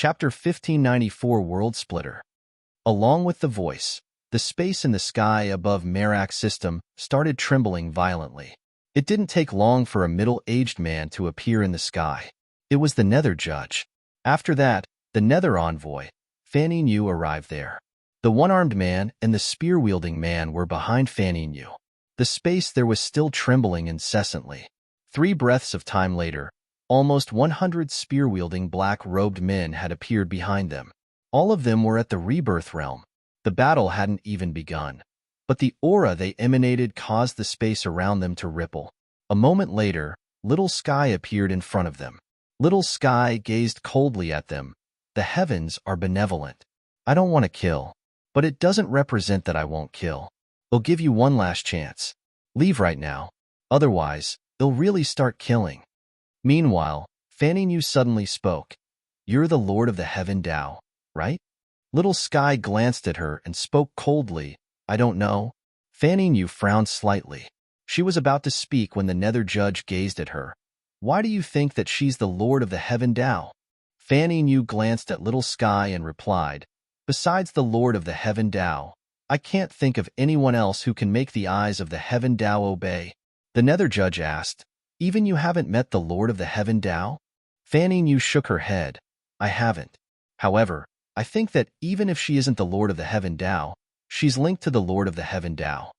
Chapter 1594 World Splitter. Along with the voice, the space in the sky above Merak's system started trembling violently. It didn't take long for a middle-aged man to appear in the sky. It was the Nether Judge. After that, the Nether Envoy, Fanny New, arrived there. The one-armed man and the spear-wielding man were behind Fanny New. The space there was still trembling incessantly. 3 breaths of time later, almost 100 spear-wielding black-robed men had appeared behind them. All of them were at the Rebirth Realm. The battle hadn't even begun, but the aura they emanated caused the space around them to ripple. A moment later, Little Sky appeared in front of them. Little Sky gazed coldly at them. The heavens are benevolent. I don't want to kill, but it doesn't represent that I won't kill. They'll give you one last chance. Leave right now. Otherwise, they'll really start killing. Meanwhile, Fanny New suddenly spoke. You're the Lord of the Heaven Tao, right? Little Sky glanced at her and spoke coldly. I don't know. Fanny New frowned slightly. She was about to speak when the Nether Judge gazed at her. Why do you think that she's the Lord of the Heaven Tao? Fanny New glanced at Little Sky and replied, besides the Lord of the Heaven Tao, I can't think of anyone else who can make the eyes of the Heaven Tao obey. The Nether Judge asked, even you haven't met the Lord of the Heaven Tao? Fanny New shook her head. I haven't. However, I think that even if she isn't the Lord of the Heaven Tao, she's linked to the Lord of the Heaven Tao.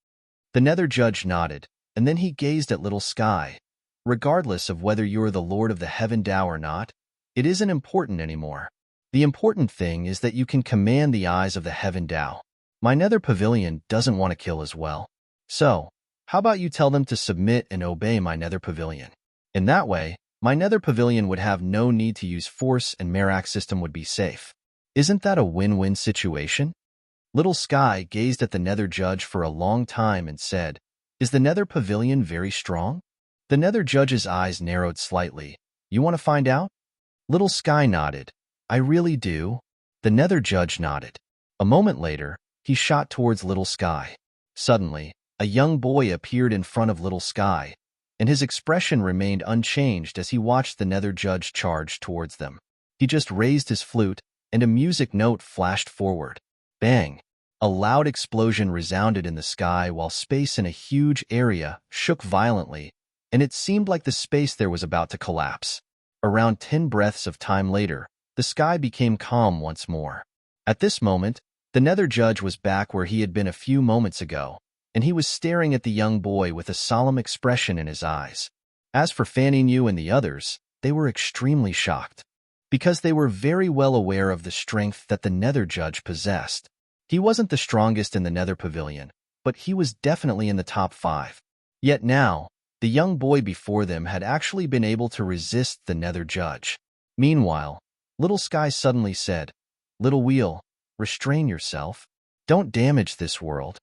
The Nether Judge nodded, and then he gazed at Little Sky. Regardless of whether you're the Lord of the Heaven Tao or not, it isn't important anymore. The important thing is that you can command the eyes of the Heaven Tao. My Nether Pavilion doesn't want to kill as well. So, how about you tell them to submit and obey my Nether Pavilion? In that way, my Nether Pavilion would have no need to use force and Merak's system would be safe. Isn't that a win-win situation? Little Sky gazed at the Nether Judge for a long time and said, is the Nether Pavilion very strong? The Nether Judge's eyes narrowed slightly. You want to find out? Little Sky nodded. I really do. The Nether Judge nodded. A moment later, he shot towards Little Sky. Suddenly, a young boy appeared in front of Little Sky, and his expression remained unchanged as he watched the Nether Judge charge towards them. He just raised his flute, and a music note flashed forward. Bang! A loud explosion resounded in the sky while space in a huge area shook violently, and it seemed like the space there was about to collapse. Around 10 breaths of time later, the sky became calm once more. At this moment, the Nether Judge was back where he had been a few moments ago, and he was staring at the young boy with a solemn expression in his eyes. As for Fanny New and the others, they were extremely shocked, because they were very well aware of the strength that the Nether Judge possessed. He wasn't the strongest in the Nether Pavilion, but he was definitely in the top 5. Yet now, the young boy before them had actually been able to resist the Nether Judge. Meanwhile, Little Sky suddenly said, Little Wheel, restrain yourself. Don't damage this world.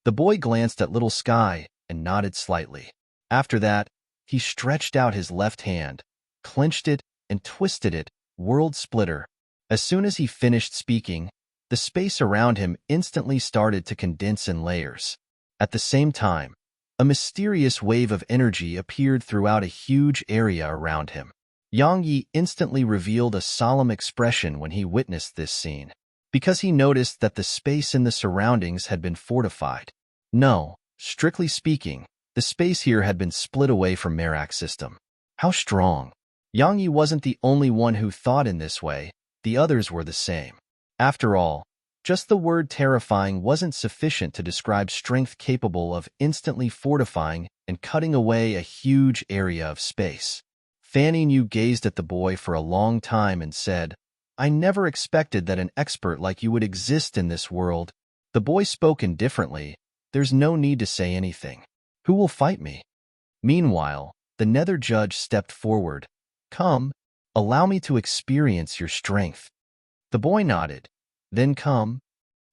The boy glanced at Little Sky and nodded slightly. After that, he stretched out his left hand, clenched it, and twisted it, World Splitter. As soon as he finished speaking, the space around him instantly started to condense in layers. At the same time, a mysterious wave of energy appeared throughout a huge area around him. Yang Yi instantly revealed a solemn expression when he witnessed this scene, because he noticed that the space in the surroundings had been fortified. No, strictly speaking, the space here had been split away from Merak's system. How strong! Yang Yi wasn't the only one who thought in this way, the others were the same. After all, just the word terrifying wasn't sufficient to describe strength capable of instantly fortifying and cutting away a huge area of space. Fanny New gazed at the boy for a long time and said, I never expected that an expert like you would exist in this world. The boy spoke indifferently. There's no need to say anything. Who will fight me? Meanwhile, the Nether Judge stepped forward. Come, allow me to experience your strength. The boy nodded. Then come.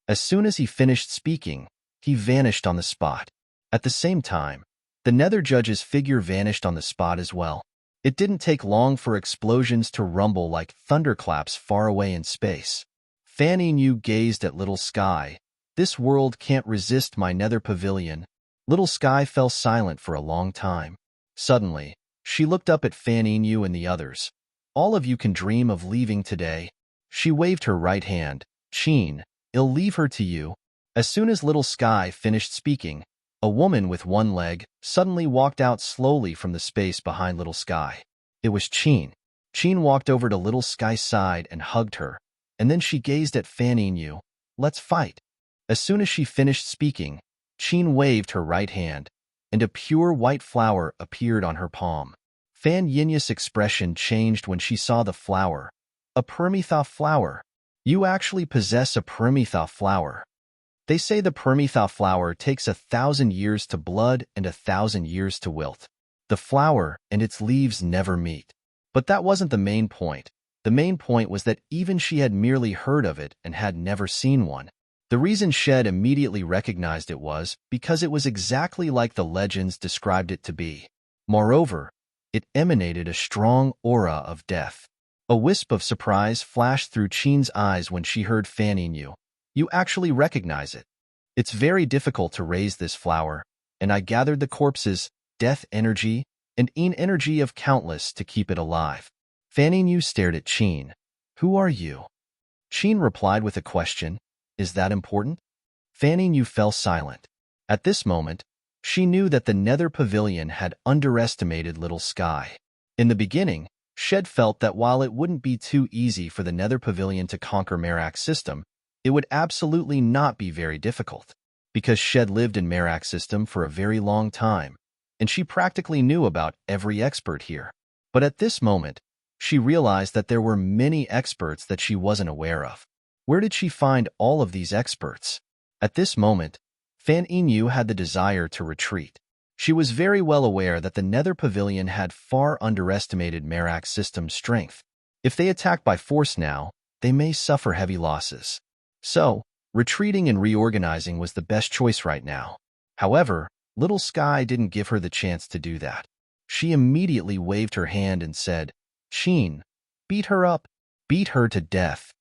As soon as he finished speaking, he vanished on the spot. At the same time, the Nether Judge's figure vanished on the spot as well. It didn't take long for explosions to rumble like thunderclaps far away in space. Fanny New gazed at Little Sky. This world can't resist my Nether Pavilion. Little Sky fell silent for a long time. Suddenly, she looked up at Fanny New and the others. All of you can dream of leaving today. She waved her right hand. Qin, I'll leave her to you. As soon as Little Sky finished speaking, a woman with one leg suddenly walked out slowly from the space behind Little Sky. It was Qin. Qin walked over to Little Sky's side and hugged her, and then she gazed at Fan Yu. Let's fight. As soon as she finished speaking, Qin waved her right hand, and a pure white flower appeared on her palm. Fan Yinya's expression changed when she saw the flower. A Permitha flower. You actually possess a Permitha flower. They say the Permitha flower takes 1,000 years to blood and 1,000 years to wilt. The flower and its leaves never meet. But that wasn't the main point. The main point was that even she had merely heard of it and had never seen one. The reason Shed immediately recognized it was because it was exactly like the legends described it to be. Moreover, it emanated a strong aura of death. A wisp of surprise flashed through Qin's eyes when she heard Fan Yu. You actually recognize it. It's very difficult to raise this flower, and I gathered the corpses, death energy, and energy of countless to keep it alive. Fan Yu stared at Qin. Who are you? Qin replied with a question. Is that important? Fan Yu fell silent. At this moment, she knew that the Nether Pavilion had underestimated Little Sky. In the beginning, Shed felt that while it wouldn't be too easy for the Nether Pavilion to conquer Merak's system, it would absolutely not be very difficult, because Shed lived in Merak's system for a very long time, and she practically knew about every expert here. But at this moment, she realized that there were many experts that she wasn't aware of. Where did she find all of these experts? At this moment, Fan Yu had the desire to retreat. She was very well aware that the Nether Pavilion had far underestimated Merak's system's strength. If they attack by force now, they may suffer heavy losses. So, retreating and reorganizing was the best choice right now. However, Little Sky didn't give her the chance to do that. She immediately waved her hand and said, Qin, beat her up, beat her to death.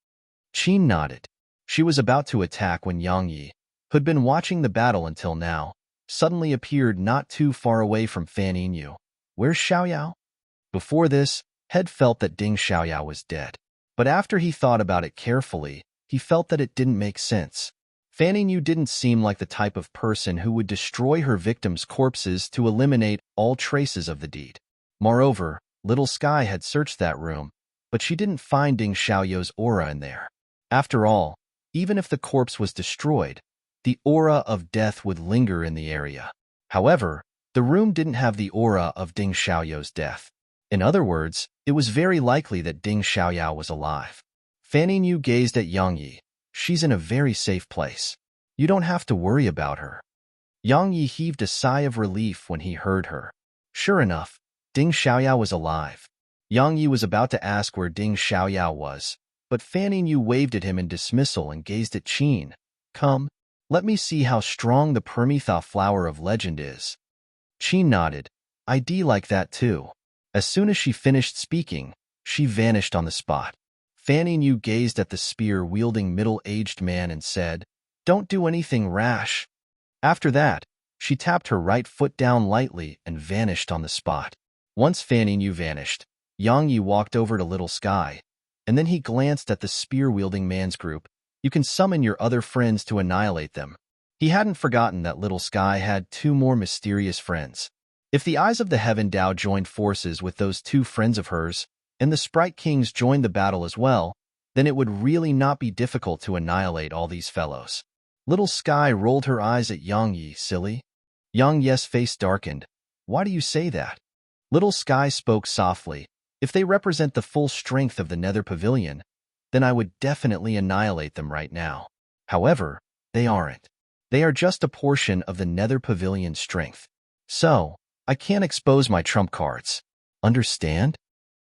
Qin nodded. She was about to attack when Yang Yi, who had been watching the battle until now, suddenly appeared not too far away from Fan Yu. Where's Xiaoyao? Before this, Head felt that Ding Xiaoyao was dead. But after he thought about it carefully, he felt that it didn't make sense. Fan Yu didn't seem like the type of person who would destroy her victims' corpses to eliminate all traces of the deed. Moreover, Little Sky had searched that room, but she didn't find Ding Xiaoyao's aura in there. After all, even if the corpse was destroyed, the aura of death would linger in the area. However, the room didn't have the aura of Ding Xiaoyao's death. In other words, it was very likely that Ding Xiaoyao was alive. Fan Yu gazed at Yang Yi. She's in a very safe place. You don't have to worry about her. Yang Yi heaved a sigh of relief when he heard her. Sure enough, Ding Xiaoyao was alive. Yang Yi was about to ask where Ding Xiaoyao was, but Fan Yu waved at him in dismissal and gazed at Qin. Come, let me see how strong the Permitha flower of legend is. Qin nodded. I'd like that too. As soon as she finished speaking, she vanished on the spot. Fan Yu gazed at the spear-wielding middle-aged man and said, Don't do anything rash. After that, she tapped her right foot down lightly and vanished on the spot. Once Fan Yu vanished, Yang Yi walked over to Little Sky, and then he glanced at the spear-wielding man's group. You can summon your other friends to annihilate them. He hadn't forgotten that Little Sky had two more mysterious friends. If the Eyes of the Heaven Dao joined forces with those two friends of hers, and the Sprite Kings joined the battle as well, then it would really not be difficult to annihilate all these fellows. Little Sky rolled her eyes at Yang Yi, silly. Yang Yi's face darkened. Why do you say that? Little Sky spoke softly. If they represent the full strength of the Nether Pavilion, then I would definitely annihilate them right now. However, they aren't. They are just a portion of the Nether Pavilion's strength. So, I can't expose my trump cards. Understand?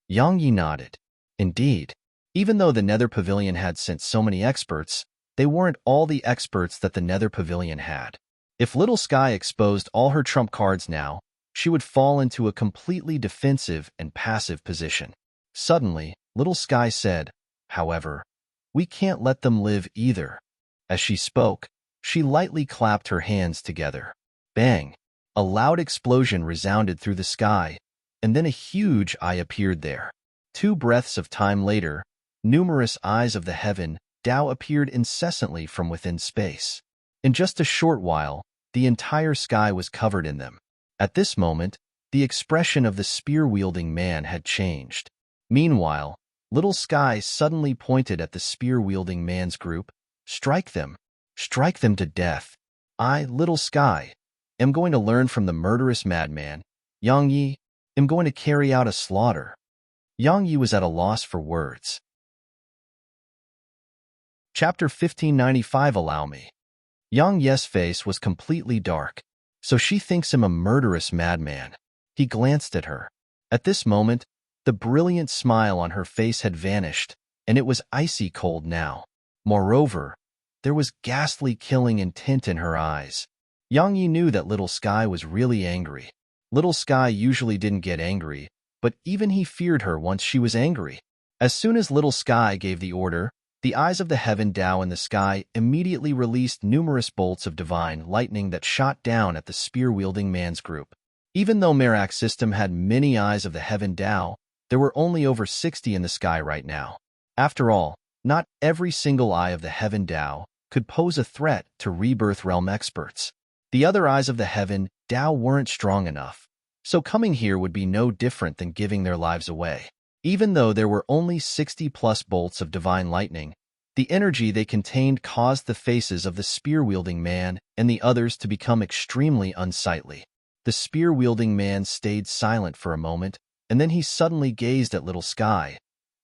Yang Yi nodded. Indeed. Even though the Nether Pavilion had sent so many experts, they weren't all the experts that the Nether Pavilion had. If Little Sky exposed all her trump cards now, she would fall into a completely defensive and passive position. Suddenly, Little Sky said, However, we can't let them live either. As she spoke, she lightly clapped her hands together. Bang! A loud explosion resounded through the sky, and then a huge eye appeared there. 2 breaths of time later, numerous eyes of the heaven, Tao appeared incessantly from within space. In just a short while, the entire sky was covered in them. At this moment, the expression of the spear-wielding man had changed. Meanwhile, Little Sky suddenly pointed at the spear-wielding man's group. Strike them. Strike them to death. I, Little Sky, am going to learn from the murderous madman, Yang Yi, am going to carry out a slaughter. Yang Yi was at a loss for words. Chapter 1595. Allow me. Yang Ye's face was completely dark. So she thinks him a murderous madman. He glanced at her. At this moment, the brilliant smile on her face had vanished, and it was icy cold now. Moreover, there was ghastly killing intent in her eyes. Yang Yi knew that Little Sky was really angry. Little Sky usually didn't get angry, but even he feared her once she was angry. As soon as Little Sky gave the order, the eyes of the heaven Tao in the sky immediately released numerous bolts of divine lightning that shot down at the spear-wielding man's group. Even though Merak's system had many eyes of the heaven Tao, there were only over 60 in the sky right now. After all, not every single eye of the heaven Tao could pose a threat to Rebirth Realm experts. The other eyes of the heaven Tao weren't strong enough, so coming here would be no different than giving their lives away. Even though there were only 60-plus bolts of divine lightning, the energy they contained caused the faces of the spear-wielding man and the others to become extremely unsightly. The spear-wielding man stayed silent for a moment, and then he suddenly gazed at Little Sky.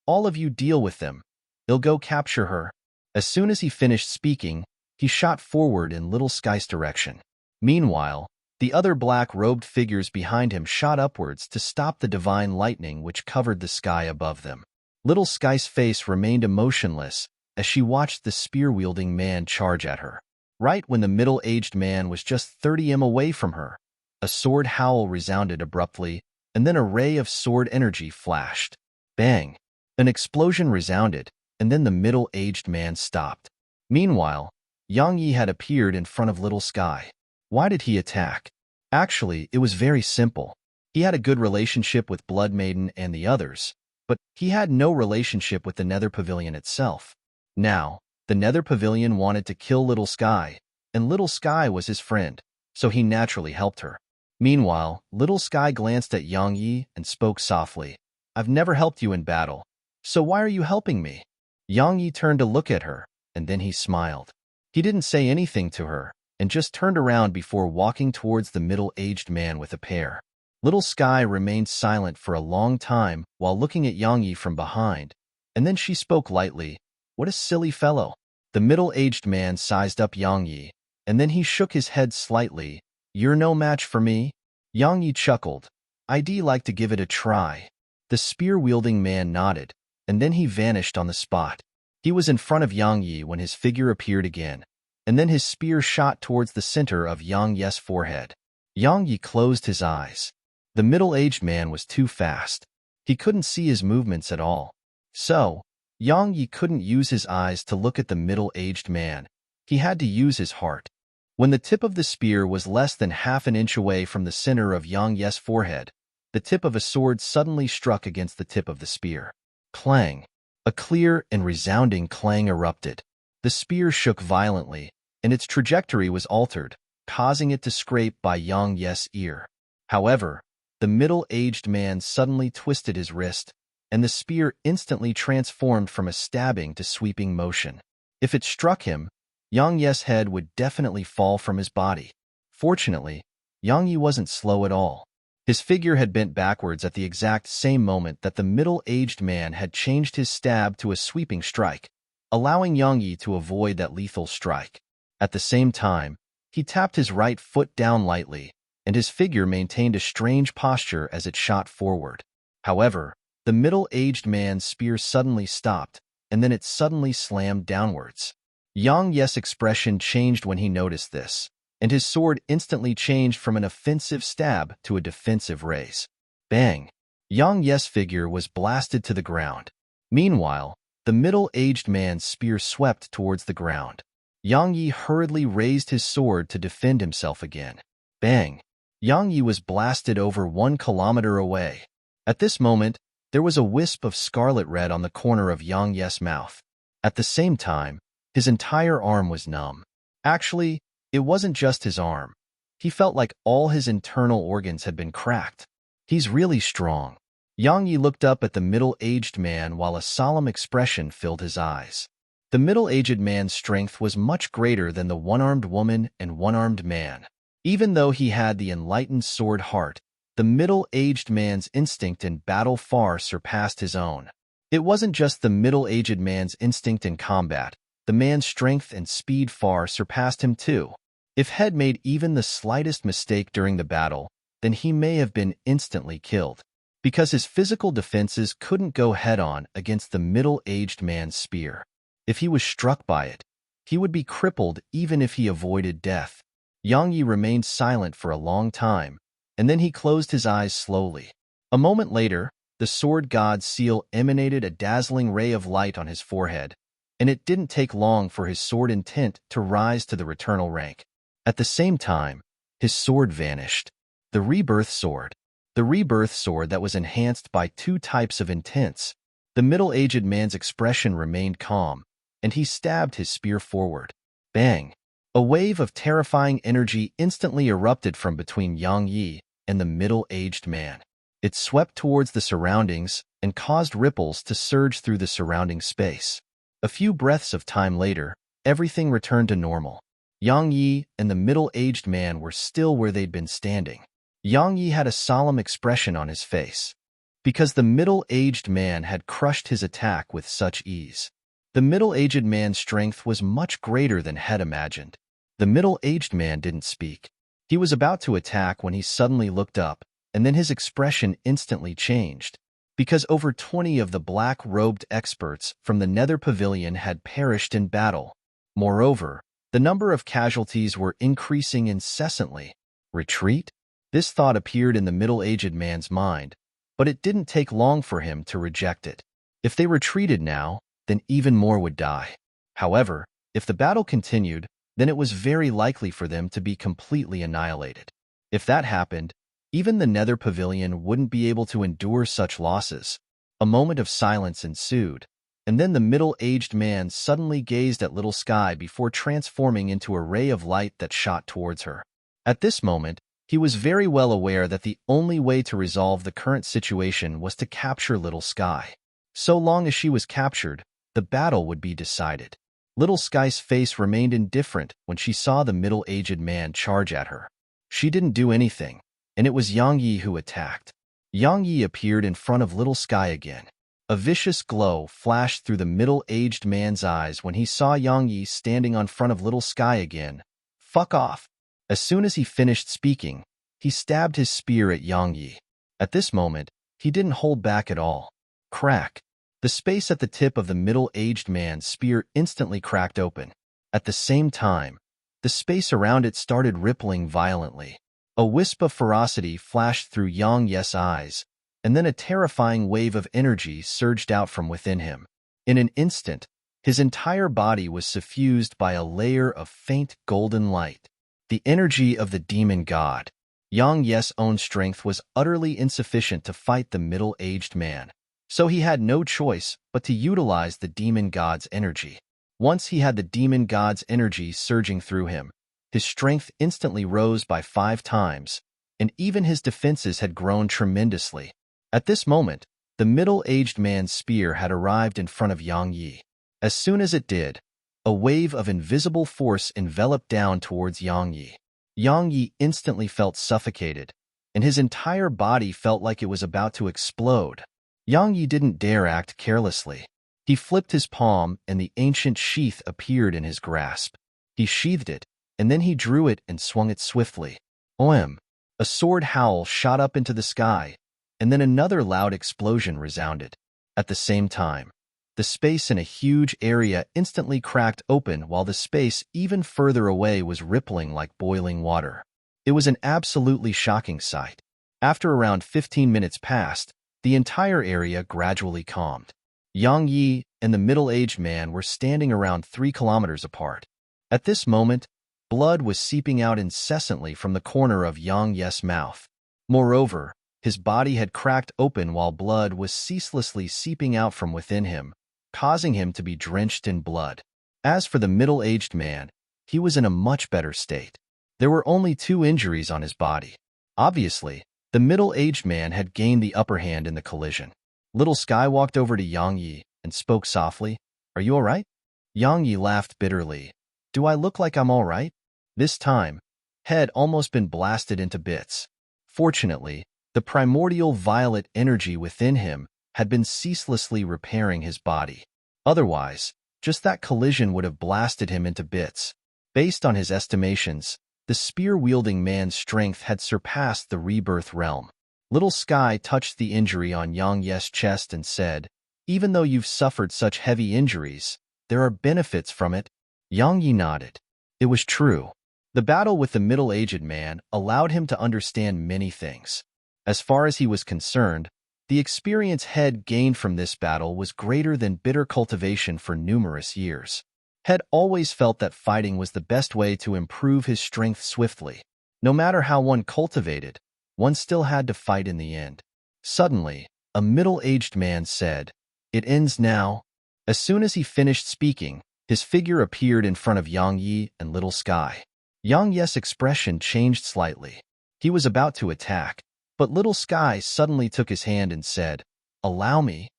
All of you deal with them. They'll go capture her. As soon as he finished speaking, he shot forward in Little Sky's direction. Meanwhile, the other black-robed figures behind him shot upwards to stop the divine lightning which covered the sky above them. Little Sky's face remained emotionless as she watched the spear-wielding man charge at her. Right when the middle-aged man was just 30 m away from her, a sword howl resounded abruptly, and then a ray of sword energy flashed. Bang! An explosion resounded, and then the middle-aged man stopped. Meanwhile, Yang Yi had appeared in front of Little Sky. Why did he attack? Actually, it was very simple. He had a good relationship with Blood Maiden and the others, but he had no relationship with the Nether Pavilion itself. Now, the Nether Pavilion wanted to kill Little Sky, and Little Sky was his friend, so he naturally helped her. Meanwhile, Little Sky glanced at Yang Yi and spoke softly. I've never helped you in battle, so why are you helping me? Yang Yi turned to look at her, and then he smiled. He didn't say anything to her, and just turned around before walking towards the middle-aged man with a pear. Little Sky remained silent for a long time while looking at Yang Yi from behind, and then she spoke lightly. What a silly fellow. The middle-aged man sized up Yang Yi, and then he shook his head slightly. You're no match for me? Yang Yi chuckled. I'd like to give it a try. The spear-wielding man nodded, and then he vanished on the spot. He was in front of Yang Yi when his figure appeared again, and then his spear shot towards the center of Yang Yi's forehead. Yang Yi closed his eyes. The middle-aged man was too fast. He couldn't see his movements at all. So, Yang Yi couldn't use his eyes to look at the middle-aged man. He had to use his heart. When the tip of the spear was less than half an inch away from the center of Yang Yi's forehead, the tip of a sword suddenly struck against the tip of the spear. Clang! A clear and resounding clang erupted. The spear shook violently, and its trajectory was altered, causing it to scrape by Yang Yi's ear. However, the middle-aged man suddenly twisted his wrist, and the spear instantly transformed from a stabbing to sweeping motion. If it struck him, Yang Yi's head would definitely fall from his body. Fortunately, Yang Yi wasn't slow at all. His figure had bent backwards at the exact same moment that the middle-aged man had changed his stab to a sweeping strike, allowing Yang Yi to avoid that lethal strike. At the same time, he tapped his right foot down lightly, and his figure maintained a strange posture as it shot forward. However, the middle-aged man's spear suddenly stopped, and then it suddenly slammed downwards. Yang Yi's expression changed when he noticed this, and his sword instantly changed from an offensive stab to a defensive raise. Bang! Yang Yi's figure was blasted to the ground. Meanwhile, the middle-aged man's spear swept towards the ground. Yang Yi hurriedly raised his sword to defend himself again. Bang! Yang Yi was blasted over 1 kilometer away. At this moment, There was a wisp of scarlet red on the corner of Yang Ye's mouth. At the same time, his entire arm was numb. Actually, it wasn't just his arm. He felt like all his internal organs had been cracked. He's really strong. Yang Yi looked up at the middle-aged man while a solemn expression filled his eyes. The middle-aged man's strength was much greater than the one-armed woman and one-armed man. Even though he had the enlightened sword heart, the middle-aged man's instinct in battle far surpassed his own. It wasn't just the middle-aged man's instinct in combat. The man's strength and speed far surpassed him too. If Head made even the slightest mistake during the battle, then he may have been instantly killed, because his physical defenses couldn't go head-on against the middle-aged man's spear. If he was struck by it, he would be crippled even if he avoided death. Yang Yi remained silent for a long time, and then he closed his eyes slowly. A moment later, the sword god's seal emanated a dazzling ray of light on his forehead, and it didn't take long for his sword intent to rise to the eternal rank. At the same time, his sword vanished. The rebirth sword. The rebirth sword that was enhanced by two types of intents. The middle-aged man's expression remained calm, and he stabbed his spear forward. Bang! A wave of terrifying energy instantly erupted from between Yang Yi and the middle-aged man. It swept towards the surroundings and caused ripples to surge through the surrounding space. A few breaths of time later, everything returned to normal. Yang Yi and the middle-aged man were still where they'd been standing. Yang Yi had a solemn expression on his face, because the middle-aged man had crushed his attack with such ease. The middle-aged man's strength was much greater than Head imagined. The middle-aged man didn't speak. He was about to attack when he suddenly looked up, and then his expression instantly changed, because over 20 of the black-robed experts from the Nether Pavilion had perished in battle. Moreover, the number of casualties were increasing incessantly. Retreat? This thought appeared in the middle-aged man's mind, but it didn't take long for him to reject it. If they retreated now, then even more would die. However, if the battle continued, then it was very likely for them to be completely annihilated. If that happened, even the Nether Pavilion wouldn't be able to endure such losses. A moment of silence ensued, and then the middle-aged man suddenly gazed at Little Sky before transforming into a ray of light that shot towards her. At this moment, he was very well aware that the only way to resolve the current situation was to capture Little Sky. So long as she was captured, the battle would be decided. Little Sky's face remained indifferent when she saw the middle-aged man charge at her. She didn't do anything, and it was Yang Yi who attacked. Yang Yi appeared in front of Little Sky again. A vicious glow flashed through the middle-aged man's eyes when he saw Yang Yi standing in front of Little Sky again. Fuck off! As soon as he finished speaking, he stabbed his spear at Yang Yi. At this moment, he didn't hold back at all. Crack! The space at the tip of the middle-aged man's spear instantly cracked open. At the same time, the space around it started rippling violently. A wisp of ferocity flashed through Yang Ye's eyes, and then a terrifying wave of energy surged out from within him. In an instant, his entire body was suffused by a layer of faint golden light. The energy of the demon god. Yang Ye's own strength was utterly insufficient to fight the middle-aged man, so he had no choice but to utilize the demon god's energy. Once he had the demon god's energy surging through him, his strength instantly rose by 5 times, and even his defenses had grown tremendously. At this moment, the middle-aged man's spear had arrived in front of Yang Yi. As soon as it did, a wave of invisible force enveloped down towards Yang Yi. Yang Yi instantly felt suffocated, and his entire body felt like it was about to explode. Yang Yi didn't dare act carelessly. He flipped his palm, and the ancient sheath appeared in his grasp. He sheathed it, and then he drew it and swung it swiftly. Oem! A sword howl shot up into the sky, and then another loud explosion resounded. At the same time, the space in a huge area instantly cracked open while the space even further away was rippling like boiling water. It was an absolutely shocking sight. After around 15 minutes passed, the entire area gradually calmed. Yang Yi and the middle-aged man were standing around 3 kilometers apart. At this moment, blood was seeping out incessantly from the corner of Yang Ye's mouth. Moreover, His body had cracked open while blood was ceaselessly seeping out from within him, causing him to be drenched in blood. As for the middle-aged man, he was in a much better state. There were only 2 injuries on his body. Obviously, the middle-aged man had gained the upper hand in the collision. Little Sky walked over to Yang Yi and spoke softly. "Are you all right?" Yang Yi laughed bitterly. "Do I look like I'm all right?" This time, had almost been blasted into bits. Fortunately, the primordial violet energy within him had been ceaselessly repairing his body. Otherwise, just that collision would have blasted him into bits. Based on his estimations, the spear-wielding man's strength had surpassed the rebirth realm. Little Sky touched the injury on Yang Yi's chest and said, "Even though you've suffered such heavy injuries, there are benefits from it." Yang Yi nodded. It was true. The battle with the middle-aged man allowed him to understand many things. As far as he was concerned, the experience Head gained from this battle was greater than bitter cultivation for numerous years. Head always felt that fighting was the best way to improve his strength swiftly. No matter how one cultivated, one still had to fight in the end. Suddenly, a middle-aged man said, "It ends now." As soon as he finished speaking, his figure appeared in front of Yang Yi and Little Sky. Yang Yi's expression changed slightly. He was about to attack, but Little Sky suddenly took his hand and said, "Allow me."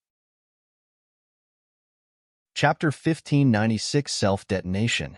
Chapter 1596 Self-Detonation.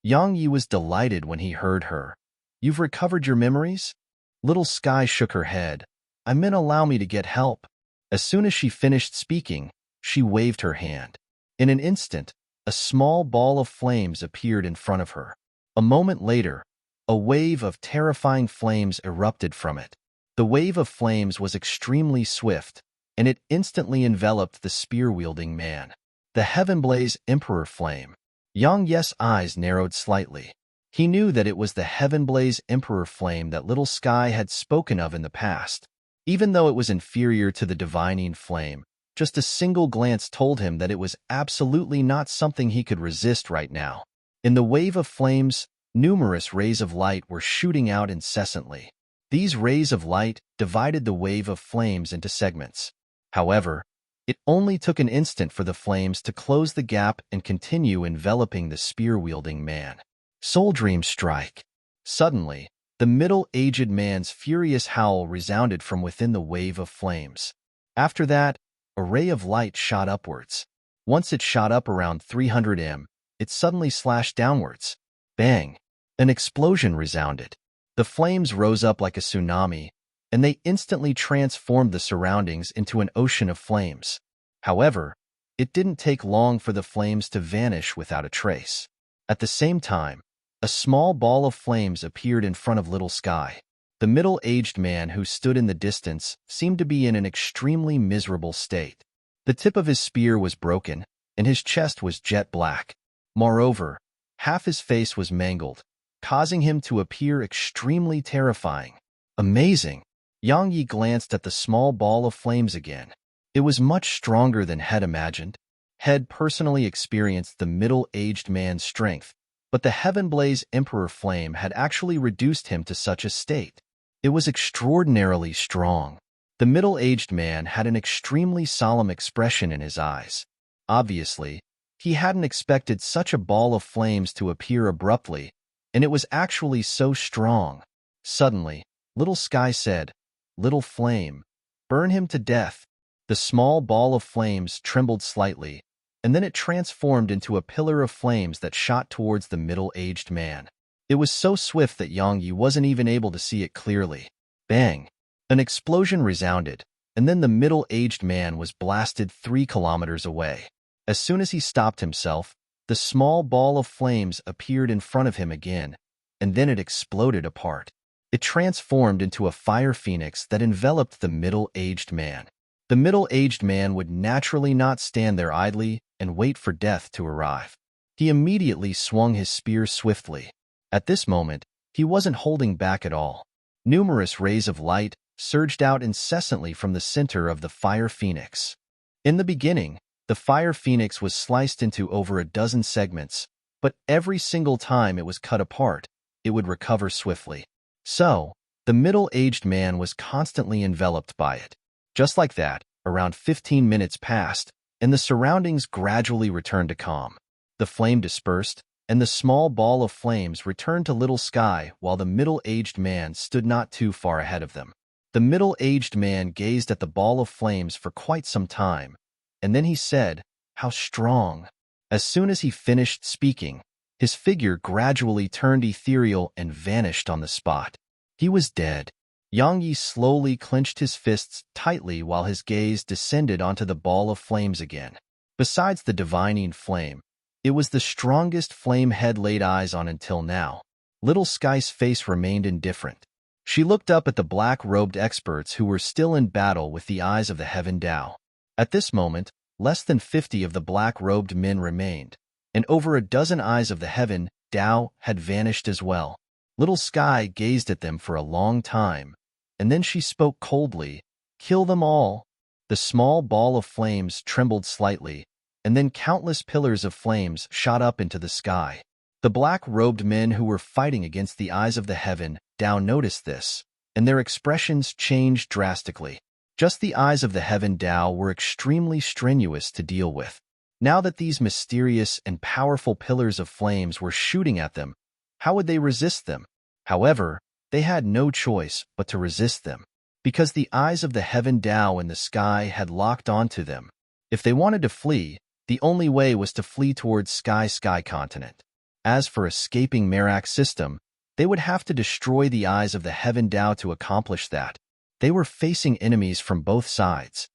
Yang Yi was delighted when he heard her. "You've recovered your memories?" Little Sky shook her head. "I meant allow me to get help." As soon as she finished speaking, she waved her hand. In an instant, a small ball of flames appeared in front of her. A moment later, a wave of terrifying flames erupted from it. The wave of flames was extremely swift, and it instantly enveloped the spear-wielding man. The Heavenblaze Emperor Flame. Yang Yi's eyes narrowed slightly. He knew that it was the Heavenblaze Emperor Flame that Little Sky had spoken of in the past. Even though it was inferior to the Divining Flame, just a single glance told him that it was absolutely not something he could resist right now. In the wave of flames, numerous rays of light were shooting out incessantly. These rays of light divided the wave of flames into segments. However, it only took an instant for the flames to close the gap and continue enveloping the spear-wielding man. Soul Dream Strike. Suddenly, the middle-aged man's furious howl resounded from within the wave of flames. After that, a ray of light shot upwards. Once it shot up around 300 m, it suddenly slashed downwards. Bang! An explosion resounded. The flames rose up like a tsunami, and they instantly transformed the surroundings into an ocean of flames. However, it didn't take long for the flames to vanish without a trace. At the same time, a small ball of flames appeared in front of Little Sky. The middle-aged man who stood in the distance seemed to be in an extremely miserable state. The tip of his spear was broken, and his chest was jet black. Moreover, half his face was mangled, causing him to appear extremely terrifying. Amazing! Yang Yi glanced at the small ball of flames again. It was much stronger than Head imagined. Head personally experienced the middle-aged man's strength, but the Heavenblaze Emperor Flame had actually reduced him to such a state. It was extraordinarily strong. The middle-aged man had an extremely solemn expression in his eyes. Obviously, he hadn't expected such a ball of flames to appear abruptly, and it was actually so strong. Suddenly, Little Sky said, "Little Flame, burn him to death." The small ball of flames trembled slightly, and then it transformed into a pillar of flames that shot towards the middle-aged man. It was so swift that Yang Yi wasn't even able to see it clearly. Bang! An explosion resounded, and then the middle-aged man was blasted 3 kilometers away. As soon as he stopped himself, the small ball of flames appeared in front of him again, and then it exploded apart. It transformed into a fire phoenix that enveloped the middle-aged man. The middle-aged man would naturally not stand there idly and wait for death to arrive. He immediately swung his spear swiftly. At this moment, he wasn't holding back at all. Numerous rays of light surged out incessantly from the center of the fire phoenix. In the beginning, the fire phoenix was sliced into over a dozen segments, but every single time it was cut apart, it would recover swiftly. So, The middle-aged man was constantly enveloped by it. Just like that, around 15 minutes passed, and the surroundings gradually returned to calm. The flame dispersed, and the small ball of flames returned to Little Sky while the middle-aged man stood not too far ahead of them. The middle-aged man gazed at the ball of flames for quite some time, and then he said, "How strong." As soon as he finished speaking, his figure gradually turned ethereal and vanished on the spot. He was dead. Yang Yi slowly clenched his fists tightly while his gaze descended onto the ball of flames again. Besides the divining flame, it was the strongest flame head laid eyes on until now. Little Sky's face remained indifferent. She looked up at the black-robed experts who were still in battle with the eyes of the Heaven Tao. At this moment, less than 50 of the black-robed men remained, and over a dozen eyes of the Heaven Tao had vanished as well. Little Sky gazed at them for a long time, and then she spoke coldly, "Kill them all." The small ball of flames trembled slightly, and then countless pillars of flames shot up into the sky. The black-robed men who were fighting against the eyes of the Heaven Tao noticed this, and their expressions changed drastically. Just the eyes of the Heaven Tao were extremely strenuous to deal with. Now that these mysterious and powerful pillars of flames were shooting at them, how would they resist them? However, they had no choice but to resist them, because the eyes of the Heaven Tao in the sky had locked onto them. If they wanted to flee, the only way was to flee towards Sky Continent. As for escaping Merak system, they would have to destroy the eyes of the Heaven Tao to accomplish that. They were facing enemies from both sides.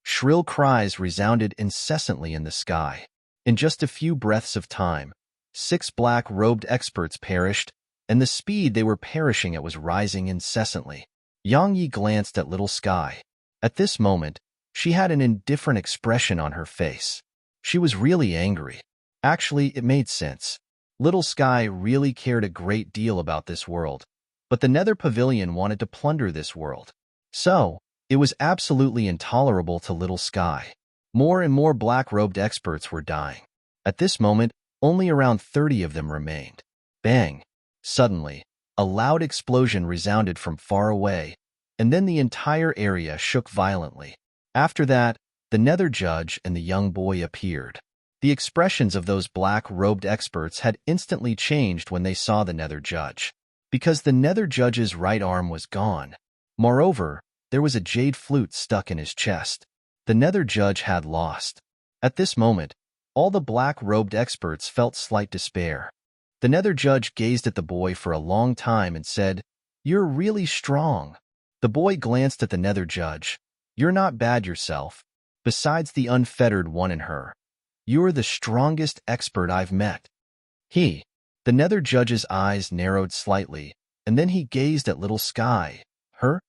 Shrill cries resounded incessantly in the sky. In just a few breaths of time, 6 black-robed experts perished, and the speed they were perishing at was rising incessantly. Yang Yi glanced at Little Sky. At this moment, she had an indifferent expression on her face. She was really angry. Actually, it made sense. Little Sky really cared a great deal about this world, but the Nether Pavilion wanted to plunder this world. So, it was absolutely intolerable to Little Sky. More and more black-robed experts were dying. At this moment, only around 30 of them remained. Bang! Suddenly, a loud explosion resounded from far away, and then the entire area shook violently. After that, the Nether Judge and the young boy appeared. The expressions of those black-robed experts had instantly changed when they saw the Nether Judge, because the Nether Judge's right arm was gone. Moreover, there was a jade flute stuck in his chest. The Nether Judge had lost. At this moment, all the black-robed experts felt slight despair. The Nether Judge gazed at the boy for a long time and said, "You're really strong." The boy glanced at the Nether Judge. "You're not bad yourself. Besides the unfettered one in her, you're the strongest expert I've met." The Nether Judge's eyes narrowed slightly, and then he gazed at Little Sky. "Her?"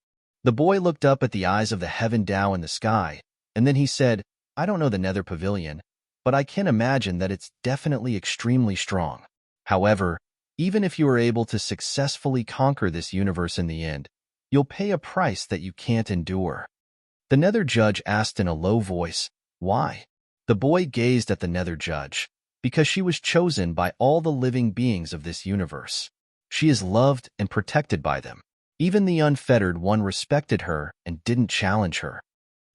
The boy looked up at the eyes of the Heaven Tao in the sky, and then he said, "I don't know the Nether Pavilion, but I can imagine that it's definitely extremely strong. However, even if you are able to successfully conquer this universe in the end, you'll pay a price that you can't endure." The Nether Judge asked in a low voice, "Why?" The boy gazed at the Nether Judge. "Because she was chosen by all the living beings of this universe. She is loved and protected by them. Even the unfettered one respected her and didn't challenge her."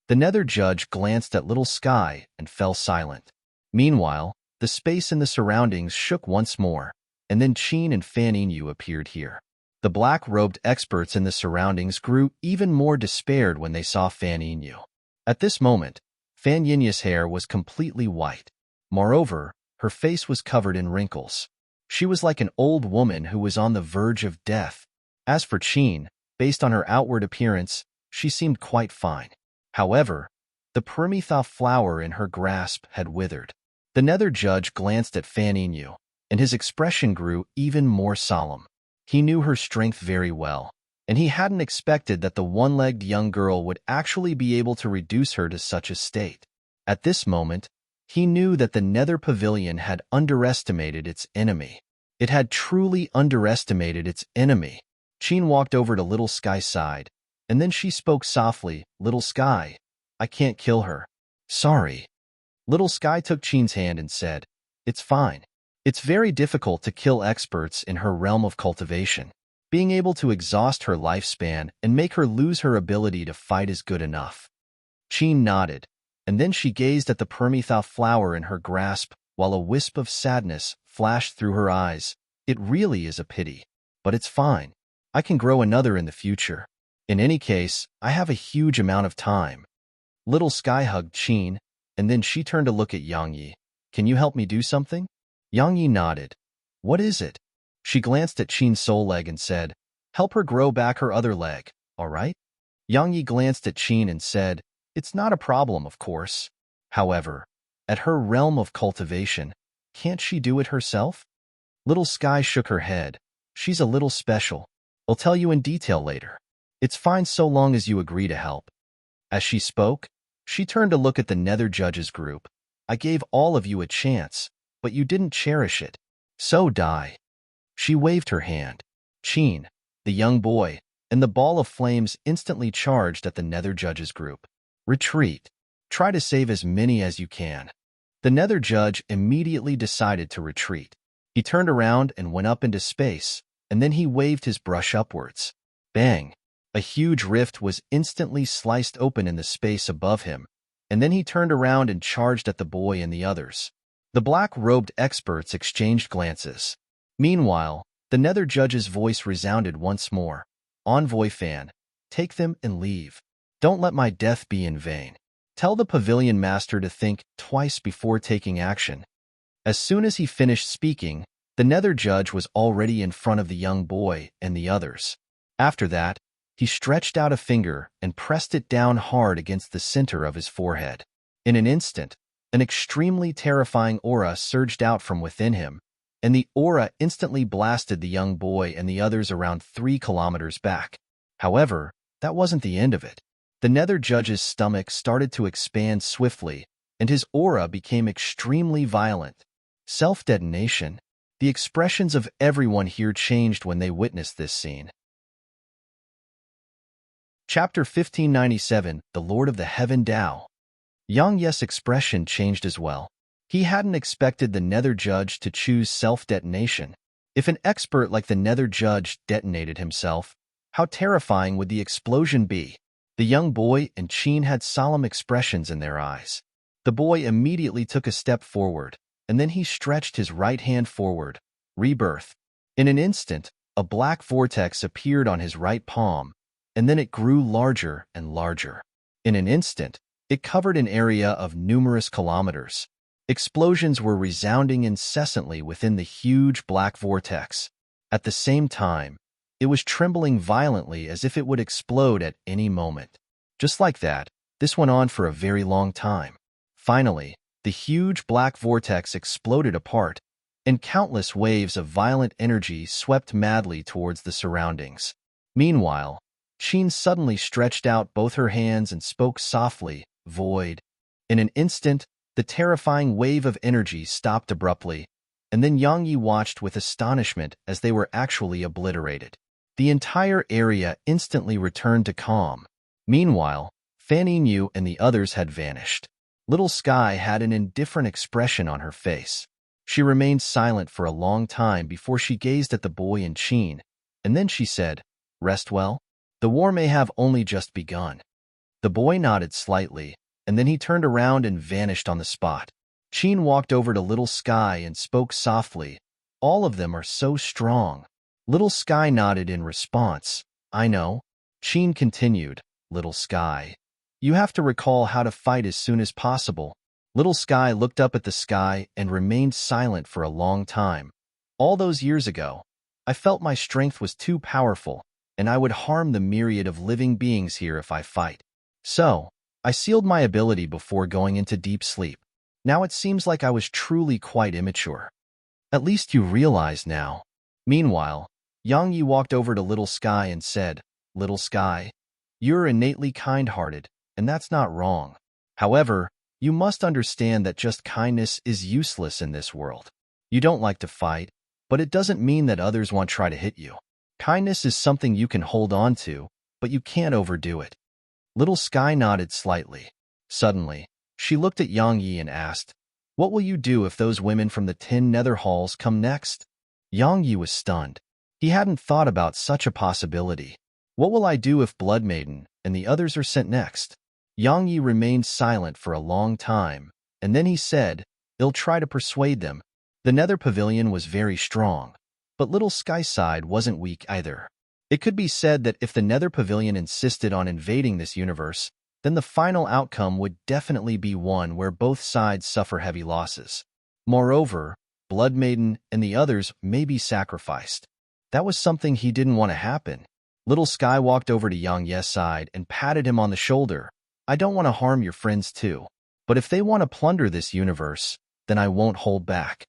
The Nether Judge glanced at Little Sky and fell silent. Meanwhile, the space in the surroundings shook once more, and then Qin and Fan Yinyu appeared here. The black-robed experts in the surroundings grew even more despaired when they saw Fan Yinyu. At this moment, Fan Yinyu's hair was completely white. Moreover, her face was covered in wrinkles. She was like an old woman who was on the verge of death. As for Qin, based on her outward appearance, she seemed quite fine. However, the Prometha flower in her grasp had withered. The Nether Judge glanced at Fan Yinyu, and his expression grew even more solemn. He knew her strength very well, and he hadn't expected that the one-legged young girl would actually be able to reduce her to such a state. At this moment, he knew that the Nether Pavilion had underestimated its enemy. It had truly underestimated its enemy. Qin walked over to Little Sky's side, and then she spoke softly, "Little Sky, I can't kill her." "Sorry." Little Sky took Qin's hand and said, "It's fine. It's very difficult to kill experts in her realm of cultivation, Being able to exhaust her lifespan and make her lose her ability to fight is good enough. Qin nodded, and then she gazed at the permetha flower in her grasp while a wisp of sadness flashed through her eyes. It really is a pity. But it's fine. I can grow another in the future. In any case, I have a huge amount of time. Little Sky hugged Qin, and then she turned to look at Yang Yi. Can you help me do something? Yang Yi nodded. What is it? She glanced at Qin's soul leg and said, help her grow back her other leg, all right? Yang Yi glanced at Qin and said, it's not a problem, of course. However, at her realm of cultivation, can't she do it herself? Little Sky shook her head. She's a little special. I'll tell you in detail later. It's fine so long as you agree to help. As she spoke, she turned to look at the Nether Judges group. I gave all of you a chance, but you didn't cherish it. So die. She waved her hand. Qin, the young boy, and the ball of flames instantly charged at the Nether Judges group. Retreat. Try to save as many as you can. The Nether Judge immediately decided to retreat. He turned around and went up into space, and then he waved his brush upwards. Bang! A huge rift was instantly sliced open in the space above him, and then he turned around and charged at the boy and the others. The black-robed experts exchanged glances. Meanwhile, the Nether Judge's voice resounded once more. Envoy Fan, take them and leave. Don't let my death be in vain. Tell the Pavilion Master to think twice before taking action. As soon as he finished speaking, the Nether Judge was already in front of the young boy and the others. After that, he stretched out a finger and pressed it down hard against the center of his forehead. In an instant, an extremely terrifying aura surged out from within him, and the aura instantly blasted the young boy and the others around 3 kilometers back. However, that wasn't the end of it. The Nether Judge's stomach started to expand swiftly, and his aura became extremely violent. Self-detonation. The expressions of everyone here changed when they witnessed this scene. Chapter 1597, The Lord of the Heaven Tao. Yang Ye's expression changed as well. He hadn't expected the Nether Judge to choose self-detonation. If an expert like the Nether Judge detonated himself, how terrifying would the explosion be? The young boy and Qin had solemn expressions in their eyes. The boy immediately took a step forward, and then he stretched his right hand forward. Rebirth. In an instant, a black vortex appeared on his right palm, and then it grew larger and larger. In an instant, it covered an area of numerous kilometers. Explosions were resounding incessantly within the huge black vortex. At the same time, it was trembling violently as if it would explode at any moment. Just like that, this went on for a very long time. Finally, the huge black vortex exploded apart, and countless waves of violent energy swept madly towards the surroundings. Meanwhile, Qin suddenly stretched out both her hands and spoke softly, void. In an instant, the terrifying wave of energy stopped abruptly, and then Yang Yi watched with astonishment as they were actually obliterated. The entire area instantly returned to calm. Meanwhile, Fan Yu and the others had vanished. Little Sky had an indifferent expression on her face. She remained silent for a long time before she gazed at the boy and Qin, and then she said, Rest well? The war may have only just begun. The boy nodded slightly, and then he turned around and vanished on the spot. Qin walked over to Little Sky and spoke softly. All of them are so strong. Little Sky nodded in response. I know. Qin continued, Little Sky. You have to recall how to fight as soon as possible. Little Sky looked up at the sky and remained silent for a long time. All those years ago, I felt my strength was too powerful, and I would harm the myriad of living beings here if I fight. So, I sealed my ability before going into deep sleep. Now it seems like I was truly quite immature. At least you realize now. Meanwhile, Yang Yi walked over to Little Sky and said, Little Sky, you're innately kind-hearted, and that's not wrong. However, you must understand that just kindness is useless in this world. You don't like to fight, but it doesn't mean that others won't try to hit you. Kindness is something you can hold on to, but you can't overdo it. Little Sky nodded slightly. Suddenly, she looked at Yang Yi and asked, What will you do if those women from the 10 nether halls come next? Yang Yi was stunned. He hadn't thought about such a possibility. What will I do if Blood Maiden and the others are sent next? Yang Yi remained silent for a long time, and then he said, "I'll try to persuade them." The Nether Pavilion was very strong, but Little Skyside wasn't weak either. It could be said that if the Nether Pavilion insisted on invading this universe, then the final outcome would definitely be one where both sides suffer heavy losses. Moreover, Blood Maiden and the others may be sacrificed. That was something he didn't want to happen. Little Sky walked over to Yang Ye's side and patted him on the shoulder. "I don't want to harm your friends too, but if they want to plunder this universe, then I won't hold back."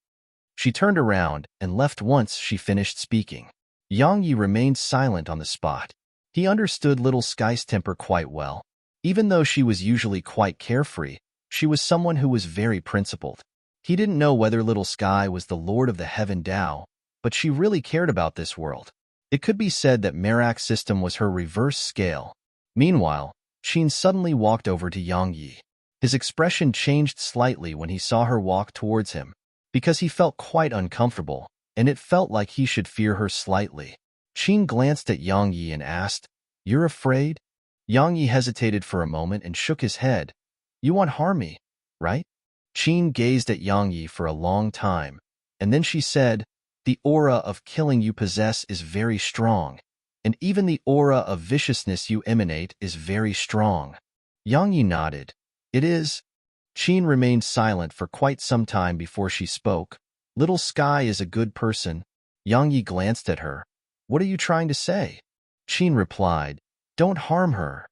She turned around and left once she finished speaking. Yang Yi remained silent on the spot. He understood Little Sky's temper quite well. Even though she was usually quite carefree, she was someone who was very principled. He didn't know whether Little Sky was the Lord of the Heaven Tao, but she really cared about this world. It could be said that Merak's system was her reverse scale. Meanwhile, Qin suddenly walked over to Yang Yi. His expression changed slightly when he saw her walk towards him, because he felt quite uncomfortable, and it felt like he should fear her slightly. Qin glanced at Yang Yi and asked, "You're afraid?" Yang Yi hesitated for a moment and shook his head. "You won't harm me, right?" Qin gazed at Yang Yi for a long time, and then she said, "The aura of killing you possess is very strong, and even the aura of viciousness you emanate is very strong." Yang Yi nodded. "It is." Qin remained silent for quite some time before she spoke. "Little Sky is a good person." Yang Yi glanced at her. "What are you trying to say?" Qin replied, "Don't harm her."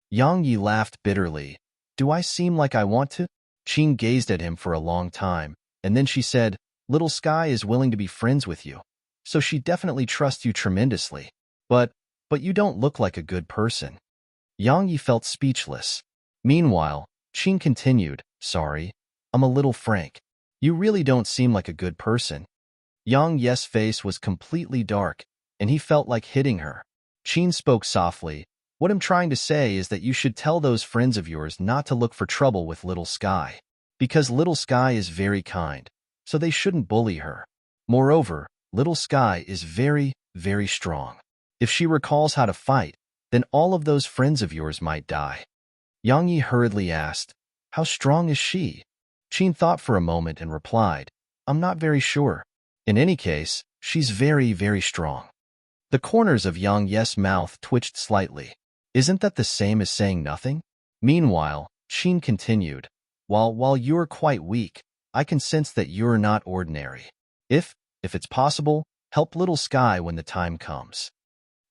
Yang Yi laughed bitterly. "Do I seem like I want to?" Qin gazed at him for a long time, and then she said, "Little Sky is willing to be friends with you, so she definitely trusts you tremendously. But you don't look like a good person." Yang Yi felt speechless. Meanwhile, Qin continued, "Sorry, I'm a little frank. You really don't seem like a good person." Yang Ye's face was completely dark, and he felt like hitting her. Qin spoke softly. "What I'm trying to say is that you should tell those friends of yours not to look for trouble with Little Sky, because Little Sky is very kind, so they shouldn't bully her. Moreover, Little Sky is very, very strong. If she recalls how to fight, then all of those friends of yours might die." Yang Yi hurriedly asked, "How strong is she?" Qin thought for a moment and replied, "I'm not very sure. In any case, she's very, very strong." The corners of Yang Ye's mouth twitched slightly. "Isn't that the same as saying nothing?" Meanwhile, Qin continued, While you're quite weak, I can sense that you're not ordinary. If it's possible, help Little Sky when the time comes."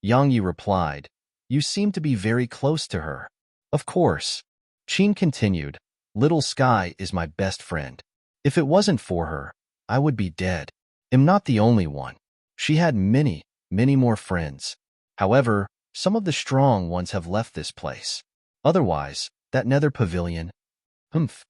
Yang Yi replied, "You seem to be very close to her." "Of course." Qin continued, "Little Sky is my best friend. If it wasn't for her, I would be dead. I'm not the only one. She had many, many more friends. However, some of the strong ones have left this place. Otherwise, that Nether Pavilion..." "Humph."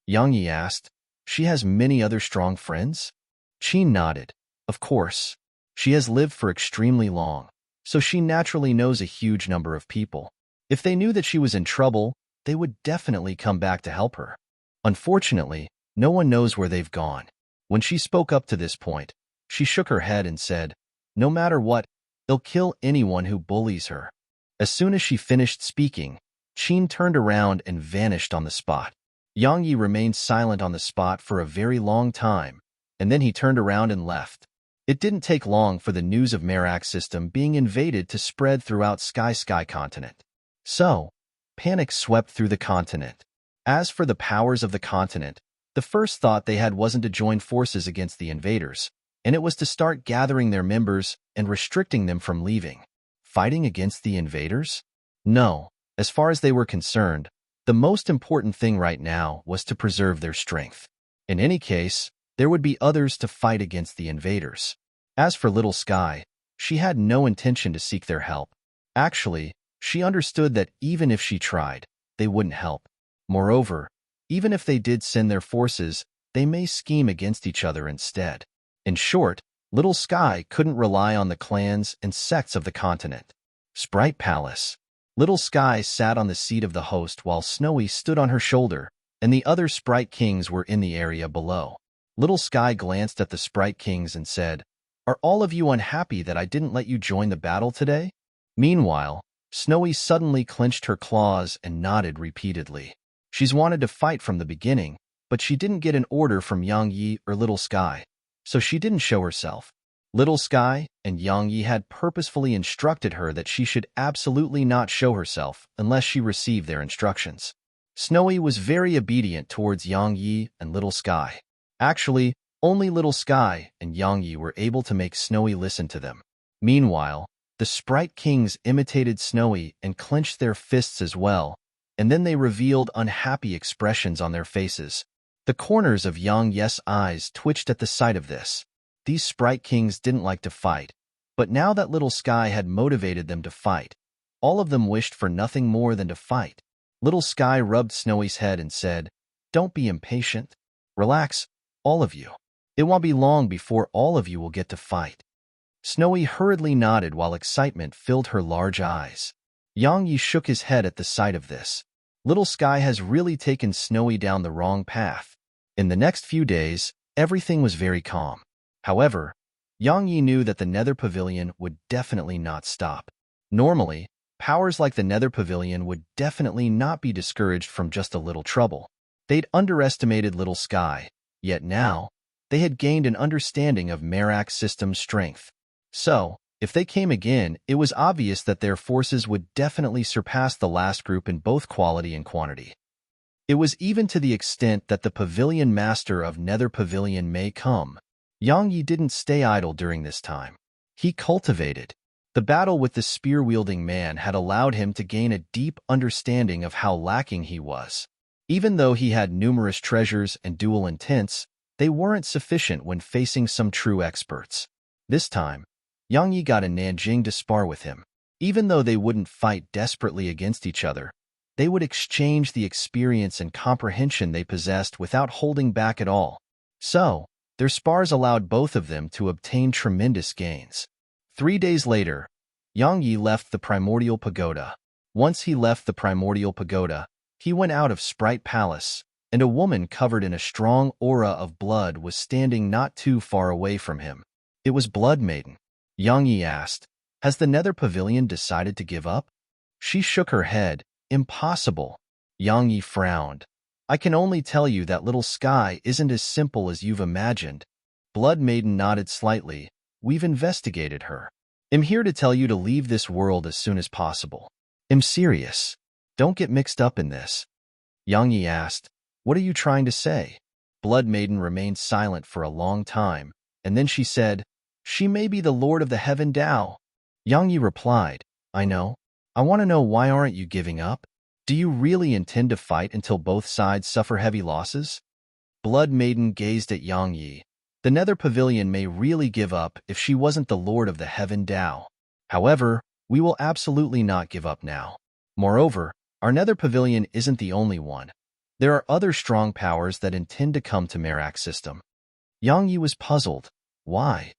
Yang Yi asked, "She has many other strong friends?" Qin nodded. "Of course. She has lived for extremely long, so she naturally knows a huge number of people. If they knew that she was in trouble, they would definitely come back to help her. Unfortunately, no one knows where they've gone." When she spoke up to this point, she shook her head and said, "No matter what, they'll kill anyone who bullies her." As soon as she finished speaking, Qin turned around and vanished on the spot. Yang Yi remained silent on the spot for a very long time, and then he turned around and left. It didn't take long for the news of Merak's system being invaded to spread throughout Sky continent. So, panic swept through the continent. As for the powers of the continent, the first thought they had wasn't to join forces against the invaders, and it was to start gathering their members and restricting them from leaving. Fighting against the invaders? No, as far as they were concerned, the most important thing right now was to preserve their strength. In any case, there would be others to fight against the invaders. As for Little Sky, she had no intention to seek their help. Actually, she understood that even if she tried, they wouldn't help. Moreover, even if they did send their forces, they may scheme against each other instead. In short, Little Sky couldn't rely on the clans and sects of the continent. Sprite Palace. Little Sky sat on the seat of the host while Snowy stood on her shoulder, and the other Sprite Kings were in the area below. Little Sky glanced at the Sprite Kings and said, Are all of you unhappy that I didn't let you join the battle today? Meanwhile, Snowy suddenly clenched her claws and nodded repeatedly. She's wanted to fight from the beginning, but she didn't get an order from Yang Yi or Little Sky, so she didn't show herself. Little Sky and Yang Yi had purposefully instructed her that she should absolutely not show herself unless she received their instructions. Snowy was very obedient towards Yang Yi and Little Sky. Actually, only Little Sky and Yang Yi were able to make Snowy listen to them. Meanwhile, the Sprite Kings imitated Snowy and clenched their fists as well, and then they revealed unhappy expressions on their faces. The corners of Yang Yi's eyes twitched at the sight of this. These Sprite Kings didn't like to fight, but now that Little Sky had motivated them to fight, all of them wished for nothing more than to fight. Little Sky rubbed Snowy's head and said, "Don't be impatient. Relax, all of you. It won't be long before all of you will get to fight." Snowy hurriedly nodded while excitement filled her large eyes. Yang Yi shook his head at the sight of this. Little Sky has really taken Snowy down the wrong path. In the next few days, everything was very calm. However, Yang Yi knew that the Nether Pavilion would definitely not stop. Normally, powers like the Nether Pavilion would definitely not be discouraged from just a little trouble. They'd underestimated Little Sky, yet now, they had gained an understanding of Merak's system's strength. So, if they came again, it was obvious that their forces would definitely surpass the last group in both quality and quantity. It was even to the extent that the Pavilion Master of Nether Pavilion may come. Yang Yi didn't stay idle during this time. He cultivated. The battle with the spear-wielding man had allowed him to gain a deep understanding of how lacking he was. Even though he had numerous treasures and dual intents, they weren't sufficient when facing some true experts. This time, Yang Yi got a Nanjing to spar with him. Even though they wouldn't fight desperately against each other, they would exchange the experience and comprehension they possessed without holding back at all. So, their spars allowed both of them to obtain tremendous gains. 3 days later, Yang Yi left the Primordial Pagoda. Once he left the Primordial Pagoda, he went out of Sprite Palace, and a woman covered in a strong aura of blood was standing not too far away from him. It was Blood Maiden. Yang Yi asked, "Has the Nether Pavilion decided to give up?" She shook her head. "Impossible." Yang Yi frowned. "I can only tell you that Little Sky isn't as simple as you've imagined." Blood Maiden nodded slightly. "We've investigated her. I'm here to tell you to leave this world as soon as possible. I'm serious. Don't get mixed up in this." Yang Yi asked, "What are you trying to say?" Blood Maiden remained silent for a long time, and then she said, "She may be the Lord of the Heaven Tao." Yang Yi replied, "I know. I want to know, why aren't you giving up? Do you really intend to fight until both sides suffer heavy losses?" Blood Maiden gazed at Yang Yi. The Nether Pavilion may really give up if she wasn't the Lord of the Heaven Tao. However, we will absolutely not give up now. Moreover, our Nether Pavilion isn't the only one. There are other strong powers that intend to come to Merak's system. Yang Yi was puzzled. Why?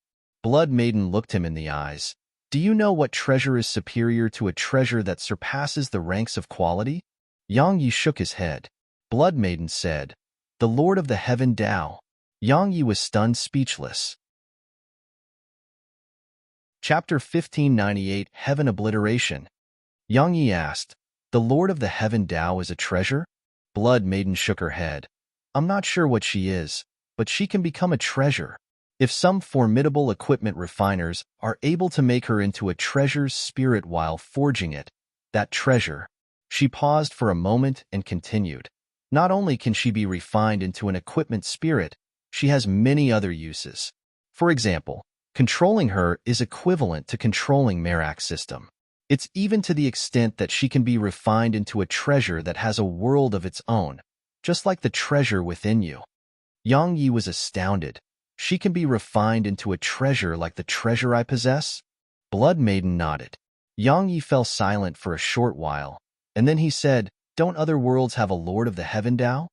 Blood Maiden looked him in the eyes. "Do you know what treasure is superior to a treasure that surpasses the ranks of quality?" Yang Yi shook his head. Blood Maiden said, "The Lord of the Heaven Tao." Yang Yi was stunned, speechless. Chapter 1598, Heaven Obliteration. Yang Yi asked, "The Lord of the Heaven Tao is a treasure?" Blood Maiden shook her head. "I'm not sure what she is, but she can become a treasure. If some formidable equipment refiners are able to make her into a treasure's spirit while forging it, that treasure." She paused for a moment and continued, "Not only can she be refined into an equipment spirit, she has many other uses. For example, controlling her is equivalent to controlling Merak's system. It's even to the extent that she can be refined into a treasure that has a world of its own, just like the treasure within you." Yang Yi was astounded. "She can be refined into a treasure like the treasure I possess?" Blood Maiden nodded. Yang Yi fell silent for a short while, and then he said, "Don't other worlds have a Lord of the Heaven Tao?"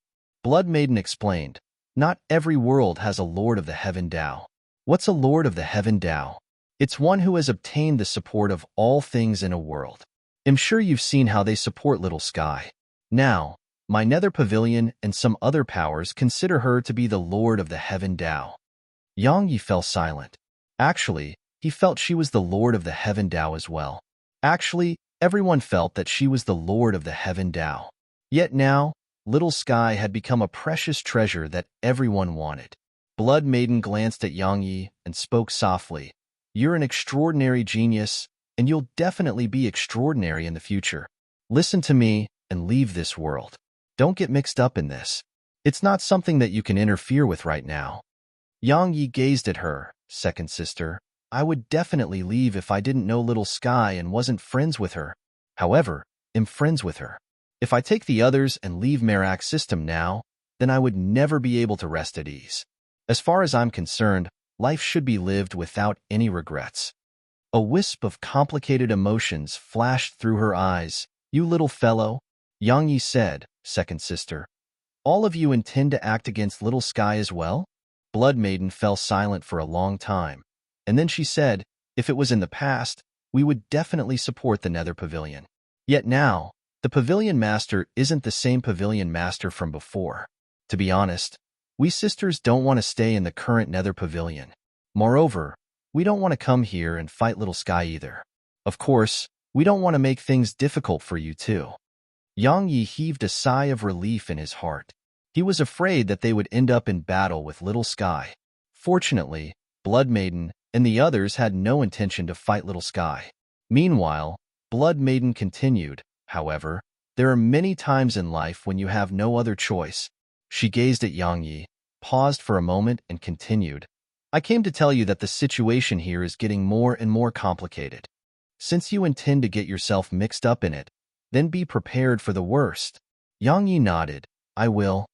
Blood Maiden explained, "Not every world has a Lord of the Heaven Tao." "What's a Lord of the Heaven Tao?" "It's one who has obtained the support of all things in a world. I'm sure you've seen how they support Little Sky. Now, my Nether Pavilion and some other powers consider her to be the Lord of the Heaven Tao." Yang Yi fell silent. Actually, he felt she was the Lord of the Heaven Tao as well. Actually, everyone felt that she was the Lord of the Heaven Tao. Yet now, Little Sky had become a precious treasure that everyone wanted. Blood Maiden glanced at Yang Yi and spoke softly. You're an extraordinary genius, and you'll definitely be extraordinary in the future. Listen to me and leave this world. Don't get mixed up in this. It's not something that you can interfere with right now. Yang Yi gazed at her. Second sister, I would definitely leave if I didn't know Little Sky and wasn't friends with her. However, I'm friends with her. If I take the others and leave Merak's system now, then I would never be able to rest at ease. As far as I'm concerned, life should be lived without any regrets. A wisp of complicated emotions flashed through her eyes. You little fellow, Yang Yi said, second sister. All of you intend to act against Little Sky as well? Blood Maiden fell silent for a long time, and then she said, if it was in the past, we would definitely support the Nether Pavilion. Yet now, the Pavilion Master isn't the same Pavilion Master from before. To be honest, we sisters don't want to stay in the current Nether Pavilion. Moreover, we don't want to come here and fight Little Sky either. Of course, we don't want to make things difficult for you too. Yang Yi heaved a sigh of relief in his heart. He was afraid that they would end up in battle with Little Sky. Fortunately, Blood Maiden and the others had no intention to fight Little Sky. Meanwhile, Blood Maiden continued, however, there are many times in life when you have no other choice. She gazed at Yang Yi, paused for a moment, and continued, I came to tell you that the situation here is getting more and more complicated. Since you intend to get yourself mixed up in it, then be prepared for the worst. Yang Yi nodded, I will.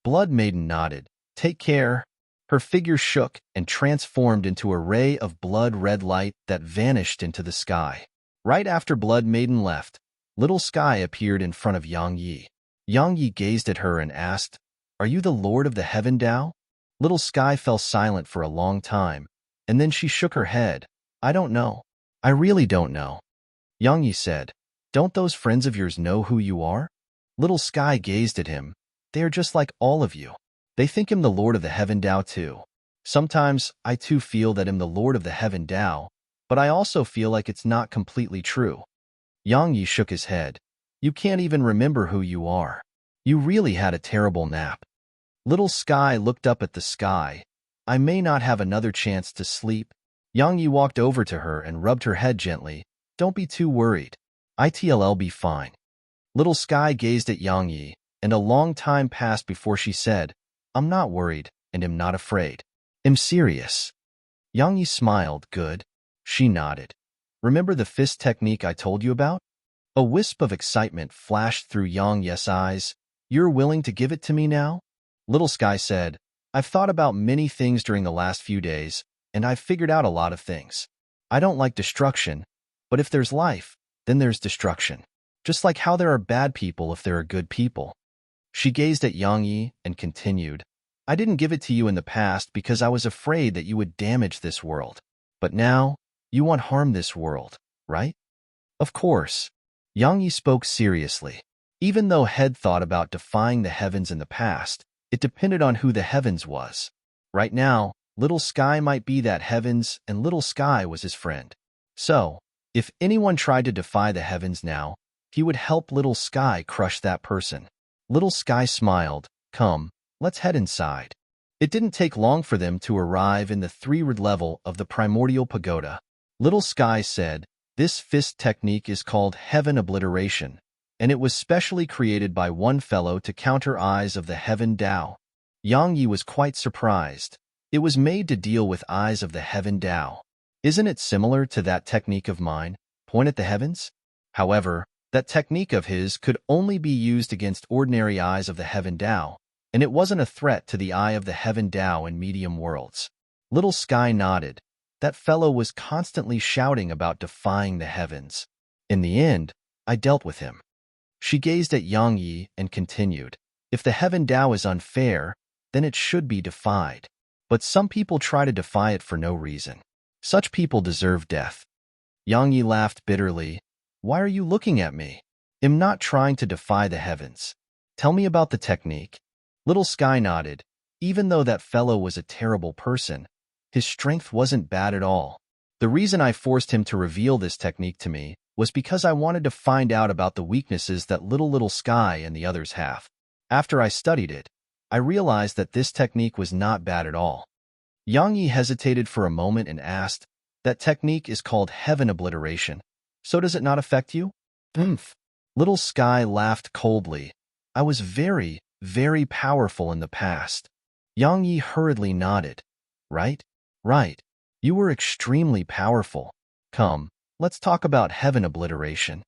Blood Maiden nodded, take care. Her figure shook and transformed into a ray of blood-red light that vanished into the sky. Right after Blood Maiden left, Little Sky appeared in front of Yang Yi. Yang Yi gazed at her and asked, Are you the Lord of the Heaven Tao? Little Sky fell silent for a long time, and then she shook her head. I don't know. I really don't know. Yang Yi said, Don't those friends of yours know who you are? Little Sky gazed at him. They are just like all of you. They think him the Lord of the Heaven Tao too. Sometimes I too feel that I'm the Lord of the Heaven Tao, but I also feel like it's not completely true. Yang Yi shook his head. You can't even remember who you are. You really had a terrible nap. Little Sky looked up at the sky. I may not have another chance to sleep. Yang Yi walked over to her and rubbed her head gently. Don't be too worried. It'll be fine. Little Sky gazed at Yang Yi, and a long time passed before she said, I'm not worried, and am not afraid. I'm serious. Yang Yi smiled, good. She nodded. Remember the fist technique I told you about? A wisp of excitement flashed through Yang Yi's eyes. You're willing to give it to me now? Little Sky said, I've thought about many things during the last few days, and I've figured out a lot of things. I don't like destruction, but if there's life, then there's destruction. Just like how there are bad people if there are good people. She gazed at Yang Yi and continued, I didn't give it to you in the past because I was afraid that you would damage this world. But now, you won't harm this world, right? Of course. Yang Yi spoke seriously. Even though Head thought about defying the heavens in the past, it depended on who the heavens was. Right now, Little Sky might be that heavens and Little Sky was his friend. So, if anyone tried to defy the heavens now, he would help Little Sky crush that person. Little Sky smiled. Come, let's head inside. It didn't take long for them to arrive in the 3rd level of the Primordial Pagoda. Little Sky said, This fist technique is called Heaven Obliteration, and it was specially created by one fellow to counter Eyes of the Heaven Tao. Yang Yi was quite surprised. It was made to deal with Eyes of the Heaven Tao. Isn't it similar to that technique of mine? Point at the heavens? However, that technique of his could only be used against ordinary Eyes of the Heaven Tao, and it wasn't a threat to the Eye of the Heaven Tao in medium worlds. Little Sky nodded. That fellow was constantly shouting about defying the heavens. In the end, I dealt with him. She gazed at Yang Yi and continued, If the Heaven Tao is unfair, then it should be defied. But some people try to defy it for no reason. Such people deserve death. Yang Yi laughed bitterly. Why are you looking at me? I'm not trying to defy the heavens. Tell me about the technique. Little Sky nodded. Even though that fellow was a terrible person, His strength wasn't bad at all. The reason I forced him to reveal this technique to me was because I wanted to find out about the weaknesses that little Sky and the others have. After I studied it, I realized that this technique was not bad at all. Yang Yi hesitated for a moment and asked, "That technique is called heaven obliteration. So does it not affect you?" "Oomph." Little Sky laughed coldly. "I was very, very powerful in the past." Yang Yi hurriedly nodded. "Right? Right. You were extremely powerful. Come, let's talk about heaven obliteration."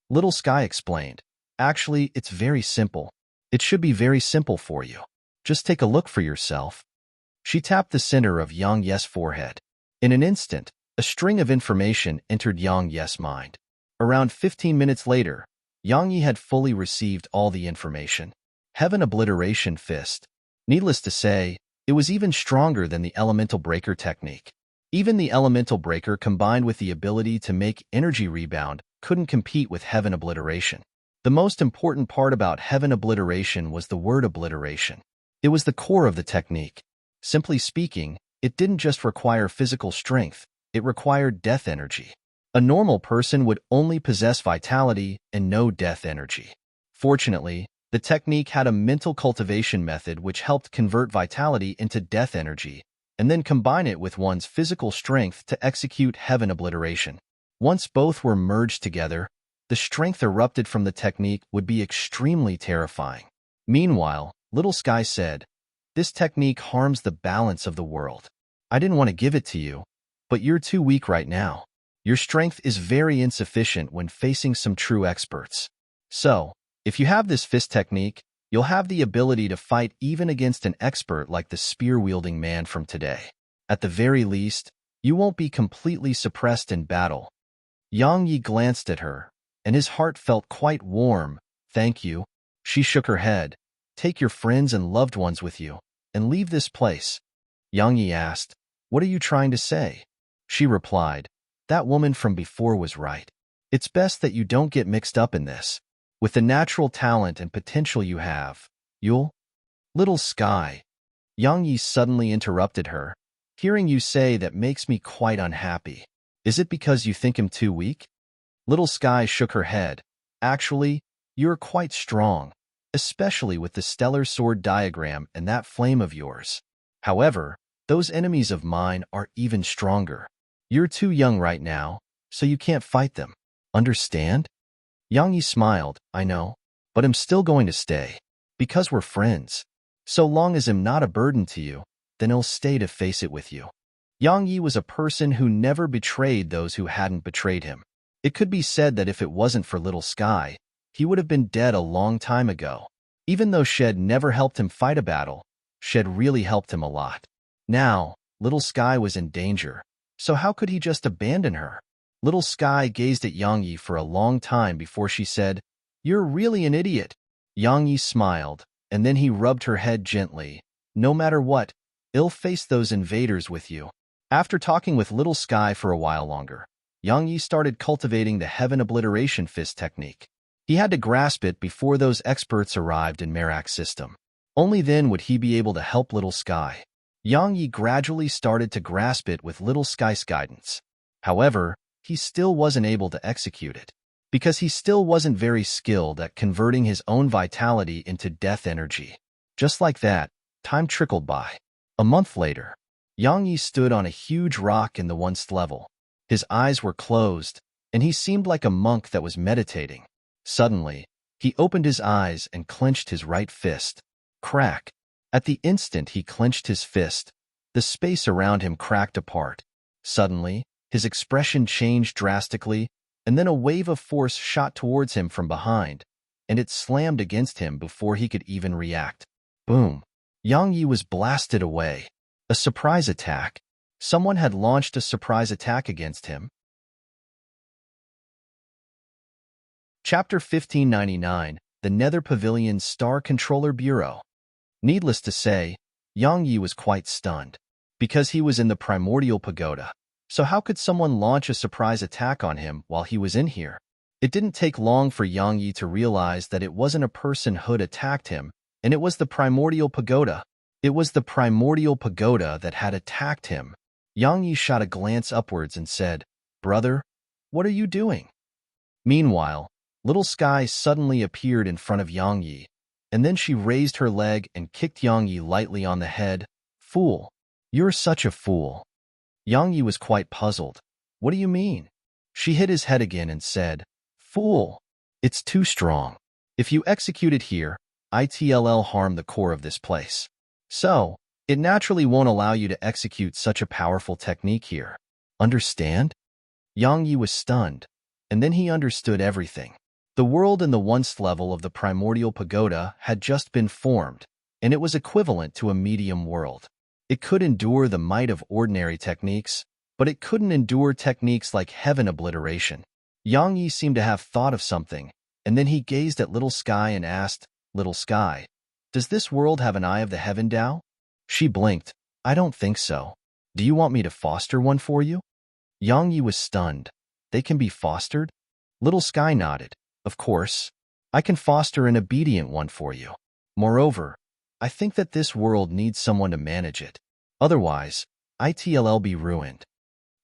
Little Sky explained. "Actually, it's very simple. It should be very simple for you. Just take a look for yourself." She tapped the center of Yang Ye's forehead. In an instant, a string of information entered Yang Ye's mind. Around 15 minutes later, Yang Yi had fully received all the information. Heaven obliteration fist. Needless to say, it was even stronger than the elemental breaker technique. Even the elemental breaker combined with the ability to make energy rebound couldn't compete with heaven obliteration. The most important part about heaven obliteration was the word obliteration. It was the core of the technique. Simply speaking, it didn't just require physical strength, it required death energy. A normal person would only possess vitality and no death energy. Fortunately, the technique had a mental cultivation method which helped convert vitality into death energy, and then combine it with one's physical strength to execute heaven obliteration. Once both were merged together, the strength erupted from the technique would be extremely terrifying. Meanwhile, Little Sky said, "This technique harms the balance of the world. I didn't want to give it to you, but you're too weak right now. Your strength is very insufficient when facing some true experts. So, if you have this fist technique, you'll have the ability to fight even against an expert like the spear-wielding man from today. At the very least, you won't be completely suppressed in battle." Yang Yi glanced at her, and his heart felt quite warm. "Thank you." She shook her head. "Take your friends and loved ones with you, and leave this place." Yang Yi asked, "What are you trying to say?" She replied, "That woman from before was right. It's best that you don't get mixed up in this. With the natural talent and potential you have, you'll—" "Little Sky," Yang Yi suddenly interrupted her. "Hearing you say that makes me quite unhappy. Is it because you think him too weak?" Little Sky shook her head. "Actually, you're quite strong, especially with the stellar sword diagram and that flame of yours. However, those enemies of mine are even stronger. You're too young right now, so you can't fight them. Understand?" Yang Yi smiled. "I know, but I'm still going to stay. Because we're friends. So long as I'm not a burden to you, then I'll stay to face it with you." Yang Yi was a person who never betrayed those who hadn't betrayed him. It could be said that if it wasn't for Little Sky, he would have been dead a long time ago. Even though Shed never helped him fight a battle, Shed really helped him a lot. Now, Little Sky was in danger, so how could he just abandon her? Little Sky gazed at Yang Yi for a long time before she said, "You're really an idiot." Yang Yi smiled, and then he rubbed her head gently. "No matter what, I'll face those invaders with you." After talking with Little Sky for a while longer, Yang Yi started cultivating the heaven obliteration fist technique. He had to grasp it before those experts arrived in Embark's system. Only then would he be able to help Little Sky. Yang Yi gradually started to grasp it with Little Sky's guidance. However, he still wasn't able to execute it, because he still wasn't very skilled at converting his own vitality into death energy. Just like that, time trickled by. A month later, Yang Yi stood on a huge rock in the 1st level. His eyes were closed, and he seemed like a monk that was meditating. Suddenly, he opened his eyes and clenched his right fist. Crack! At the instant he clenched his fist, the space around him cracked apart. Suddenly, his expression changed drastically, and then a wave of force shot towards him from behind, and it slammed against him before he could even react. Boom! Yang Yi was blasted away. A surprise attack. Someone had launched a surprise attack against him. Chapter 1599, The Nether Pavilion's Star Controller Bureau. Needless to say, Yang Yi was quite stunned, because he was in the Primordial Pagoda. So how could someone launch a surprise attack on him while he was in here? It didn't take long for Yang Yi to realize that it wasn't a person who'd attacked him, and it was the Primordial Pagoda. It was the Primordial Pagoda that had attacked him. Yang Yi shot a glance upwards and said, "Brother, what are you doing?" Meanwhile, Little Sky suddenly appeared in front of Yang Yi, and then she raised her leg and kicked Yang Yi lightly on the head. "Fool! You're such a fool." Yang Yi was quite puzzled. "What do you mean?" She hit his head again and said, "Fool! It's too strong. If you execute it here, it'll harm the core of this place. So, it naturally won't allow you to execute such a powerful technique here. Understand?" Yang Yi was stunned, and then he understood everything. The world in the once level of the primordial pagoda had just been formed, and it was equivalent to a medium world. It could endure the might of ordinary techniques, but it couldn't endure techniques like heaven obliteration. Yang Yi seemed to have thought of something, and then he gazed at Little Sky and asked, "Little Sky, does this world have an eye of the heaven Tao?" She blinked. "I don't think so. Do you want me to foster one for you?" Yang Yi was stunned. "They can be fostered?" Little Sky nodded. "Of course. I can foster an obedient one for you. Moreover, I think that this world needs someone to manage it. Otherwise, it'll be ruined."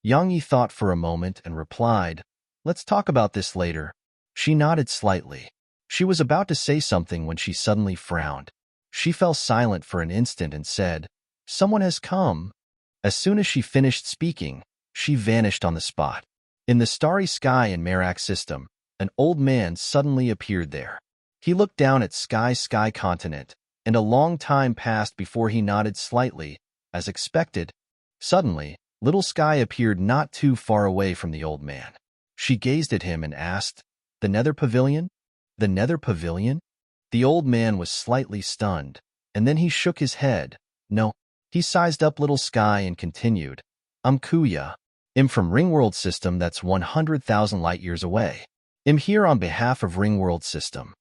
Yang Yi thought for a moment and replied, "Let's talk about this later." She nodded slightly. She was about to say something when she suddenly frowned. She fell silent for an instant and said, "Someone has come." As soon as she finished speaking, she vanished on the spot. In the starry sky in Merak system, an old man suddenly appeared there. He looked down at Sky continent, and a long time passed before he nodded slightly, as expected. Suddenly, Little Sky appeared not too far away from the old man. She gazed at him and asked, "The Nether Pavilion? The Nether Pavilion?" The old man was slightly stunned, and then he shook his head. "No." He sized up Little Sky and continued, "I'm Kuya. I'm from Ringworld system that's 100,000 light-years away. I'm here on behalf of Ringworld system."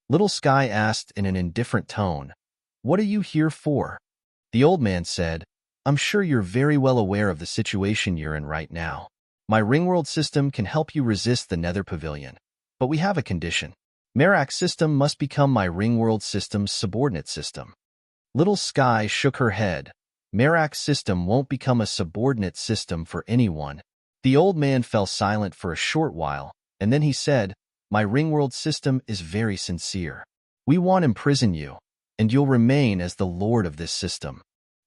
Little Sky asked in an indifferent tone, "What are you here for?" The old man said, "I'm sure you're very well aware of the situation you're in right now. My Ringworld system can help you resist the Nether Pavilion, but we have a condition. Merak system must become my Ringworld system's subordinate system." Little Sky shook her head. "Merak system won't become a subordinate system for anyone." The old man fell silent for a short while, and then he said, "My Ringworld system is very sincere. We won't imprison you, and you'll remain as the lord of this system.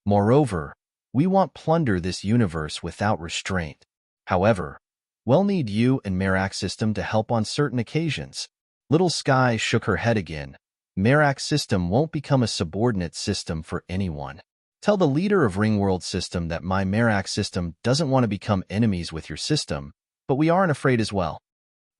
Moreover, we won't plunder this universe without restraint. However, we'll need you and Merak system to help on certain occasions." Little Sky shook her head again. "Merak system won't become a subordinate system for anyone. Tell the leader of Ringworld system that my Merak system doesn't want to become enemies with your system, but we aren't afraid as well."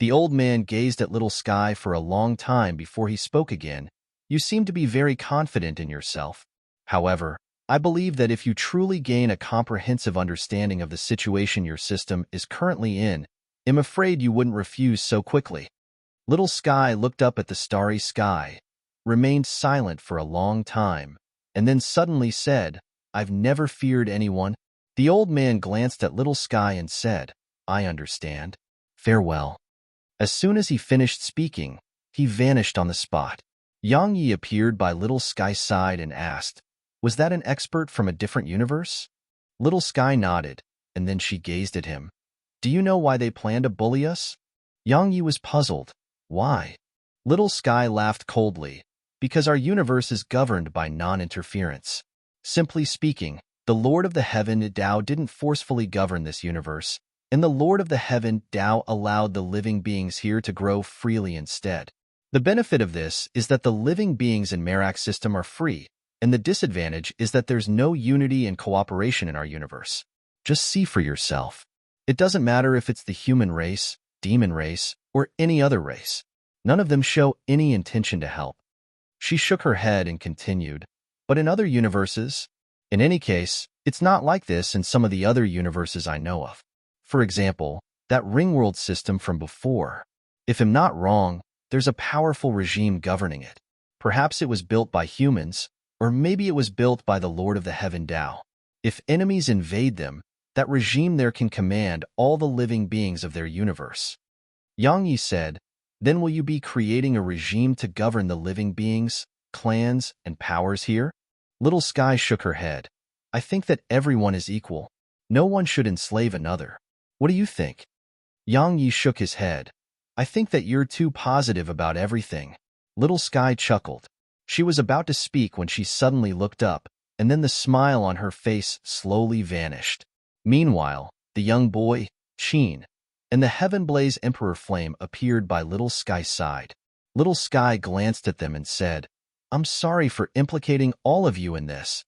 The old man gazed at Little Sky for a long time before he spoke again. "You seem to be very confident in yourself. However, I believe that if you truly gain a comprehensive understanding of the situation your system is currently in, I'm afraid you wouldn't refuse so quickly." Little Sky looked up at the starry sky, remained silent for a long time, and then suddenly said, "I've never feared anyone." The old man glanced at Little Sky and said, "I understand. Farewell." As soon as he finished speaking, he vanished on the spot. Yang Yi appeared by Little Sky's side and asked, "Was that an expert from a different universe?" Little Sky nodded, and then she gazed at him. "Do you know why they plan to bully us?" Yang Yi was puzzled. "Why?" Little Sky laughed coldly. "Because our universe is governed by non-interference. Simply speaking, the Lord of the Heaven Tao didn't forcefully govern this universe, and the Lord of the Heaven Tao allowed the living beings here to grow freely instead. The benefit of this is that the living beings in Merak system are free, and the disadvantage is that there's no unity and cooperation in our universe. Just see for yourself. It doesn't matter if it's the human race, demon race, or any other race. None of them show any intention to help." She shook her head and continued, "But in other universes? In any case, it's not like this in some of the other universes I know of. For example, that Ringworld system from before. If I'm not wrong, there's a powerful regime governing it. Perhaps it was built by humans, or maybe it was built by the Lord of the Heaven Tao. If enemies invade them, that regime there can command all the living beings of their universe." Yang Yi said, "Then will you be creating a regime to govern the living beings, clans, and powers here?" Little Sky shook her head. "I think that everyone is equal. No one should enslave another. What do you think? Yang Yi shook his head. I think that you're too positive about everything. Little Sky chuckled. She was about to speak when she suddenly looked up, and then the smile on her face slowly vanished. Meanwhile, the young boy, Qin, and the heaven-blaze emperor flame appeared by Little Sky's side. Little Sky glanced at them and said, I'm sorry for implicating all of you in this.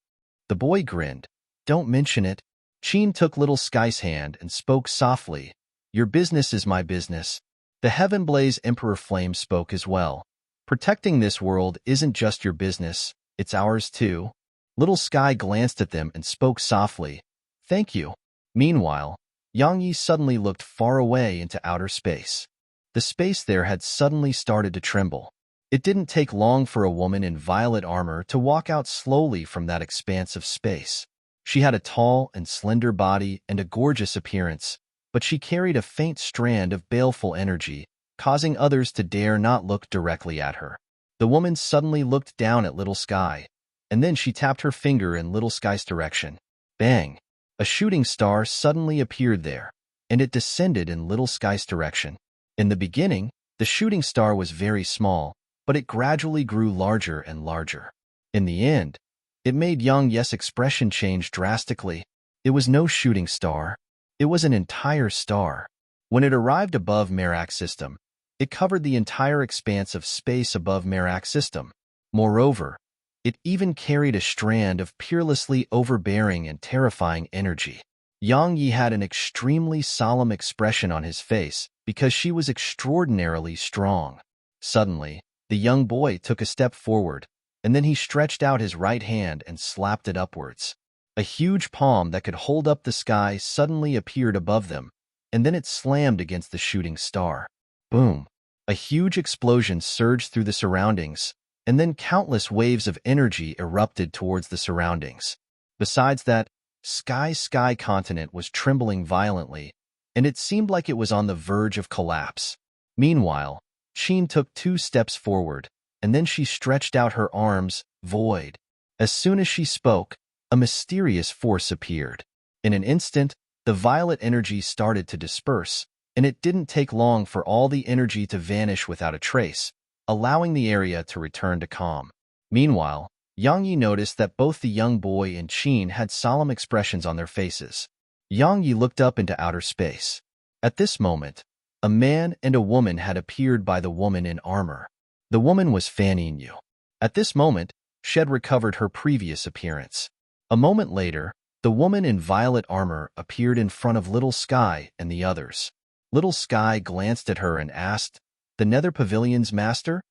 The boy grinned. Don't mention it. Qin took Little Sky's hand and spoke softly. Your business is my business. The heaven-blaze emperor flame spoke as well. Protecting this world isn't just your business, it's ours too. Little Sky glanced at them and spoke softly. Thank you. Meanwhile, Yang Yi suddenly looked far away into outer space. The space there had suddenly started to tremble. It didn't take long for a woman in violet armor to walk out slowly from that expanse of space. She had a tall and slender body and a gorgeous appearance, but she carried a faint strand of baleful energy, causing others to dare not look directly at her. The woman suddenly looked down at Little Sky, and then she tapped her finger in Little Sky's direction. Bang! A shooting star suddenly appeared there, and it descended in Little Sky's direction. In the beginning, the shooting star was very small, but it gradually grew larger and larger. In the end, it made Yang Yi's expression change drastically. It was no shooting star. It was an entire star. When it arrived above Merak's system, it covered the entire expanse of space above Merak's system. Moreover, it even carried a strand of peerlessly overbearing and terrifying energy. Yang Yi had an extremely solemn expression on his face because she was extraordinarily strong. Suddenly, the young boy took a step forward, and then he stretched out his right hand and slapped it upwards. A huge palm that could hold up the sky suddenly appeared above them, and then it slammed against the shooting star. Boom! A huge explosion surged through the surroundings, and then countless waves of energy erupted towards the surroundings. Besides that, Sky continent was trembling violently, and it seemed like it was on the verge of collapse. Meanwhile, Qin took 2 steps forward, and then she stretched out her arms, void. As soon as she spoke, a mysterious force appeared. In an instant, the violet energy started to disperse, and it didn't take long for all the energy to vanish without a trace, allowing the area to return to calm. Meanwhile, Yang Yi noticed that both the young boy and Qin had solemn expressions on their faces. Yang Yi looked up into outer space. At this moment, a man and a woman had appeared by the woman in armor. The woman was fanning you. At this moment, she had recovered her previous appearance. A moment later, the woman in violet armor appeared in front of Little Sky and the others. Little Sky glanced at her and asked, "The Nether Pavilion's master?"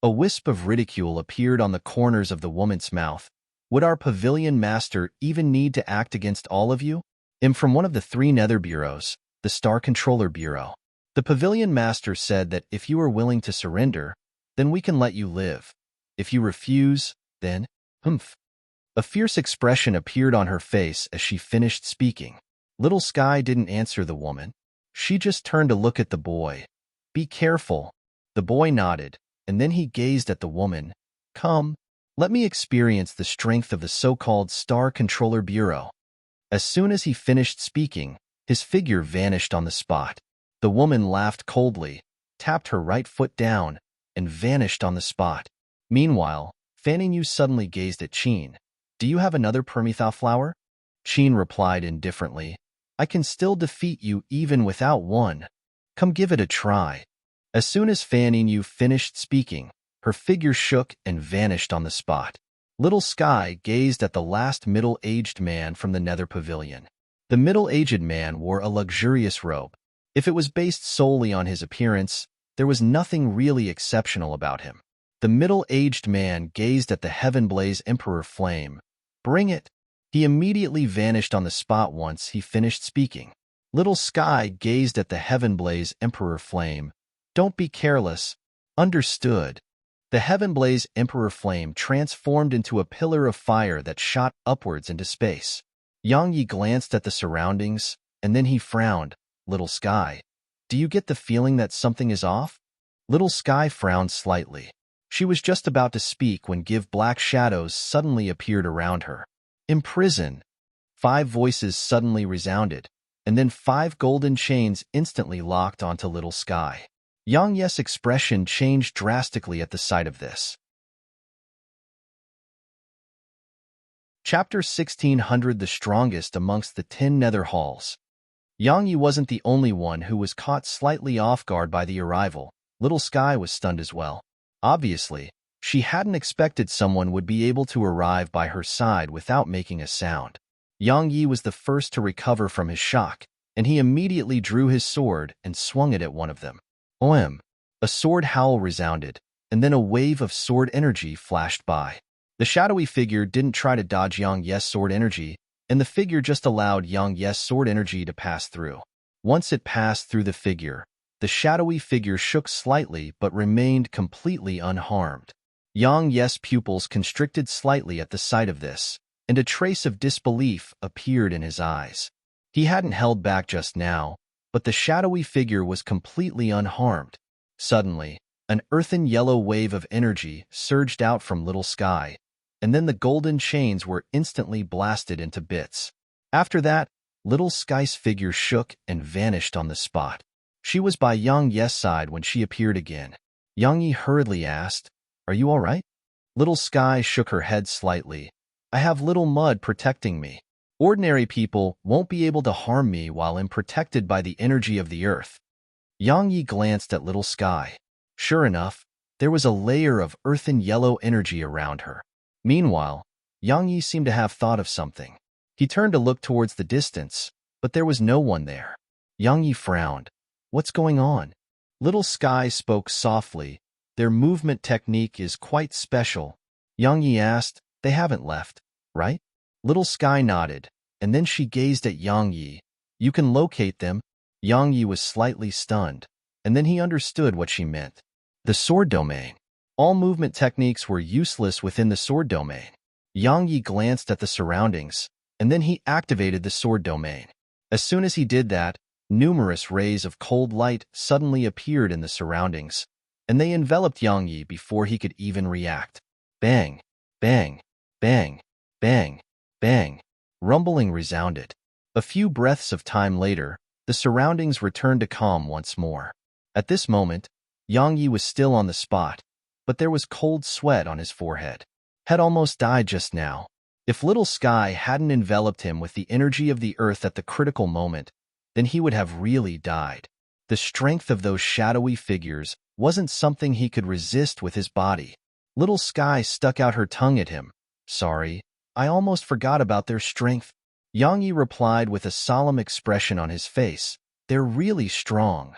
A wisp of ridicule appeared on the corners of the woman's mouth. Would our pavilion master even need to act against all of you? I'm from one of the 3 Nether bureaus, the Star Controller Bureau. The pavilion master said that if you are willing to surrender, then we can let you live. If you refuse, then, humph. A fierce expression appeared on her face as she finished speaking. Little Sky didn't answer the woman. She just turned to look at the boy. Be careful. The boy nodded, and then he gazed at the woman. Come, let me experience the strength of the so-called Star Controller Bureau. As soon as he finished speaking, his figure vanished on the spot. The woman laughed coldly, tapped her right foot down, and vanished on the spot. Meanwhile, Fanning Yu suddenly gazed at Qin. Do you have another Permetha flower? Qin replied indifferently. I can still defeat you even without one. Come give it a try. As soon as Fanning Yu finished speaking, her figure shook and vanished on the spot. Little Sky gazed at the last middle-aged man from the Nether Pavilion. The middle-aged man wore a luxurious robe. If it was based solely on his appearance, there was nothing really exceptional about him. The middle-aged man gazed at the heaven-blaze Emperor Flame. Bring it! He immediately vanished on the spot once he finished speaking. Little Sky gazed at the heaven-blaze Emperor Flame. Don't be careless. Understood. The heaven-blaze Emperor Flame transformed into a pillar of fire that shot upwards into space. Yang Yi glanced at the surroundings, and then he frowned. Little Sky, do you get the feeling that something is off? Little Sky frowned slightly. She was just about to speak when black shadows suddenly appeared around her. Imprison. 5 voices suddenly resounded, and then 5 golden chains instantly locked onto Little Sky. Yang Ye's expression changed drastically at the sight of this. Chapter 1600 The Strongest Amongst the 10 Nether Halls. Yang Yi wasn't the only one who was caught slightly off guard by the arrival. Little Sky was stunned as well. Obviously, she hadn't expected someone would be able to arrive by her side without making a sound. Yang Yi was the first to recover from his shock, and he immediately drew his sword and swung it at one of them. OM! A sword howl resounded, and then a wave of sword energy flashed by. The shadowy figure didn't try to dodge Yang Ye's sword energy, and the figure just allowed Yang Ye's sword energy to pass through. Once it passed through the figure, the shadowy figure shook slightly but remained completely unharmed. Yang Ye's pupils constricted slightly at the sight of this, and a trace of disbelief appeared in his eyes. He hadn't held back just now, but the shadowy figure was completely unharmed. Suddenly, an earthen yellow wave of energy surged out from Little Sky, and then the golden chains were instantly blasted into bits. After that, Little Sky's figure shook and vanished on the spot. She was by Yang Ye's side when she appeared again. Yang Yi hurriedly asked, "Are you all right?" Little Sky shook her head slightly. "I have little mud protecting me. Ordinary people won't be able to harm me while I'm protected by the energy of the earth." Yang Yi glanced at Little Sky. Sure enough, there was a layer of earthen yellow energy around her. Meanwhile, Yang Yi seemed to have thought of something. He turned to look towards the distance, but there was no one there. Yang Yi frowned. "What's going on?" Little Sky spoke softly. "Their movement technique is quite special." Yang Yi asked, "They haven't left, right?" Little Sky nodded, and then she gazed at Yang Yi. "You can locate them." Yang Yi was slightly stunned, and then he understood what she meant. The sword domain. All movement techniques were useless within the sword domain. Yang Yi glanced at the surroundings, and then he activated the sword domain. As soon as he did that, numerous rays of cold light suddenly appeared in the surroundings, and they enveloped Yang Yi before he could even react. Bang! Bang! Bang! Bang! Bang! Rumbling resounded. A few breaths of time later, the surroundings returned to calm once more. At this moment, Yang Yi was still on the spot, but there was cold sweat on his forehead. Had almost died just now. If Little Sky hadn't enveloped him with the energy of the earth at the critical moment, then he would have really died. The strength of those shadowy figures wasn't something he could resist with his body. Little Sky stuck out her tongue at him. "Sorry, I almost forgot about their strength." Yang Yi replied with a solemn expression on his face. "They're really strong."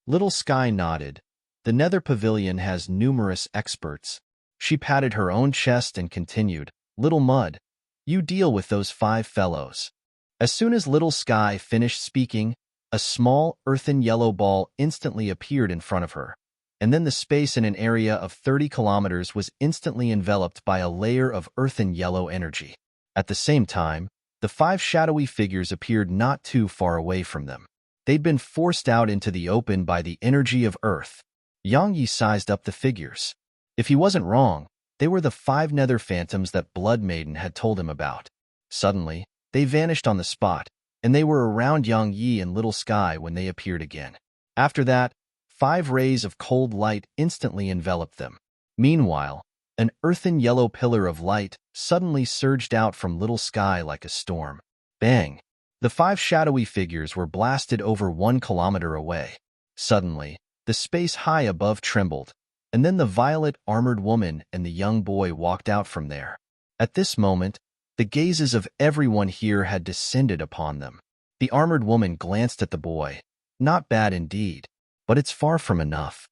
Little Sky nodded. "The Nether Pavilion has numerous experts." She patted her own chest and continued, "Little Mud, you deal with those 5 fellows." As soon as Little Sky finished speaking, a small earthen yellow ball instantly appeared in front of her, and then the space in an area of 30 kilometers was instantly enveloped by a layer of earthen yellow energy. At the same time, the 5 shadowy figures appeared not too far away from them. They'd been forced out into the open by the energy of Earth. Yang Yi sized up the figures. If he wasn't wrong, they were the 5 nether phantoms that Blood Maiden had told him about. Suddenly, they vanished on the spot, and they were around Yang Yi and Little Sky when they appeared again. After that, 5 rays of cold light instantly enveloped them. Meanwhile, an earthen yellow pillar of light suddenly surged out from Little Sky like a storm. Bang! The 5 shadowy figures were blasted over 1 kilometer away. Suddenly, the space high above trembled, and then the violet armored woman and the young boy walked out from there. At this moment, the gazes of everyone here had descended upon them. The armored woman glanced at the boy. "Not bad indeed, but it's far from enough."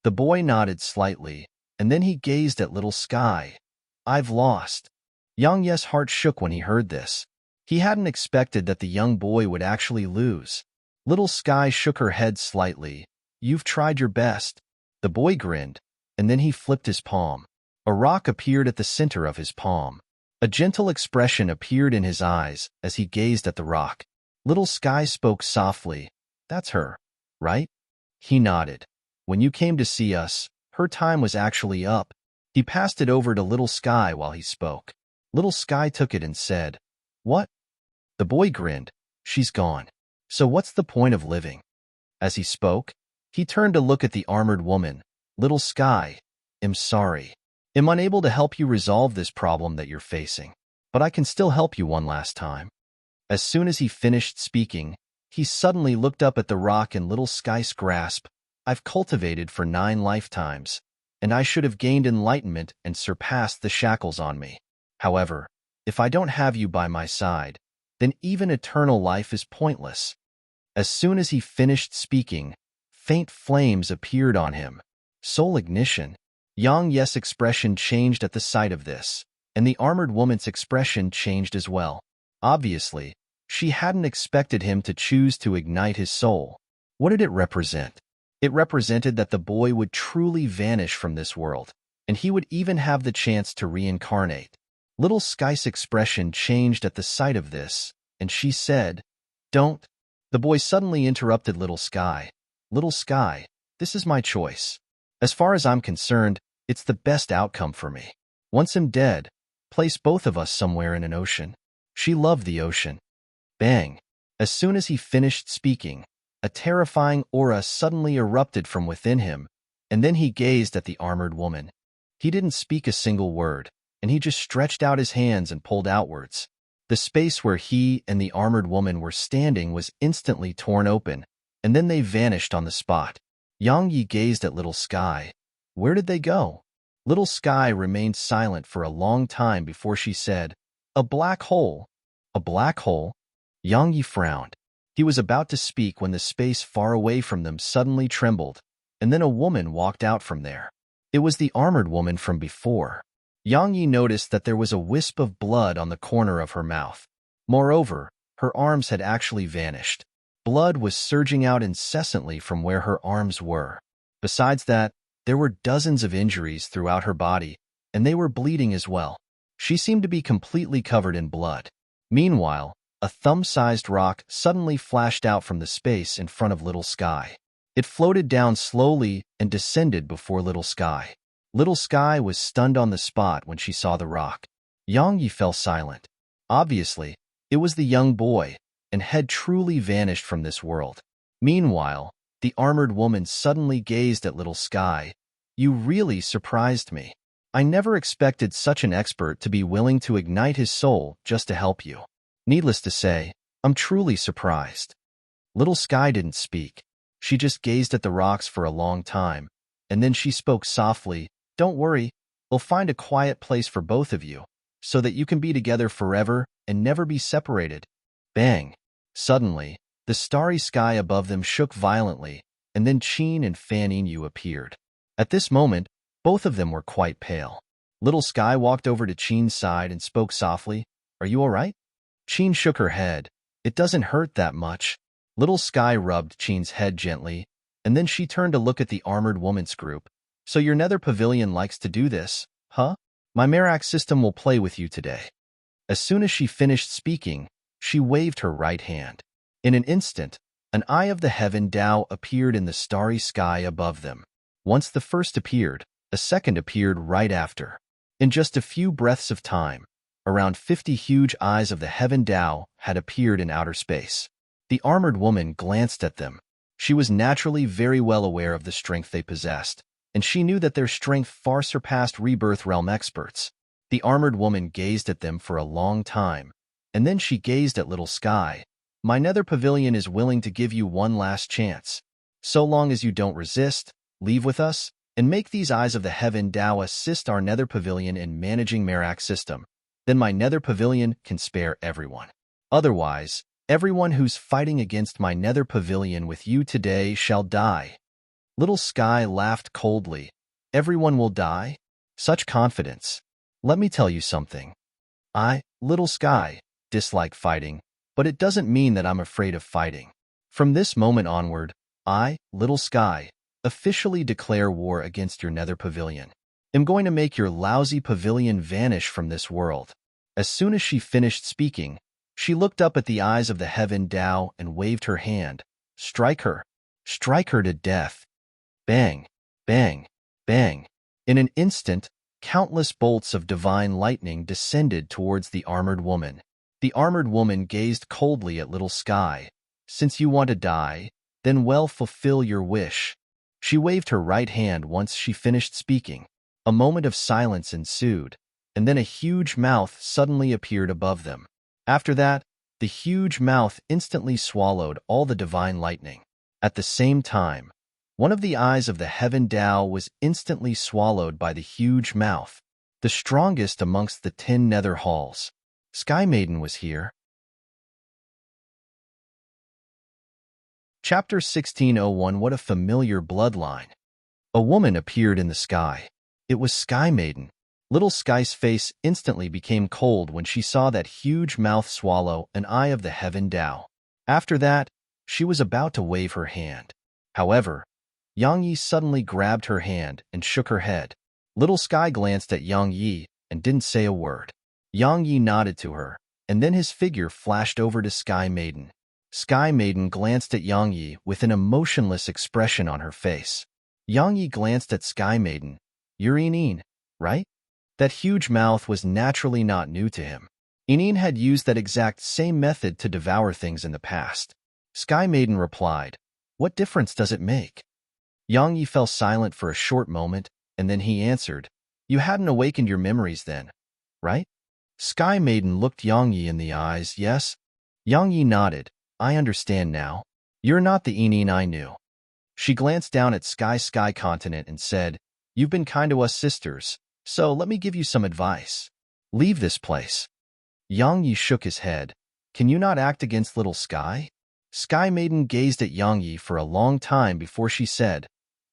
The boy nodded slightly, and then he gazed at Little Sky. "I've lost." Yang Ye's heart shook when he heard this. He hadn't expected that the young boy would actually lose. Little Sky shook her head slightly. "You've tried your best." The boy grinned, and then he flipped his palm. A rock appeared at the center of his palm. A gentle expression appeared in his eyes as he gazed at the rock. Little Sky spoke softly. "That's her, right?" He nodded. "When you came to see us, her time was actually up." He passed it over to Little Sky while he spoke. Little Sky took it and said, "What?" The boy grinned. She's gone. So what's the point of living? As he spoke, he turned to look at the armored woman. Little Sky, I'm sorry. I'm unable to help you resolve this problem that you're facing, but I can still help you one last time. As soon as he finished speaking, he suddenly looked up at the rock in Little Sky's grasp. I've cultivated for 9 lifetimes, and I should have gained enlightenment and surpassed the shackles on me. However, if I don't have you by my side, then even eternal life is pointless. As soon as he finished speaking, faint flames appeared on him. Soul ignition. Yang Ye's expression changed at the sight of this, and the armored woman's expression changed as well. Obviously, she hadn't expected him to choose to ignite his soul. What did it represent? It represented that the boy would truly vanish from this world, and he would even have the chance to reincarnate. Little Sky's expression changed at the sight of this, and she said, "Don't." The boy suddenly interrupted Little Sky. "Little Sky, this is my choice. As far as I'm concerned, it's the best outcome for me. Once I'm dead, place both of us somewhere in an ocean." She loved the ocean. Bang! As soon as he finished speaking, a terrifying aura suddenly erupted from within him, and then he gazed at the armored woman. He didn't speak a single word, and he just stretched out his hands and pulled outwards. The space where he and the armored woman were standing was instantly torn open, and then they vanished on the spot. Yang Yi gazed at Little Sky. Where did they go? Little Sky remained silent for a long time before she said, "A black hole." "A black hole?" Yang Yi frowned. He was about to speak when the space far away from them suddenly trembled, and then a woman walked out from there. It was the armored woman from before. Yang Yi noticed that there was a wisp of blood on the corner of her mouth. Moreover, her arms had actually vanished. Blood was surging out incessantly from where her arms were. Besides that, there were dozens of injuries throughout her body, and they were bleeding as well. She seemed to be completely covered in blood. Meanwhile, a thumb-sized rock suddenly flashed out from the space in front of Little Sky. It floated down slowly and descended before Little Sky. Little Sky was stunned on the spot when she saw the rock. Yang Yi fell silent. Obviously, it was the young boy, and had truly vanished from this world. Meanwhile, the armored woman suddenly gazed at Little Sky. "You really surprised me. I never expected such an expert to be willing to ignite his soul just to help you. Needless to say, I'm truly surprised." Little Sky didn't speak. She just gazed at the rocks for a long time, and then she spoke softly, "Don't worry, we'll find a quiet place for both of you, so that you can be together forever and never be separated." Bang! Suddenly, the starry sky above them shook violently, and then Qin and Fan Yu appeared. At this moment, both of them were quite pale. Little Sky walked over to Qin's side and spoke softly, "Are you all right?" Qin shook her head. "It doesn't hurt that much." Little Sky rubbed Qin's head gently, and then she turned to look at the armored woman's group. "So your nether pavilion likes to do this, huh? My Merak system will play with you today." As soon as she finished speaking, she waved her right hand. In an instant, an eye of the heaven Tao appeared in the starry sky above them. Once the first appeared, a second appeared right after. In just a few breaths of time, around 50 huge eyes of the heaven Tao had appeared in outer space. The armored woman glanced at them. She was naturally very well aware of the strength they possessed, and she knew that their strength far surpassed Rebirth Realm experts. The armored woman gazed at them for a long time, and then she gazed at Little Sky. "My nether pavilion is willing to give you one last chance. So long as you don't resist, leave with us, and make these eyes of the heaven Tao assist our nether pavilion in managing Merak's system. Then my nether pavilion can spare everyone. Otherwise, everyone who's fighting against my nether pavilion with you today shall die." Little Sky laughed coldly. "Everyone will die? Such confidence. Let me tell you something. I, Little Sky, dislike fighting, but it doesn't mean that I'm afraid of fighting. From this moment onward, I, Little Sky, officially declare war against your nether pavilion. I'm going to make your lousy pavilion vanish from this world." As soon as she finished speaking, she looked up at the eyes of the heaven Tao and waved her hand. "Strike her. Strike her to death." Bang, bang, bang. In an instant, countless bolts of divine lightning descended towards the armored woman. The armored woman gazed coldly at little Sky. Since you want to die, then well fulfill your wish. She waved her right hand once she finished speaking. A moment of silence ensued, and then a huge mouth suddenly appeared above them. After that, the huge mouth instantly swallowed all the divine lightning. At the same time, one of the eyes of the heaven Tao was instantly swallowed by the huge mouth, the strongest amongst the 10 nether halls. Sky Maiden was here. Chapter 1601. What a familiar bloodline. A woman appeared in the sky. It was Sky Maiden. Little Sky's face instantly became cold when she saw that huge mouth swallow an eye of the heaven Tao. After that, she was about to wave her hand. However, Yang Yi suddenly grabbed her hand and shook her head. Little Sky glanced at Yang Yi and didn't say a word. Yang Yi nodded to her, and then his figure flashed over to Sky Maiden. Sky Maiden glanced at Yang Yi with an emotionless expression on her face. Yang Yi glanced at Sky Maiden. You're Inine, right? That huge mouth was naturally not new to him. Inine had used that exact same method to devour things in the past. Sky Maiden replied, What difference does it make? Yang Yi fell silent for a short moment, and then he answered, You hadn't awakened your memories then, right? Sky Maiden looked Yang Yi in the eyes. Yes? Yang Yi nodded. I understand now. You're not the Inine I knew. She glanced down at Sky Continent and said, You've been kind to us sisters, so let me give you some advice. Leave this place. Yang Yi shook his head. Can you not act against little Sky? Sky Maiden gazed at Yang Yi for a long time before she said,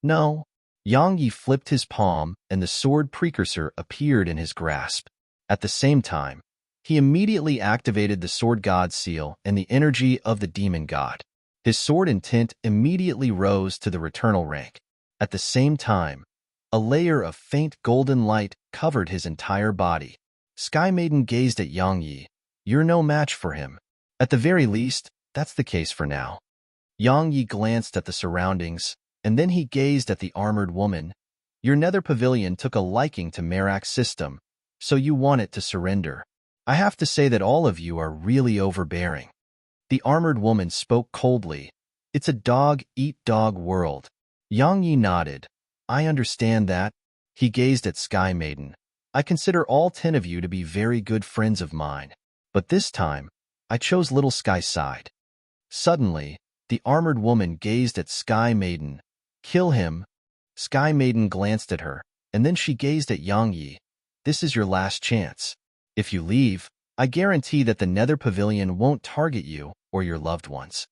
No. Yang Yi flipped his palm and the sword precursor appeared in his grasp. At the same time, he immediately activated the sword god seal and the energy of the demon god. His sword intent immediately rose to the returnal rank. At the same time, a layer of faint golden light covered his entire body. Sky Maiden gazed at Yang Yi. You're no match for him. At the very least, that's the case for now. Yang Yi glanced at the surroundings, and then he gazed at the armored woman. Your nether pavilion took a liking to Merak's system, so you want it to surrender. I have to say that all of you are really overbearing. The armored woman spoke coldly. It's a dog-eat-dog world. Yang Yi nodded. I understand that. He gazed at Sky Maiden. I consider all 10 of you to be very good friends of mine. But this time, I chose little Sky's side. Suddenly, the armored woman gazed at Sky Maiden. Kill him. Sky Maiden glanced at her, and then she gazed at Yang Yi. This is your last chance. If you leave, I guarantee that the nether pavilion won't target you or your loved ones.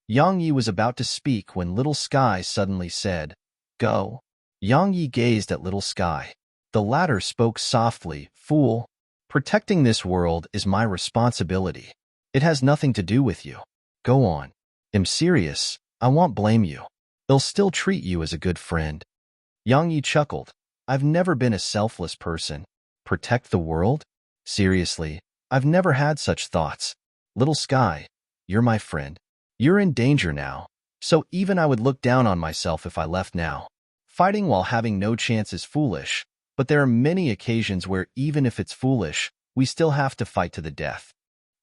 Yang Yi was about to speak when little Sky suddenly said, Go. Yang Yi gazed at little Sky. The latter spoke softly, Fool. Protecting this world is my responsibility. It has nothing to do with you. Go on. I'm serious. I won't blame you. They'll still treat you as a good friend. Yang Yi chuckled. I've never been a selfless person. Protect the world? Seriously, I've never had such thoughts. Little Sky, you're my friend. You're in danger now, so even I would look down on myself if I left now. Fighting while having no chance is foolish, but there are many occasions where even if it's foolish, we still have to fight to the death.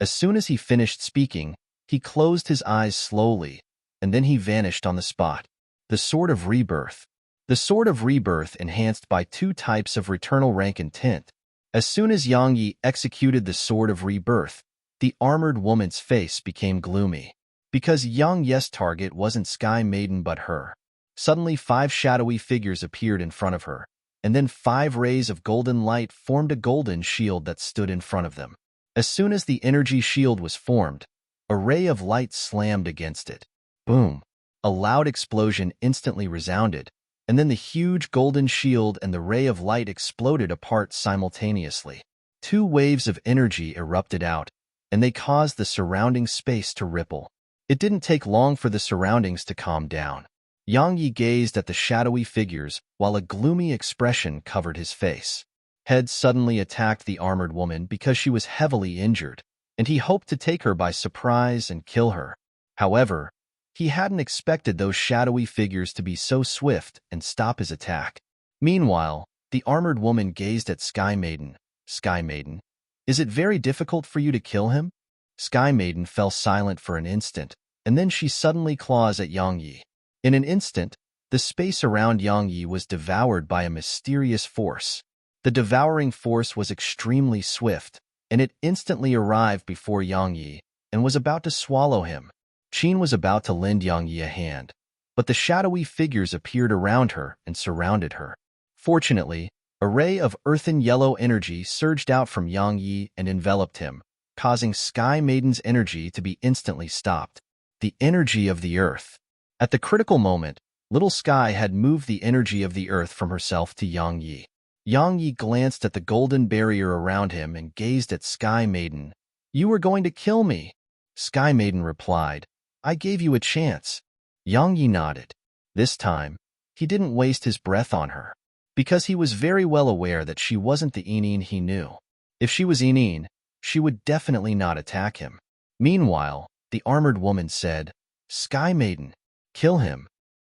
As soon as he finished speaking, he closed his eyes slowly, and then he vanished on the spot. The Sword of Rebirth. The Sword of Rebirth enhanced by 2 types of returnal rank intent. As soon as Yang Yi executed the Sword of Rebirth, the armored woman's face became gloomy. Because Yang Yi's target wasn't Sky Maiden but her. Suddenly 5 shadowy figures appeared in front of her, and then 5 rays of golden light formed a golden shield that stood in front of them. As soon as the energy shield was formed, a ray of light slammed against it. Boom! A loud explosion instantly resounded, and then the huge golden shield and the ray of light exploded apart simultaneously. 2 waves of energy erupted out, and they caused the surrounding space to ripple. It didn't take long for the surroundings to calm down. Yang Yi gazed at the shadowy figures while a gloomy expression covered his face. Head suddenly attacked the armored woman because she was heavily injured, and he hoped to take her by surprise and kill her. However, he hadn't expected those shadowy figures to be so swift and stop his attack. Meanwhile, the armored woman gazed at Sky Maiden. Sky Maiden, Is it very difficult for you to kill him? Sky Maiden fell silent for an instant, and then she suddenly claws at Yang Yi. In an instant, the space around Yang Yi was devoured by a mysterious force. The devouring force was extremely swift, and it instantly arrived before Yang Yi and was about to swallow him. Qin was about to lend Yang Yi a hand, but the shadowy figures appeared around her and surrounded her. Fortunately, a ray of earthen yellow energy surged out from Yang Yi and enveloped him, causing Sky Maiden's energy to be instantly stopped. The energy of the earth. At the critical moment, Little Sky had moved the energy of the earth from herself to Yang Yi. Yang Yi glanced at the golden barrier around him and gazed at Sky Maiden. "You were going to kill me." Sky Maiden replied, "I gave you a chance." Yang Yi nodded. This time, he didn't waste his breath on her, because he was very well aware that she wasn't the Enin he knew. If she was Enin, she would definitely not attack him. Meanwhile, the armored woman said, "Sky Maiden, kill him."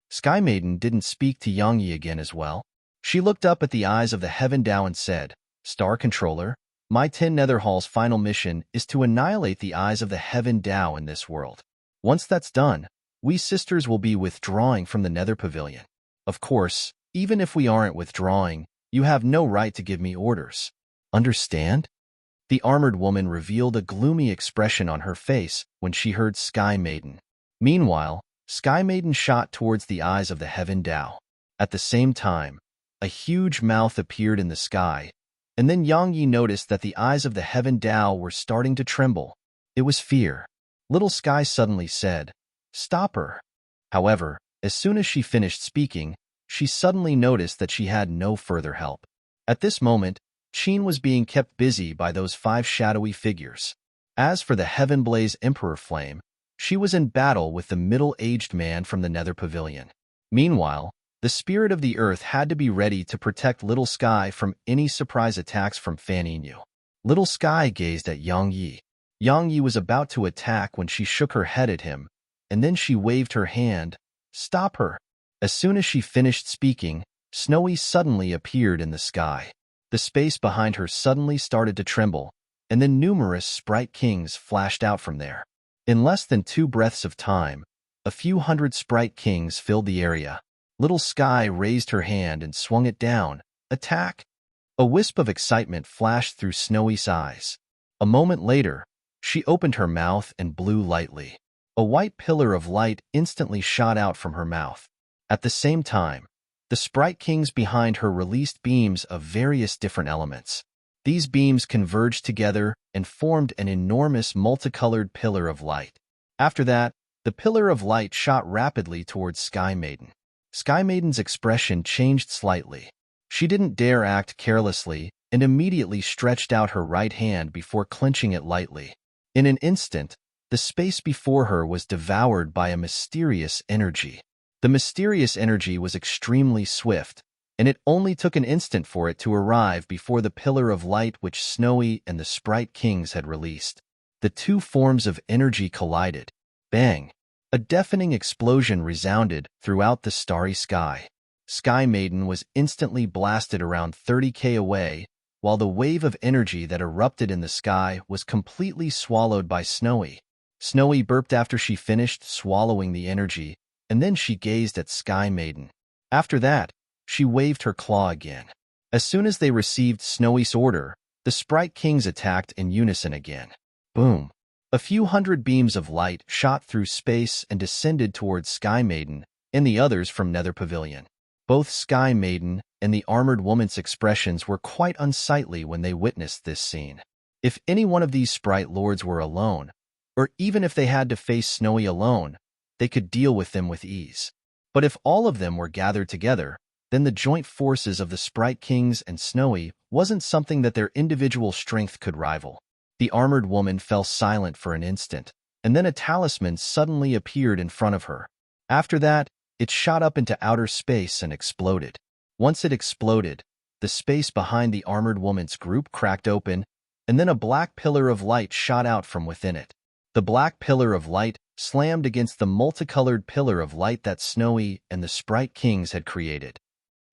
Sky Maiden didn't speak to Yang Yi again as well. She looked up at the eyes of the Heaven Dao and said, "Star Controller, my 10 Netherhall's final mission is to annihilate the eyes of the Heaven Dao in this world. Once that's done, we sisters will be withdrawing from the Nether Pavilion. Of course, even if we aren't withdrawing, you have no right to give me orders. Understand?" The armored woman revealed a gloomy expression on her face when she heard Sky Maiden. Meanwhile, Sky Maiden shot towards the eyes of the Heaven Dao. At the same time, a huge mouth appeared in the sky, and then Yang Yi noticed that the eyes of the Heaven Dao were starting to tremble. It was fear. Little Sky suddenly said, "Stop her." However, as soon as she finished speaking, she suddenly noticed that she had no further help. At this moment, Qin was being kept busy by those 5 shadowy figures. As for the Heaven Blaze Emperor Flame, she was in battle with the middle-aged man from the Nether Pavilion. Meanwhile, the spirit of the earth had to be ready to protect Little Sky from any surprise attacks from Fan Yinyu. Little Sky gazed at Yang Yi. Yang Yi was about to attack when she shook her head at him, and then she waved her hand. "Stop her." As soon as she finished speaking, Snowy suddenly appeared in the sky. The space behind her suddenly started to tremble, and then numerous Sprite Kings flashed out from there. In less than 2 breaths of time, a few hundred Sprite Kings filled the area. Little Sky raised her hand and swung it down. "Attack!" A wisp of excitement flashed through Snowy's eyes. A moment later, she opened her mouth and blew lightly. A white pillar of light instantly shot out from her mouth. At the same time, the Sprite Kings behind her released beams of various different elements. These beams converged together and formed an enormous multicolored pillar of light. After that, the pillar of light shot rapidly towards Sky Maiden. Sky Maiden's expression changed slightly. She didn't dare act carelessly and immediately stretched out her right hand before clenching it lightly. In an instant, the space before her was devoured by a mysterious energy. The mysterious energy was extremely swift, and it only took an instant for it to arrive before the pillar of light which Snowy and the Sprite Kings had released. The 2 forms of energy collided. Bang! A deafening explosion resounded throughout the starry sky. Sky Maiden was instantly blasted around 30k away, while the wave of energy that erupted in the sky was completely swallowed by Snowy. Snowy burped after she finished swallowing the energy, and then she gazed at Sky Maiden. After that, she waved her claw again. As soon as they received Snowy's order, the Sprite Kings attacked in unison again. Boom! A few hundred beams of light shot through space and descended towards Sky Maiden and the others from Nether Pavilion. Both Sky Maiden and the armored woman's expressions were quite unsightly when they witnessed this scene. If any one of these Sprite Lords were alone, or even if they had to face Snowy alone, they could deal with them with ease. But if all of them were gathered together, then the joint forces of the Sprite Kings and Snowy wasn't something that their individual strength could rival. The armored woman fell silent for an instant, and then a talisman suddenly appeared in front of her. After that, it shot up into outer space and exploded. Once it exploded, the space behind the armored woman's group cracked open, and then a black pillar of light shot out from within it. The black pillar of light slammed against the multicolored pillar of light that Snowy and the Sprite Kings had created.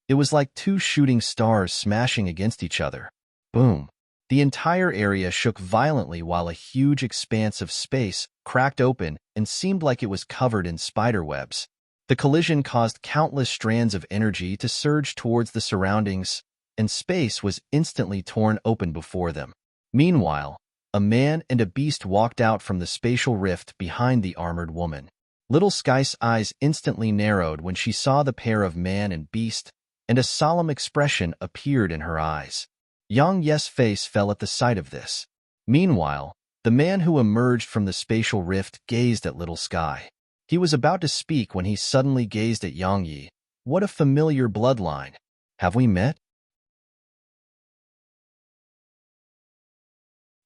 It was like 2 shooting stars smashing against each other. Boom! The entire area shook violently while a huge expanse of space cracked open and seemed like it was covered in spider webs. The collision caused countless strands of energy to surge towards the surroundings, and space was instantly torn open before them. Meanwhile, a man and a beast walked out from the spatial rift behind the armored woman. Little Sky's eyes instantly narrowed when she saw the pair of man and beast, and a solemn expression appeared in her eyes. Yang Ye's face fell at the sight of this. Meanwhile, the man who emerged from the spatial rift gazed at Little Sky. He was about to speak when he suddenly gazed at Yang Yi. What a familiar bloodline. Have we met?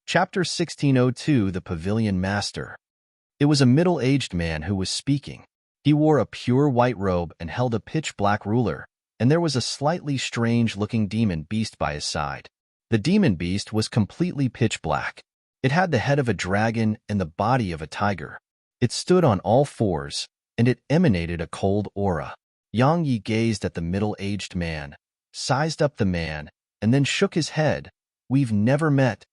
Chapter 1602, The Pavilion Master. It was a middle-aged man who was speaking. He wore a pure white robe and held a pitch-black ruler, and there was a slightly strange-looking demon beast by his side. The demon beast was completely pitch-black. It had the head of a dragon and the body of a tiger. It stood on all fours, and it emanated a cold aura. Yang Yi gazed at the middle-aged man, sized up the man, and then shook his head. We've never met.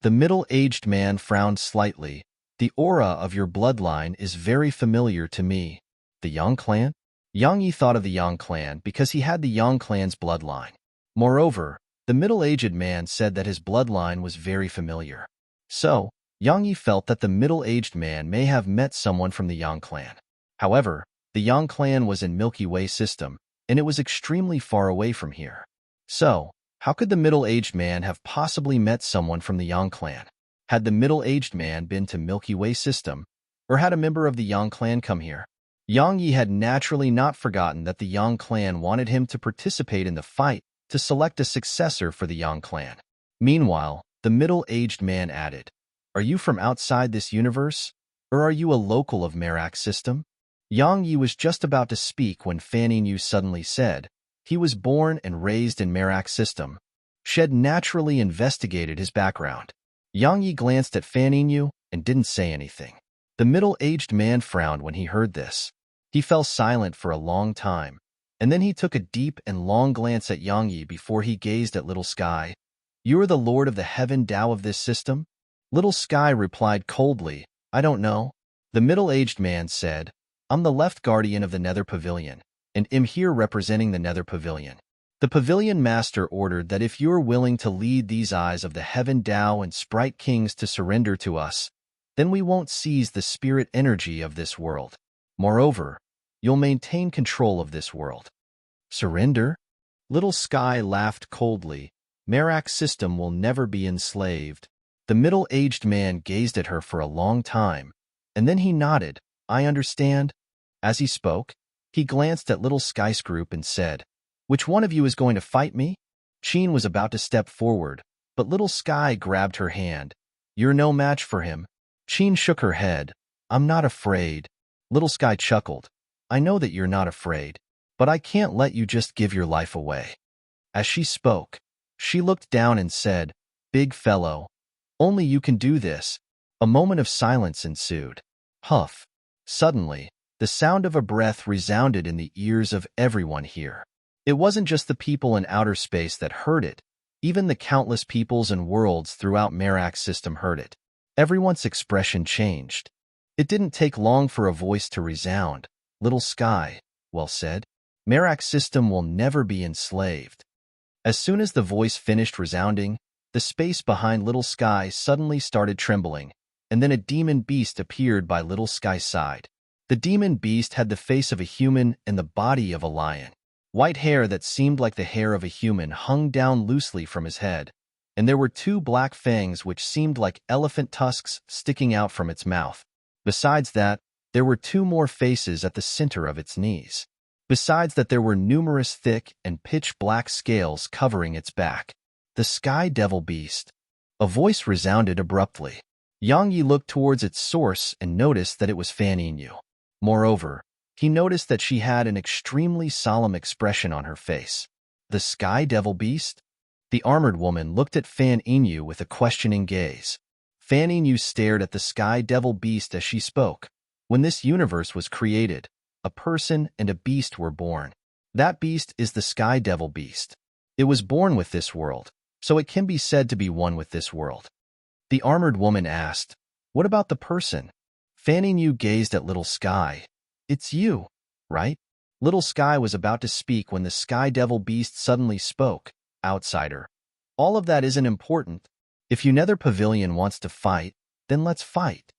The middle-aged man frowned slightly. The aura of your bloodline is very familiar to me. The Yang clan? Yang Yi thought of the Yang clan because he had the Yang clan's bloodline. Moreover, the middle-aged man said that his bloodline was very familiar. So, Yang Yi felt that the middle-aged man may have met someone from the Yang clan. However, the Yang clan was in Milky Way system, and it was extremely far away from here. So, how could the middle-aged man have possibly met someone from the Yang clan? Had the middle-aged man been to Milky Way system, or had a member of the Yang clan come here? Yang Yi had naturally not forgotten that the Yang clan wanted him to participate in the fight to select a successor for the Yang clan. Meanwhile, the middle-aged man added, "Are you from outside this universe, or are you a local of Merak system?" Yang Yi was just about to speak when Fan Yu suddenly said, "He was born and raised in Merak system." Shed naturally investigated his background. Yang Yi glanced at Fan Yu and didn't say anything. The middle-aged man frowned when he heard this. He fell silent for a long time, and then he took a deep and long glance at Yang Yi before he gazed at Little Sky. "You are the lord of the heaven Tao of this system?" Little Sky replied coldly, "I don't know." The middle-aged man said, "I'm the left guardian of the Nether Pavilion, and am here representing the Nether Pavilion. The Pavilion Master ordered that if you are willing to lead these eyes of the Heaven Tao and Sprite Kings to surrender to us, then we won't seize the spirit energy of this world. Moreover, you'll maintain control of this world." "Surrender?" Little Sky laughed coldly. "Merak system will never be enslaved." The middle-aged man gazed at her for a long time, and then he nodded. "I understand." As he spoke, he glanced at Little Sky's group and said, "Which one of you is going to fight me?" Chin was about to step forward, but Little Sky grabbed her hand. "You're no match for him." Chin shook her head. "I'm not afraid." Little Sky chuckled. "I know that you're not afraid, but I can't let you just give your life away." As she spoke, she looked down and said, "Big fellow, only you can do this." A moment of silence ensued. Huff. Suddenly, the sound of a breath resounded in the ears of everyone here. It wasn't just the people in outer space that heard it. Even the countless peoples and worlds throughout Merak's system heard it. Everyone's expression changed. It didn't take long for a voice to resound. "Little Sky, well said. Merak's system will never be enslaved." As soon as the voice finished resounding, the space behind Little Sky suddenly started trembling, and then a demon beast appeared by Little Sky's side. The demon beast had the face of a human and the body of a lion. White hair that seemed like the hair of a human hung down loosely from his head, and there were two black fangs which seemed like elephant tusks sticking out from its mouth. Besides that, there were two more faces at the center of its knees. Besides that, there were numerous thick and pitch-black scales covering its back. The Sky Devil Beast. A voice resounded abruptly. Yang Yi looked towards its source and noticed that it was Fan Yu. Moreover, he noticed that she had an extremely solemn expression on her face. The Sky Devil Beast? The armored woman looked at Fan Yu with a questioning gaze. Fan Yu stared at the Sky Devil Beast as she spoke. When this universe was created, a person and a beast were born. That beast is the Sky Devil Beast. It was born with this world, so it can be said to be one with this world. The armored woman asked, "What about the person?" Fanning Yu gazed at Little Sky. "It's you, right?" Little Sky was about to speak when the Sky Devil Beast suddenly spoke. "Outsider. All of that isn't important. If your Nether Pavilion wants to fight, then let's fight."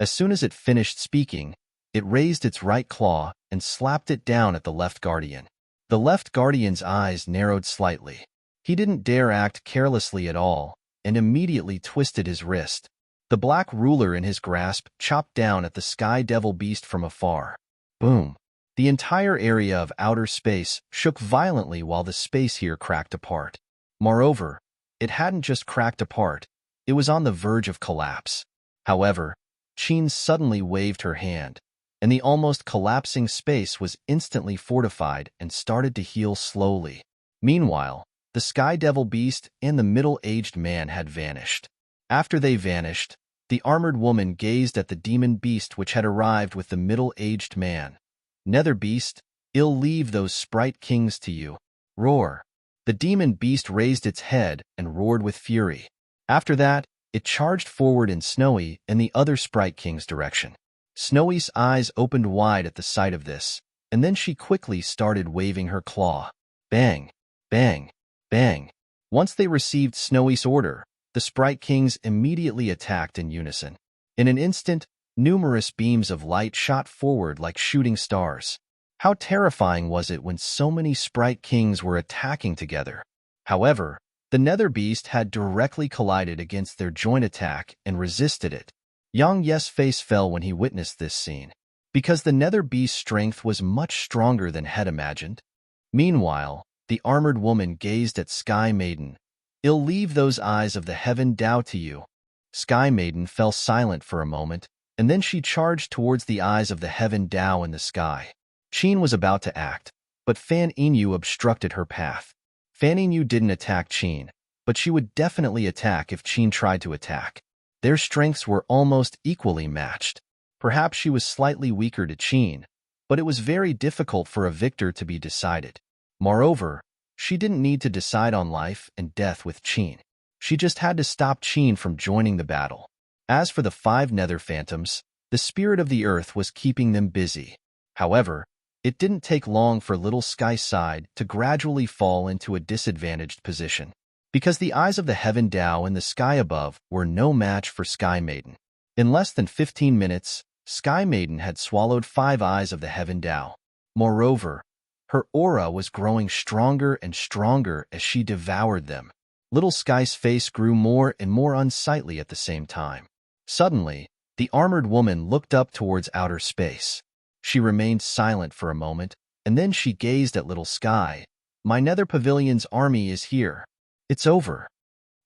As soon as it finished speaking, it raised its right claw and slapped it down at the left guardian. The left guardian's eyes narrowed slightly. He didn't dare act carelessly at all, and immediately twisted his wrist. The black ruler in his grasp chopped down at the Sky Devil Beast from afar. Boom! The entire area of outer space shook violently while the space here cracked apart. Moreover, it hadn't just cracked apart, it was on the verge of collapse. However, Qin suddenly waved her hand, and the almost collapsing space was instantly fortified and started to heal slowly. Meanwhile, the Sky Devil Beast and the middle-aged man had vanished. After they vanished, the armored woman gazed at the demon beast which had arrived with the middle-aged man. "Nether beast, I'll leave those sprite kings to you." Roar. The demon beast raised its head and roared with fury. After that, it charged forward in Snowy and the other sprite king's direction. Snowy's eyes opened wide at the sight of this, and then she quickly started waving her claw. Bang! Bang! Bang! Once they received Snowy's order, the Sprite Kings immediately attacked in unison. In an instant, numerous beams of light shot forward like shooting stars. How terrifying was it when so many Sprite Kings were attacking together? However, the Nether Beast had directly collided against their joint attack and resisted it. Yang Ye's face fell when he witnessed this scene, because the Nether Beast's strength was much stronger than had imagined. Meanwhile, the armored woman gazed at Sky Maiden. "I'll leave those eyes of the heaven Tao to you." Sky Maiden fell silent for a moment, and then she charged towards the eyes of the heaven Tao in the sky. Qin was about to act, but Fan Yinyu obstructed her path. Fan Yinyu didn't attack Qin, but she would definitely attack if Qin tried to attack. Their strengths were almost equally matched. Perhaps she was slightly weaker to Qin, but it was very difficult for a victor to be decided. Moreover, she didn't need to decide on life and death with Qin. She just had to stop Qin from joining the battle. As for the 5 Nether Phantoms, the spirit of the earth was keeping them busy. However, it didn't take long for Little Sky's side to gradually fall into a disadvantaged position, because the eyes of the heaven Tao in the sky above were no match for Sky Maiden. In less than 15 minutes, Sky Maiden had swallowed 5 eyes of the heaven Tao. Moreover, her aura was growing stronger and stronger as she devoured them. Little Sky's face grew more and more unsightly at the same time. Suddenly, the armored woman looked up towards outer space. She remained silent for a moment, and then she gazed at Little Sky. "My Nether Pavilion's army is here. It's over."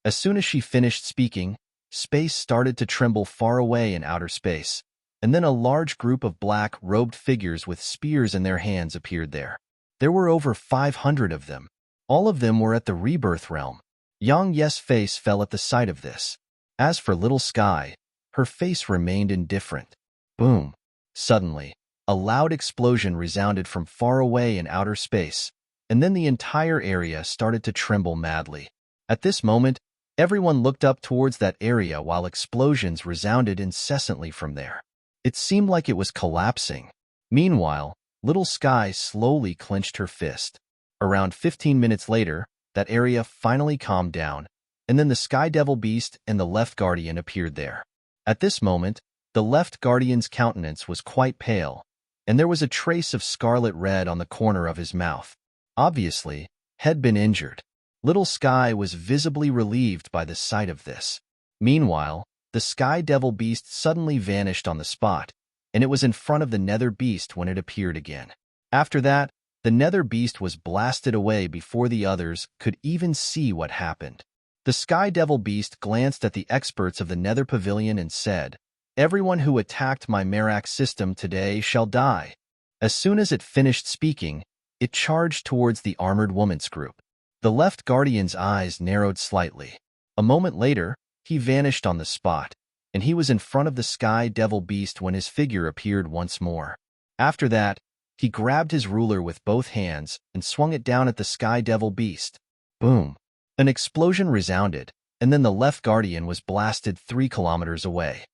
As soon as she finished speaking, space started to tremble far away in outer space, and then a large group of black-robed figures with spears in their hands appeared there. There were over 500 of them. All of them were at the Rebirth Realm. Yang Ye's face fell at the sight of this. As for Little Sky, her face remained indifferent. Boom! Suddenly, a loud explosion resounded from far away in outer space, and then the entire area started to tremble madly. At this moment, everyone looked up towards that area while explosions resounded incessantly from there. It seemed like it was collapsing. Meanwhile, Little Sky slowly clenched her fist. Around 15 minutes later, that area finally calmed down, and then the Sky Devil Beast and the Left Guardian appeared there. At this moment, the Left Guardian's countenance was quite pale, and there was a trace of scarlet red on the corner of his mouth. Obviously, had been injured. Little Sky was visibly relieved by the sight of this. Meanwhile, the Sky Devil Beast suddenly vanished on the spot, and it was in front of the Nether Beast when it appeared again. After that, the Nether Beast was blasted away before the others could even see what happened. The Sky Devil Beast glanced at the experts of the Nether Pavilion and said, "Everyone who attacked my Merak system today shall die." As soon as it finished speaking, it charged towards the armored woman's group. The Left Guardian's eyes narrowed slightly. A moment later, he vanished on the spot, and he was in front of the Sky Devil Beast when his figure appeared once more. After that, he grabbed his ruler with both hands and swung it down at the Sky Devil Beast. Boom! An explosion resounded, and then the left guardian was blasted 3 kilometers away.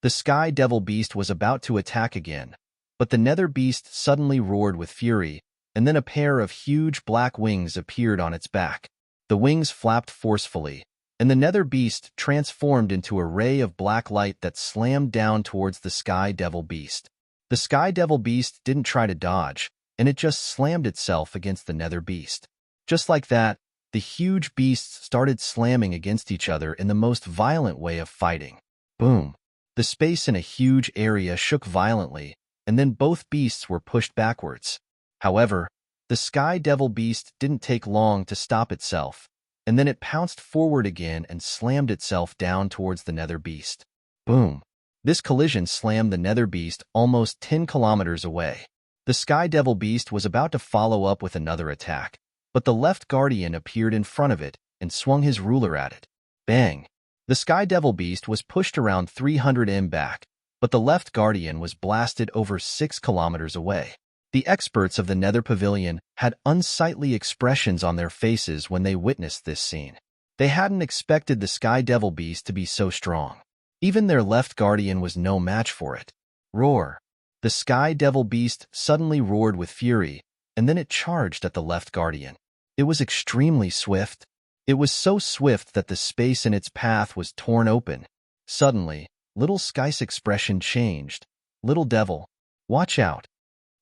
The sky devil beast was about to attack again, but the nether beast suddenly roared with fury, and then a pair of huge black wings appeared on its back. The wings flapped forcefully, and the nether beast transformed into a ray of black light that slammed down towards the sky devil beast. The sky devil beast didn't try to dodge, and it just slammed itself against the nether beast. Just like that, the huge beasts started slamming against each other in the most violent way of fighting. Boom! The space in a huge area shook violently, and then both beasts were pushed backwards. However, the sky devil beast didn't take long to stop itself, and then it pounced forward again and slammed itself down towards the nether beast. Boom! This collision slammed the nether beast almost 10 kilometers away. The sky devil beast was about to follow up with another attack, but the left guardian appeared in front of it and swung his ruler at it. Bang! The sky devil beast was pushed around 300 m back, but the left guardian was blasted over 6 kilometers away. The experts of the Nether Pavilion had unsightly expressions on their faces when they witnessed this scene. They hadn't expected the sky devil beast to be so strong. Even their left guardian was no match for it. Roar! The sky devil beast suddenly roared with fury, and then it charged at the left guardian. It was extremely swift. It was so swift that the space in its path was torn open. Suddenly, Little Sky's expression changed. "Little devil, watch out."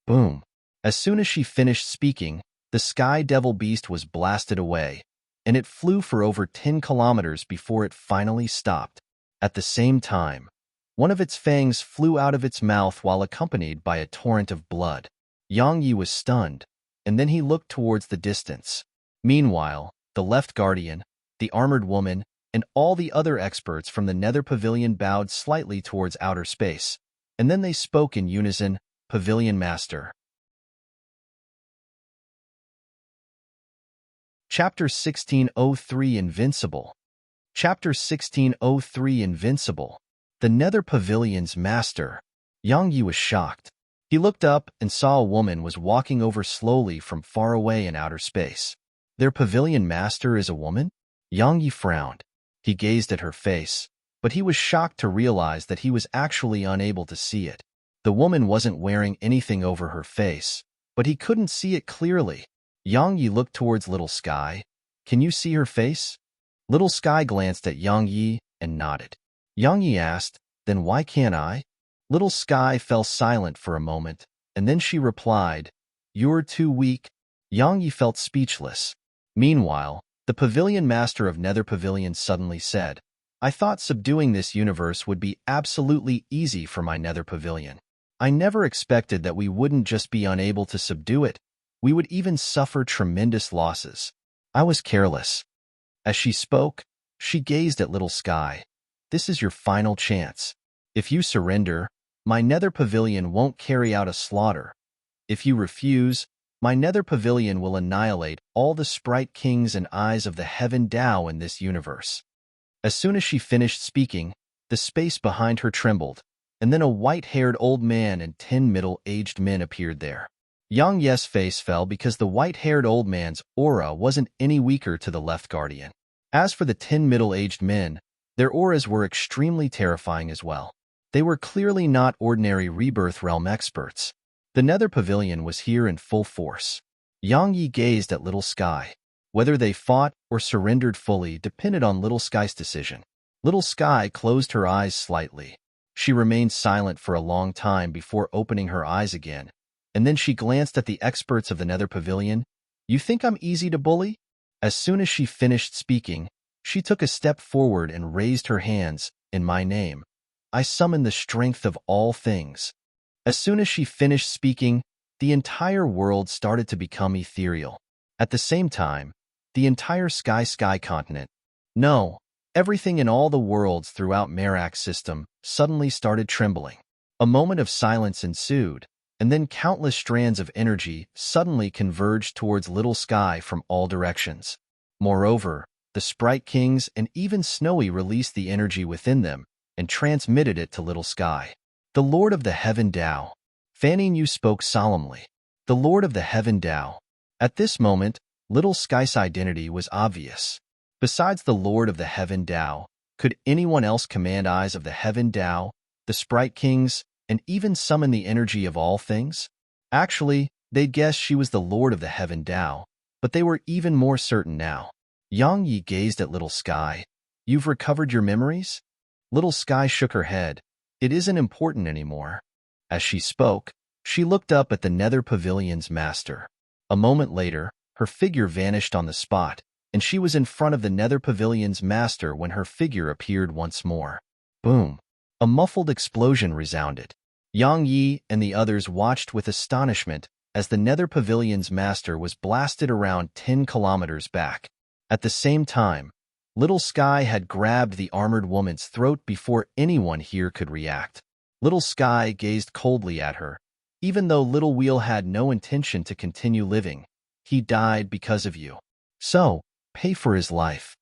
Boom! As soon as she finished speaking, the sky devil beast was blasted away, and it flew for over 10 kilometers before it finally stopped. At the same time, one of its fangs flew out of its mouth while accompanied by a torrent of blood. Yang Yi was stunned, and then he looked towards the distance. Meanwhile, the left guardian, the armored woman, and all the other experts from the Nether Pavilion bowed slightly towards outer space, and then they spoke in unison, "Pavilion Master." Chapter 1603 Invincible. Chapter 1603 Invincible. The Nether Pavilion's master. Yang Yi was shocked. He looked up and saw a woman was walking over slowly from far away in outer space. Their pavilion master is a woman? Yang Yi frowned. He gazed at her face, but he was shocked to realize that he was actually unable to see it. The woman wasn't wearing anything over her face, but he couldn't see it clearly. Yang Yi looked towards Little Sky. "Can you see her face?" Little Sky glanced at Yang Yi and nodded. Yang Yi asked, "Then why can't I?" Little Sky fell silent for a moment, and then she replied, "You're too weak." Yang Yi felt speechless. Meanwhile, the Pavilion Master of Nether Pavilion suddenly said, "I thought subduing this universe would be absolutely easy for my Nether Pavilion. I never expected that we wouldn't just be unable to subdue it, we would even suffer tremendous losses. I was careless." As she spoke, she gazed at Little Sky. "This is your final chance. If you surrender, my Nether Pavilion won't carry out a slaughter. If you refuse, my Nether Pavilion will annihilate all the Sprite Kings and Eyes of the Heaven Tao in this universe." As soon as she finished speaking, the space behind her trembled, and then a white-haired old man and 10 middle-aged men appeared there. Yang Yi's face fell because the white-haired old man's aura wasn't any weaker to the left guardian. As for the 10 middle-aged men, their auras were extremely terrifying as well. They were clearly not ordinary Rebirth Realm experts. The Nether Pavilion was here in full force. Yang Yi gazed at Little Sky. Whether they fought or surrendered fully depended on Little Sky's decision. Little Sky closed her eyes slightly. She remained silent for a long time before opening her eyes again, and then she glanced at the experts of the Nether Pavilion. "You think I'm easy to bully?" As soon as she finished speaking, she took a step forward and raised her hands. "In my name, I summon the strength of all things." As soon as she finished speaking, the entire world started to become ethereal. At the same time, the entire sky continent, no, everything in all the worlds throughout Merak's system suddenly started trembling. A moment of silence ensued, and then countless strands of energy suddenly converged towards Little Sky from all directions. Moreover, the Sprite Kings and even Snowy released the energy within them and transmitted it to Little Sky. "The Lord of the Heaven Tao." Fanning Yu spoke solemnly. "The Lord of the Heaven Tao." At this moment, Little Sky's identity was obvious. Besides the Lord of the Heaven Tao, could anyone else command eyes of the Heaven Tao, the Sprite Kings, and even summon the energy of all things? Actually, they'd guessed she was the Lord of the Heaven Tao, but they were even more certain now. Yang Yi gazed at Little Sky. You've recovered your memories? Little Sky shook her head. It isn't important anymore. As she spoke, she looked up at the Nether Pavilion's master. A moment later, her figure vanished on the spot, and she was in front of the Nether Pavilion's master when her figure appeared once more. Boom! A muffled explosion resounded. Yang Yi and the others watched with astonishment as the Nether Pavilion's master was blasted around 10 kilometers back. At the same time, Little Sky had grabbed the armored woman's throat before anyone here could react. Little Sky gazed coldly at her. Even though Little Wheel had no intention to continue living, he died because of you. So, pay for his life.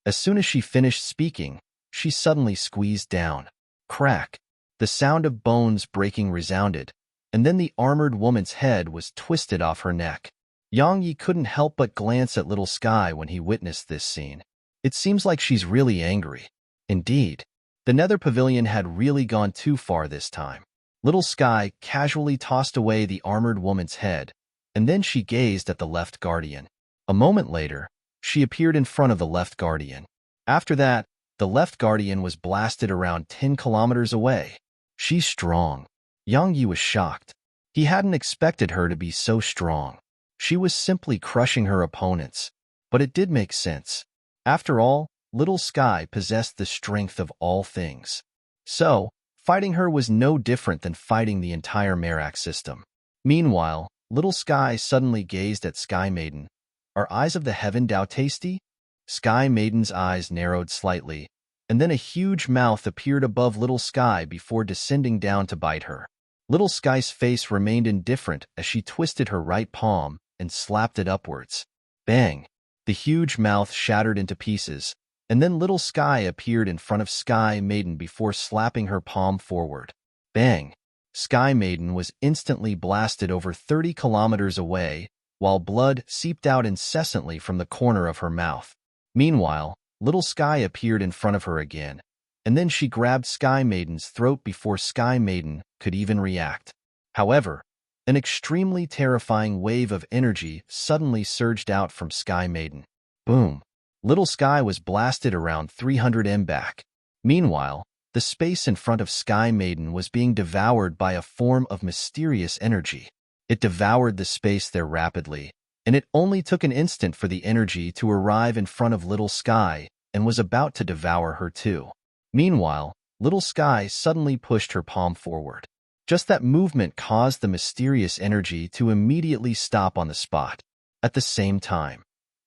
As soon as she finished speaking, she suddenly squeezed down. Crack! The sound of bones breaking resounded, and then the armored woman's head was twisted off her neck. Yang Yi couldn't help but glance at Little Sky when he witnessed this scene. It seems like she's really angry. Indeed, the Nether Pavilion had really gone too far this time. Little Sky casually tossed away the armored woman's head, and then she gazed at the left guardian. A moment later, she appeared in front of the left guardian. After that, the left guardian was blasted around 10 kilometers away. She's strong. Yang Yi was shocked. He hadn't expected her to be so strong. She was simply crushing her opponents. But it did make sense. After all, Little Sky possessed the strength of all things. So, fighting her was no different than fighting the entire Merak system. Meanwhile, Little Sky suddenly gazed at Sky Maiden. Are eyes of the Heaven Tao tasty? Sky Maiden's eyes narrowed slightly, and then a huge mouth appeared above Little Sky before descending down to bite her. Little Sky's face remained indifferent as she twisted her right palm and slapped it upwards. Bang! The huge mouth shattered into pieces, and then Little Sky appeared in front of Sky Maiden before slapping her palm forward. Bang! Sky Maiden was instantly blasted over 30 kilometers away, while blood seeped out incessantly from the corner of her mouth. Meanwhile, Little Sky appeared in front of her again, and then she grabbed Sky Maiden's throat before Sky Maiden could even react. However, an extremely terrifying wave of energy suddenly surged out from Sky Maiden. Boom! Little Sky was blasted around 300 m back. Meanwhile, the space in front of Sky Maiden was being devoured by a form of mysterious energy. It devoured the space there rapidly, and it only took an instant for the energy to arrive in front of Little Sky and was about to devour her too. Meanwhile, Little Sky suddenly pushed her palm forward. Just that movement caused the mysterious energy to immediately stop on the spot. At the same time,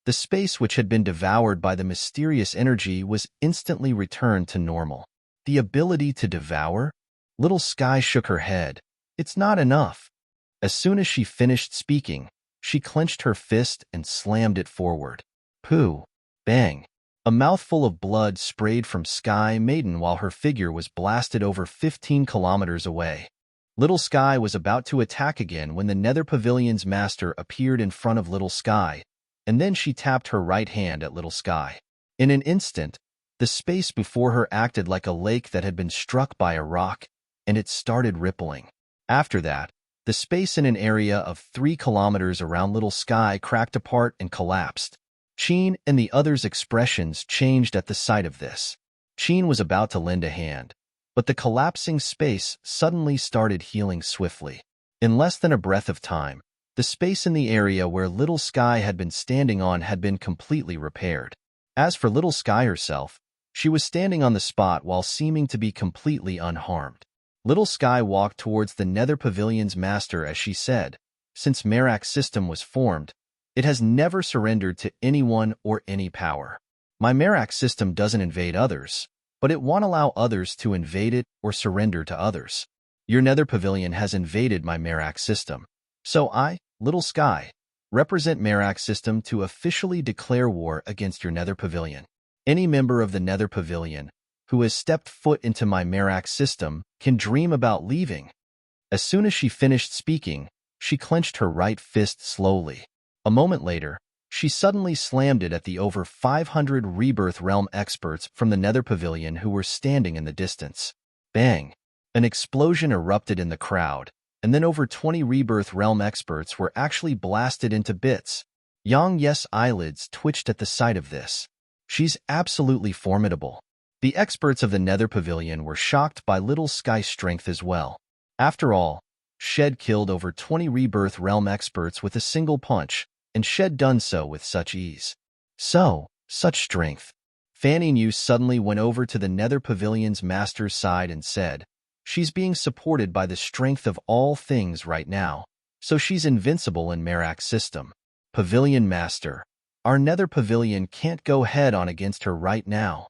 the space which had been devoured by the mysterious energy was instantly returned to normal. The ability to devour? Little Sky shook her head. It's not enough. As soon as she finished speaking, she clenched her fist and slammed it forward. Pooh! Bang! A mouthful of blood sprayed from Sky Maiden while her figure was blasted over 15 kilometers away. Little Sky was about to attack again when the Nether Pavilion's master appeared in front of Little Sky, and then she tapped her right hand at Little Sky. In an instant, the space before her acted like a lake that had been struck by a rock, and it started rippling. After that, the space in an area of 3 kilometers around Little Sky cracked apart and collapsed. Qin and the others' expressions changed at the sight of this. Qin was about to lend a hand, but the collapsing space suddenly started healing swiftly. In less than a breath of time, the space in the area where Little Sky had been standing on had been completely repaired. As for Little Sky herself, she was standing on the spot while seeming to be completely unharmed. Little Sky walked towards the Nether Pavilion's master as she said, "Since Merak's system was formed, it has never surrendered to anyone or any power. My Merak system doesn't invade others, but it won't allow others to invade it or surrender to others. Your Nether Pavilion has invaded my Merak system. So I, Little Sky, represent Merak system to officially declare war against your Nether Pavilion. Any member of the Nether Pavilion who has stepped foot into my Merak system can dream about leaving." As soon as she finished speaking, she clenched her right fist slowly. A moment later, She suddenly slammed it at the over 500 Rebirth Realm experts from the Nether Pavilion who were standing in the distance. Bang! An explosion erupted in the crowd, and then over 20 Rebirth Realm experts were actually blasted into bits. Yang Ye's eyelids twitched at the sight of this. She's absolutely formidable. The experts of the Nether Pavilion were shocked by Little Sky's strength as well. After all, Shed killed over 20 Rebirth Realm experts with a single punch, and Shed done so with such ease. Such strength. Fanny New suddenly went over to the Nether Pavilion's master's side and said, "She's being supported by the strength of all things right now, so she's invincible in Merak's system. Pavilion Master, our Nether Pavilion can't go head-on against her right now."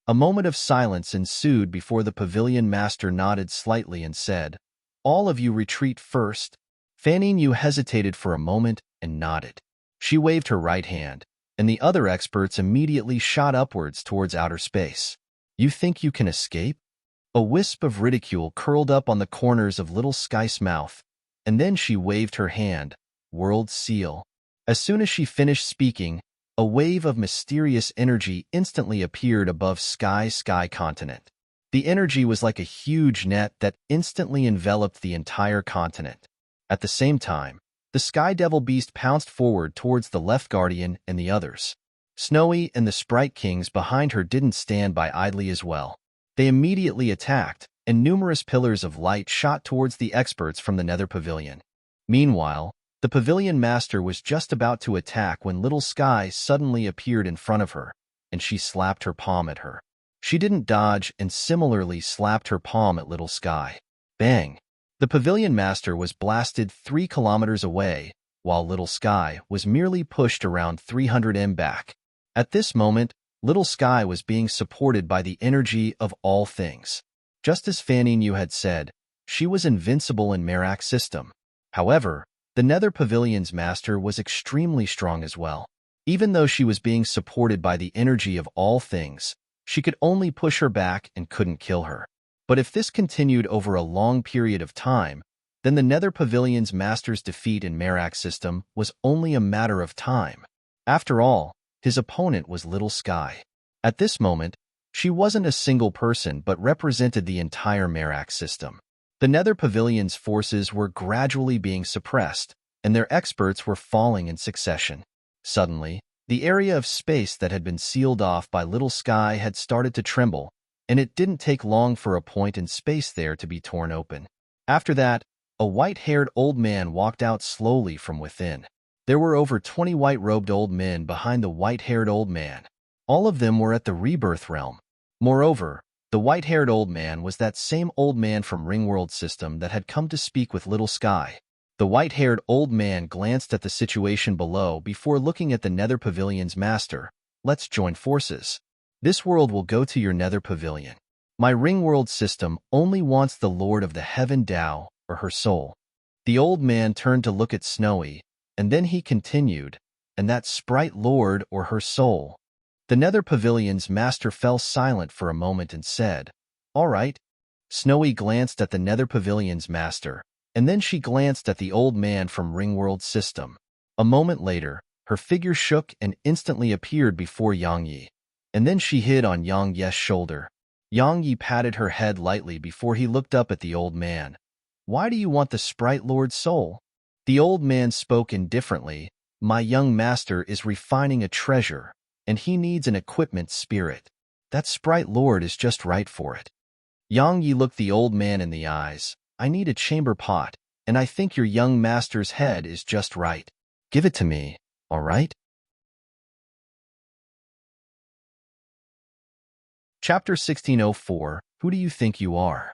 A moment of silence ensued before the Pavilion Master nodded slightly and said, "All of you retreat first." Fanny New hesitated for a moment and nodded. She waved her right hand, and the other experts immediately shot upwards towards outer space. "You think you can escape?" A wisp of ridicule curled up on the corners of Little Sky's mouth, and then she waved her hand, World Seal. As soon as she finished speaking, a wave of mysterious energy instantly appeared above Sky continent. The energy was like a huge net that instantly enveloped the entire continent. At the same time, the Sky Devil Beast pounced forward towards the Left Guardian and the others. Snowy and the Sprite Kings behind her didn't stand by idly as well. They immediately attacked, and numerous pillars of light shot towards the experts from the Nether Pavilion. Meanwhile, the Pavilion Master was just about to attack when Little Sky suddenly appeared in front of her, and she slapped her palm at her. She didn't dodge and similarly slapped her palm at Little Sky. Bang! The Pavilion Master was blasted 3 kilometers away, while Little Sky was merely pushed around 300 m back. At this moment, Little Sky was being supported by the energy of all things. Just as Fanny New had said, she was invincible in Merak's system. However, the Nether Pavilion's master was extremely strong as well. Even though she was being supported by the energy of all things, she could only push her back and couldn't kill her. But if this continued over a long period of time, then the Nether Pavilion's master's defeat in Merak's system was only a matter of time. After all, his opponent was Little Sky. At this moment, she wasn't a single person but represented the entire Merak system. The Nether Pavilion's forces were gradually being suppressed, and their experts were falling in succession. Suddenly, the area of space that had been sealed off by Little Sky had started to tremble, and it didn't take long for a point in space there to be torn open. After that, a white-haired old man walked out slowly from within. There were over 20 white-robed old men behind the white-haired old man. All of them were at the Rebirth Realm. Moreover, the white-haired old man was that same old man from Ringworld System that had come to speak with Little Sky. The white-haired old man glanced at the situation below before looking at the Nether Pavilion's master. "Let's join forces. This world will go to your Nether Pavilion. My Ringworld System only wants the Lord of the Heaven Tao, or her soul." The old man turned to look at Snowy, and then he continued, "And that Sprite Lord or her soul." The Nether Pavilion's master fell silent for a moment and said, "All right." Snowy glanced at the Nether Pavilion's master, and then she glanced at the old man from Ringworld System. A moment later, her figure shook and instantly appeared before Yang Yi, and then she hid on Yang Ye's shoulder. Yang Yi patted her head lightly before he looked up at the old man. "Why do you want the Sprite Lord's soul?" The old man spoke indifferently. "My young master is refining a treasure, and he needs an equipment spirit. That Sprite Lord is just right for it." Yang Yi looked the old man in the eyes. "I need a chamber pot, and I think your young master's head is just right. Give it to me, all right?" Chapter 1604, Who Do You Think You Are?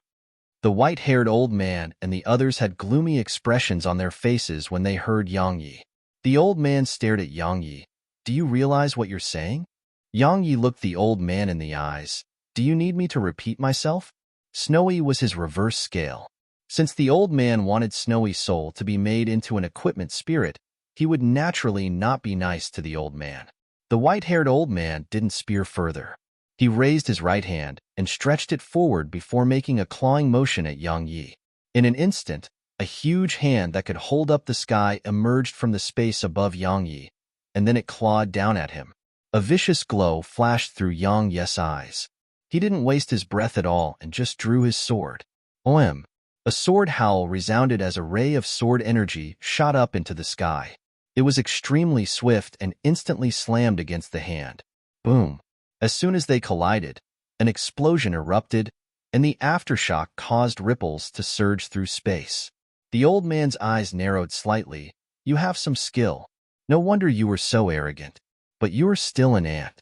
The white-haired old man and the others had gloomy expressions on their faces when they heard Yang Yi. The old man stared at Yang Yi. "Do you realize what you're saying?" Yang Yi looked the old man in the eyes. "Do you need me to repeat myself?" Snowy was his reverse scale. Since the old man wanted Snowy's soul to be made into an equipment spirit, he would naturally not be nice to the old man. The white-haired old man didn't spear further. He raised his right hand and stretched it forward before making a clawing motion at Yang Yi. In an instant, a huge hand that could hold up the sky emerged from the space above Yang Yi. and then it clawed down at him. A vicious glow flashed through Yang Yi's eyes. He didn't waste his breath at all and just drew his sword. Oem! A sword howl resounded as a ray of sword energy shot up into the sky. It was extremely swift and instantly slammed against the hand. Boom! As soon as they collided, an explosion erupted, and the aftershock caused ripples to surge through space. The old man's eyes narrowed slightly. You have some skill. No wonder you were so arrogant. But you're still an ant.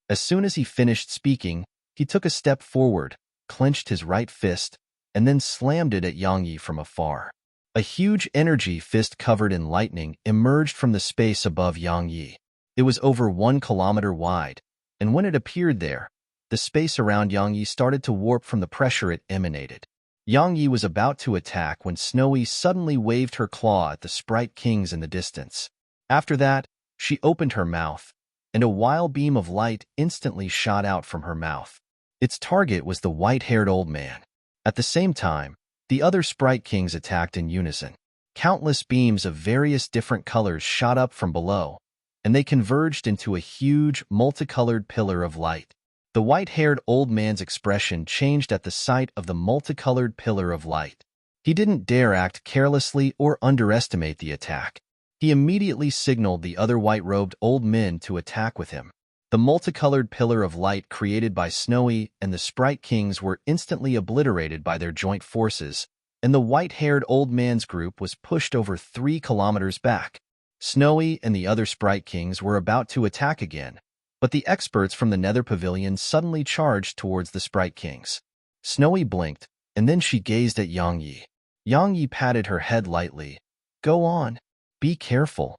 As soon as he finished speaking, he took a step forward, clenched his right fist, and then slammed it at Yang Yi from afar. A huge energy fist covered in lightning emerged from the space above Yang Yi. It was over 1 kilometer wide, and when it appeared there, the space around Yang Yi started to warp from the pressure it emanated. Yang Yi was about to attack when Snowy suddenly waved her claw at the Sprite Kings in the distance. After that, she opened her mouth, and a wild beam of light instantly shot out from her mouth. Its target was the white-haired old man. At the same time, the other Sprite Kings attacked in unison. Countless beams of various different colors shot up from below, and they converged into a huge, multicolored pillar of light. The white-haired old man's expression changed at the sight of the multicolored pillar of light. He didn't dare act carelessly or underestimate the attack. He immediately signaled the other white-robed old men to attack with him. The multicolored pillar of light created by Snowy and the Sprite Kings were instantly obliterated by their joint forces, and the white-haired old man's group was pushed over 3 kilometers back. Snowy and the other Sprite Kings were about to attack again, but the experts from the Nether Pavilion suddenly charged towards the Sprite Kings. Snowy blinked, and then she gazed at Yang Yi. Yang Yi patted her head lightly. "Go on. Be careful."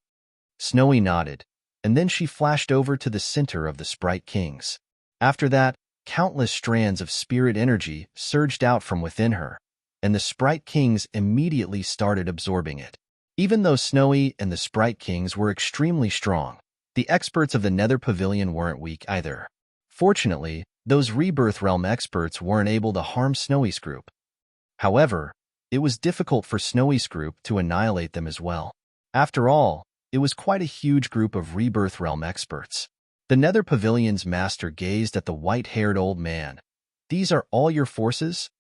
Snowy nodded, and then she flashed over to the center of the Sprite Kings. After that, countless strands of spirit energy surged out from within her, and the Sprite Kings immediately started absorbing it. Even though Snowy and the Sprite Kings were extremely strong, the experts of the Nether Pavilion weren't weak either. Fortunately, those Rebirth Realm experts weren't able to harm Snowy's group. However, it was difficult for Snowy's group to annihilate them as well. After all, it was quite a huge group of Rebirth Realm experts. The Nether Pavilion's master gazed at the white-haired old man. "These are all your forces?"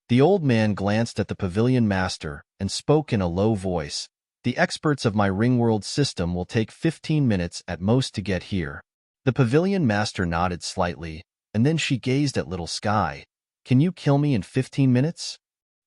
The old man glanced at the Pavilion master and spoke in a low voice. "The experts of my Ringworld system will take 15 minutes at most to get here." The Pavilion master nodded slightly, and then she gazed at Little Sky. "Can you kill me in 15 minutes?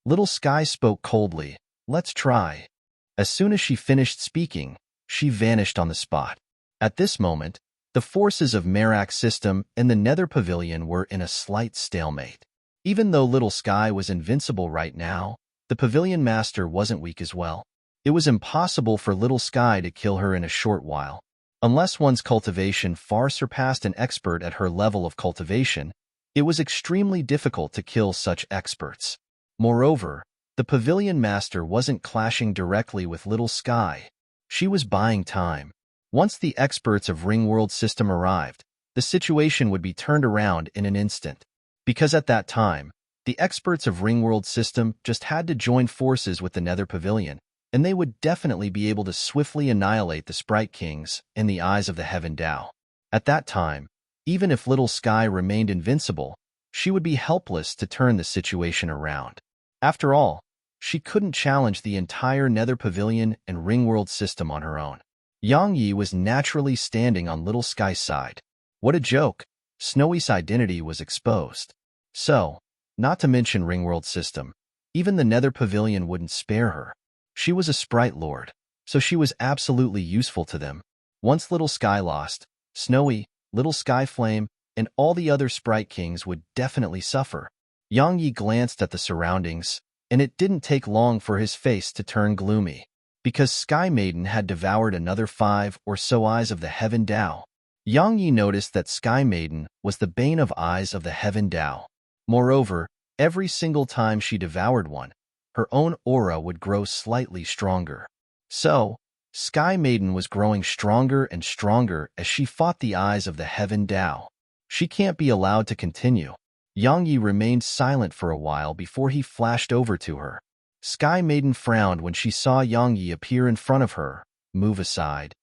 Little Sky spoke coldly. "Let's try." As soon as she finished speaking, she vanished on the spot. At this moment, the forces of Merak's system and the Nether Pavilion were in a slight stalemate. Even though Little Sky was invincible right now, the Pavilion Master wasn't weak as well. It was impossible for Little Sky to kill her in a short while. Unless one's cultivation far surpassed an expert at her level of cultivation, it was extremely difficult to kill such experts. Moreover, the Pavilion Master wasn't clashing directly with Little Sky. She was buying time. Once the experts of Ringworld system arrived, the situation would be turned around in an instant. Because at that time, the experts of Ringworld system just had to join forces with the Nether Pavilion, and they would definitely be able to swiftly annihilate the Sprite Kings in the eyes of the Heaven Dao. At that time, even if Little Sky remained invincible, she would be helpless to turn the situation around. After all, she couldn't challenge the entire Nether Pavilion and Ringworld system on her own. Yang Yi was naturally standing on Little Sky's side. What a joke! Snowy's identity was exposed. So, not to mention Ringworld system, even the Nether Pavilion wouldn't spare her. She was a Sprite Lord, so she was absolutely useful to them. Once Little Sky lost, Snowy, Little Sky Flame, and all the other Sprite Kings would definitely suffer. Yang Yi glanced at the surroundings, and it didn't take long for his face to turn gloomy. Because Sky Maiden had devoured another 5 or so eyes of the Heaven Dao. Yang Yi noticed that Sky Maiden was the bane of eyes of the Heaven Dao. Moreover, every single time she devoured one, her own aura would grow slightly stronger. So, Sky Maiden was growing stronger and stronger as she fought the eyes of the Heaven Dao. She can't be allowed to continue. Yang Yi remained silent for a while before he flashed over to her. Sky Maiden frowned when she saw Yang Yi appear in front of her. "Move aside."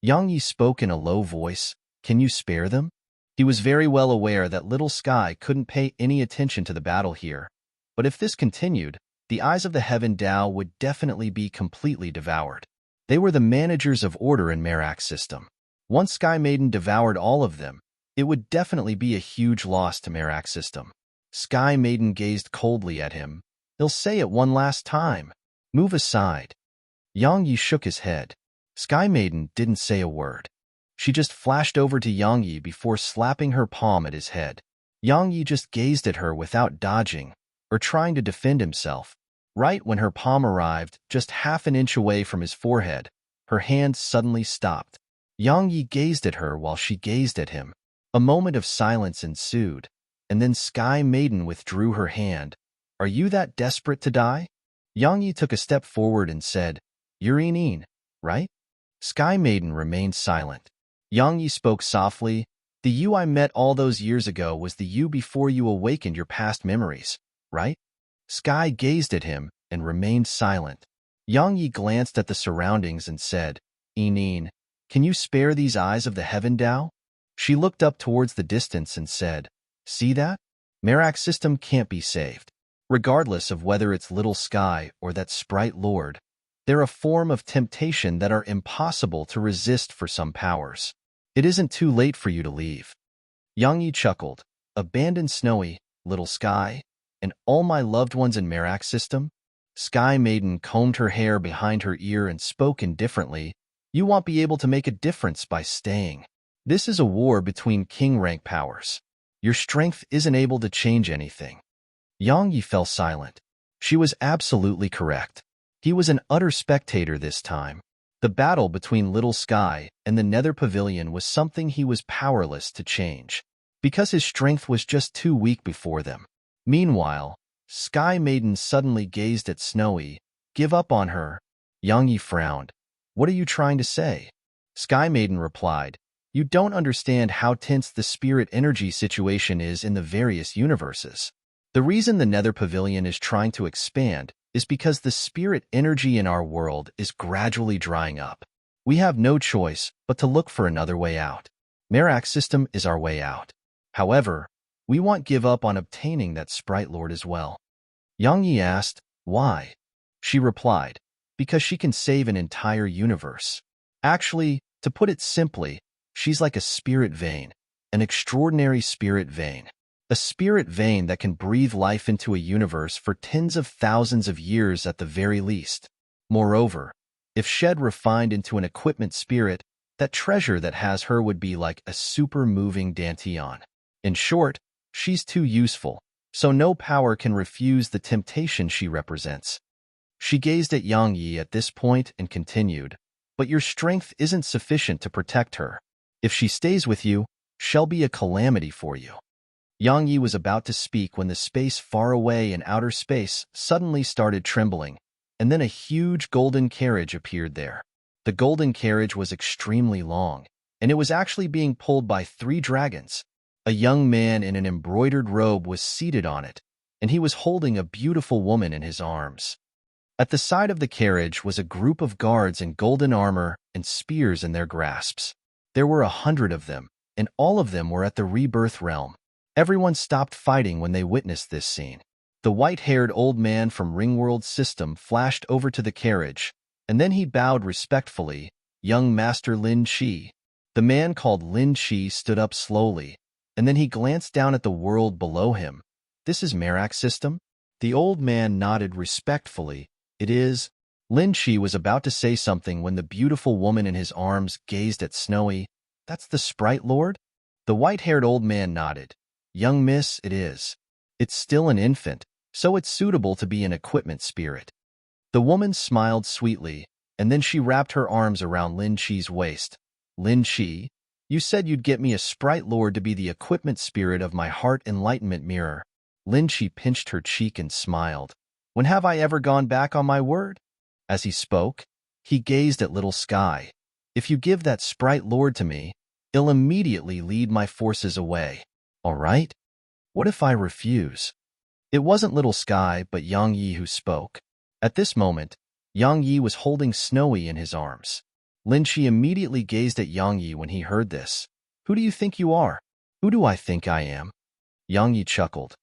Yang Yi spoke in a low voice. Can you spare them? He was very well aware that Little Sky couldn't pay any attention to the battle here, but if this continued, the eyes of the Heaven Tao would definitely be completely devoured. They were the managers of order in Merak's system. Once Sky Maiden devoured all of them, it would definitely be a huge loss to Merak's system. Sky Maiden gazed coldly at him. He'll say it one last time. Move aside. Yang Yi shook his head. Sky Maiden didn't say a word. She just flashed over to Yang Yi before slapping her palm at his head. Yang Yi just gazed at her without dodging or trying to defend himself. Right when her palm arrived just half an inch away from his forehead, her hand suddenly stopped. Yang Yi gazed at her while she gazed at him. A moment of silence ensued, and then Sky Maiden withdrew her hand. Are you that desperate to die? Yang Yi took a step forward and said, You're Ineen, right? Sky Maiden remained silent. Yang Yi spoke softly. The you I met all those years ago was the you before you awakened your past memories, right? Sky gazed at him and remained silent. Yang Yi glanced at the surroundings and said, Ineen, can you spare these eyes of the Heaven Tao? She looked up towards the distance and said, See that? Merak's system can't be saved. Regardless of whether it's Little Sky or that Sprite Lord, they're a form of temptation that are impossible to resist for some powers. It isn't too late for you to leave. Yang Yi chuckled. Abandon Snowy, Little Sky, and all my loved ones in Merak's system? Sky Maiden combed her hair behind her ear and spoke indifferently. You won't be able to make a difference by staying. This is a war between king-rank powers. Your strength isn't able to change anything. Yang Yi fell silent. She was absolutely correct. He was an utter spectator this time. The battle between Little Sky and the Nether Pavilion was something he was powerless to change, because his strength was just too weak before them. Meanwhile, Sky Maiden suddenly gazed at Snowy. Give up on her. Yang Yi frowned. What are you trying to say? Sky Maiden replied, You don't understand how tense the spirit energy situation is in the various universes. The reason the Nether Pavilion is trying to expand is because the spirit energy in our world is gradually drying up. We have no choice but to look for another way out. Merak's system is our way out. However, we won't give up on obtaining that Sprite Lord as well. Yang Yi asked, Why? She replied, Because she can save an entire universe. Actually, to put it simply, she's like a spirit vein, an extraordinary spirit vein. A spirit vein that can breathe life into a universe for tens of thousands of years at the very least. Moreover, if Shed refined into an equipment spirit, that treasure that has her would be like a super-moving Dantian. In short, she's too useful, so no power can refuse the temptation she represents. She gazed at Yang Yi at this point and continued, But your strength isn't sufficient to protect her. If she stays with you, she'll be a calamity for you. Yang Yi was about to speak when the space far away in outer space suddenly started trembling, and then a huge golden carriage appeared there. The golden carriage was extremely long, and it was actually being pulled by 3 dragons. A young man in an embroidered robe was seated on it, and he was holding a beautiful woman in his arms. At the side of the carriage was a group of guards in golden armor and spears in their grasps. There were 100 of them, and all of them were at the rebirth realm. Everyone stopped fighting when they witnessed this scene. The white-haired old man from Ringworld's system flashed over to the carriage, and then he bowed respectfully. Young Master Lin Chi. The man called Lin Chi stood up slowly, and then he glanced down at the world below him. This is Merak's system? The old man nodded respectfully. It is. Lin Chi was about to say something when the beautiful woman in his arms gazed at Snowy. That's the Sprite Lord? The white-haired old man nodded. Young miss, it is. It's still an infant, so it's suitable to be an equipment spirit. The woman smiled sweetly, and then she wrapped her arms around Lin Chi's waist. Lin Chi, you said you'd get me a Sprite Lord to be the equipment spirit of my heart enlightenment mirror. Lin Chi pinched her cheek and smiled. When have I ever gone back on my word? As he spoke, he gazed at Little Sky. If you give that Sprite Lord to me, it'll immediately lead my forces away. All right? What if I refuse? It wasn't Little Sky but Yang Yi who spoke. At this moment, Yang Yi was holding Snowy in his arms. Lin Shi immediately gazed at Yang Yi when he heard this. Who do you think you are? Who do I think I am? Yang Yi chuckled.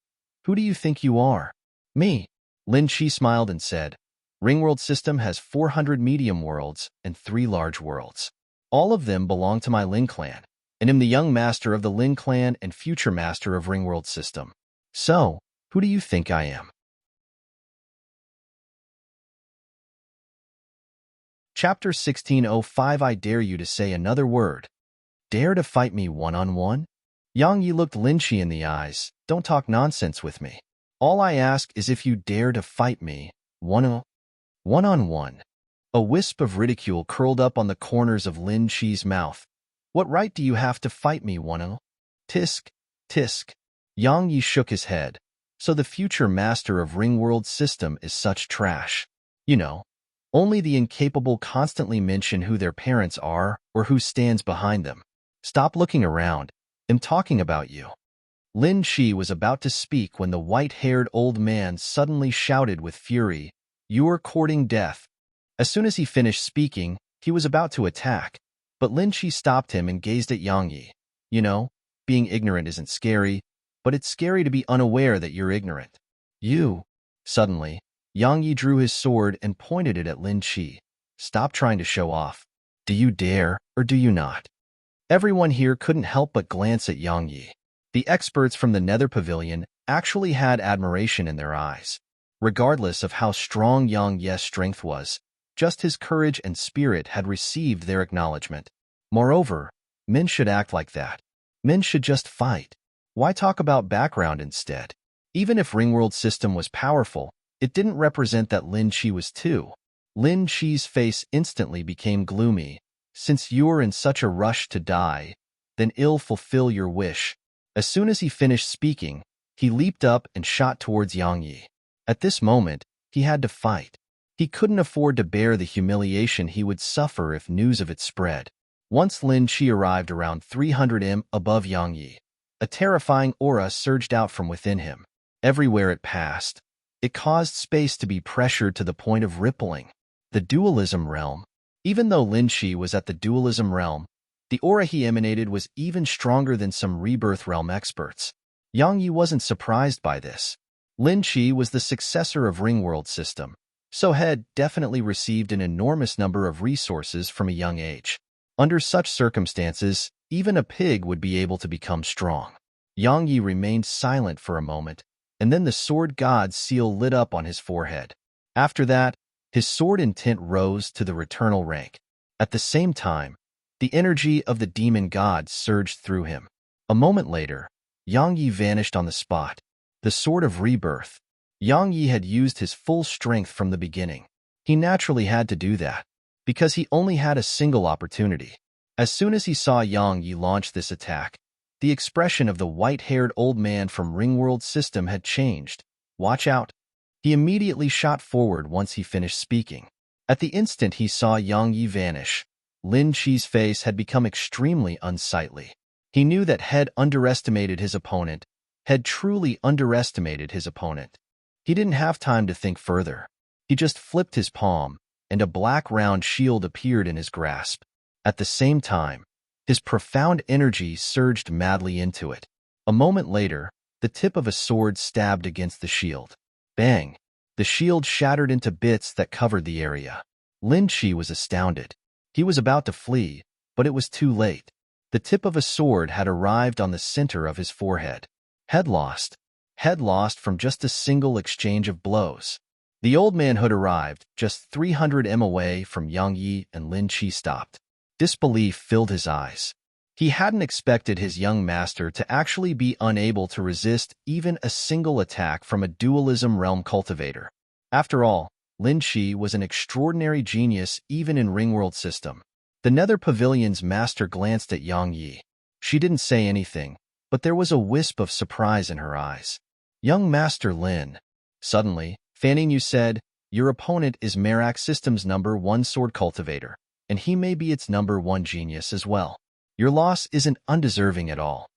Who do you think you are? Me. Lin Shi smiled and said, Ringworld system has 400 medium worlds and 3 large worlds. All of them belong to my Lin clan, and am the young master of the Lin clan and future master of Ringworld system. So, who do you think I am? Chapter 1605 I dare you to say another word. Dare to fight me one-on-one? Yang Yi looked Lin Shi in the eyes. Don't talk nonsense with me. All I ask is if you dare to fight me one-on-one. A wisp of ridicule curled up on the corners of Lin Shi's mouth. What right do you have to fight me one-on-one? Tisk, tisk. Yang Yi shook his head. So the future master of Ringworld system is such trash. You know, only the incapable constantly mention who their parents are or who stands behind them. Stop looking around. I'm talking about you. Lin Shi was about to speak when the white-haired old man suddenly shouted with fury, You're courting death. As soon as he finished speaking, he was about to attack, but Lin Shi stopped him and gazed at Yang Yi. You know, being ignorant isn't scary, but it's scary to be unaware that you're ignorant. You. Suddenly, Yang Yi drew his sword and pointed it at Lin Shi. Stop trying to show off. Do you dare, or do you not? Everyone here couldn't help but glance at Yang Yi. The experts from the Nether Pavilion actually had admiration in their eyes. Regardless of how strong Yang Yi's strength was, just his courage and spirit had received their acknowledgement. Moreover, men should act like that. Men should just fight. Why talk about background instead? Even if Ringworld system was powerful, it didn't represent that Lin Shi was too. Lin Shi's face instantly became gloomy. Since you're in such a rush to die, then I'll fulfill your wish. As soon as he finished speaking, he leaped up and shot towards Yang Yi. At this moment, he had to fight. He couldn't afford to bear the humiliation he would suffer if news of it spread. Once Lin Shi arrived around 300 m above Yang Yi, a terrifying aura surged out from within him. Everywhere it passed, it caused space to be pressured to the point of rippling. The dualism realm. Even though Lin Shi was at the dualism realm, the aura he emanated was even stronger than some rebirth realm experts. Yang Yi wasn't surprised by this. Lin Shi was the successor of Ringworld system, so had definitely received an enormous number of resources from a young age. Under such circumstances, even a pig would be able to become strong. Yang Yi remained silent for a moment, and then the sword god's seal lit up on his forehead. After that, his sword intent rose to the returnal rank. At the same time, the energy of the demon god surged through him. A moment later, Yang Yi vanished on the spot. The sword of rebirth. Yang Yi had used his full strength from the beginning. He naturally had to do that, because he only had a single opportunity. As soon as he saw Yang Yi launch this attack, the expression of the white-haired old man from Ringworld system had changed. Watch out. He immediately shot forward once he finished speaking. At the instant he saw Yang Yi vanish, Lin Shi's face had become extremely unsightly. He knew that had underestimated his opponent, had truly underestimated his opponent. He didn't have time to think further. He just flipped his palm, and a black round shield appeared in his grasp. At the same time, his profound energy surged madly into it. A moment later, the tip of a sword stabbed against the shield. Bang! The shield shattered into bits that covered the area. Lin Shi was astounded. He was about to flee, but it was too late. The tip of a sword had arrived on the center of his forehead. Head lost. Head lost from just a single exchange of blows. The old man had arrived just 300 m away from Yang Yi, and Lin Shi stopped. Disbelief filled his eyes. He hadn't expected his young master to actually be unable to resist even a single attack from a dualism realm cultivator. After all, Lin Shi was an extraordinary genius even in Ringworld system. The Nether Pavilion's master glanced at Yang Yi. She didn't say anything, but there was a wisp of surprise in her eyes. Young Master Lin. Suddenly, Fanning Yu said, Your opponent is Merak System's #1 sword cultivator, and he may be its #1 genius as well. Your loss isn't undeserving at all.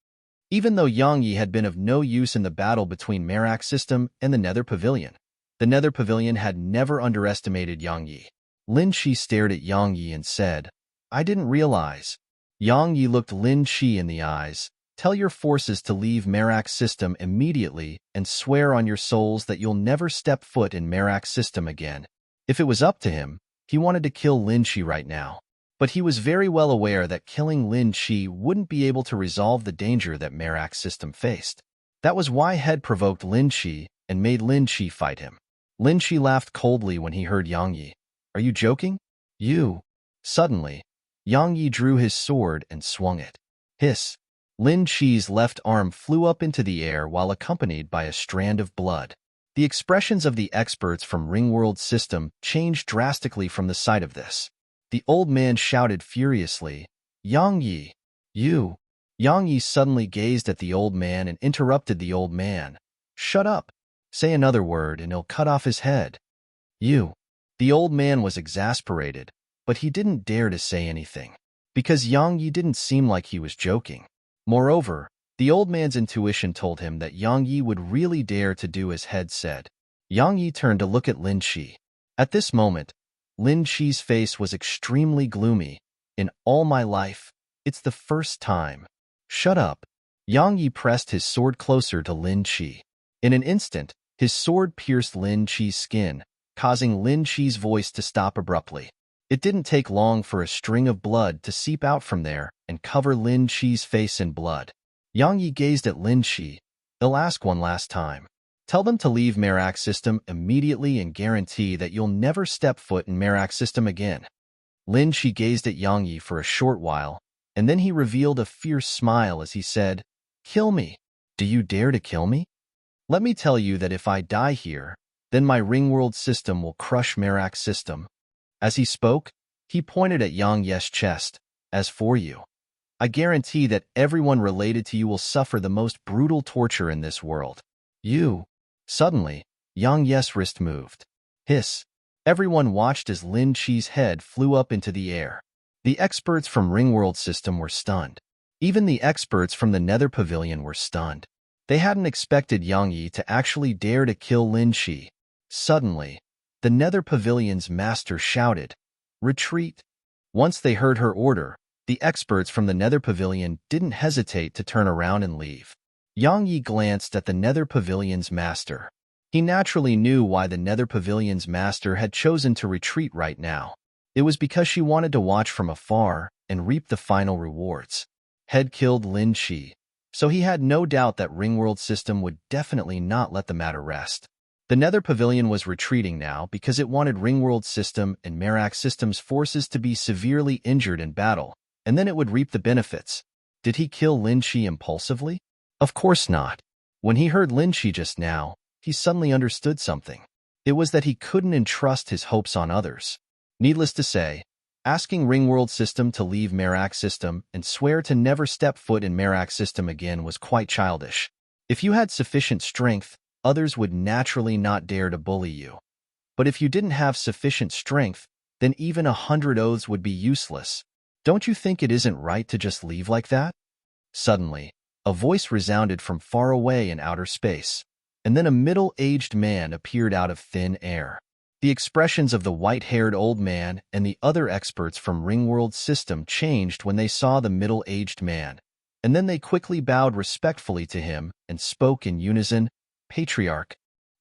Even though Yang Yi had been of no use in the battle between Merak System and the Nether Pavilion, the Nether Pavilion had never underestimated Yang Yi. Lin Shi stared at Yang Yi and said, I didn't realize. Yang Yi looked Lin Chi in the eyes. Tell your forces to leave Merak's system immediately and swear on your souls that you'll never step foot in Merak's system again. If it was up to him, he wanted to kill Lin Chi right now. But he was very well aware that killing Lin Chi wouldn't be able to resolve the danger that Merak's system faced. That was why Head provoked Lin Chi and made Lin Chi fight him. Lin Chi laughed coldly when he heard Yang Yi. Are you joking? You. Suddenly, Yang Yi drew his sword and swung it. Hiss. Lin Chi's left arm flew up into the air while accompanied by a strand of blood. The expressions of the experts from Ringworld's system changed drastically from the sight of this. The old man shouted furiously, Yang Yi, you! Yang Yi suddenly gazed at the old man and interrupted the old man. Shut up! Say another word and he'll cut off his head. You! The old man was exasperated, but he didn't dare to say anything, because Yang Yi didn't seem like he was joking. Moreover, the old man's intuition told him that Yang Yi would really dare to do as Head said. Yang Yi turned to look at Lin Chi. At this moment, Lin Chi's face was extremely gloomy. In all my life, it's the first time. Shut up. Yang Yi pressed his sword closer to Lin Chi. In an instant, his sword pierced Lin Chi's skin, causing Lin Chi's voice to stop abruptly. It didn't take long for a string of blood to seep out from there and cover Lin Chi's face in blood. Yang Yi gazed at Lin Chi. I'll ask one last time. Tell them to leave Merak's system immediately and guarantee that you'll never step foot in Merak's system again. Lin Chi gazed at Yang Yi for a short while, and then he revealed a fierce smile as he said, Kill me. Do you dare to kill me? Let me tell you that if I die here, then my Ringworld system will crush Merak's system. As he spoke, he pointed at Yang Yi's chest. As for you, I guarantee that everyone related to you will suffer the most brutal torture in this world. You. Suddenly, Yang Yi's wrist moved. Hiss. Everyone watched as Lin Chi's head flew up into the air. The experts from Ringworld system were stunned. Even the experts from the Nether Pavilion were stunned. They hadn't expected Yang Yi to actually dare to kill Lin Chi. Suddenly, the Nether Pavilion's master shouted, Retreat! Once they heard her order, the experts from the Nether Pavilion didn't hesitate to turn around and leave. Yang Yi glanced at the Nether Pavilion's master. He naturally knew why the Nether Pavilion's master had chosen to retreat right now. It was because she wanted to watch from afar and reap the final rewards. Head killed Lin Chi, so he had no doubt that Ringworld system would definitely not let the matter rest. The Nether Pavilion was retreating now because it wanted Ringworld system and Merak system's forces to be severely injured in battle, and then it would reap the benefits. Did he kill Lin Chi impulsively? Of course not. When he heard Lin Chi just now, he suddenly understood something. It was that he couldn't entrust his hopes on others. Needless to say, asking Ringworld system to leave Merak system and swear to never step foot in Merak system again was quite childish. If you had sufficient strength, others would naturally not dare to bully you. But if you didn't have sufficient strength, then even 100 oaths would be useless. Don't you think it isn't right to just leave like that? Suddenly, a voice resounded from far away in outer space, and then a middle-aged man appeared out of thin air. The expressions of the white-haired old man and the other experts from Ringworld's system changed when they saw the middle-aged man, and then they quickly bowed respectfully to him and spoke in unison, Patriarch.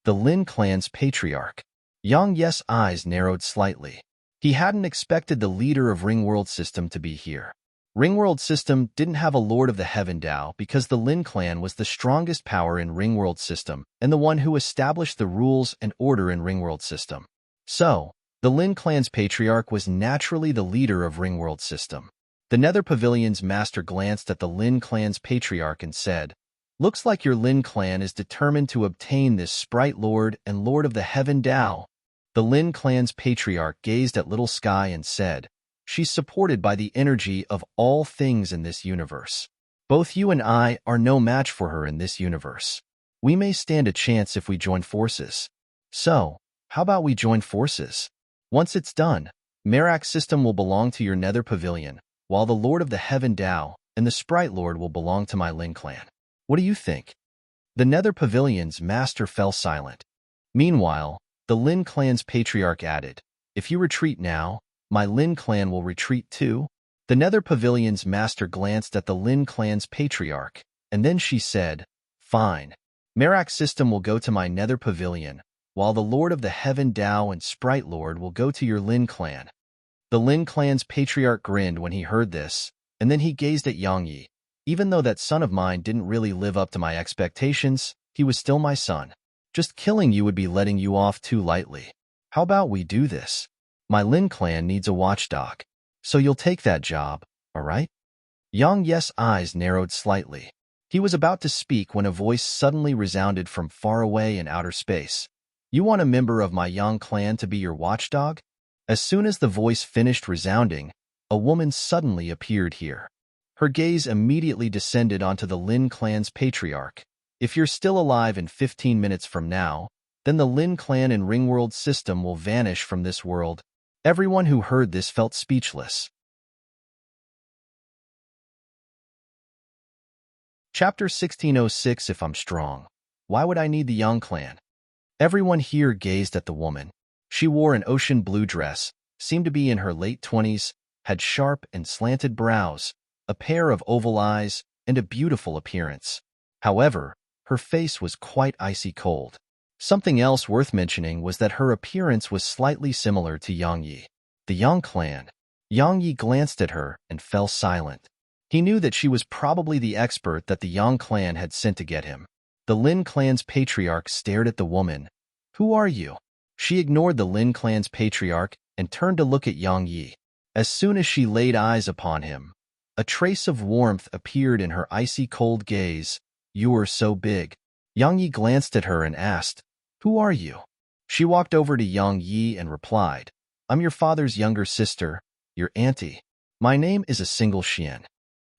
The Lin clan's patriarch. Yang Yi's eyes narrowed slightly. He hadn't expected the leader of Ringworld system to be here. Ringworld system didn't have a Lord of the Heaven Dao because the Lin clan was the strongest power in Ringworld system and the one who established the rules and order in Ringworld system. So, the Lin clan's patriarch was naturally the leader of Ringworld system. The Nether Pavilion's master glanced at the Lin clan's patriarch and said, Looks like your Lin clan is determined to obtain this Sprite Lord and Lord of the Heaven Dao. The Lin clan's patriarch gazed at Little Sky and said, She's supported by the energy of all things in this universe. Both you and I are no match for her in this universe. We may stand a chance if we join forces. So, how about we join forces? Once it's done, Merak system will belong to your Nether Pavilion, while the Lord of the Heaven Dao and the Sprite Lord will belong to my Lin clan. What do you think? The Nether Pavilion's master fell silent. Meanwhile, the Lin clan's patriarch added, If you retreat now, my Lin clan will retreat too. The Nether Pavilion's master glanced at the Lin clan's patriarch, and then she said, "Fine. Merak's system will go to my Nether Pavilion, while the Lord of the Heaven Dao and Sprite Lord will go to your Lin clan." The Lin clan's patriarch grinned when he heard this, and then he gazed at Yang Yi. "Even though that son of mine didn't really live up to my expectations, he was still my son. Just killing you would be letting you off too lightly. How about we do this? My Lin clan needs a watchdog. So you'll take that job, all right?" Yang Yi's eyes narrowed slightly. He was about to speak when a voice suddenly resounded from far away in outer space. "You want a member of my Yang clan to be your watchdog?" As soon as the voice finished resounding, a woman suddenly appeared here. Her gaze immediately descended onto the Lin clan's patriarch. "If you're still alive in 15 minutes from now, then the Lin clan and Ringworld system will vanish from this world." Everyone who heard this felt speechless. Chapter 1606. If I'm strong, why would I need the Yang clan? Everyone here gazed at the woman. She wore an ocean blue dress, seemed to be in her late 20s, had sharp and slanted brows, a pair of oval eyes, and a beautiful appearance. However, her face was quite icy cold. Something else worth mentioning was that her appearance was slightly similar to Yang Yi. The Yang clan. Yang Yi glanced at her and fell silent. He knew that she was probably the expert that the Yang clan had sent to get him. The Lin clan's patriarch stared at the woman. "Who are you?" She ignored the Lin clan's patriarch and turned to look at Yang Yi. As soon as she laid eyes upon him, a trace of warmth appeared in her icy cold gaze. "You are so big." Yang Yi glanced at her and asked, "Who are you?" She walked over to Yang Yi and replied, "I'm your father's younger sister, your auntie. My name is a single Xian."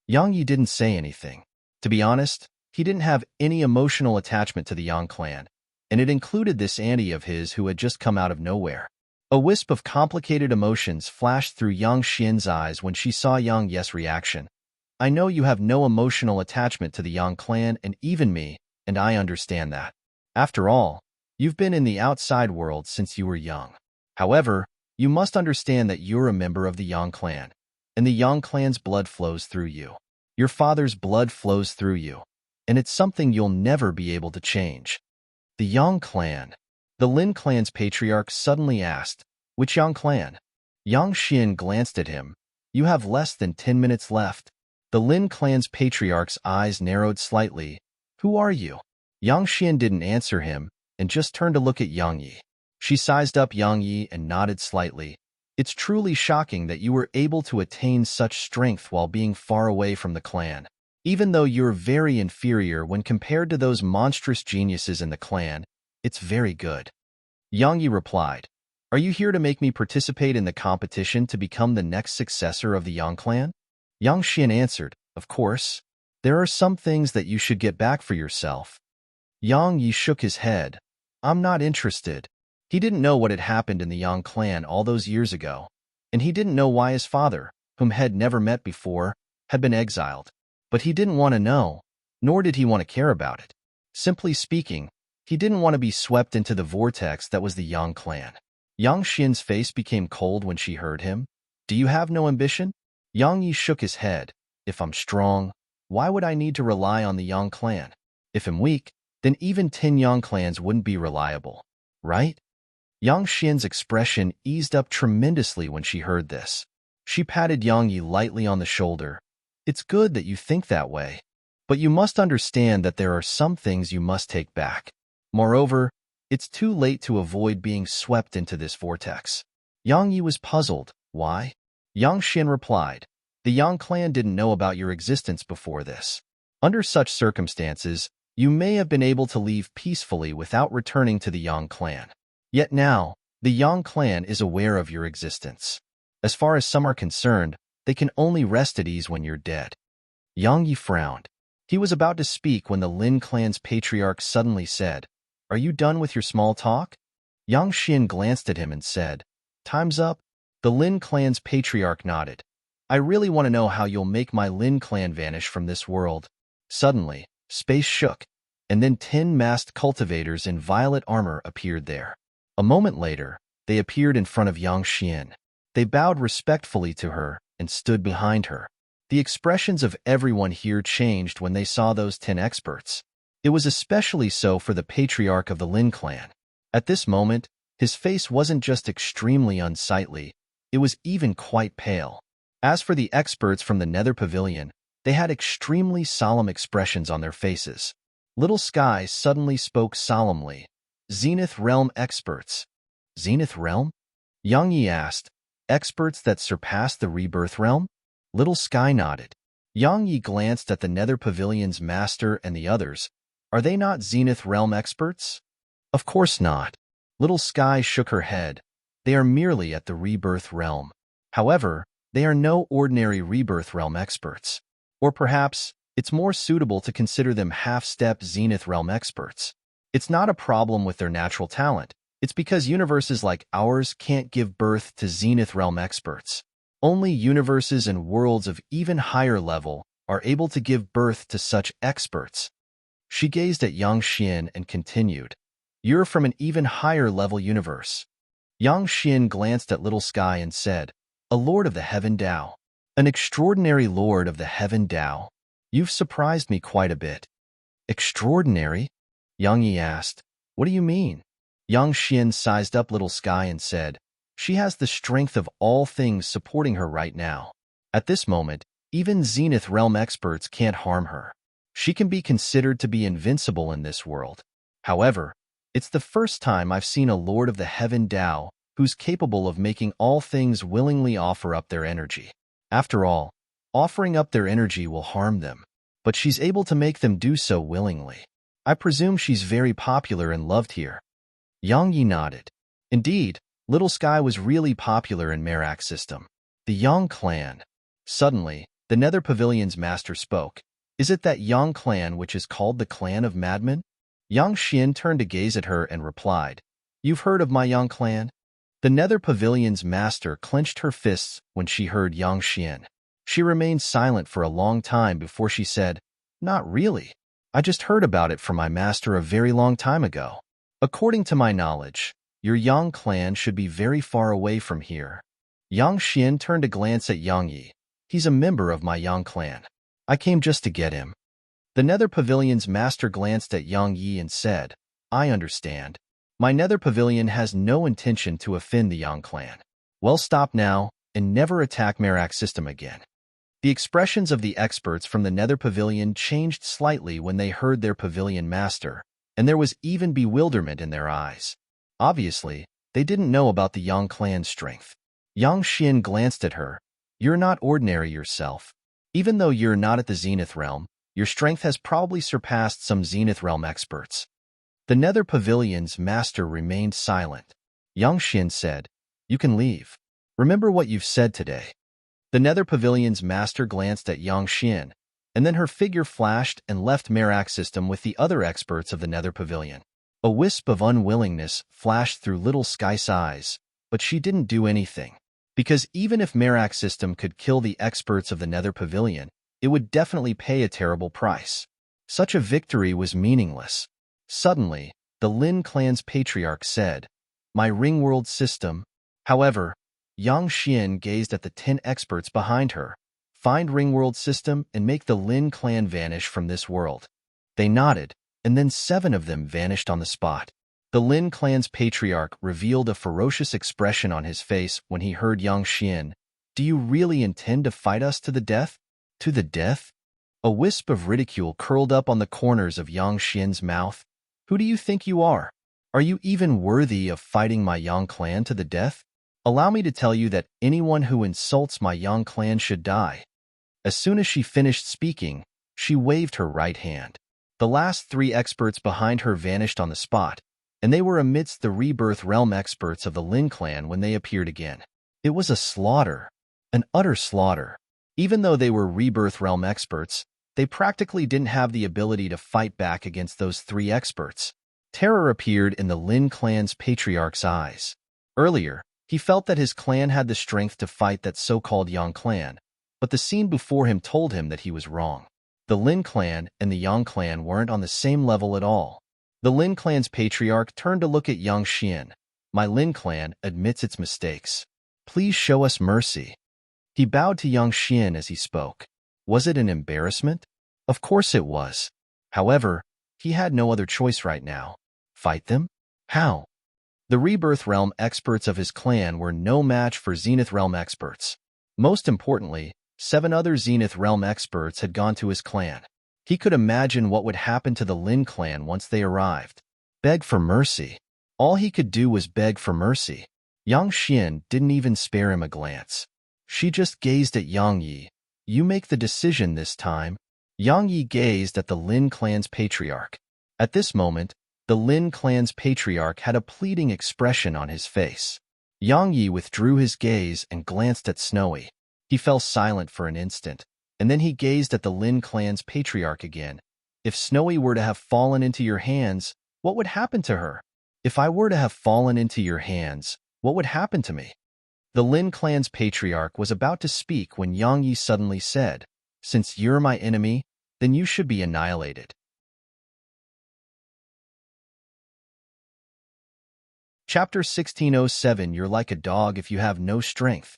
Yang Yi didn't say anything. To be honest, he didn't have any emotional attachment to the Yang clan, and it included this auntie of his who had just come out of nowhere. A wisp of complicated emotions flashed through Yang Xian's eyes when she saw Yang Yi's reaction. "I know you have no emotional attachment to the Yang clan and even me, and I understand that. After all, you've been in the outside world since you were young. However, you must understand that you're a member of the Yang clan, and the Yang clan's blood flows through you. Your father's blood flows through you, and it's something you'll never be able to change." The Yang clan. The Lin clan's patriarch suddenly asked, "Which Yang clan?" Yang Xian glanced at him. "You have less than 10 minutes left." The Lin clan's patriarch's eyes narrowed slightly. "Who are you?" Yang Xian didn't answer him and just turned to look at Yang Yi. She sized up Yang Yi and nodded slightly. "It's truly shocking that you were able to attain such strength while being far away from the clan. Even though you're very inferior when compared to those monstrous geniuses in the clan, it's very good." Yang Yi replied, "Are you here to make me participate in the competition to become the next successor of the Yang clan?" Yang Xian answered, "Of course. There are some things that you should get back for yourself." Yang Yi shook his head. "I'm not interested." He didn't know what had happened in the Yang clan all those years ago, and he didn't know why his father, whom he had never met before, had been exiled. But he didn't want to know, nor did he want to care about it. Simply speaking, he didn't want to be swept into the vortex that was the Yang clan. Yang Xian's face became cold when she heard him. "Do you have no ambition?" Yang Yi shook his head. "If I'm strong, why would I need to rely on the Yang clan? If I'm weak, then even 10 Yang clans wouldn't be reliable, right?" Yang Xian's expression eased up tremendously when she heard this. She patted Yang Yi lightly on the shoulder. "It's good that you think that way, but you must understand that there are some things you must take back. Moreover, it's too late to avoid being swept into this vortex." Yang Yi was puzzled. "Why?" Yang Xian replied, "The Yang clan didn't know about your existence before this. Under such circumstances, you may have been able to leave peacefully without returning to the Yang clan. Yet now, the Yang clan is aware of your existence. As far as some are concerned, they can only rest at ease when you're dead." Yang Yi frowned. He was about to speak when the Lin clan's patriarch suddenly said, "Are you done with your small talk?" Yang Xian glanced at him and said, "Time's up." The Lin clan's patriarch nodded. "I really want to know how you'll make my Lin clan vanish from this world." Suddenly, space shook, and then 10 masked cultivators in violet armor appeared there. A moment later, they appeared in front of Yang Xian. They bowed respectfully to her and stood behind her. The expressions of everyone here changed when they saw those 10 experts. It was especially so for the patriarch of the Lin clan. At this moment, his face wasn't just extremely unsightly, it was even quite pale. As for the experts from the Nether Pavilion, they had extremely solemn expressions on their faces. Little Sky suddenly spoke solemnly. Zenith Realm experts. Zenith Realm? Yang Yi asked. Experts that surpass the Rebirth Realm? Little Sky nodded. Yang Yi glanced at the Nether Pavilion's master and the others. Are they not Zenith Realm experts? Of course not. Little Sky shook her head. They are merely at the Rebirth Realm. However, they are no ordinary Rebirth Realm experts. Or perhaps, it's more suitable to consider them half-step Zenith Realm experts. It's not a problem with their natural talent. It's because universes like ours can't give birth to Zenith Realm experts. Only universes and worlds of even higher level are able to give birth to such experts. She gazed at Yang Xian and continued, You're from an even higher level universe. Yang Xian glanced at Little Sky and said, A Lord of the Heaven Dao. An extraordinary Lord of the Heaven Dao. You've surprised me quite a bit. Extraordinary? Yang Yi asked. What do you mean? Yang Xian sized up Little Sky and said, She has the strength of all things supporting her right now. At this moment, even Zenith Realm experts can't harm her. She can be considered to be invincible in this world. However, it's the first time I've seen a Lord of the Heaven Dao who's capable of making all things willingly offer up their energy. After all, offering up their energy will harm them, but she's able to make them do so willingly. I presume she's very popular and loved here. Yang Yi nodded. Indeed, Little Sky was really popular in Merak's system. The Yang clan. Suddenly, the Nether Pavilion's master spoke. Is it that Yang clan which is called the Clan of Madmen? Yang Xian turned to gaze at her and replied, You've heard of my Yang clan? The Nether Pavilion's master clenched her fists when she heard Yang Xian. She remained silent for a long time before she said, Not really. I just heard about it from my master a very long time ago. According to my knowledge, your Yang clan should be very far away from here. Yang Xian turned to glance at Yang Yi. He's a member of my Yang clan. I came just to get him. The Nether Pavilion's master glanced at Yang Yi and said, I understand. My Nether Pavilion has no intention to offend the Yang clan. Well, stop now, and never attack Merak's system again. The expressions of the experts from the Nether Pavilion changed slightly when they heard their pavilion master, and there was even bewilderment in their eyes. Obviously, they didn't know about the Yang clan's strength. Yang Xian glanced at her. You're not ordinary yourself. Even though you're not at the Zenith Realm, your strength has probably surpassed some Zenith Realm experts. The Nether Pavilion's master remained silent. Yang Xian said, You can leave. Remember what you've said today. The Nether Pavilion's master glanced at Yang Xian, and then her figure flashed and left Merak's system with the other experts of the Nether Pavilion. A wisp of unwillingness flashed through Little Sky's eyes, but she didn't do anything. Because even if Merak's system could kill the experts of the Nether Pavilion, it would definitely pay a terrible price. Such a victory was meaningless. Suddenly, the Lin clan's patriarch said, My Ringworld system. However, Yang Xian gazed at the 10 experts behind her. Find Ringworld system and make the Lin clan vanish from this world. They nodded, and then 7 of them vanished on the spot. The Lin clan's patriarch revealed a ferocious expression on his face when he heard Yang Xian. Do you really intend to fight us to the death? To the death? A wisp of ridicule curled up on the corners of Yang Xian's mouth. Who do you think you are? Are you even worthy of fighting my Yang clan to the death? Allow me to tell you that anyone who insults my Yang clan should die. As soon as she finished speaking, she waved her right hand. The last 3 experts behind her vanished on the spot, and they were amidst the Rebirth Realm experts of the Lin clan when they appeared again. It was a slaughter, an utter slaughter. Even though they were Rebirth Realm experts, they practically didn't have the ability to fight back against those 3 experts. Terror appeared in the Lin clan's patriarch's eyes. Earlier, he felt that his clan had the strength to fight that so-called Yang clan, but the scene before him told him that he was wrong. The Lin clan and the Yang clan weren't on the same level at all. The Lin clan's patriarch turned to look at Yang Xian. My Lin clan admits its mistakes. Please show us mercy. He bowed to Yang Xian as he spoke. Was it an embarrassment? Of course it was. However, he had no other choice right now. Fight them? How? The Rebirth Realm experts of his clan were no match for Zenith Realm experts. Most importantly, 7 other Zenith Realm experts had gone to his clan. He could imagine what would happen to the Lin clan once they arrived. Beg for mercy. All he could do was beg for mercy. Yang Xian didn't even spare him a glance. She just gazed at Yang Yi. You make the decision this time. Yang Yi gazed at the Lin clan's patriarch. At this moment, the Lin clan's patriarch had a pleading expression on his face. Yang Yi withdrew his gaze and glanced at Snowy. He fell silent for an instant, and then he gazed at the Lin clan's patriarch again. If Snowy were to have fallen into your hands, what would happen to her? If I were to have fallen into your hands, what would happen to me? The Lin clan's patriarch was about to speak when Yang Yi suddenly said, Since you're my enemy, then you should be annihilated. Chapter 1607 You're like a dog if you have no strength.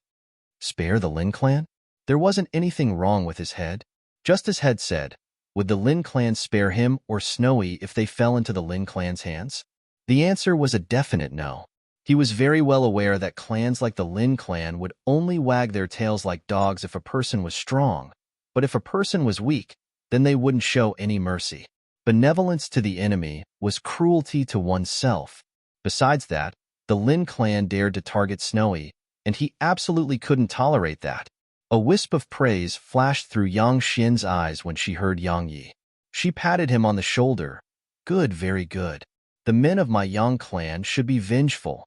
Spare the Lin clan? There wasn't anything wrong with his head. Just as Head said, would the Lin clan spare him or Snowy if they fell into the Lin clan's hands? The answer was a definite no. He was very well aware that clans like the Lin clan would only wag their tails like dogs if a person was strong, but if a person was weak, then they wouldn't show any mercy. Benevolence to the enemy was cruelty to oneself. Besides that, the Lin clan dared to target Snowy, and he absolutely couldn't tolerate that. A wisp of praise flashed through Yang Xian's eyes when she heard Yang Yi. She patted him on the shoulder. Good, very good. The men of my Yang clan should be vengeful.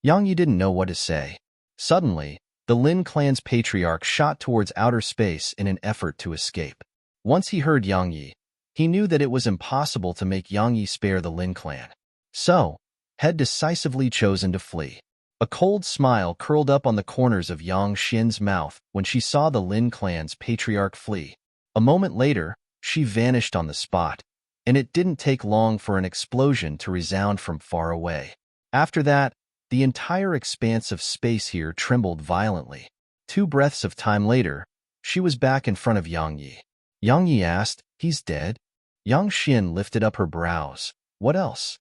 Yang Yi didn't know what to say. Suddenly, the Lin clan's patriarch shot towards outer space in an effort to escape. Once he heard Yang Yi, he knew that it was impossible to make Yang Yi spare the Lin clan. So, had decisively chosen to flee. A cold smile curled up on the corners of Yang Xian's mouth when she saw the Lin clan's patriarch flee. A moment later, she vanished on the spot, and it didn't take long for an explosion to resound from far away. After that, the entire expanse of space here trembled violently. 2 breaths of time later, she was back in front of Yang Yi. Yang Yi asked, He's dead? Yang Xian lifted up her brows. What else?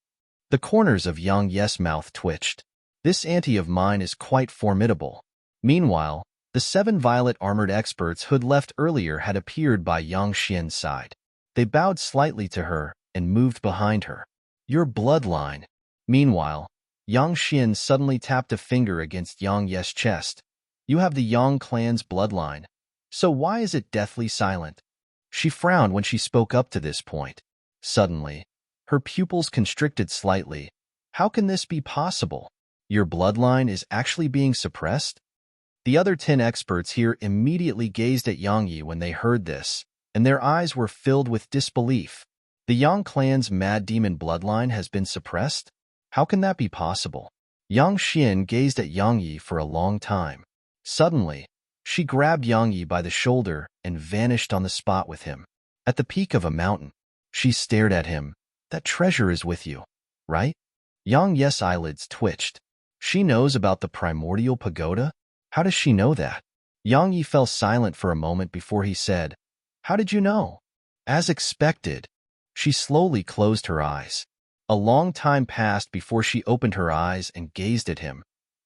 The corners of Yang Yi's mouth twitched. This auntie of mine is quite formidable. Meanwhile, the 7 violet armored experts who'd left earlier had appeared by Yang Xian's side. They bowed slightly to her and moved behind her. Your bloodline. Meanwhile, Yang Xian suddenly tapped a finger against Yang Yi's chest. You have the Yang clan's bloodline. So why is it deathly silent? She frowned when she spoke up to this point. Suddenly, her pupils constricted slightly. How can this be possible? Your bloodline is actually being suppressed? The other 10 experts here immediately gazed at Yang Yi when they heard this, and their eyes were filled with disbelief. The Yang clan's mad demon bloodline has been suppressed? How can that be possible? Yang Xian gazed at Yang Yi for a long time. Suddenly, she grabbed Yang Yi by the shoulder and vanished on the spot with him. At the peak of a mountain, she stared at him. That treasure is with you, right? Yang Yi's eyelids twitched. She knows about the primordial pagoda? How does she know that? Yang Yi fell silent for a moment before he said, How did you know? As expected. She slowly closed her eyes. A long time passed before she opened her eyes and gazed at him.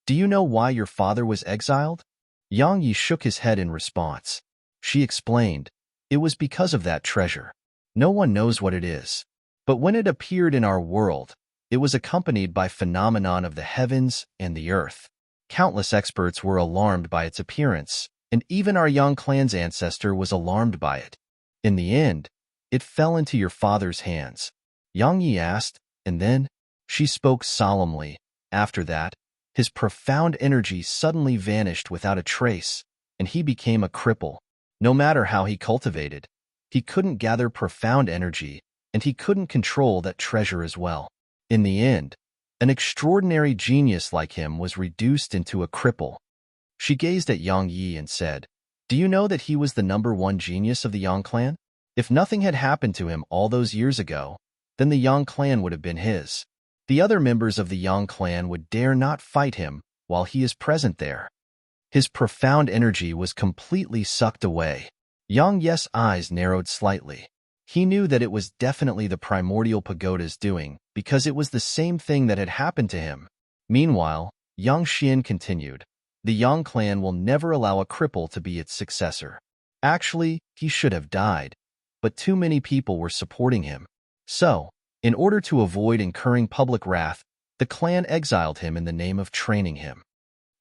Do you know why your father was exiled? Yang Yi shook his head in response. She explained, It was because of that treasure. No one knows what it is. But when it appeared in our world, it was accompanied by phenomenon of the heavens and the earth. Countless experts were alarmed by its appearance, and even our Yang clan's ancestor was alarmed by it. In the end, it fell into your father's hands. Yang Yi asked, and then? She spoke solemnly. After that, his profound energy suddenly vanished without a trace, and he became a cripple. No matter how he cultivated, he couldn't gather profound energy, and he couldn't control that treasure as well. In the end, an extraordinary genius like him was reduced into a cripple. She gazed at Yang Yi and said, Do you know that he was the #1 genius of the Yang clan? If nothing had happened to him all those years ago, then the Yang clan would have been his. The other members of the Yang clan would dare not fight him while he is present there. His profound energy was completely sucked away. Yang Ye's eyes narrowed slightly. He knew that it was definitely the primordial pagoda's doing, because it was the same thing that had happened to him. Meanwhile, Yang Xian continued, "The Yang clan will never allow a cripple to be its successor. Actually, he should have died, but too many people were supporting him. So, in order to avoid incurring public wrath, the clan exiled him in the name of training him."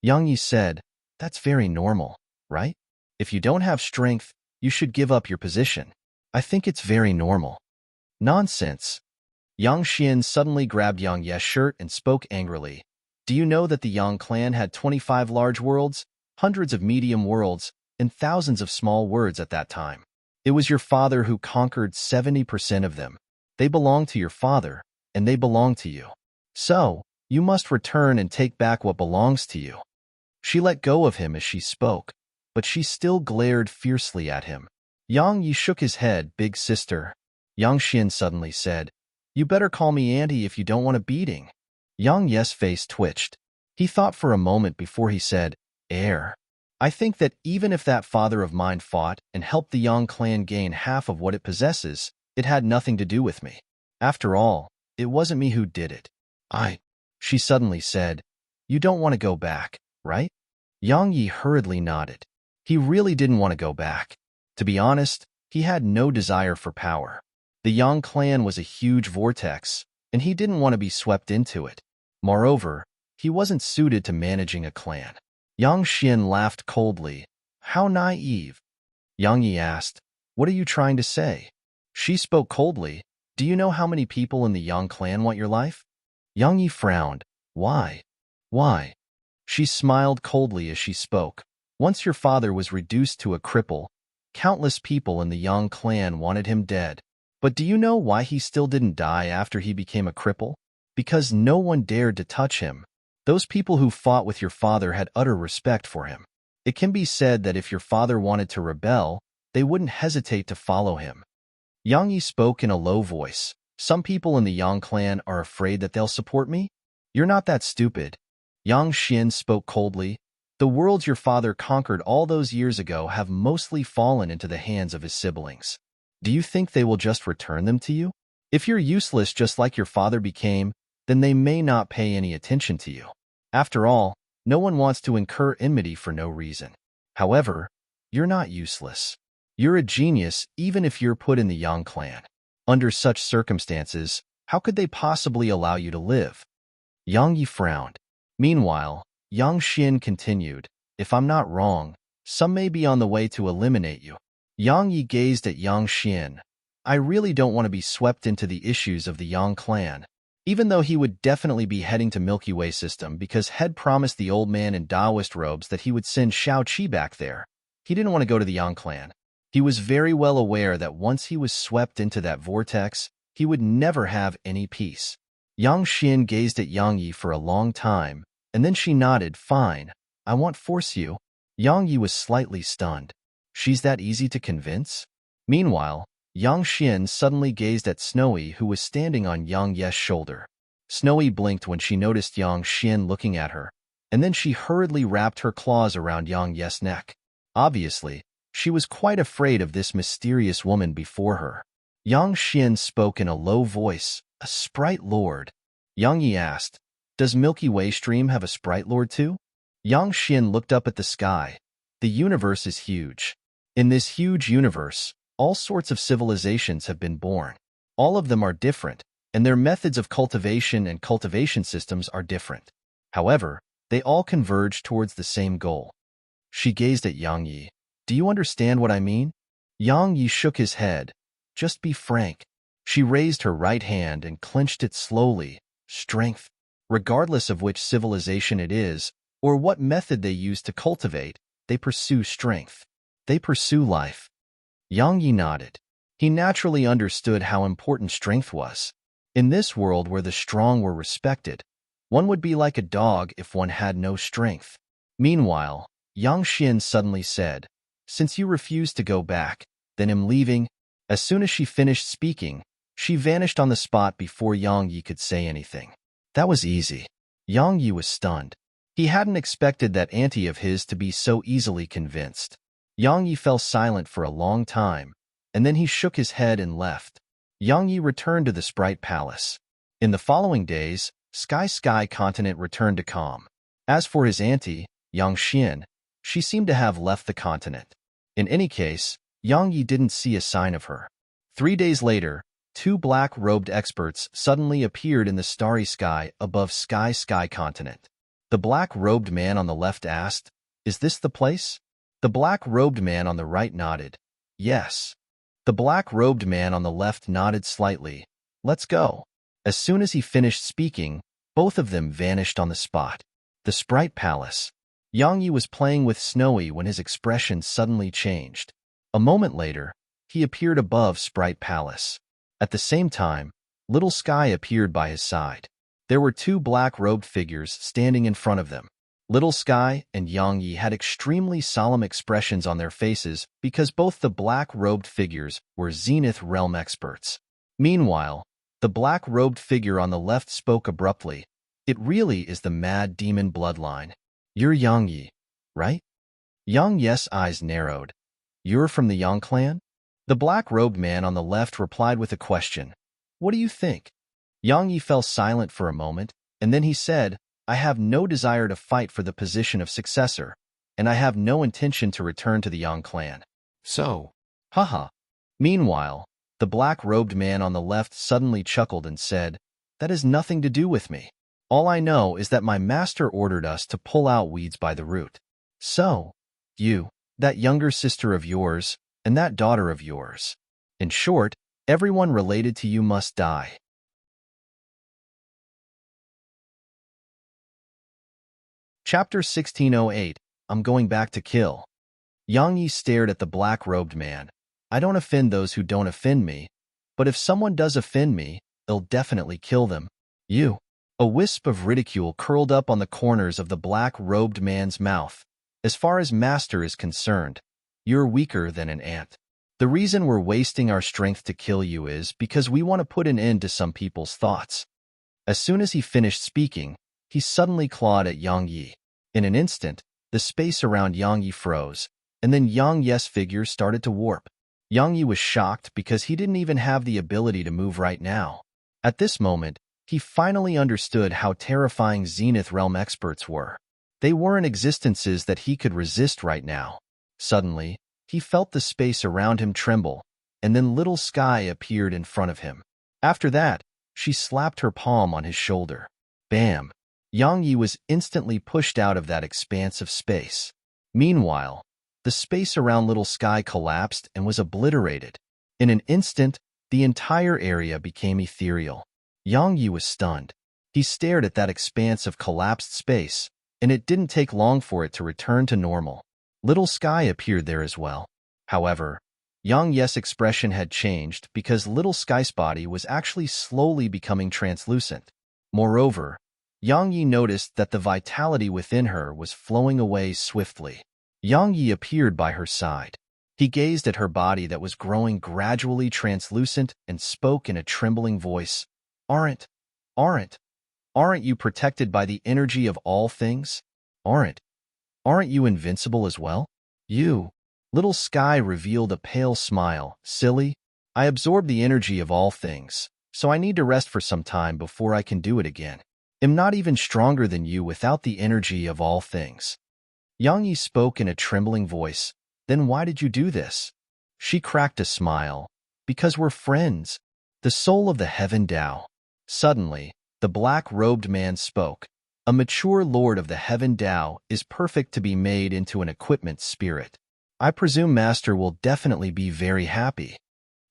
Yang Yi said, "That's very normal, right? If you don't have strength, you should give up your position. I think it's very normal." "Nonsense." Yang Xian suddenly grabbed Yang Ye's shirt and spoke angrily. "Do you know that the Yang clan had 25 large worlds, hundreds of medium worlds, and thousands of small worlds at that time? It was your father who conquered 70% of them. They belong to your father, and they belong to you. So, you must return and take back what belongs to you." She let go of him as she spoke, but she still glared fiercely at him. Yang Yi shook his head, "Big sister." Yang Xian suddenly said, "You better call me auntie if you don't want a beating." Yang Ye's face twitched. He thought for a moment before he said, "Heir. I think that even if that father of mine fought and helped the Yang clan gain half of what it possesses, it had nothing to do with me. After all, it wasn't me who did it." She suddenly said, "You don't want to go back, right?" Yang Yi hurriedly nodded. He really didn't want to go back. To be honest, he had no desire for power. The Yang clan was a huge vortex, and he didn't want to be swept into it. Moreover, he wasn't suited to managing a clan. Yang Xian laughed coldly. "How naive." Yang Yi asked, "What are you trying to say?" She spoke coldly. "Do you know how many people in the Yang clan want your life?" Yang Yi frowned. "Why? Why?" She smiled coldly as she spoke. "Once your father was reduced to a cripple, countless people in the Yang clan wanted him dead. But do you know why he still didn't die after he became a cripple? Because no one dared to touch him. Those people who fought with your father had utter respect for him. It can be said that if your father wanted to rebel, they wouldn't hesitate to follow him." Yang Yi spoke in a low voice. "Some people in the Yang clan are afraid that they'll support me? You're not that stupid." Yang Xian spoke coldly. "The worlds your father conquered all those years ago have mostly fallen into the hands of his siblings. Do you think they will just return them to you? If you're useless just like your father became, then they may not pay any attention to you. After all, no one wants to incur enmity for no reason. However, you're not useless. You're a genius even if you're put in the Yang clan. Under such circumstances, how could they possibly allow you to live?" Yang Yi frowned. Meanwhile, Yang Xian continued, "If I'm not wrong, some may be on the way to eliminate you." Yang Yi gazed at Yang Xian. "I really don't want to be swept into the issues of the Yang clan." Even though he would definitely be heading to Milky Way system because Head promised the old man in Taoist robes that he would send Shao Qi back there, he didn't want to go to the Yang clan. He was very well aware that once he was swept into that vortex, he would never have any peace. Yang Xian gazed at Yang Yi for a long time, and then she nodded. "Fine, I won't force you." Yang Yi was slightly stunned. She's that easy to convince? Meanwhile, Yang Xian suddenly gazed at Snowy, who was standing on Yang Ye's shoulder. Snowy blinked when she noticed Yang Xian looking at her, and then she hurriedly wrapped her claws around Yang Ye's neck. Obviously, she was quite afraid of this mysterious woman before her. Yang Xian spoke in a low voice, "A Sprite Lord." Yang Yi asked, "Does Milky Way Stream have a Sprite Lord too?" Yang Xian looked up at the sky. The universe is huge. In this huge universe, all sorts of civilizations have been born. All of them are different, and their methods of cultivation and cultivation systems are different. However, they all converge towards the same goal. She gazed at Yang Yi. "Do you understand what I mean?" Yang Yi shook his head. "Just be frank." She raised her right hand and clenched it slowly. "Strength. Regardless of which civilization it is, or what method they use to cultivate, they pursue strength. They pursue life." Yang Yi nodded. He naturally understood how important strength was. In this world where the strong were respected, one would be like a dog if one had no strength. Meanwhile, Yang Xian suddenly said, "Since you refuse to go back, then I'm leaving." As soon as she finished speaking, she vanished on the spot before Yang Yi could say anything. That was easy. Yang Yi was stunned. He hadn't expected that auntie of his to be so easily convinced. Yang Yi fell silent for a long time, and then he shook his head and left. Yang Yi returned to the Sprite Palace. In the following days, Sky continent returned to calm. As for his auntie, Yang Xian, she seemed to have left the continent. In any case, Yang Yi didn't see a sign of her. 3 days later, 2 black-robed experts suddenly appeared in the starry sky above Sky continent. The black-robed man on the left asked, "Is this the place?" The black-robed man on the right nodded, "Yes." The black-robed man on the left nodded slightly, "Let's go." As soon as he finished speaking, both of them vanished on the spot. The Sprite Palace. Yang Yi was playing with Snowy when his expression suddenly changed. A moment later, he appeared above Sprite Palace. At the same time, Little Sky appeared by his side. There were 2 black-robed figures standing in front of them. Little Sky and Yang Yi had extremely solemn expressions on their faces because both the black-robed figures were Zenith Realm experts. Meanwhile, the black-robed figure on the left spoke abruptly. "It really is the Mad Demon bloodline. You're Yang Yi, right?" Yang Yi's eyes narrowed. "You're from the Yang clan?" The black-robed man on the left replied with a question. "What do you think?" Yang Yi fell silent for a moment, and then he said, "I have no desire to fight for the position of successor, and I have no intention to return to the Yang clan. So, haha." Meanwhile, the black-robed man on the left suddenly chuckled and said, "That has nothing to do with me. All I know is that my master ordered us to pull out weeds by the root. So, you, that younger sister of yours, and that daughter of yours. In short, everyone related to you must die." Chapter 1608, I'm Going Back to Kill. Yang Yi stared at the black-robed man. "I don't offend those who don't offend me, but if someone does offend me, they'll definitely kill them. You." A wisp of ridicule curled up on the corners of the black-robed man's mouth. "As far as master is concerned, you're weaker than an ant. The reason we're wasting our strength to kill you is because we want to put an end to some people's thoughts." As soon as he finished speaking, he suddenly clawed at Yang Yi. In an instant, the space around Yang Yi froze, and then Yang Yi's figure started to warp. Yang Yi was shocked because he didn't even have the ability to move right now. At this moment, he finally understood how terrifying Zenith Realm experts were. They weren't existences that he could resist right now. Suddenly, he felt the space around him tremble, and then Little Sky appeared in front of him. After that, she slapped her palm on his shoulder. Bam! Yang Yi was instantly pushed out of that expanse of space. Meanwhile, the space around Little Sky collapsed and was obliterated. In an instant, the entire area became ethereal. Yang Yi was stunned. He stared at that expanse of collapsed space, and it didn't take long for it to return to normal. Little Sky appeared there as well. However, Yang Yi's expression had changed because Little Sky's body was actually slowly becoming translucent. Moreover, Yang Yi noticed that the vitality within her was flowing away swiftly. Yang Yi appeared by her side. He gazed at her body that was growing gradually translucent and spoke in a trembling voice. Aren't you protected by the energy of all things? Aren't you invincible as well? You." Little Sky revealed a pale smile. "Silly. I absorb the energy of all things, so I need to rest for some time before I can do it again. I'm not even stronger than you without the energy of all things." Yang Yi spoke in a trembling voice. "Then why did you do this?" She cracked a smile. "Because we're friends. The soul of the heaven Tao." Suddenly, the black-robed man spoke. "A mature lord of the heaven Tao is perfect to be made into an equipment spirit. I presume Master will definitely be very happy."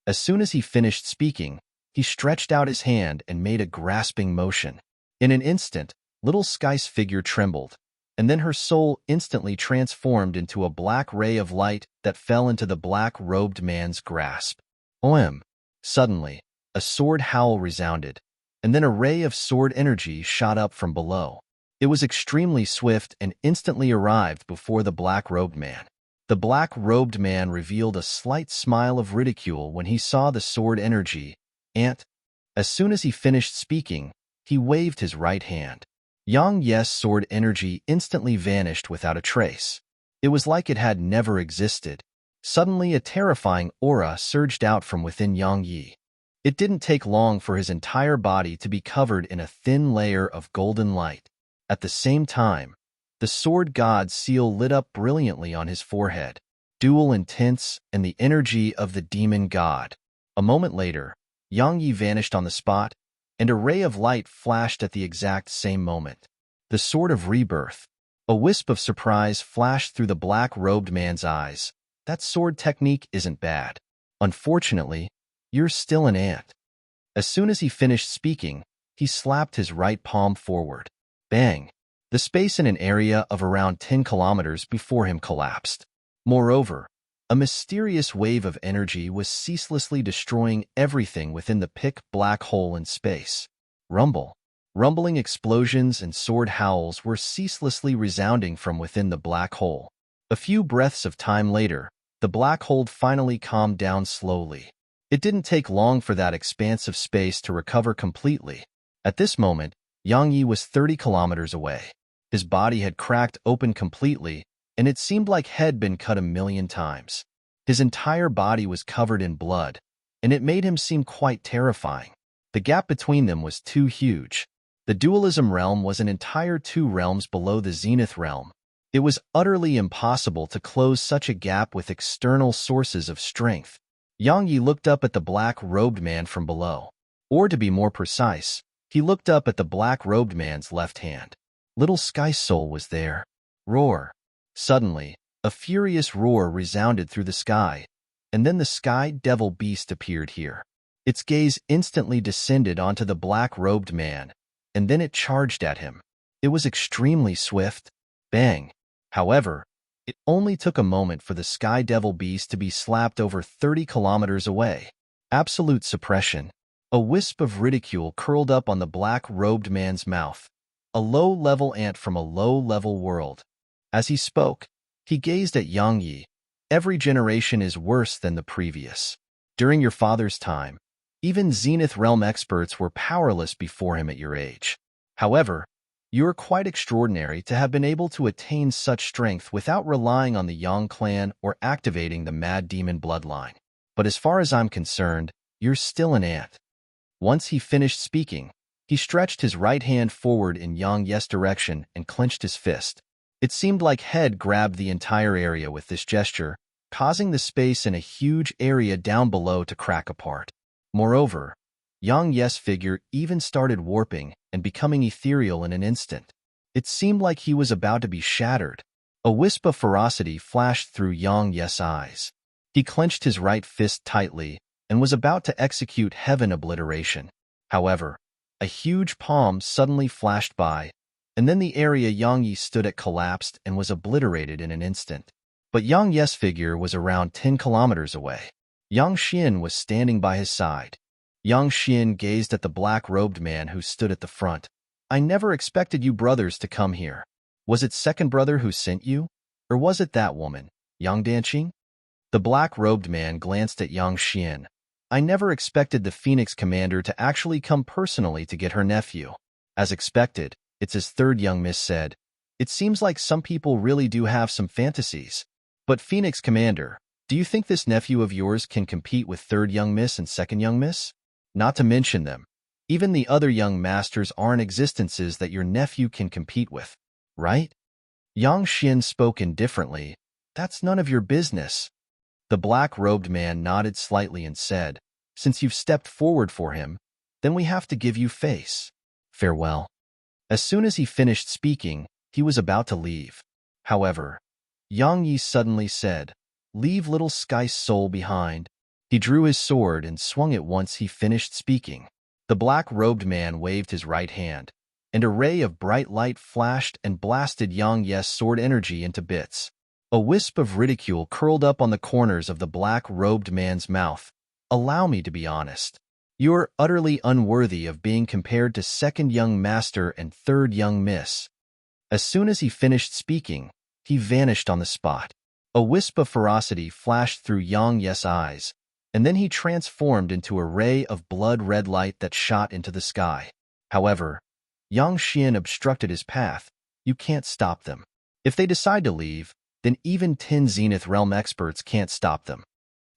As soon as he finished speaking, he stretched out his hand and made a grasping motion. In an instant, Little Sky's figure trembled, and then her soul instantly transformed into a black ray of light that fell into the black-robed man's grasp. OM! Suddenly, a sword howl resounded, and then a ray of sword energy shot up from below. It was extremely swift and instantly arrived before the black-robed man. The black-robed man revealed a slight smile of ridicule when he saw the sword energy. As soon as he finished speaking, he waved his right hand. Yang Ye's sword energy instantly vanished without a trace. It was like it had never existed. Suddenly, a terrifying aura surged out from within Yang Yi. It didn't take long for his entire body to be covered in a thin layer of golden light. At the same time, the sword god's seal lit up brilliantly on his forehead, dual intense and the energy of the demon god. A moment later, Yang Yi vanished on the spot, and a ray of light flashed at the exact same moment. The Sword of Rebirth. A wisp of surprise flashed through the black-robed man's eyes. That sword technique isn't bad. Unfortunately, you're still an ant. As soon as he finished speaking, he slapped his right palm forward. Bang! The space in an area of around 10 kilometers before him collapsed. Moreover, a mysterious wave of energy was ceaselessly destroying everything within the pitch black hole in space. Rumble. Rumbling explosions and sword howls were ceaselessly resounding from within the black hole. A few breaths of time later, the black hole finally calmed down slowly. It didn't take long for that expanse of space to recover completely. At this moment, Yang Yi was 30 kilometers away. His body had cracked open completely, and it seemed like he'd been cut 1,000,000 times. His entire body was covered in blood, and it made him seem quite terrifying. The gap between them was too huge. The dualism realm was an entire 2 realms below the zenith realm. It was utterly impossible to close such a gap with external sources of strength. Yang Yi looked up at the black-robed man from below. Or to be more precise, he looked up at the black-robed man's left hand. Little Sky Soul was there. Roar. Suddenly, a furious roar resounded through the sky, and then the sky devil beast appeared here. Its gaze instantly descended onto the black-robed man, and then it charged at him. It was extremely swift. Bang! However, it only took a moment for the sky devil beast to be slapped over 30 kilometers away. Absolute suppression. A wisp of ridicule curled up on the black-robed man's mouth. A low-level ant from a low-level world. As he spoke, he gazed at Yang Yi. Every generation is worse than the previous. During your father's time, even Zenith Realm experts were powerless before him at your age. However, you are quite extraordinary to have been able to attain such strength without relying on the Yang clan or activating the Mad Demon bloodline. But as far as I'm concerned, you're still an ant. Once he finished speaking, he stretched his right hand forward in Yang Ye's direction and clenched his fist. It seemed like he'd grabbed the entire area with this gesture, causing the space in a huge area down below to crack apart. Moreover, Yang Ye's figure even started warping and becoming ethereal in an instant. It seemed like he was about to be shattered. A wisp of ferocity flashed through Yang Ye's eyes. He clenched his right fist tightly and was about to execute heaven obliteration. However, a huge palm suddenly flashed by, and then the area Yang Yi stood at collapsed and was obliterated in an instant. But Yang Ye's figure was around 10 kilometers away. Yang Xian was standing by his side. Yang Xian gazed at the black-robed man who stood at the front. I never expected you brothers to come here. Was it second brother who sent you? Or was it that woman, Yang Danqing? The black-robed man glanced at Yang Xian. I never expected the Phoenix commander to actually come personally to get her nephew. As expected, it's his third young miss said. It seems like some people really do have some fantasies. But Phoenix commander, do you think this nephew of yours can compete with third young miss and second young miss? Not to mention them. Even the other young masters aren't existences that your nephew can compete with, right? Yang Xian spoke indifferently. That's none of your business. The black-robed man nodded slightly and said, since you've stepped forward for him, then we have to give you face. Farewell. As soon as he finished speaking, he was about to leave. However, Yang Yi suddenly said, leave little Sky Soul behind. He drew his sword and swung it once he finished speaking. The black-robed man waved his right hand, and a ray of bright light flashed and blasted Yang Ye's sword energy into bits. A wisp of ridicule curled up on the corners of the black-robed man's mouth. Allow me to be honest. You're utterly unworthy of being compared to second young master and third young miss. As soon as he finished speaking, he vanished on the spot. A wisp of ferocity flashed through Yang Ye's eyes, and then he transformed into a ray of blood-red light that shot into the sky. However, Yang Xian obstructed his path. You can't stop them. If they decide to leave, then even 10 Zenith Realm experts can't stop them.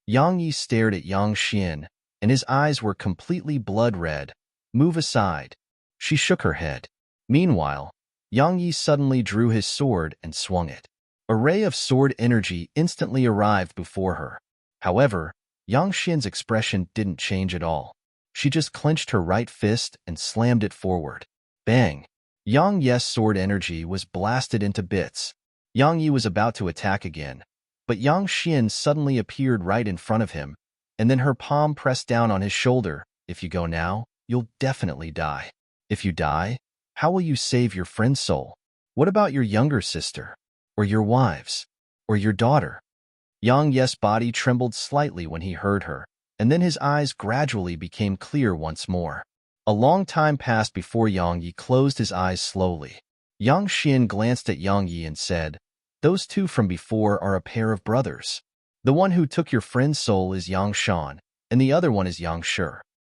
Yang Yi stared at Yang Xian, and his eyes were completely blood red. Move aside. She shook her head. Meanwhile, Yang Yi suddenly drew his sword and swung it. A ray of sword energy instantly arrived before her. However, Yang Xian's expression didn't change at all. She just clenched her right fist and slammed it forward. Bang! Yang Yi's sword energy was blasted into bits. Yang Yi was about to attack again, but Yang Xian suddenly appeared right in front of him, and then her palm pressed down on his shoulder. If you go now, you'll definitely die. If you die, how will you save your friend's soul? What about your younger sister? Or your wives? Or your daughter? Yang Yi's body trembled slightly when he heard her, and then his eyes gradually became clear once more. A long time passed before Yang Yi closed his eyes slowly. Yang Xian glanced at Yang Yi and said, "Those two from before are a pair of brothers. The one who took your friend's soul is Yang Shan, and the other one is Yang Shi.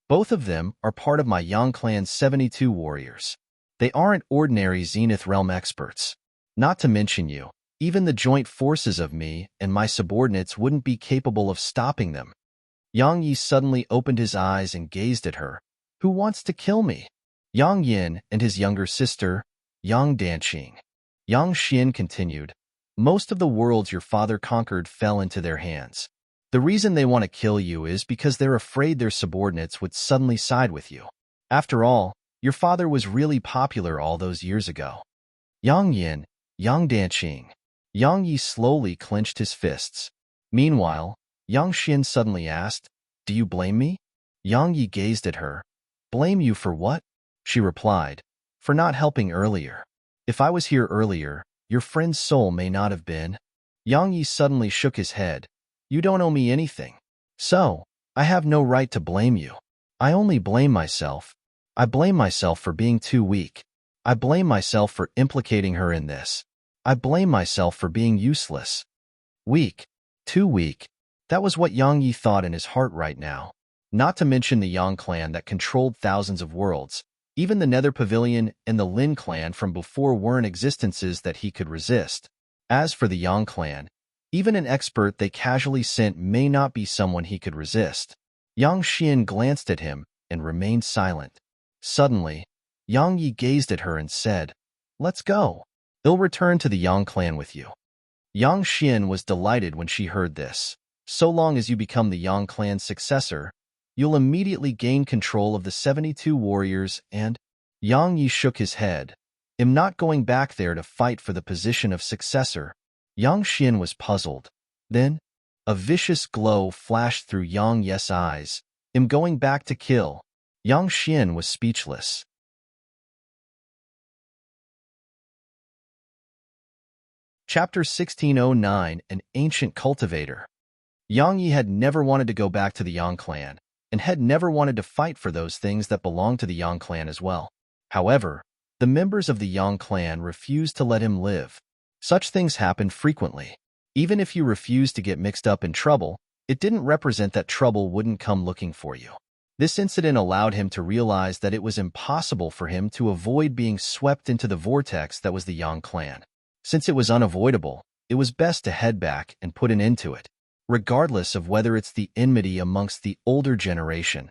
Both of them are part of my Yang clan's 72 warriors. They aren't ordinary Zenith Realm experts. Not to mention you, even the joint forces of me and my subordinates wouldn't be capable of stopping them." Yang Yi suddenly opened his eyes and gazed at her. "Who wants to kill me?" Yang Yin and his younger sister, Yang Danqing. Yang Xian continued, "Most of the worlds your father conquered fell into their hands. The reason they want to kill you is because they're afraid their subordinates would suddenly side with you. After all, your father was really popular all those years ago." Yang Yin, Yang Danqing. Yang Yi slowly clenched his fists. Meanwhile, Yang Xian suddenly asked, "Do you blame me?" Yang Yi gazed at her. "Blame you for what?" She replied, "For not helping earlier. If I was here earlier, your friend's soul may not have been." Yang Yi suddenly shook his head. "You don't owe me anything. So, I have no right to blame you. I only blame myself. I blame myself for being too weak. I blame myself for implicating her in this. I blame myself for being useless." Weak. Too weak. That was what Yang Yi thought in his heart right now. Not to mention the Yang clan that controlled thousands of worlds. Even the Nether Pavilion and the Lin clan from before weren't existences that he could resist. As for the Yang clan, even an expert they casually sent may not be someone he could resist. Yang Xian glanced at him and remained silent. Suddenly, Yang Yi gazed at her and said, "Let's go. They'll return to the Yang clan with you." Yang Xian was delighted when she heard this. So long as you become the Yang clan's successor, you'll immediately gain control of the 72 warriors and… Yang Yi shook his head. "I'm not going back there to fight for the position of successor." Yang Xian was puzzled. Then, a vicious glow flashed through Yang Yi's eyes. "I'm going back to kill." Yang Xian was speechless. Chapter 1609, An Ancient Cultivator. Yang Yi had never wanted to go back to the Yang clan, and had never wanted to fight for those things that belonged to the Yang clan as well. However, the members of the Yang clan refused to let him live. Such things happened frequently. Even if you refused to get mixed up in trouble, it didn't represent that trouble wouldn't come looking for you. This incident allowed him to realize that it was impossible for him to avoid being swept into the vortex that was the Yang clan. Since it was unavoidable, it was best to head back and put an end to it, regardless of whether it's the enmity amongst the older generation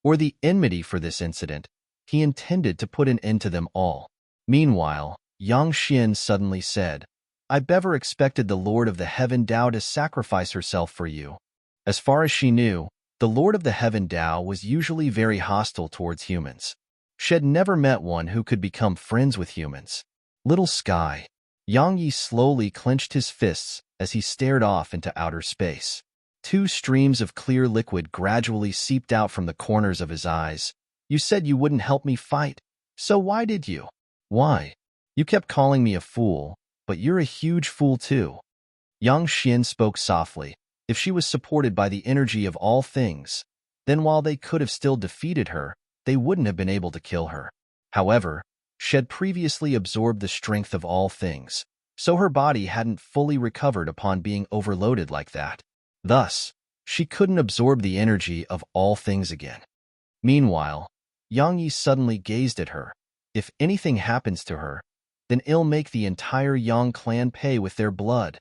or the enmity for this incident. He intended to put an end to them all. Meanwhile, Yang Xian suddenly said, "I never expected the Lord of the Heaven Dao to sacrifice herself for you." As far as she knew, the Lord of the Heaven Dao was usually very hostile towards humans. She had never met one who could become friends with humans. Little Sky. Yang Yi slowly clenched his fists as he stared off into outer space. Two streams of clear liquid gradually seeped out from the corners of his eyes. "You said you wouldn't help me fight. So why did you?" "Why? You kept calling me a fool, but you're a huge fool too." Yang Xian spoke softly. If she was supported by the energy of all things, then while they could have still defeated her, they wouldn't have been able to kill her. However, she had previously absorbed the strength of all things, so her body hadn't fully recovered upon being overloaded like that. Thus, she couldn't absorb the energy of all things again. Meanwhile, Yang Yi suddenly gazed at her. if anything happens to her, then it'll make the entire Yang clan pay with their blood.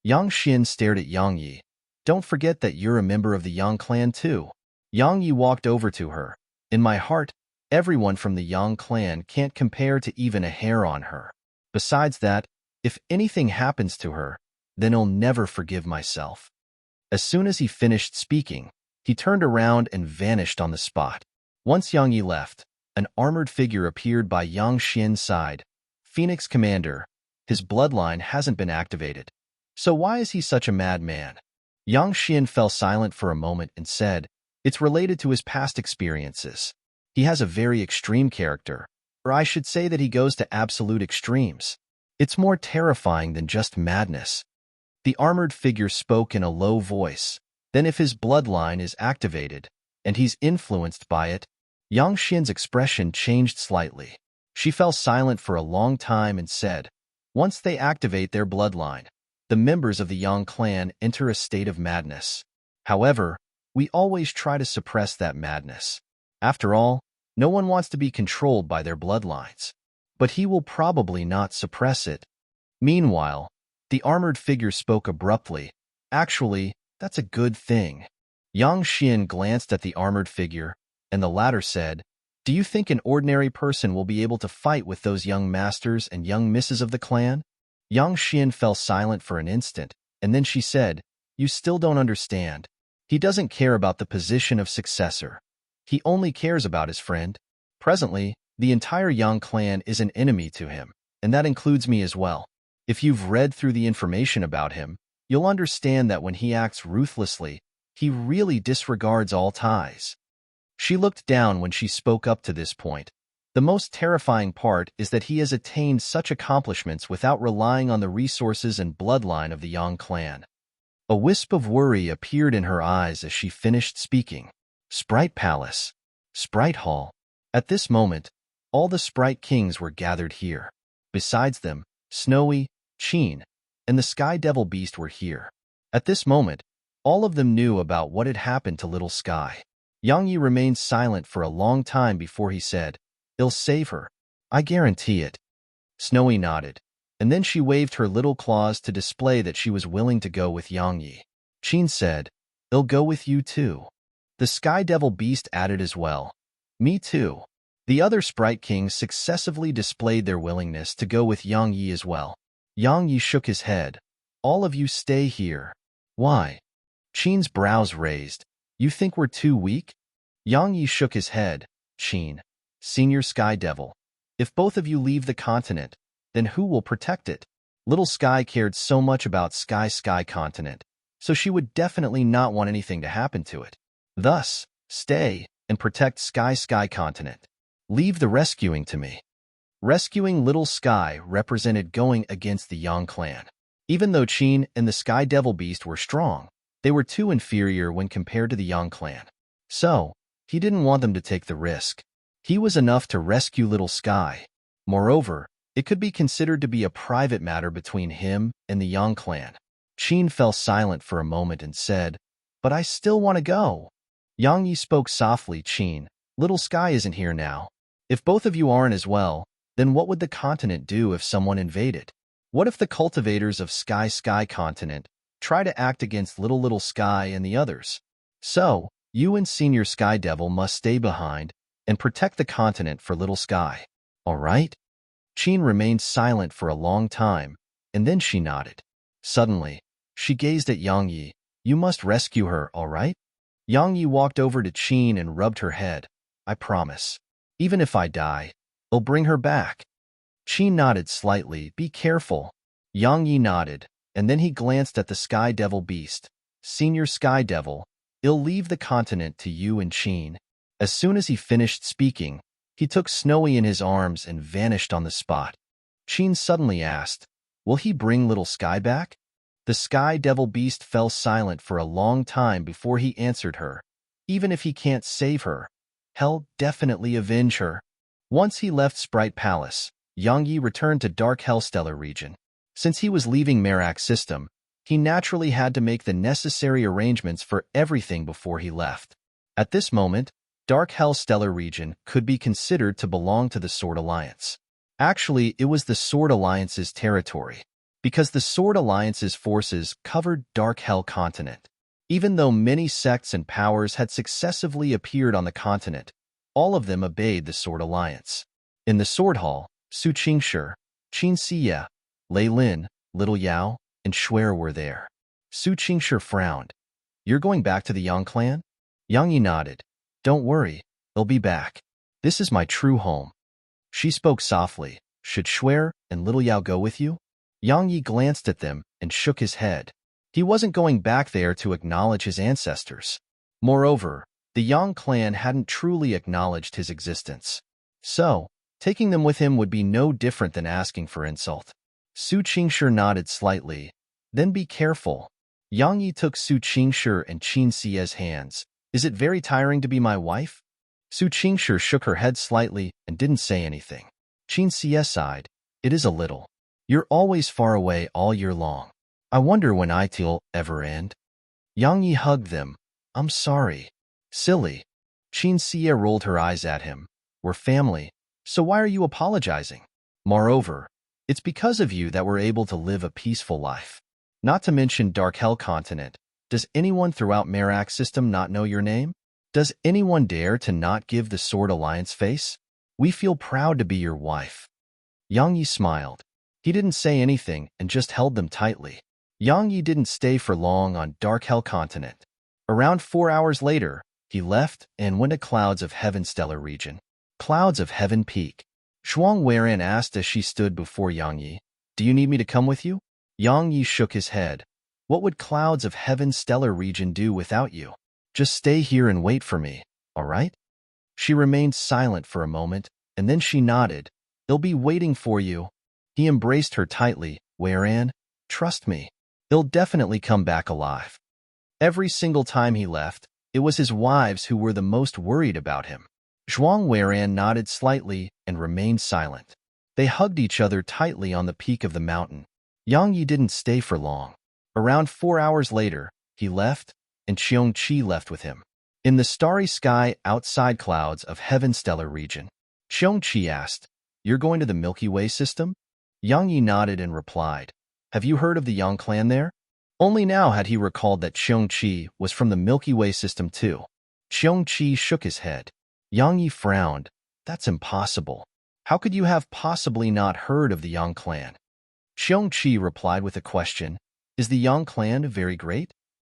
Yang Xin stared at Yang Yi. Don't forget that you're a member of the Yang clan too. Yang Yi walked over to her. In my heart, everyone from the Yang clan can't compare to even a hair on her. Besides that, if anything happens to her, then I'll never forgive myself. As soon as he finished speaking, he turned around and vanished on the spot. Once Yang Yi left, an armored figure appeared by Yang Xian's side. Phoenix Commander, his bloodline hasn't been activated. So why is he such a madman? Yang Xian fell silent for a moment and said, it's related to his past experiences. He has a very extreme character, or I should say that he goes to absolute extremes. It's more terrifying than just madness. The armored figure spoke in a low voice. Then if his bloodline is activated, and he's influenced by it, Yang Xian's expression changed slightly. She fell silent for a long time and said, once they activate their bloodline, the members of the Yang clan enter a state of madness. However, we always try to suppress that madness. After all, no one wants to be controlled by their bloodlines. But he will probably not suppress it. Meanwhile, the armored figure spoke abruptly. Actually, that's a good thing. Yang Xian glanced at the armored figure, and the latter said, do you think an ordinary person will be able to fight with those young masters and young misses of the clan? Yang Xian fell silent for an instant, and then she said, you still don't understand. He doesn't care about the position of successor. He only cares about his friend. Presently, the entire Yang clan is an enemy to him, and that includes me as well. If you've read through the information about him, you'll understand that when he acts ruthlessly, he really disregards all ties. She looked down when she spoke up to this point. The most terrifying part is that he has attained such accomplishments without relying on the resources and bloodline of the Yang clan. A wisp of worry appeared in her eyes as she finished speaking. Sprite Palace. Sprite Hall. At this moment, all the Sprite Kings were gathered here. Besides them, Snowy, Qin, and the Sky Devil Beast were here. At this moment, all of them knew about what had happened to Little Sky. Yang Yi remained silent for a long time before he said, "I'll save her. I guarantee it." Snowy nodded, and then she waved her little claws to display that she was willing to go with Yang Yi. Qin said, "I'll go with you too." The Sky Devil Beast added as well, "Me too." The other Sprite Kings successively displayed their willingness to go with Yang Yi as well. Yang Yi shook his head. "All of you stay here." "Why?" Qin's brows raised. "You think we're too weak?" Yang Yi shook his head. "Qin, Senior Sky Devil, if both of you leave the continent, then who will protect it?" Little Sky cared so much about Sky Continent, so she would definitely not want anything to happen to it. Thus, stay and protect Sky Continent. Leave the rescuing to me. Rescuing Little Sky represented going against the Yang clan. Even though Qin and the Sky Devil Beast were strong, they were too inferior when compared to the Yang clan. So, he didn't want them to take the risk. He was enough to rescue Little Sky. Moreover, it could be considered to be a private matter between him and the Yang clan. Qin fell silent for a moment and said, "But I still want to go." Yang Yi spoke softly. "Qin, Little Sky isn't here now. If both of you aren't as well, then what would the continent do if someone invaded? What if the cultivators of Sky Continent try to act against Little Sky and the others? So, you and Senior Sky Devil must stay behind and protect the continent for Little Sky. All right?" Qin remained silent for a long time, and then she nodded. Suddenly, she gazed at Yang Yi. "You must rescue her, all right?" Yang Yi walked over to Qin and rubbed her head. "I promise. Even if I die, I'll bring her back." Qin nodded slightly. "Be careful." Yang Yi nodded, and then he glanced at the Sky Devil Beast. "Senior Sky Devil, I'll leave the continent to you and Qin." As soon as he finished speaking, he took Snowy in his arms and vanished on the spot. Qin suddenly asked, "Will he bring Little Sky back?" The Sky Devil Beast fell silent for a long time before he answered her. "Even if he can't save her, he'll definitely avenge her." Once he left Sprite Palace, Yang Yi returned to Dark Hellstellar region. Since he was leaving Merak's system, he naturally had to make the necessary arrangements for everything before he left. At this moment, Dark Hell stellar region could be considered to belong to the Sword Alliance. Actually, it was the Sword Alliance's territory, because the Sword Alliance's forces covered Dark Hell continent. Even though many sects and powers had successively appeared on the continent, all of them obeyed the Sword Alliance. In the Sword Hall, Su Qingshi, Qin Siye, Lei Lin, Little Yao, and Shuer were there. Su Qingshi frowned. "You're going back to the Yang clan?" Yang Yi nodded. "Don't worry, they'll be back. This is my true home." She spoke softly. "Should Shuer and Little Yao go with you?" Yang Yi glanced at them and shook his head. He wasn't going back there to acknowledge his ancestors. Moreover, the Yang clan hadn't truly acknowledged his existence. So, taking them with him would be no different than asking for insult. Su Qingshi nodded slightly. "Then be careful." Yang Yi took Su Qingshi and Qin Siye's hands. "Is it very tiring to be my wife?" Su Qingshi shook her head slightly and didn't say anything. Qin Siye sighed. "It is a little. You're always far away all year long. I wonder when it'll ever end." Yang Yi hugged them. "I'm sorry." "Silly." Qin Siye rolled her eyes at him. "We're family, so why are you apologizing? Moreover, it's because of you that we're able to live a peaceful life. Not to mention Dark Hell continent. Does anyone throughout Merak system not know your name? Does anyone dare to not give the Sword Alliance face? We feel proud to be your wife." Yang Yi smiled. He didn't say anything and just held them tightly. Yang Yi didn't stay for long on Dark Hell continent. Around 4 hours later, he left and went to Clouds of Heaven stellar region. Clouds of Heaven peak. Zhuang Weiran asked as she stood before Yang Yi. "Do you need me to come with you?" Yang Yi shook his head. "What would Clouds of Heaven stellar region do without you? Just stay here and wait for me, all right?" She remained silent for a moment, and then she nodded. "They'll be waiting for you." He embraced her tightly. "Weiran, trust me. They'll definitely come back alive." Every single time he left, it was his wives who were the most worried about him. Zhuang Weiran nodded slightly and remained silent. They hugged each other tightly on the peak of the mountain. Yang Yi didn't stay for long. Around 4 hours later, he left, and Qiongqi left with him. In the starry sky outside Clouds of Heaven stellar region, Qiongqi asked, "You're going to the Milky Way system?" Yang Yi nodded and replied, "Have you heard of the Yang clan there?" Only now had he recalled that Qiongqi was from the Milky Way system too. Qiongqi shook his head. Yang Yi frowned. "That's impossible. How could you have possibly not heard of the Yang clan?" Qiongqi replied with a question. "Is the Yang clan very great?"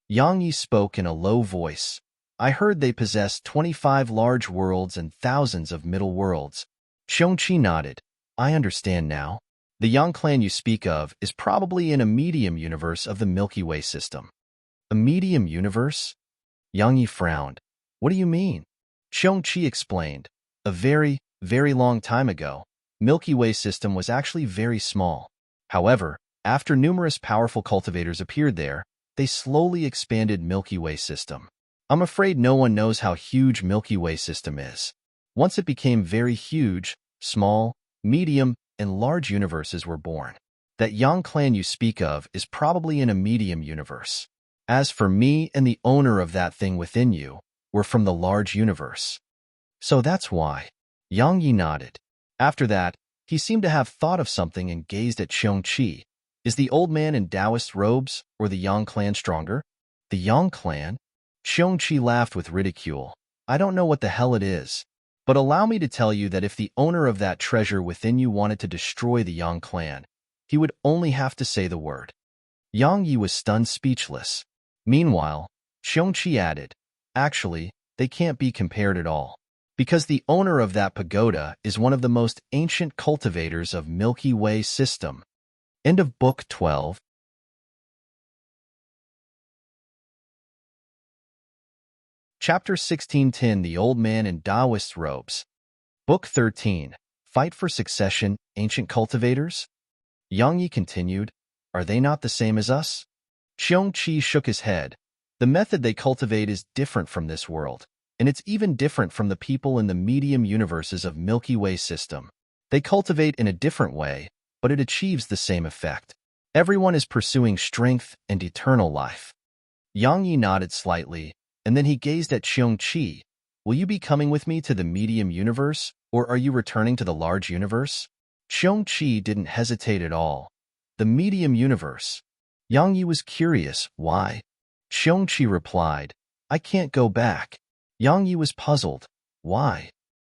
Yang Yi spoke in a low voice. "I heard they possess 25 large worlds and thousands of middle worlds." Qiongqi nodded. "I understand now. The Yang clan you speak of is probably in a medium universe of the Milky Way system." "A medium universe?" Yang Yi frowned. "What do you mean?" Qiongqi explained. "A very, very long time ago, Milky Way system was actually very small. However, after numerous powerful cultivators appeared there, they slowly expanded Milky Way system. I'm afraid no one knows how huge Milky Way system is. Once it became very huge, small, medium, and large universes were born. That Yang clan you speak of is probably in a medium universe. As for me and the owner of that thing within you, we're from the large universe." "So that's why." Yang Yi nodded. After that, he seemed to have thought of something and gazed at Qiongqi. "Is the old man in Taoist robes or the Yang clan stronger?" "The Yang clan?" Qiongqi laughed with ridicule. "I don't know what the hell it is. But allow me to tell you that if the owner of that treasure within you wanted to destroy the Yang clan, he would only have to say the word." Yang Yi was stunned speechless. Meanwhile, Qiongqi added, "Actually, they can't be compared at all, because the owner of that pagoda is one of the most ancient cultivators of Milky Way system." End of Book 12. Chapter 1610 The Old Man in Taoist Robes. Book 13 Fight for Succession, Ancient Cultivators? Yang Yi continued, "Are they not the same as us?" Qiongqi shook his head. "The method they cultivate is different from this world, and it's even different from the people in the medium universes of Milky Way system. They cultivate in a different way, but it achieves the same effect. Everyone is pursuing strength and eternal life." Yang Yi nodded slightly, and then he gazed at Qiongqi. Will you be coming with me to the medium universe, or are you returning to the large universe? Xiongqi didn't hesitate at all. The medium universe. Yang Yi was curious. Why? Xiongqi replied, I can't go back. Yang Yi was puzzled. Why?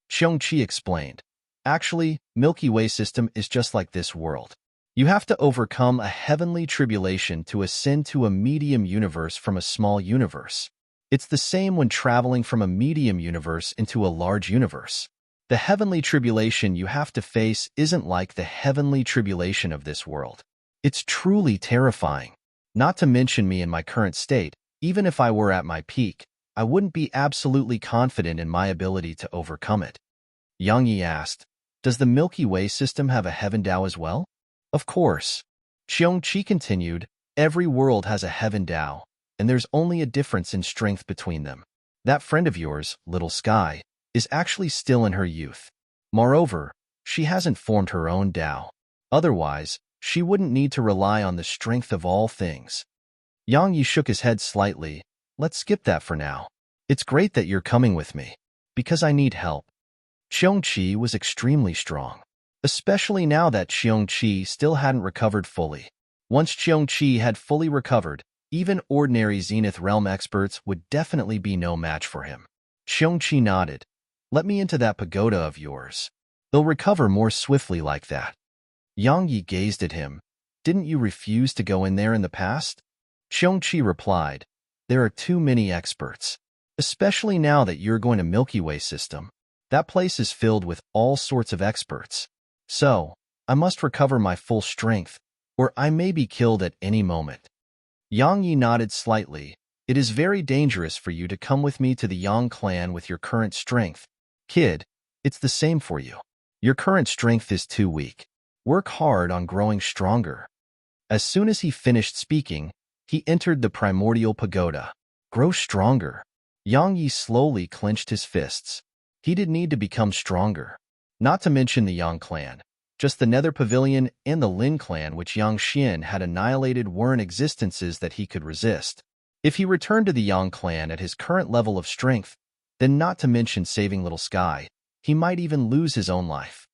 Xiongqi explained. Actually, Milky Way system is just like this world. You have to overcome a heavenly tribulation to ascend to a medium universe from a small universe. It's the same when traveling from a medium universe into a large universe. The heavenly tribulation you have to face isn't like the heavenly tribulation of this world. It's truly terrifying. Not to mention me in my current state, even if I were at my peak, I wouldn't be absolutely confident in my ability to overcome it. Yang Yi asked, does the Milky Way system have a heaven Tao as well? Of course. Xiongqi continued, every world has a heaven Tao, and there's only a difference in strength between them. That friend of yours, Little Sky, is actually still in her youth. Moreover, she hasn't formed her own Tao. Otherwise, she wouldn't need to rely on the strength of all things. Yang Yi shook his head slightly. Let's skip that for now. It's great that you're coming with me, because I need help. Xiongqi was extremely strong, especially now that Xiongqi still hadn't recovered fully. Once Xiongqi had fully recovered, even ordinary Zenith Realm experts would definitely be no match for him. Xiongqi nodded. Let me into that pagoda of yours. They'll recover more swiftly like that. Yang Yi gazed at him. Didn't you refuse to go in there in the past? Xiongqi replied, there are too many experts. Especially now that you're going to Milky Way system. That place is filled with all sorts of experts. So, I must recover my full strength, or I may be killed at any moment. Yang Yi nodded slightly. It is very dangerous for you to come with me to the Yang clan with your current strength. Kid, it's the same for you. Your current strength is too weak. Work hard on growing stronger. As soon as he finished speaking, he entered the primordial pagoda. Grow stronger. Yang Yi slowly clenched his fists. He did need to become stronger. Not to mention the Yang clan. Just the Nether Pavilion and the Lin clan which Yang Xian had annihilated weren't existences that he could resist. If he returned to the Yang clan at his current level of strength, then not to mention saving Little Sky, he might even lose his own life.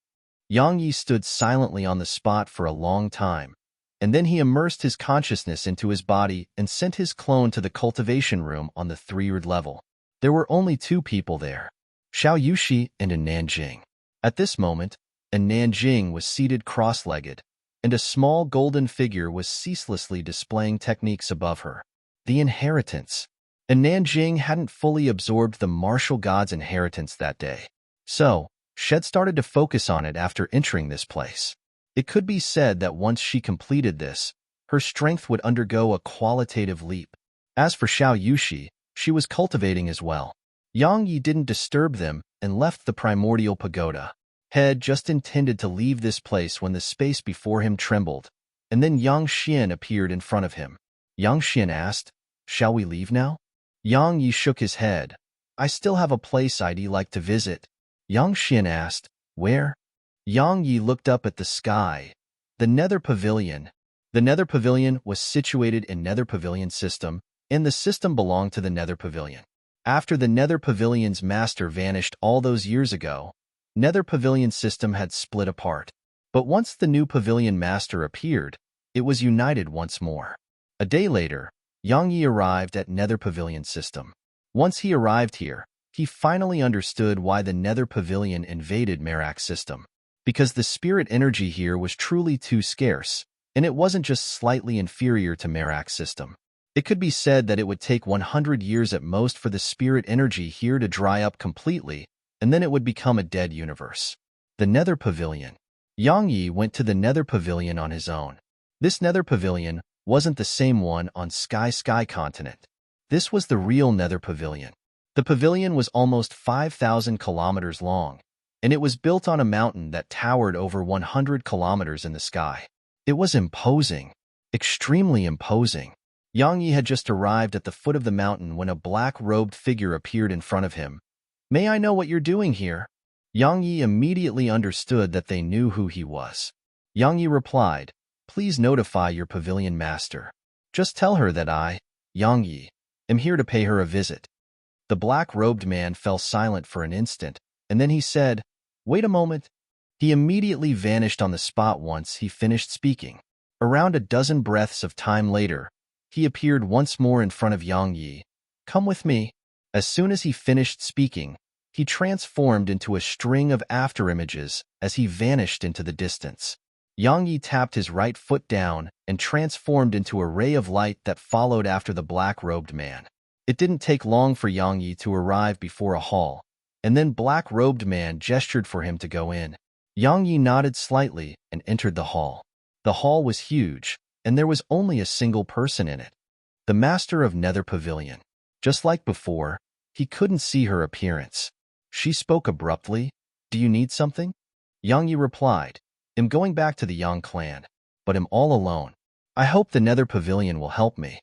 Yang Yi stood silently on the spot for a long time, and then he immersed his consciousness into his body and sent his clone to the cultivation room on the 3rd level. There were only 2 people there, Xiao Yushi and An Nanjing. At this moment, An Nanjing was seated cross-legged, and a small golden figure was ceaselessly displaying techniques above her. The inheritance. An Nanjing hadn't fully absorbed the martial god's inheritance that day. So, Shed started to focus on it after entering this place. It could be said that once she completed this, her strength would undergo a qualitative leap. As for Xiao Yushi, she was cultivating as well. Yang Yi didn't disturb them and left the primordial pagoda. Head just intended to leave this place when the space before him trembled, and then Yang Xian appeared in front of him. Yang Xian asked, shall we leave now? Yang Yi shook his head. I still have a place I'd like to visit. Yang Xian asked, where? Yang Yi looked up at the sky. The Nether Pavilion. The Nether Pavilion was situated in Nether Pavilion system, and the system belonged to the Nether Pavilion. After the Nether Pavilion's master vanished all those years ago, Nether Pavilion system had split apart. But once the new Pavilion master appeared, it was united once more. A day later, Yang Yi arrived at Nether Pavilion system. Once he arrived here, he finally understood why the Nether Pavilion invaded Merak system. Because the spirit energy here was truly too scarce, and it wasn't just slightly inferior to Merak system. It could be said that it would take 100 years at most for the spirit energy here to dry up completely, and then it would become a dead universe. The Nether Pavilion. Yang Yi went to the Nether Pavilion on his own. This Nether Pavilion wasn't the same one on Sky continent. This was the real Nether Pavilion. The pavilion was almost 5,000 kilometers long, and it was built on a mountain that towered over 100 kilometers in the sky. It was imposing, extremely imposing. Yang Yi had just arrived at the foot of the mountain when a black-robed figure appeared in front of him. May I know what you're doing here? Yang Yi immediately understood that they knew who he was. Yang Yi replied, please notify your pavilion master. Just tell her that I, Yang Yi, am here to pay her a visit. The black-robed man fell silent for an instant, and then he said, "Wait a moment." He immediately vanished on the spot once he finished speaking. Around a dozen breaths of time later, he appeared once more in front of Yang Yi. "Come with me." As soon as he finished speaking, he transformed into a string of afterimages as he vanished into the distance. Yang Yi tapped his right foot down and transformed into a ray of light that followed after the black-robed man. It didn't take long for Yang Yi to arrive before a hall, and then black-robed man gestured for him to go in. Yang Yi nodded slightly and entered the hall. The hall was huge, and there was only a single person in it, the master of Nether Pavilion. Just like before, he couldn't see her appearance. She spoke abruptly. "Do you need something?" Yang Yi replied, "I'm going back to the Yang clan, but I'm all alone. I hope the Nether Pavilion will help me."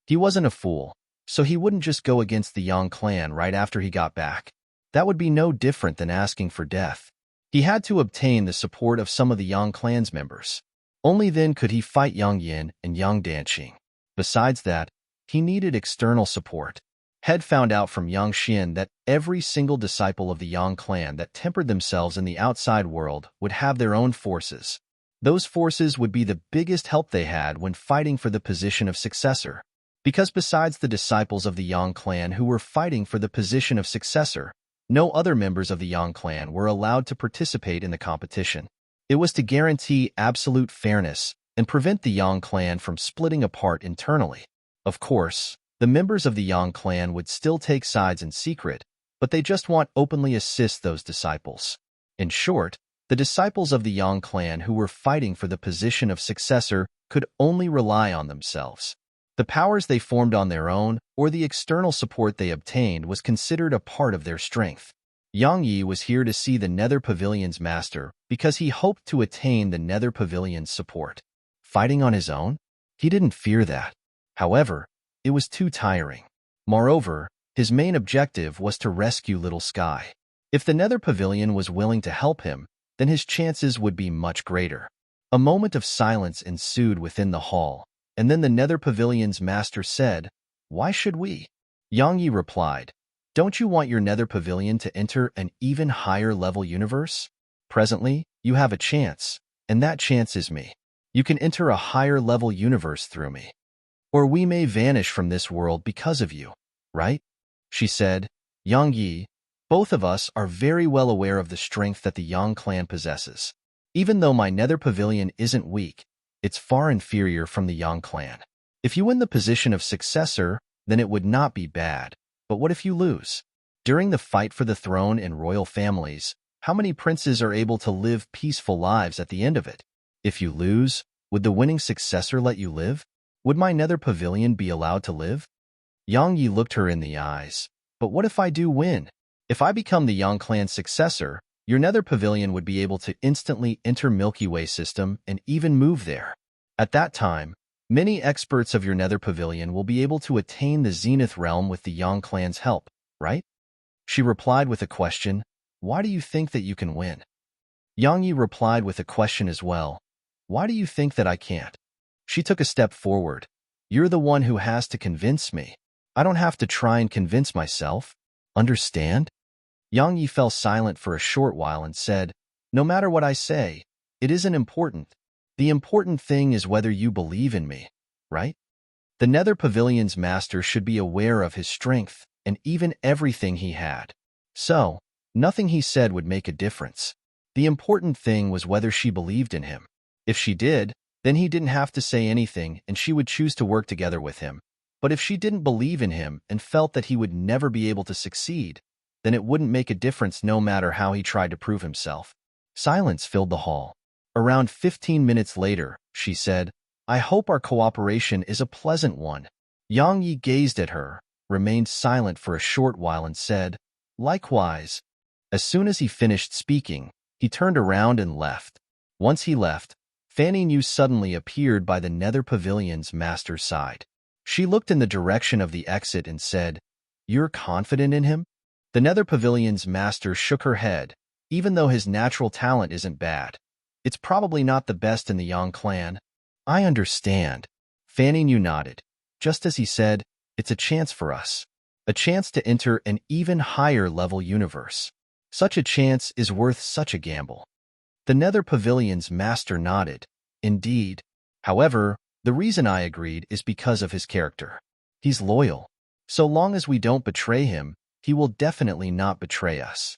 He wasn't a fool, so he wouldn't just go against the Yang clan right after he got back. That would be no different than asking for death. He had to obtain the support of some of the Yang clan's members. Only then could he fight Yang Yin and Yang Danqing. Besides that, he needed external support. Head found out from Yang Xian that every single disciple of the Yang clan that tempered themselves in the outside world would have their own forces. Those forces would be the biggest help they had when fighting for the position of successor. Because besides the disciples of the Yang clan who were fighting for the position of successor, no other members of the Yang clan were allowed to participate in the competition. It was to guarantee absolute fairness and prevent the Yang clan from splitting apart internally. Of course, the members of the Yang clan would still take sides in secret, but they just want openly assist those disciples. In short, the disciples of the Yang clan who were fighting for the position of successor could only rely on themselves. The powers they formed on their own or the external support they obtained was considered a part of their strength. Yang Yi was here to see the Nether Pavilion's master because he hoped to attain the Nether Pavilion's support. Fighting on his own? He didn't fear that. However, it was too tiring. Moreover, his main objective was to rescue Little Sky. If the Nether Pavilion was willing to help him, then his chances would be much greater. A moment of silence ensued within the hall, and then the Nether Pavilion's master said, "Why should we?" Yang Yi replied, "Don't you want your Nether Pavilion to enter an even higher level universe? Presently, you have a chance, and that chance is me. You can enter a higher level universe through me. Or we may vanish from this world because of you, right?" She said, "Yang Yi, both of us are very well aware of the strength that the Yang clan possesses. Even though my Nether Pavilion isn't weak, it's far inferior from the Yang clan. If you win the position of successor, then it would not be bad. But what if you lose? During the fight for the throne in royal families, how many princes are able to live peaceful lives at the end of it? If you lose, would the winning successor let you live? Would my Nether Pavilion be allowed to live?" Yang Yi looked her in the eyes. "But what if I do win? If I become the Yang clan's successor, your Nether Pavilion would be able to instantly enter Milky Way system and even move there. At that time, many experts of your Nether Pavilion will be able to attain the Zenith realm with the Yang clan's help, right?" She replied with a question, "Why do you think that you can win?" Yang Yi replied with a question as well, "Why do you think that I can't?" She took a step forward. "You're the one who has to convince me. I don't have to try and convince myself. Understand?" Yang Yi fell silent for a short while and said, "No matter what I say, it isn't important. The important thing is whether you believe in me, right?" The Nether Pavilion's master should be aware of his strength and even everything he had. So, nothing he said would make a difference. The important thing was whether she believed in him. If she did, then he didn't have to say anything and she would choose to work together with him. But if she didn't believe in him and felt that he would never be able to succeed, then it wouldn't make a difference no matter how he tried to prove himself. Silence filled the hall. Around 15 minutes later, she said, "I hope our cooperation is a pleasant one." Yang Yi gazed at her, remained silent for a short while and said, "Likewise." As soon as he finished speaking, he turned around and left. Once he left, Fanny New suddenly appeared by the Nether Pavilion's master's side. She looked in the direction of the exit and said, "You're confident in him?" The Nether Pavilion's master shook her head. "Even though his natural talent isn't bad, it's probably not the best in the Yang clan." "I understand." Fanny New nodded. "Just as he said, it's a chance for us. a chance to enter an even higher level universe. Such a chance is worth such a gamble. The Nether Pavilion's master nodded. Indeed. However, the reason I agreed is because of his character. He's loyal. So long as we don't betray him, he will definitely not betray us.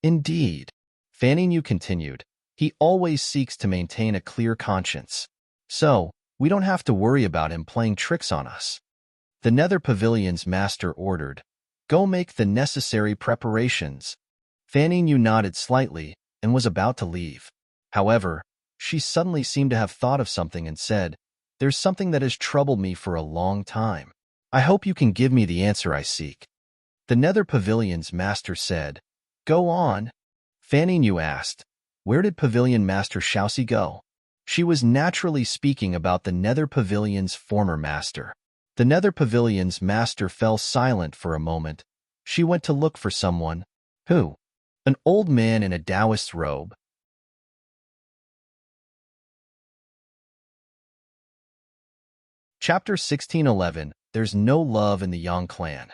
Indeed. Fanning Yu continued. He always seeks to maintain a clear conscience. So, we don't have to worry about him playing tricks on us. The Nether Pavilion's master ordered, "Go make the necessary preparations." Fanning Yu nodded slightly and was about to leave. However, she suddenly seemed to have thought of something and said, "There's something that has troubled me for a long time. I hope you can give me the answer I seek." The Nether Pavilion's master said, "Go on." Fanning Yu asked, "Where did Pavilion Master Xiaoxi go?" She was naturally speaking about the Nether Pavilion's former master. The Nether Pavilion's master fell silent for a moment. She went to look for someone. Who? An old man in a Taoist robe. Chapter 1611. There's no love in the Yang clan.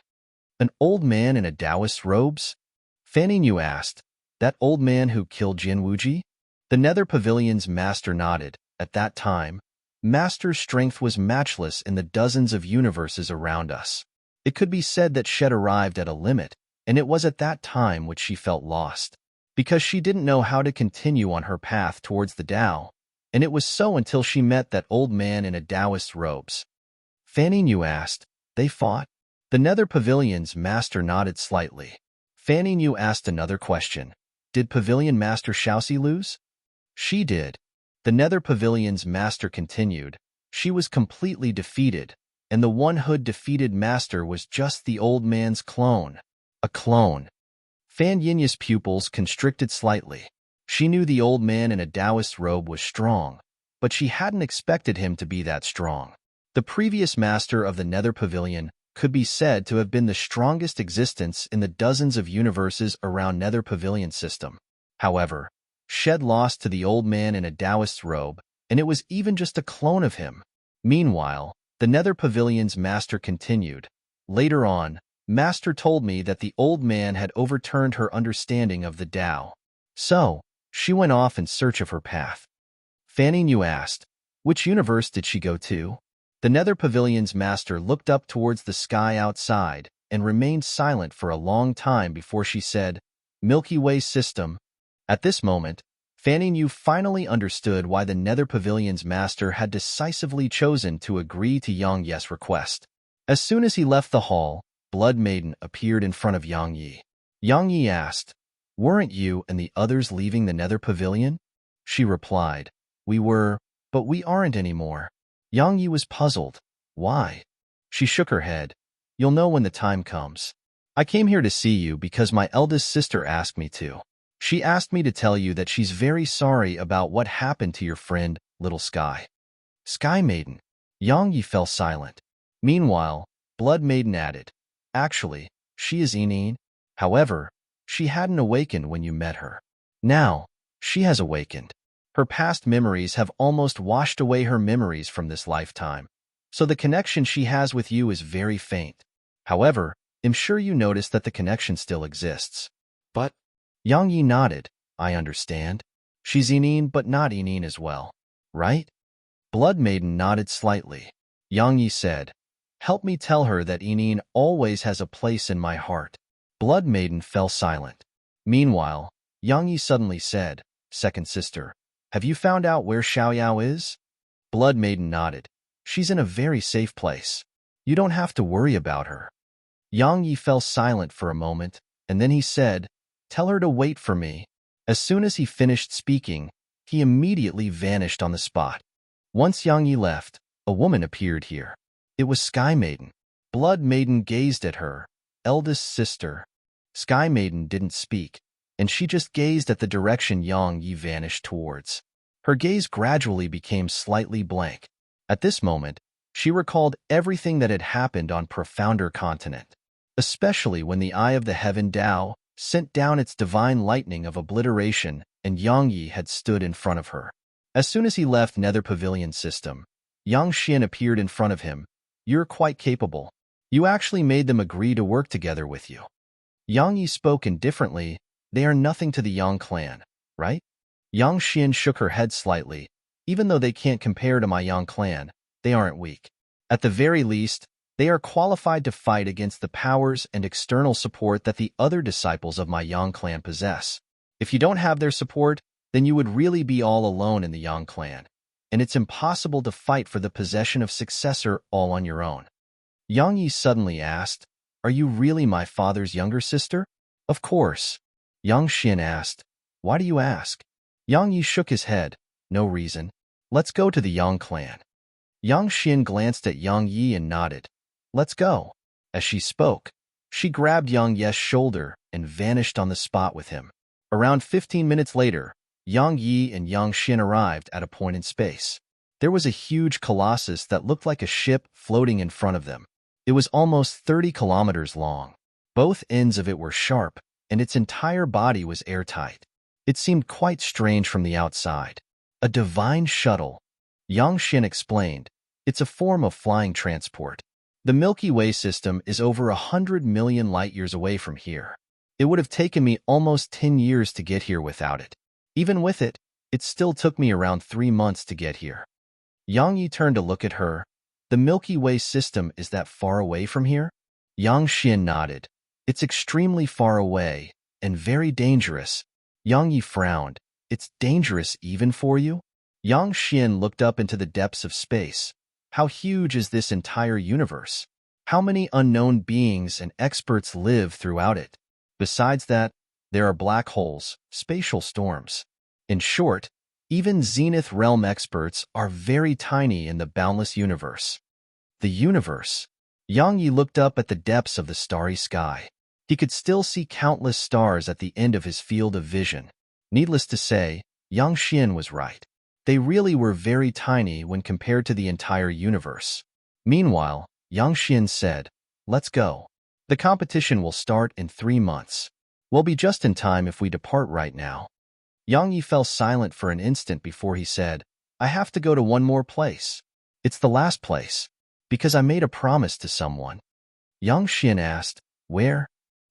An old man in a Taoist robes? Fanning Yu asked. That old man who killed Jin Wuji? The Nether Pavilion's master nodded. At that time, Master's strength was matchless in the dozens of universes around us. It could be said that she had arrived at a limit, and it was at that time which she felt lost, because she didn't know how to continue on her path towards the Tao, and it was so until she met that old man in a Taoist robes. Fanning Yu asked, "They fought?" The Nether Pavilion's master nodded slightly. Fanning Yu asked another question. Did Pavilion Master Xiaoxi lose? She did. The Nether Pavilion's master continued. She was completely defeated, and the one who'd defeated master was just the old man's clone. A clone. Fan Yinya's pupils constricted slightly. She knew the old man in a Taoist robe was strong, but she hadn't expected him to be that strong. The previous master of the Nether Pavilion could be said to have been the strongest existence in the dozens of universes around Nether Pavilion system. However, Shed lost to the old man in a Taoist robe, and it was even just a clone of him. Meanwhile, the Nether Pavilion's master continued. Later on, Master told me that the old man had overturned her understanding of the Tao. So, she went off in search of her path. Fanning Yu asked, "Which universe did she go to?" The Nether Pavilion's master looked up towards the sky outside and remained silent for a long time before she said, "Milky Way system." At this moment, Fanning Yu finally understood why the Nether Pavilion's master had decisively chosen to agree to Yang Yi's request. As soon as he left the hall, Blood Maiden appeared in front of Yang Yi. Yang Yi asked, "Weren't you and the others leaving the Nether Pavilion?" She replied, "We were, but we aren't anymore." Yang Yi was puzzled. "Why?" She shook her head. "You'll know when the time comes. I came here to see you because my eldest sister asked me to. She asked me to tell you that she's very sorry about what happened to your friend, Little Sky." Sky Maiden. Yang Yi fell silent. Meanwhile, Blood Maiden added, "Actually, she is Inine. However, she hadn't awakened when you met her. Now, she has awakened. Her past memories have almost washed away her memories from this lifetime, so the connection she has with you is very faint. However, I'm sure you noticed that the connection still exists." "But," Yang Yi nodded, "I understand. She's Inine but not Inine as well, right?" Blood Maiden nodded slightly. Yang Yi said, "Help me tell her that Inine always has a place in my heart." Blood Maiden fell silent. Meanwhile, Yang Yi suddenly said, "Second sister, have you found out where Xiaoyao is?" Blood Maiden nodded. "She's in a very safe place. You don't have to worry about her." Yang Yi fell silent for a moment, and then he said, "Tell her to wait for me." As soon as he finished speaking, he immediately vanished on the spot. Once Yang Yi left, a woman appeared here. It was Sky Maiden. Blood Maiden gazed at her, eldest sister. Sky Maiden didn't speak, and she just gazed at the direction Yang Yi vanished towards. Her gaze gradually became slightly blank. At this moment, she recalled everything that had happened on Profounder Continent, especially when the Eye of the Heaven Tao sent down its divine lightning of obliteration and Yang Yi had stood in front of her. As soon as he left Nether Pavilion system, Yang Xian appeared in front of him. "You're quite capable." You actually made them agree to work together with you. Yang Yi spoke indifferently. They are nothing to the Yang clan, right? Yang Xian shook her head slightly. Even though they can't compare to my Yang clan, they aren't weak. At the very least, they are qualified to fight against the powers and external support that the other disciples of my Yang clan possess. If you don't have their support, then you would really be all alone in the Yang clan, and it's impossible to fight for the possession of successor all on your own. Yang Yi suddenly asked, "Are you really my father's younger sister?" "Of course." Yang Xian asked, "Why do you ask?" Yang Yi shook his head. "No reason. Let's go to the Yang clan." Yang Xian glanced at Yang Yi and nodded. "Let's go." As she spoke, she grabbed Yang Yi's shoulder and vanished on the spot with him. Around 15 minutes later, Yang Yi and Yang Xian arrived at a point in space. There was a huge colossus that looked like a ship floating in front of them. It was almost 30 kilometers long. Both ends of it were sharp, and its entire body was airtight. It seemed quite strange from the outside. "A divine shuttle," Yang Xian explained. "It's a form of flying transport. The Milky Way system is over 100 million light-years away from here. It would have taken me almost 10 years to get here without it. Even with it, it still took me around 3 months to get here." Yang Yi turned to look at her. "The Milky Way system is that far away from here?" Yang Xian nodded. "It's extremely far away, and very dangerous." Yang Yi frowned. "It's dangerous even for you?" Yang Xian looked up into the depths of space. "How huge is this entire universe? How many unknown beings and experts live throughout it? Besides that, there are black holes, spatial storms. In short, even Zenith Realm experts are very tiny in the boundless universe." The universe. Yang Yi looked up at the depths of the starry sky. He could still see countless stars at the end of his field of vision. Needless to say, Yang Xian was right. They really were very tiny when compared to the entire universe. Meanwhile, Yang Xian said, "Let's go. The competition will start in 3 months. We'll be just in time if we depart right now." Yang Yi fell silent for an instant before he said, "I have to go to one more place. It's the last place, because I made a promise to someone." Yang Xian asked, "Where?"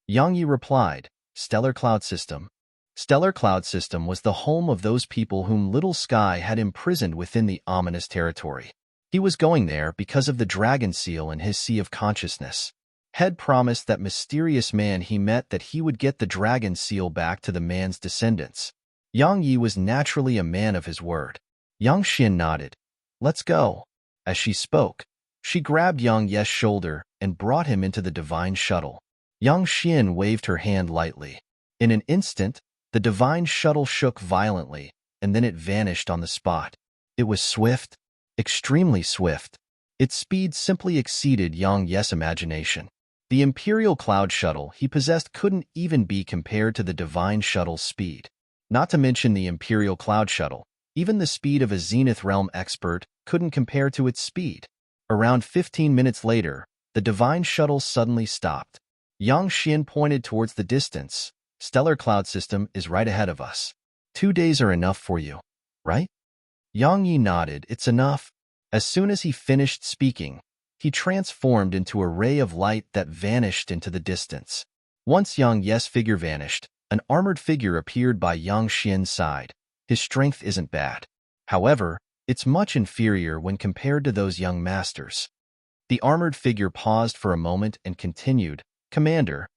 Yang Yi replied, "Stellar Cloud System." Stellar Cloud System was the home of those people whom Little Sky had imprisoned within the ominous territory. He was going there because of the dragon seal in his sea of consciousness. Had promised that mysterious man he met that he would get the dragon seal back to the man's descendants. Yang Yi was naturally a man of his word. Yang Xian nodded. "Let's go." As she spoke, she grabbed Yang Yi's shoulder and brought him into the divine shuttle. Yang Xian waved her hand lightly. In an instant, the divine shuttle shook violently, and then it vanished on the spot. It was swift, extremely swift. Its speed simply exceeded Yang Yi's imagination. The Imperial Cloud Shuttle he possessed couldn't even be compared to the divine shuttle's speed. Not to mention the Imperial Cloud Shuttle, even the speed of a Zenith Realm expert couldn't compare to its speed. Around 15 minutes later, the divine shuttle suddenly stopped. Yang Xian pointed towards the distance. "Stellar Cloud System is right ahead of us. 2 days are enough for you, right?" Yang Yi nodded. "It's enough." As soon as he finished speaking, he transformed into a ray of light that vanished into the distance. Once Yang Yi's figure vanished, an armored figure appeared by Yang Xian's side. His strength isn't bad. However, it's much inferior when compared to those young masters. The armored figure paused for a moment and continued, "Commander,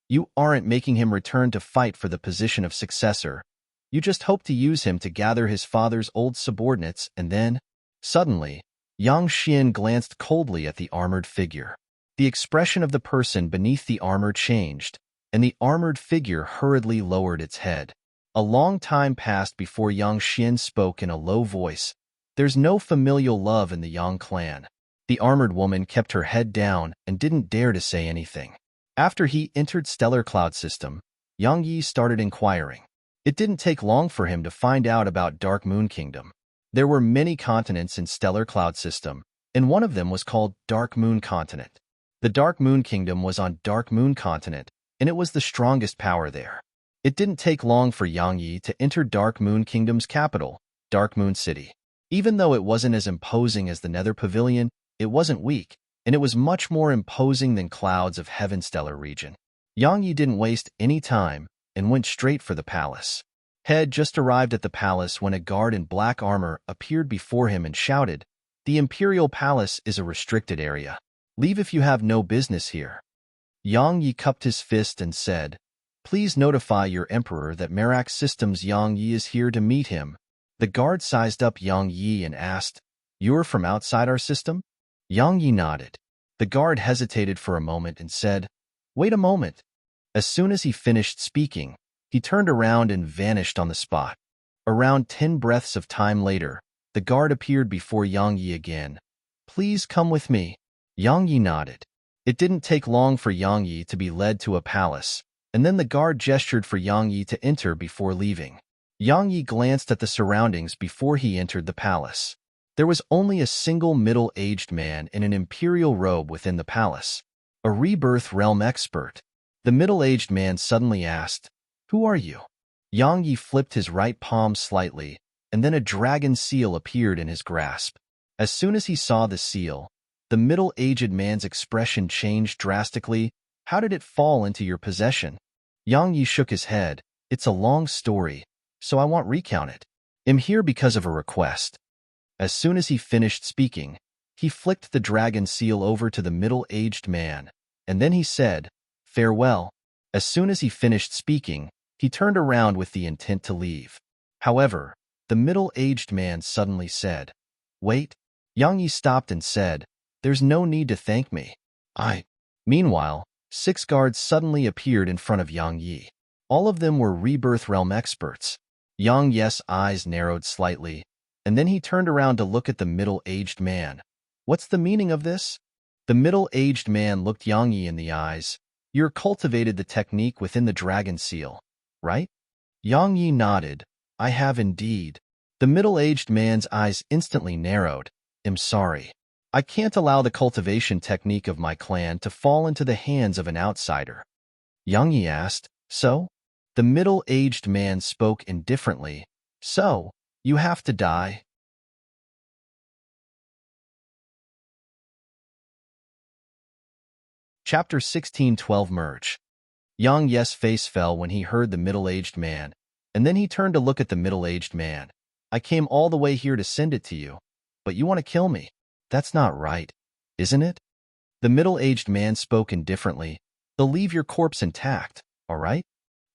you aren't making him return to fight for the position of successor. You just hope to use him to gather his father's old subordinates and then..." Suddenly, Yang Xian glanced coldly at the armored figure. The expression of the person beneath the armor changed, and the armored figure hurriedly lowered its head. A long time passed before Yang Xian spoke in a low voice. "There's no familial love in the Yang clan." The armored woman kept her head down and didn't dare to say anything. After he entered Stellar Cloud System, Yang Yi started inquiring. It didn't take long for him to find out about Dark Moon Kingdom. There were many continents in Stellar Cloud System, and one of them was called Dark Moon Continent. The Dark Moon Kingdom was on Dark Moon Continent, and it was the strongest power there. It didn't take long for Yang Yi to enter Dark Moon Kingdom's capital, Dark Moon City. Even though it wasn't as imposing as the Nether Pavilion, it wasn't weak, and it was much more imposing than clouds of heaven-stellar region. Yang Yi didn't waste any time and went straight for the palace. Had just arrived at the palace when a guard in black armor appeared before him and shouted, "The Imperial Palace is a restricted area. Leave if you have no business here." Yang Yi cupped his fist and said, "Please notify your emperor that Merak Systems Yang Yi is here to meet him." The guard sized up Yang Yi and asked, "You're from outside our system?" Yang Yi nodded. The guard hesitated for a moment and said, "Wait a moment." As soon as he finished speaking, he turned around and vanished on the spot. Around 10 breaths of time later, the guard appeared before Yang Yi again. "Please come with me." Yang Yi nodded. It didn't take long for Yang Yi to be led to a palace, and then the guard gestured for Yang Yi to enter before leaving. Yang Yi glanced at the surroundings before he entered the palace. There was only a single middle-aged man in an imperial robe within the palace, a rebirth realm expert. The middle-aged man suddenly asked, "Who are you?" Yang Yi flipped his right palm slightly, and then a dragon seal appeared in his grasp. As soon as he saw the seal, the middle-aged man's expression changed drastically. "How did it fall into your possession?" Yang Yi shook his head. "It's a long story, so I won't recount it. I'm here because of a request." As soon as he finished speaking, he flicked the dragon seal over to the middle-aged man, and then he said, "Farewell." As soon as he finished speaking, he turned around with the intent to leave. However, the middle-aged man suddenly said, "Wait." Yang Yi stopped and said, "There's no need to thank me. Meanwhile, 6 guards suddenly appeared in front of Yang Yi. All of them were rebirth realm experts. Yang Yi's eyes narrowed slightly, and then he turned around to look at the middle-aged man. "What's the meaning of this?" The middle-aged man looked Yang Yi in the eyes. "You cultivated the technique within the dragon seal, right?" Yang Yi nodded. "I have indeed." The middle-aged man's eyes instantly narrowed. "I'm sorry. I can't allow the cultivation technique of my clan to fall into the hands of an outsider." Yang Yi asked, "So?" The middle-aged man spoke indifferently. "So, you have to die." Chapter 16:12 Merge. Yang Yi's face fell when he heard the middle-aged man, and then he turned to look at the middle-aged man. "I came all the way here to send it to you, but you want to kill me. That's not right, isn't it?" The middle-aged man spoke indifferently. "They'll leave your corpse intact, all right?"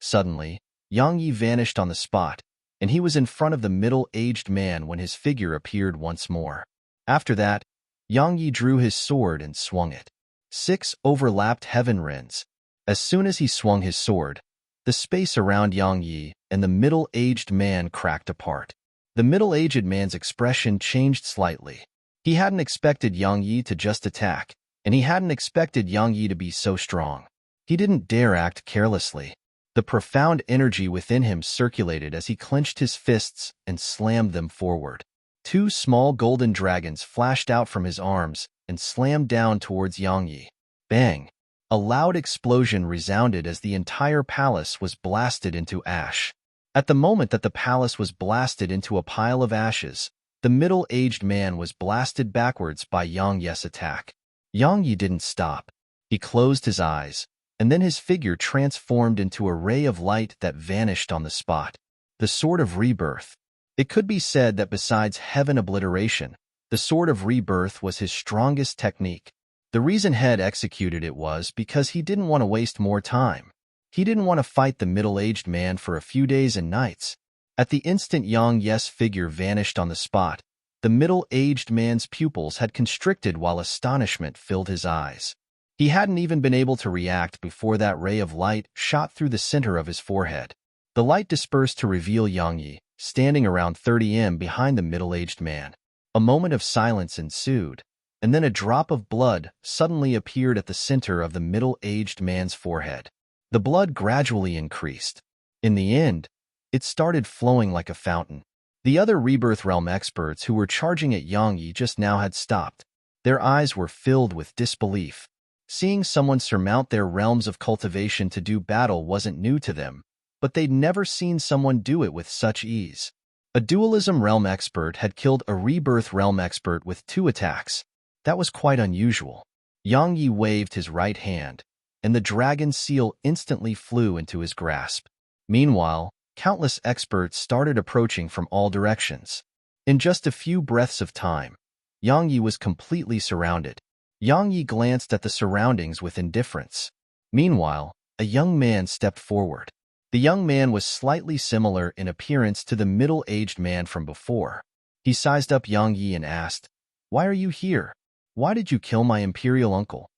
Suddenly, Yang Yi vanished on the spot, and he was in front of the middle-aged man when his figure appeared once more. After that, Yang Yi drew his sword and swung it. 6 overlapped heaven rings. As soon as he swung his sword, the space around Yang Yi and the middle-aged man cracked apart. The middle-aged man's expression changed slightly. He hadn't expected Yang Yi to just attack, and he hadn't expected Yang Yi to be so strong. He didn't dare act carelessly. The profound energy within him circulated as he clenched his fists and slammed them forward. 2 small golden dragons flashed out from his arms and slammed down towards Yang Yi. Bang! A loud explosion resounded as the entire palace was blasted into ash. At the moment that the palace was blasted into a pile of ashes, the middle-aged man was blasted backwards by Yang Yi's attack. Yang Yi didn't stop. He closed his eyes, and then his figure transformed into a ray of light that vanished on the spot. The Sword of Rebirth. It could be said that besides heaven obliteration, the Sword of Rebirth was his strongest technique. The reason Head executed it was because he didn't want to waste more time. He didn't want to fight the middle-aged man for a few days and nights. At the instant Yang Yi's figure vanished on the spot, the middle-aged man's pupils had constricted while astonishment filled his eyes. He hadn't even been able to react before that ray of light shot through the center of his forehead. The light dispersed to reveal Yang Yi, standing around 30 m behind the middle-aged man. A moment of silence ensued, and then a drop of blood suddenly appeared at the center of the middle-aged man's forehead. The blood gradually increased. In the end, it started flowing like a fountain. The other Rebirth Realm experts who were charging at Yang Yi just now had stopped. Their eyes were filled with disbelief. Seeing someone surmount their realms of cultivation to do battle wasn't new to them, but they'd never seen someone do it with such ease. A Dualism Realm expert had killed a Rebirth Realm expert with 2 attacks. That was quite unusual. Yang Yi waved his right hand, and the dragon seal instantly flew into his grasp. Meanwhile, countless experts started approaching from all directions. In just a few breaths of time, Yang Yi was completely surrounded. Yang Yi glanced at the surroundings with indifference. Meanwhile, a young man stepped forward. The young man was slightly similar in appearance to the middle-aged man from before. He sized up Yang Yi and asked, "Why are you here? Why did you kill my imperial uncle?"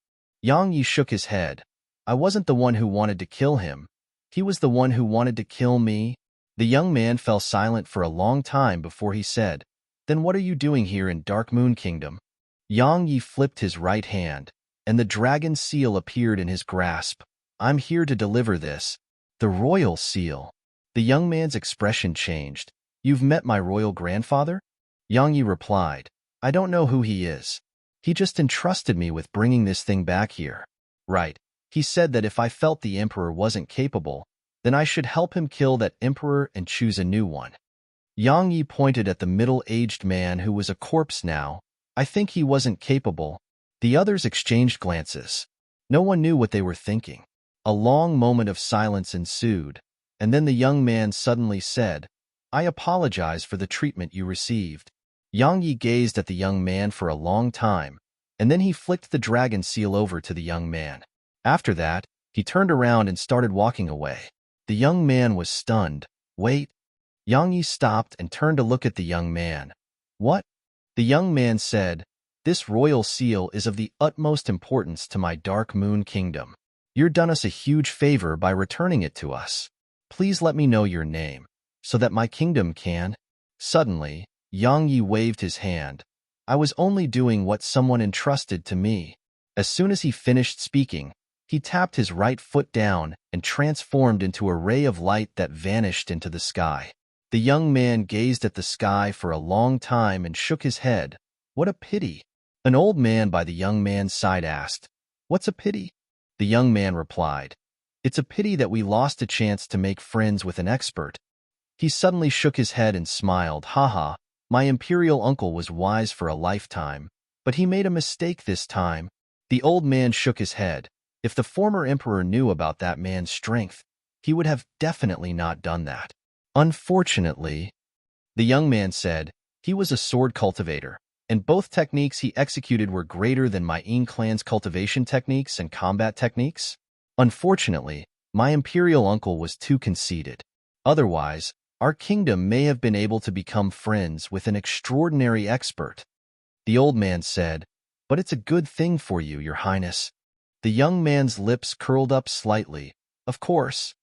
Yang Yi shook his head. "I wasn't the one who wanted to kill him. He was the one who wanted to kill me." The young man fell silent for a long time before he said, "Then what are you doing here in Dark Moon Kingdom?" Yang Yi flipped his right hand, and the dragon seal appeared in his grasp. "I'm here to deliver this. The royal seal." The young man's expression changed. "You've met my royal grandfather?" Yang Yi replied, "I don't know who he is. He just entrusted me with bringing this thing back here." "Right. He said that if I felt the emperor wasn't capable, then I should help him kill that emperor and choose a new one." Yang Yi pointed at the middle-aged man who was a corpse now. "I think he wasn't capable." The others exchanged glances. No one knew what they were thinking. A long moment of silence ensued, and then the young man suddenly said, "I apologize for the treatment you received." Yang Yi gazed at the young man for a long time, and then he flicked the dragon seal over to the young man. After that, he turned around and started walking away. The young man was stunned. "Wait." Yang Yi stopped and turned to look at the young man. "What?" The young man said, "This royal seal is of the utmost importance to my Dark Moon Kingdom. You've done us a huge favor by returning it to us. Please let me know your name, so that my kingdom can—" Suddenly, Yang Yi waved his hand. "I was only doing what someone entrusted to me." As soon as he finished speaking, he tapped his right foot down and transformed into a ray of light that vanished into the sky. The young man gazed at the sky for a long time and shook his head. "What a pity." An old man by the young man's side asked, "What's a pity?" The young man replied, "It's a pity that we lost a chance to make friends with an expert." He suddenly shook his head and smiled. "Haha, my imperial uncle was wise for a lifetime, but he made a mistake this time." The old man shook his head. If the former emperor knew about that man's strength, he would have definitely not done that. "Unfortunately," the young man said, "he was a sword cultivator, and both techniques he executed were greater than my Yin clan's cultivation techniques and combat techniques. Unfortunately, my imperial uncle was too conceited. Otherwise, our kingdom may have been able to become friends with an extraordinary expert." The old man said, "But it's a good thing for you, Your Highness." The young man's lips curled up slightly. "Of course."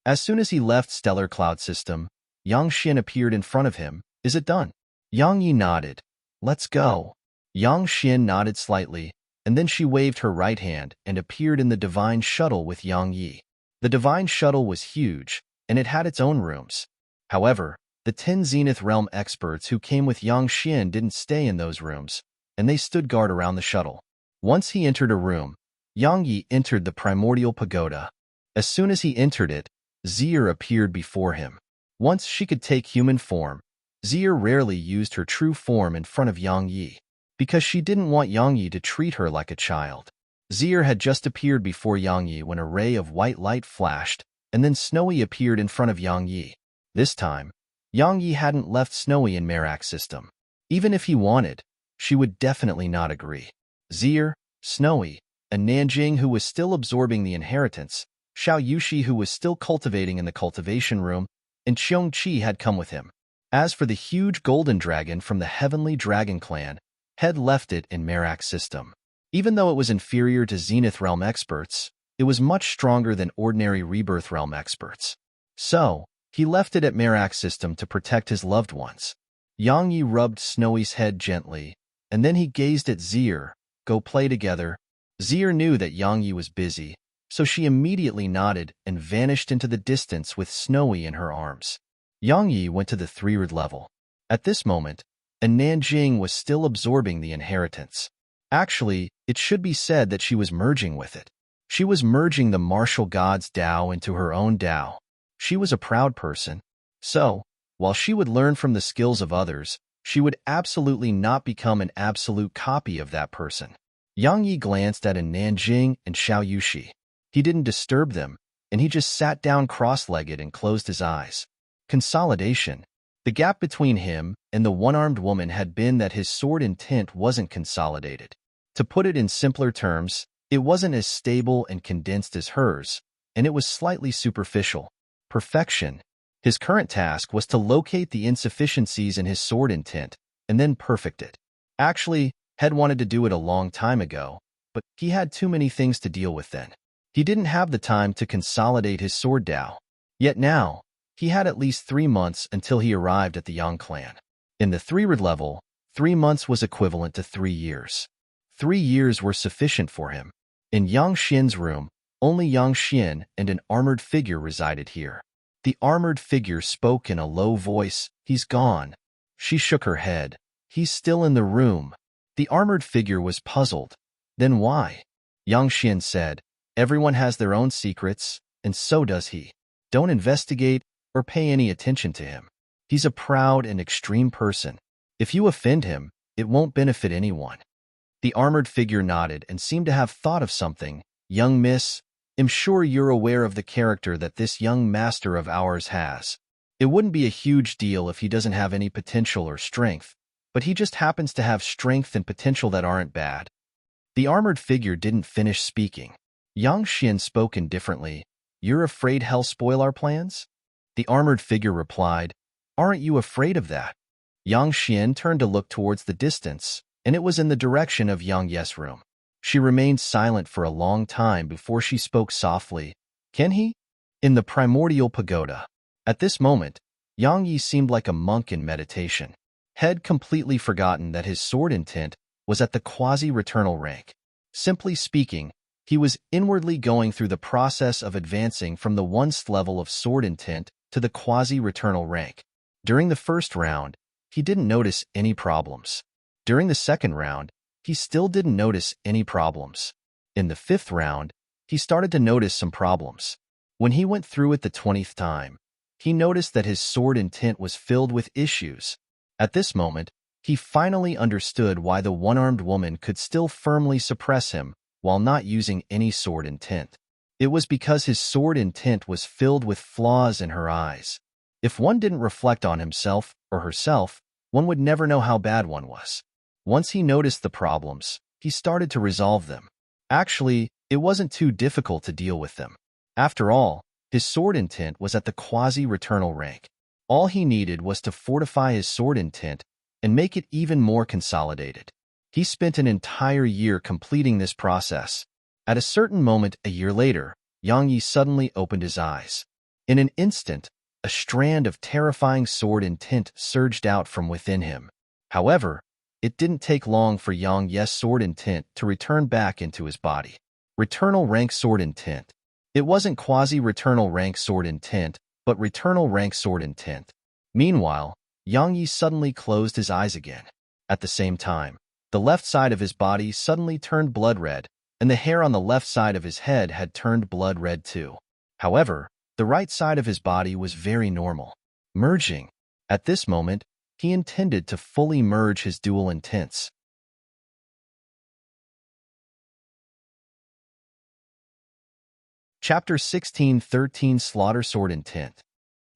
As soon as he left Stellar Cloud System, Yang Xian appeared in front of him. "Is it done?" Yang Yi nodded. "Let's go." Yang Xian nodded slightly, and then she waved her right hand and appeared in the Divine Shuttle with Yang Yi. The Divine Shuttle was huge, and it had its own rooms. However, the 10 Zenith Realm experts who came with Yang Xian didn't stay in those rooms, and they stood guard around the shuttle. Once he entered a room, Yang Yi entered the Primordial Pagoda. As soon as he entered it, Zier appeared before him. Once she could take human form, Zier rarely used her true form in front of Yang Yi, because she didn't want Yang Yi to treat her like a child. Zier had just appeared before Yang Yi when a ray of white light flashed, and then Snowy appeared in front of Yang Yi. This time, Yang Yi hadn't left Snowy in Merak's system. Even if he wanted, she would definitely not agree. Zier, Snowy, and Nanjing, who was still absorbing the inheritance, Xiao Yushi, who was still cultivating in the cultivation room, and Qiong Qi had come with him. As for the huge golden dragon from the Heavenly Dragon Clan, had left it in Merak's system. Even though it was inferior to Zenith Realm experts, it was much stronger than ordinary Rebirth Realm experts. So, he left it at Merak's system to protect his loved ones. Yang Yi rubbed Snowy's head gently, and then he gazed at Zier. "Go play together." Zier knew that Yang Yi was busy, so she immediately nodded and vanished into the distance with Snowy in her arms. Yang Yi went to the 3rd level. At this moment, and Nanjing was still absorbing the inheritance. Actually, it should be said that she was merging with it. She was merging the martial god's Tao into her own Tao. She was a proud person. So, while she would learn from the skills of others, she would absolutely not become an absolute copy of that person. Yang Yi glanced at Nanjing and Xiao Yushi. He didn't disturb them, and he just sat down cross-legged and closed his eyes. Consolidation. The gap between him and the one-armed woman had been that his sword intent wasn't consolidated. To put it in simpler terms, it wasn't as stable and condensed as hers, and it was slightly superficial. Perfection. His current task was to locate the insufficiencies in his sword intent and then perfect it. Actually, Head wanted to do it a long time ago, but he had too many things to deal with then. He didn't have the time to consolidate his sword Dao. Yet now, he had at least 3 months until he arrived at the Yang clan. In the 3rd level, 3 months was equivalent to 3 years. 3 years were sufficient for him. In Yang Xian's room, only Yang Xian and an armored figure resided here. The armored figure spoke in a low voice, "He's gone." She shook her head. "He's still in the room." The armored figure was puzzled. "Then why?" Yang Xian said, "Everyone has their own secrets, and so does he. Don't investigate or pay any attention to him. He's a proud and extreme person. If you offend him, it won't benefit anyone." The armored figure nodded and seemed to have thought of something. "Young miss, I'm sure you're aware of the character that this young master of ours has. It wouldn't be a huge deal if he doesn't have any potential or strength, but he just happens to have strength and potential that aren't bad." The armored figure didn't finish speaking. Yang Xian spoke indifferently. "You're afraid he'll spoil our plans?" The armored figure replied, "Aren't you afraid of that?" Yang Xian turned to look towards the distance, and it was in the direction of Yang Ye's room. She remained silent for a long time before she spoke softly. "Can he?" In the primordial pagoda. At this moment, Yang Yi seemed like a monk in meditation. Had completely forgotten that his sword intent was at the quasi-returnal rank. Simply speaking, he was inwardly going through the process of advancing from the 1st level of sword intent to the quasi-returnal rank. During the 1st round, he didn't notice any problems. During the 2nd round, he still didn't notice any problems. In the 5th round, he started to notice some problems. When he went through it the 20th time, he noticed that his sword intent was filled with issues. At this moment, he finally understood why the one-armed woman could still firmly suppress him while not using any sword intent. It was because his sword intent was filled with flaws in her eyes. If one didn't reflect on himself or herself, one would never know how bad one was. Once he noticed the problems, he started to resolve them. Actually, it wasn't too difficult to deal with them. After all, his sword intent was at the quasi-returnal rank. All he needed was to fortify his sword intent and make it even more consolidated. He spent an entire year completing this process. At a certain moment a year later, Yang Yi suddenly opened his eyes. In an instant, a strand of terrifying sword intent surged out from within him. However, it didn't take long for Yang Yi's sword intent to return back into his body. Returnal rank sword intent. It wasn't quasi-returnal rank sword intent, but returnal rank sword intent. Meanwhile, Yang Yi suddenly closed his eyes again. At the same time, the left side of his body suddenly turned blood red, and the hair on the left side of his head had turned blood red too. However, the right side of his body was very normal. Merging. At this moment, he intended to fully merge his dual intents. Chapter 16:13 Slaughter Sword Intent.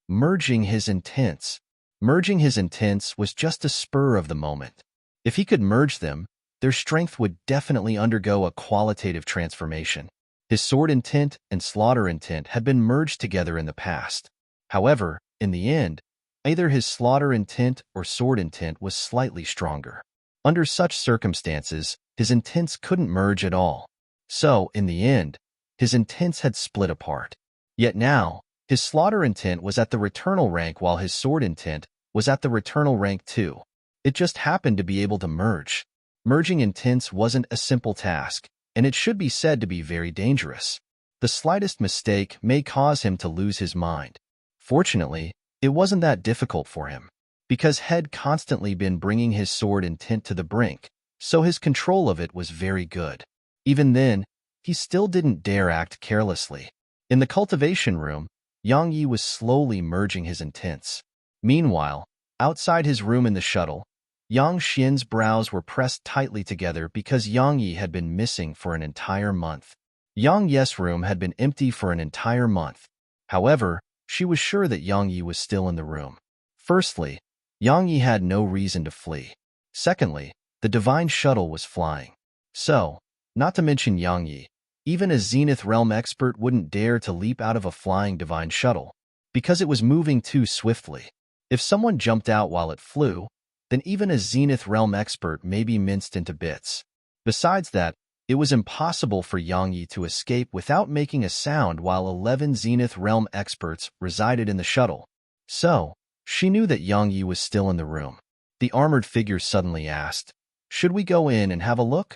Merging his intents. Merging his intents was just a spur of the moment. If he could merge them, their strength would definitely undergo a qualitative transformation. His sword intent and slaughter intent had been merged together in the past. However, in the end, either his slaughter intent or sword intent was slightly stronger. Under such circumstances, his intents couldn't merge at all. So, in the end, his intents had split apart. Yet now, his slaughter intent was at the returnal rank while his sword intent was at the returnal rank too. It just happened to be able to merge. Merging intents wasn't a simple task, and it should be said to be very dangerous. The slightest mistake may cause him to lose his mind. Fortunately, it wasn't that difficult for him, because had constantly been bringing his sword intent to the brink, so his control of it was very good. Even then, he still didn't dare act carelessly. In the cultivation room, Yang Yi was slowly merging his intents. Meanwhile, outside his room in the shuttle, Yang Xian's brows were pressed tightly together because Yang Yi had been missing for an entire month. Yang Ye's room had been empty for an entire month. However, she was sure that Yang Yi was still in the room. Firstly, Yang Yi had no reason to flee. Secondly, the divine shuttle was flying. So, not to mention Yang Yi, even a Zenith Realm expert wouldn't dare to leap out of a flying divine shuttle, because it was moving too swiftly. If someone jumped out while it flew, then even a Zenith Realm expert may be minced into bits. Besides that, it was impossible for Yang Yi to escape without making a sound while 11 Zenith Realm experts resided in the shuttle. So, she knew that Yang Yi was still in the room. The armored figure suddenly asked, "Should we go in and have a look?"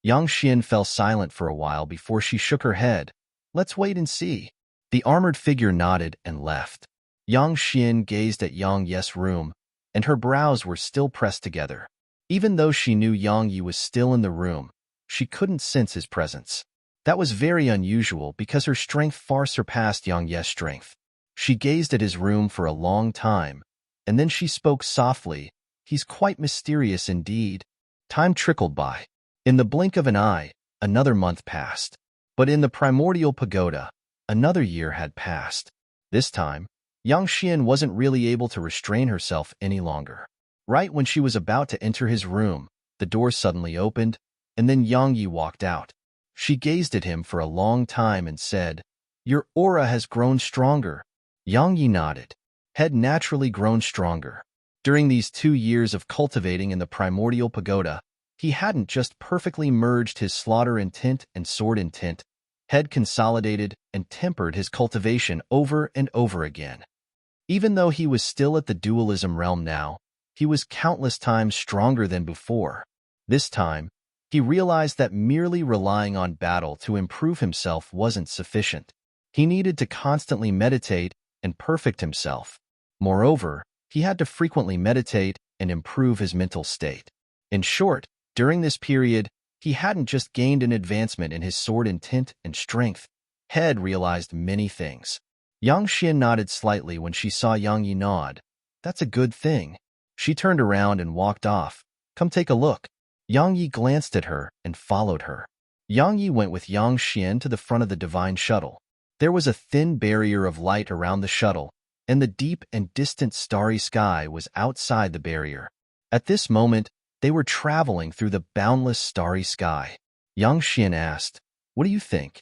Yang Xian fell silent for a while before she shook her head. "Let's wait and see." The armored figure nodded and left. Yang Xian gazed at Yang Ye's room, and her brows were still pressed together. Even though she knew Yang Yi was still in the room, she couldn't sense his presence. That was very unusual because her strength far surpassed Yang Ye's strength. She gazed at his room for a long time, and then she spoke softly, "He's quite mysterious indeed." Time trickled by. In the blink of an eye, another month passed. But in the primordial pagoda, another year had passed. This time, Yang Xian wasn't really able to restrain herself any longer. Right when she was about to enter his room, the door suddenly opened, and then Yang Yi walked out. She gazed at him for a long time and said, "Your aura has grown stronger." Yang Yi nodded. Had naturally grown stronger. During these 2 years of cultivating in the primordial pagoda, he hadn't just perfectly merged his slaughter intent and sword intent, had consolidated and tempered his cultivation over and over again. Even though he was still at the dualism realm now, he was countless times stronger than before. This time, he realized that merely relying on battle to improve himself wasn't sufficient. He needed to constantly meditate and perfect himself. Moreover, he had to frequently meditate and improve his mental state. In short, during this period, he hadn't just gained an advancement in his sword intent and strength, had realized many things. Yang Xian nodded slightly when she saw Yang Yi nod. "That's a good thing." She turned around and walked off. "Come take a look." Yang Yi glanced at her and followed her. Yang Yi went with Yang Xian to the front of the divine shuttle. There was a thin barrier of light around the shuttle, and the deep and distant starry sky was outside the barrier. At this moment, they were traveling through the boundless starry sky. Yang Xian asked, "What do you think?"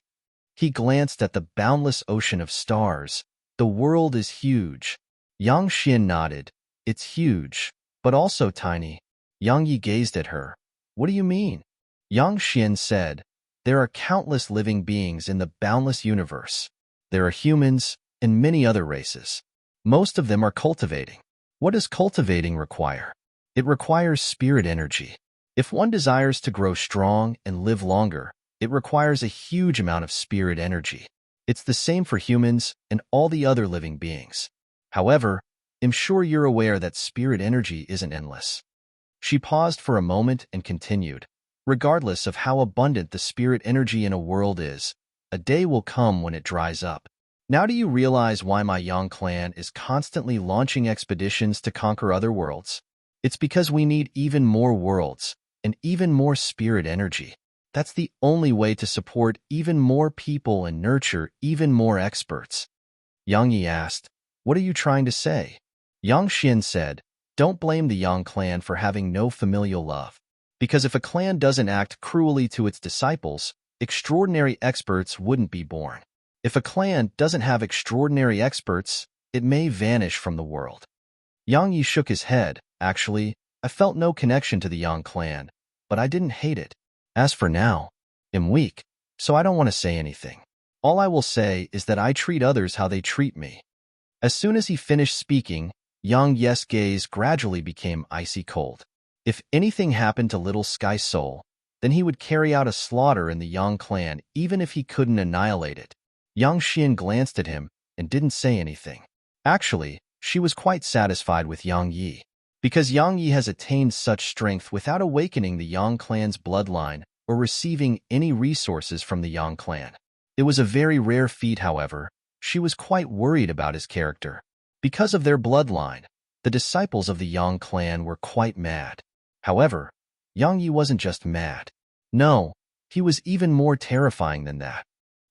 He glanced at the boundless ocean of stars. "The world is huge." Yang Xian nodded. "It's huge, but also tiny." Yang Yi gazed at her. "What do you mean?" Yang Xian said, "There are countless living beings in the boundless universe. There are humans and many other races. Most of them are cultivating. What does cultivating require? It requires spirit energy. If one desires to grow strong and live longer, it requires a huge amount of spirit energy. It's the same for humans and all the other living beings. However, I'm sure you're aware that spirit energy isn't endless." She paused for a moment and continued, "Regardless of how abundant the spirit energy in a world is, a day will come when it dries up. Now do you realize why my Yang clan is constantly launching expeditions to conquer other worlds? It's because we need even more worlds and even more spirit energy. That's the only way to support even more people and nurture even more experts." Yang Yi asked, "What are you trying to say?" Yang Xian said, "Don't blame the Yang clan for having no familial love. Because if a clan doesn't act cruelly to its disciples, extraordinary experts wouldn't be born. If a clan doesn't have extraordinary experts, it may vanish from the world." Yang Yi shook his head. "Actually, I felt no connection to the Yang clan, but I didn't hate it. As for now, I'm weak, so I don't want to say anything. All I will say is that I treat others how they treat me." As soon as he finished speaking, Yang Ye's gaze gradually became icy cold. If anything happened to little Sky Soul, then he would carry out a slaughter in the Yang clan even if he couldn't annihilate it. Yang Xian glanced at him and didn't say anything. Actually, she was quite satisfied with Yang Yi. Because Yang Yi has attained such strength without awakening the Yang clan's bloodline or receiving any resources from the Yang clan. It was a very rare feat, however. She was quite worried about his character. Because of their bloodline, the disciples of the Yang clan were quite mad. However, Yang Yi wasn't just mad. No, he was even more terrifying than that.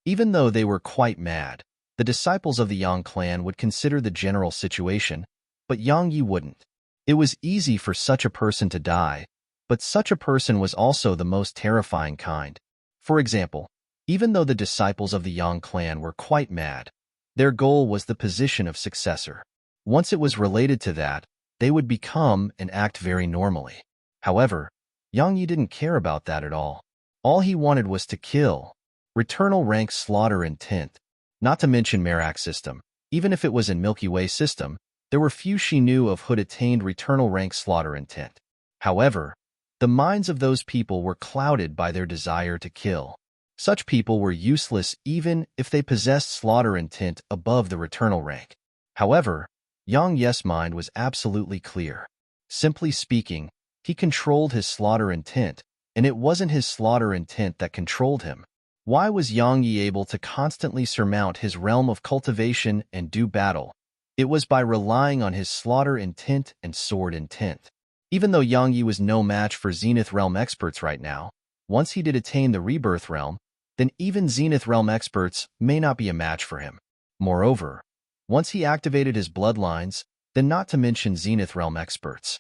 Even though they were quite mad, the disciples of the Yang clan would consider the general situation, but Yang Yi wouldn't. It was easy for such a person to die, but such a person was also the most terrifying kind. For example, even though the disciples of the Yang clan were quite mad, their goal was the position of successor. Once it was related to that, they would become and act very normally. However, Yang Yi didn't care about that at all. All he wanted was to kill. Returnal rank slaughter intent. Not to mention Merak system. Even if it was in Milky Way system, there were few she knew of who'd attained returnal rank slaughter intent. However, the minds of those people were clouded by their desire to kill. Such people were useless even if they possessed slaughter intent above the returnal rank. However, Yang Yi's mind was absolutely clear. Simply speaking, he controlled his slaughter intent, and it wasn't his slaughter intent that controlled him. Why was Yang Yi able to constantly surmount his realm of cultivation and do battle? It was by relying on his slaughter intent and sword intent. Even though Yang Yi was no match for Zenith Realm experts right now, once he did attain the Rebirth Realm, then even Zenith Realm experts may not be a match for him. Moreover, once he activated his bloodlines, then not to mention Zenith Realm experts.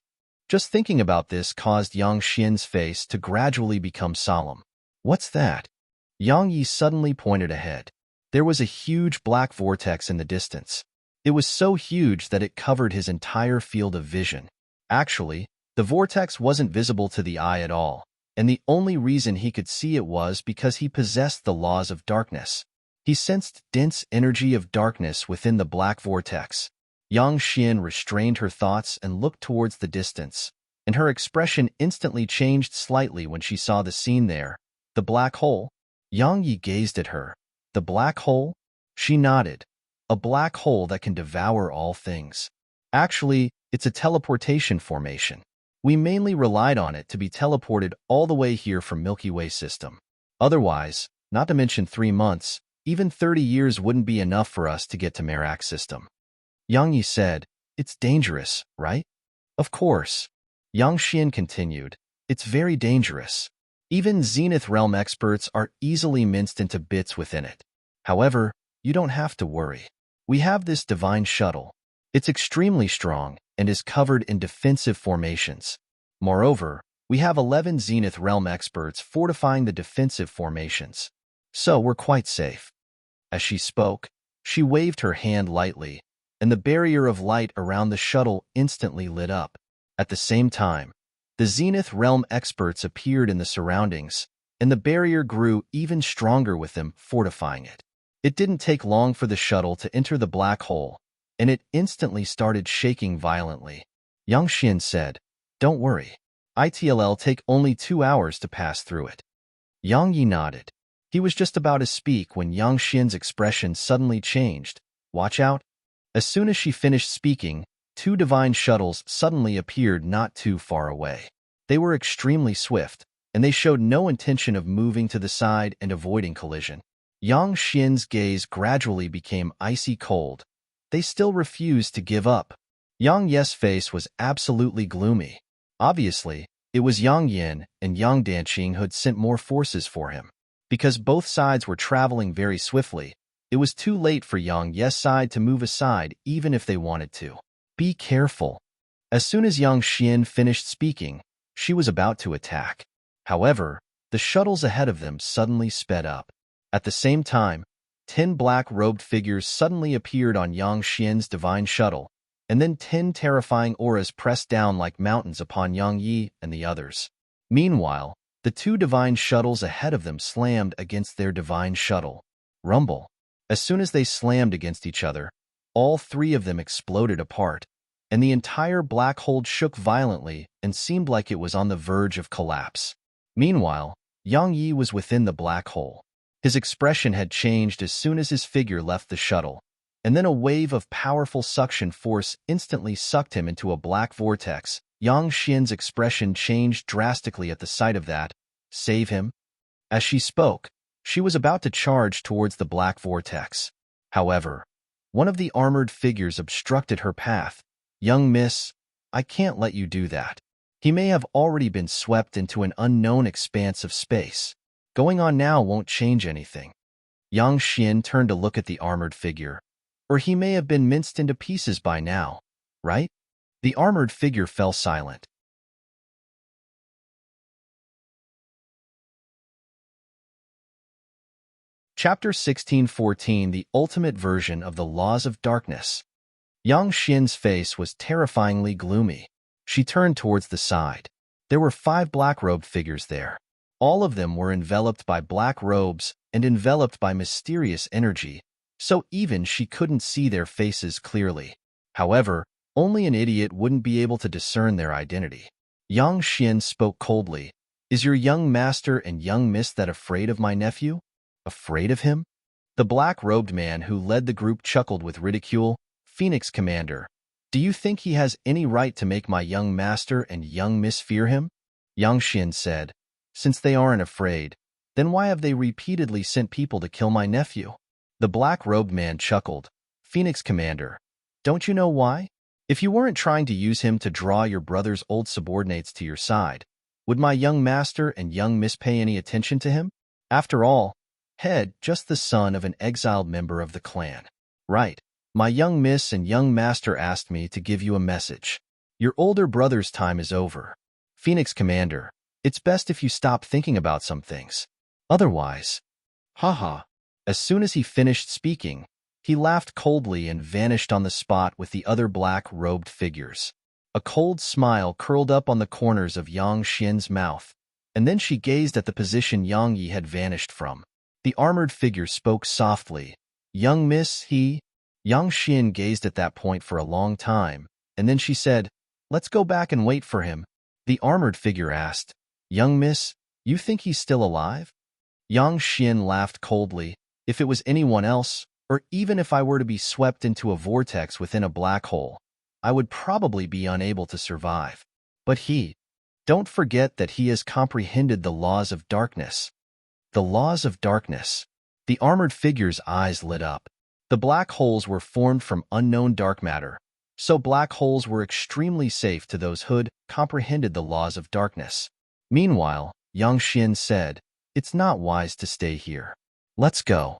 Just thinking about this caused Yang Xian's face to gradually become solemn. What's that? Yang Yi suddenly pointed ahead. There was a huge black vortex in the distance. It was so huge that it covered his entire field of vision. Actually, the vortex wasn't visible to the eye at all, and the only reason he could see it was because he possessed the laws of darkness. He sensed dense energy of darkness within the black vortex. Yang Xian restrained her thoughts and looked towards the distance, and her expression instantly changed slightly when she saw the scene there. The black hole? Yang Yi gazed at her. The black hole? She nodded. A black hole that can devour all things. Actually, it's a teleportation formation. We mainly relied on it to be teleported all the way here from Milky Way system. Otherwise, not to mention 3 months, even 30 years wouldn't be enough for us to get to Merak system. Yang Yi said, "It's dangerous, right?" "Of course." Yang Xian continued, "It's very dangerous. Even Zenith Realm experts are easily minced into bits within it. However, you don't have to worry. We have this divine shuttle. It's extremely strong and is covered in defensive formations. Moreover, we have 11 Zenith Realm experts fortifying the defensive formations. So we're quite safe." As she spoke, she waved her hand lightly, and the barrier of light around the shuttle instantly lit up. At the same time, the Zenith Realm experts appeared in the surroundings, and the barrier grew even stronger with them, fortifying it. It didn't take long for the shuttle to enter the black hole, and it instantly started shaking violently. Yang Xian said, "Don't worry. It'll take only 2 hours to pass through it." Yang Yi nodded. He was just about to speak when Yang Xian's expression suddenly changed. "Watch out." As soon as she finished speaking, 2 divine shuttles suddenly appeared not too far away. They were extremely swift, and they showed no intention of moving to the side and avoiding collision. Yang Xian's gaze gradually became icy cold. They still refused to give up. Yang Yi's face was absolutely gloomy. Obviously, it was Yang Yin and Yang Danqing who'd sent more forces for him. Because both sides were traveling very swiftly, it was too late for Yang Yi's side to move aside even if they wanted to. "Be careful." As soon as Yang Xian finished speaking, she was about to attack. However, the shuttles ahead of them suddenly sped up. At the same time, 10 black-robed figures suddenly appeared on Yang Xian's divine shuttle, and then 10 terrifying auras pressed down like mountains upon Yang Yi and the others. Meanwhile, the 2 divine shuttles ahead of them slammed against their divine shuttle. Rumble. As soon as they slammed against each other, all 3 of them exploded apart, and the entire black hole shook violently and seemed like it was on the verge of collapse. Meanwhile, Yang Yi was within the black hole. His expression had changed as soon as his figure left the shuttle, and then a wave of powerful suction force instantly sucked him into a black vortex. Yang Xian's expression changed drastically at the sight of that. "Save him?" As she spoke, she was about to charge towards the black vortex. However, one of the armored figures obstructed her path. "Young miss, I can't let you do that." He may have already been swept into an unknown expanse of space. Going on now won't change anything. Yang Xian turned to look at the armored figure. Or he may have been minced into pieces by now, right? The armored figure fell silent. Chapter 1614, The Ultimate Version of the Laws of Darkness. Yang Xian's face was terrifyingly gloomy. She turned towards the side. There were 5 black-robed figures there. All of them were enveloped by black robes and enveloped by mysterious energy, so even she couldn't see their faces clearly. However, only an idiot wouldn't be able to discern their identity. Yang Xian spoke coldly. Is your young master and young miss that afraid of my nephew? Afraid of him? The black-robed man who led the group chuckled with ridicule. Phoenix Commander, do you think he has any right to make my young master and young miss fear him? Yang Xian said, since they aren't afraid, then why have they repeatedly sent people to kill my nephew? The black-robed man chuckled. Phoenix Commander, don't you know why? If you weren't trying to use him to draw your brother's old subordinates to your side, would my young master and young miss pay any attention to him? After all, Head, just the son of an exiled member of the clan. Right. My young miss and young master asked me to give you a message. Your older brother's time is over. Phoenix Commander, it's best if you stop thinking about some things. Otherwise, haha. As soon as he finished speaking, he laughed coldly and vanished on the spot with the other black-robed figures. A cold smile curled up on the corners of Yang Xian's mouth, and then she gazed at the position Yang Yi had vanished from. The armored figure spoke softly. Young miss, he... Yang Xian gazed at that point for a long time, and then she said, let's go back and wait for him. The armored figure asked, young miss, you think he's still alive? Yang Xian laughed coldly. If it was anyone else, or even if I were to be swept into a vortex within a black hole, I would probably be unable to survive. But don't forget that he has comprehended the laws of darkness. The laws of darkness. The armored figure's eyes lit up. The black holes were formed from unknown dark matter, so black holes were extremely safe to those who'd comprehended the laws of darkness. Meanwhile, Yang Xian said, it's not wise to stay here. Let's go.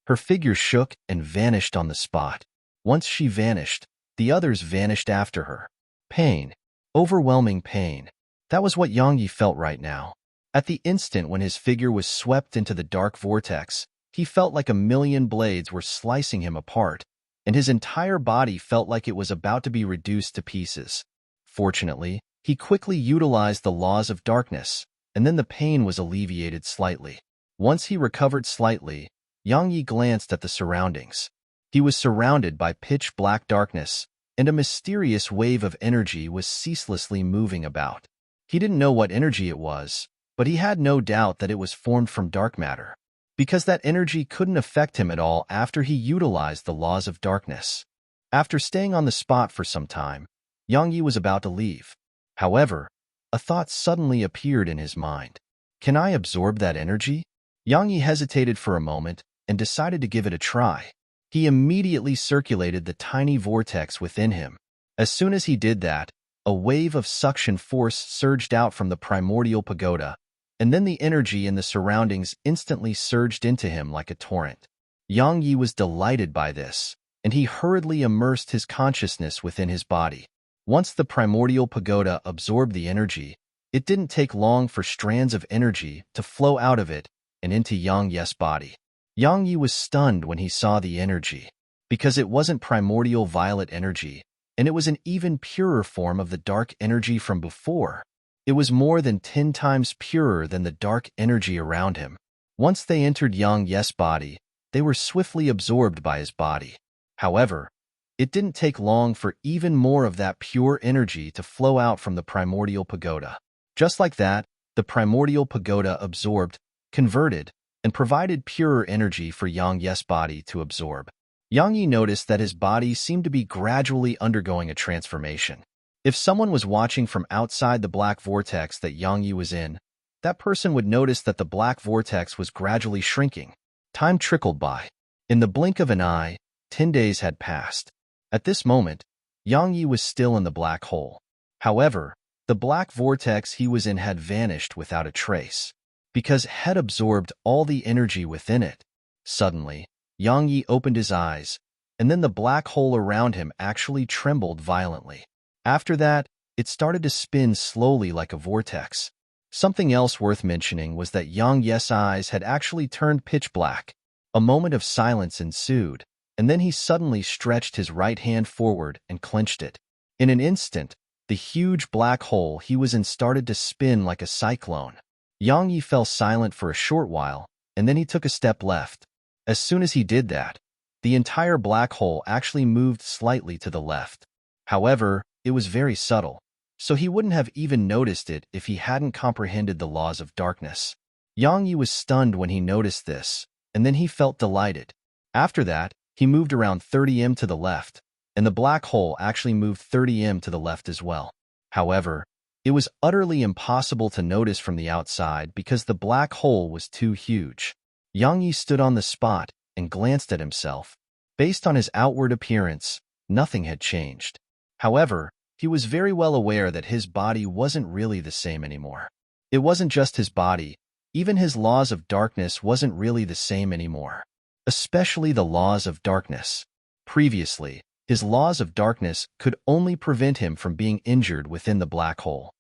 Her figure shook and vanished on the spot. Once she vanished, the others vanished after her. Pain. Overwhelming pain. That was what Yang Yi felt right now. At the instant when his figure was swept into the dark vortex, he felt like a million blades were slicing him apart, and his entire body felt like it was about to be reduced to pieces. Fortunately, he quickly utilized the laws of darkness, and then the pain was alleviated slightly. Once he recovered slightly, Yang Yi glanced at the surroundings. He was surrounded by pitch-black darkness, and a mysterious wave of energy was ceaselessly moving about. He didn't know what energy it was, but he had no doubt that it was formed from dark matter, because that energy couldn't affect him at all after he utilized the laws of darkness. After staying on the spot for some time, Yang Yi was about to leave. However, a thought suddenly appeared in his mind. Can I absorb that energy? Yang Yi hesitated for a moment and decided to give it a try. He immediately circulated the tiny vortex within him. As soon as he did that, a wave of suction force surged out from the primordial pagoda, and then the energy in the surroundings instantly surged into him like a torrent. Yang Yi was delighted by this, and he hurriedly immersed his consciousness within his body. Once the primordial pagoda absorbed the energy, it didn't take long for strands of energy to flow out of it and into Yang Yi's body. Yang Yi was stunned when he saw the energy, because it wasn't primordial violet energy, and it was an even purer form of the dark energy from before. It was more than 10 times purer than the dark energy around him. Once they entered Yang Yi's body, they were swiftly absorbed by his body. However, it didn't take long for even more of that pure energy to flow out from the primordial pagoda. Just like that, the primordial pagoda absorbed, converted, and provided purer energy for Yang Yi's body to absorb. Yang Yi noticed that his body seemed to be gradually undergoing a transformation. If someone was watching from outside the black vortex that Yang Yi was in, that person would notice that the black vortex was gradually shrinking. Time trickled by. In the blink of an eye, 10 days had passed. At this moment, Yang Yi was still in the black hole. However, The black vortex he was in had vanished without a trace, because Head absorbed all the energy within it. Suddenly, Yang Yi opened his eyes, and then the black hole around him actually trembled violently. After that, it started to spin slowly like a vortex. Something else worth mentioning was that Yang Yi's eyes had actually turned pitch black. A moment of silence ensued, and then he suddenly stretched his right hand forward and clenched it. In an instant, the huge black hole he was in started to spin like a cyclone. Yang Yi fell silent for a short while, and then he took a step left. As soon as he did that, the entire black hole actually moved slightly to the left. However, it was very subtle, so he wouldn't have even noticed it if he hadn't comprehended the laws of darkness. Yang Yi was stunned when he noticed this, and then he felt delighted. After that, he moved around 30 to the left, and the black hole actually moved 30 to the left as well. However, it was utterly impossible to notice from the outside because the black hole was too huge. Yang Yi stood on the spot and glanced at himself. Based on his outward appearance, nothing had changed. However, he was very well aware that his body wasn't really the same anymore. It wasn't just his body, even his laws of darkness wasn't really the same anymore. Especially the laws of darkness. Previously, his laws of darkness could only prevent him from being injured within the black hole.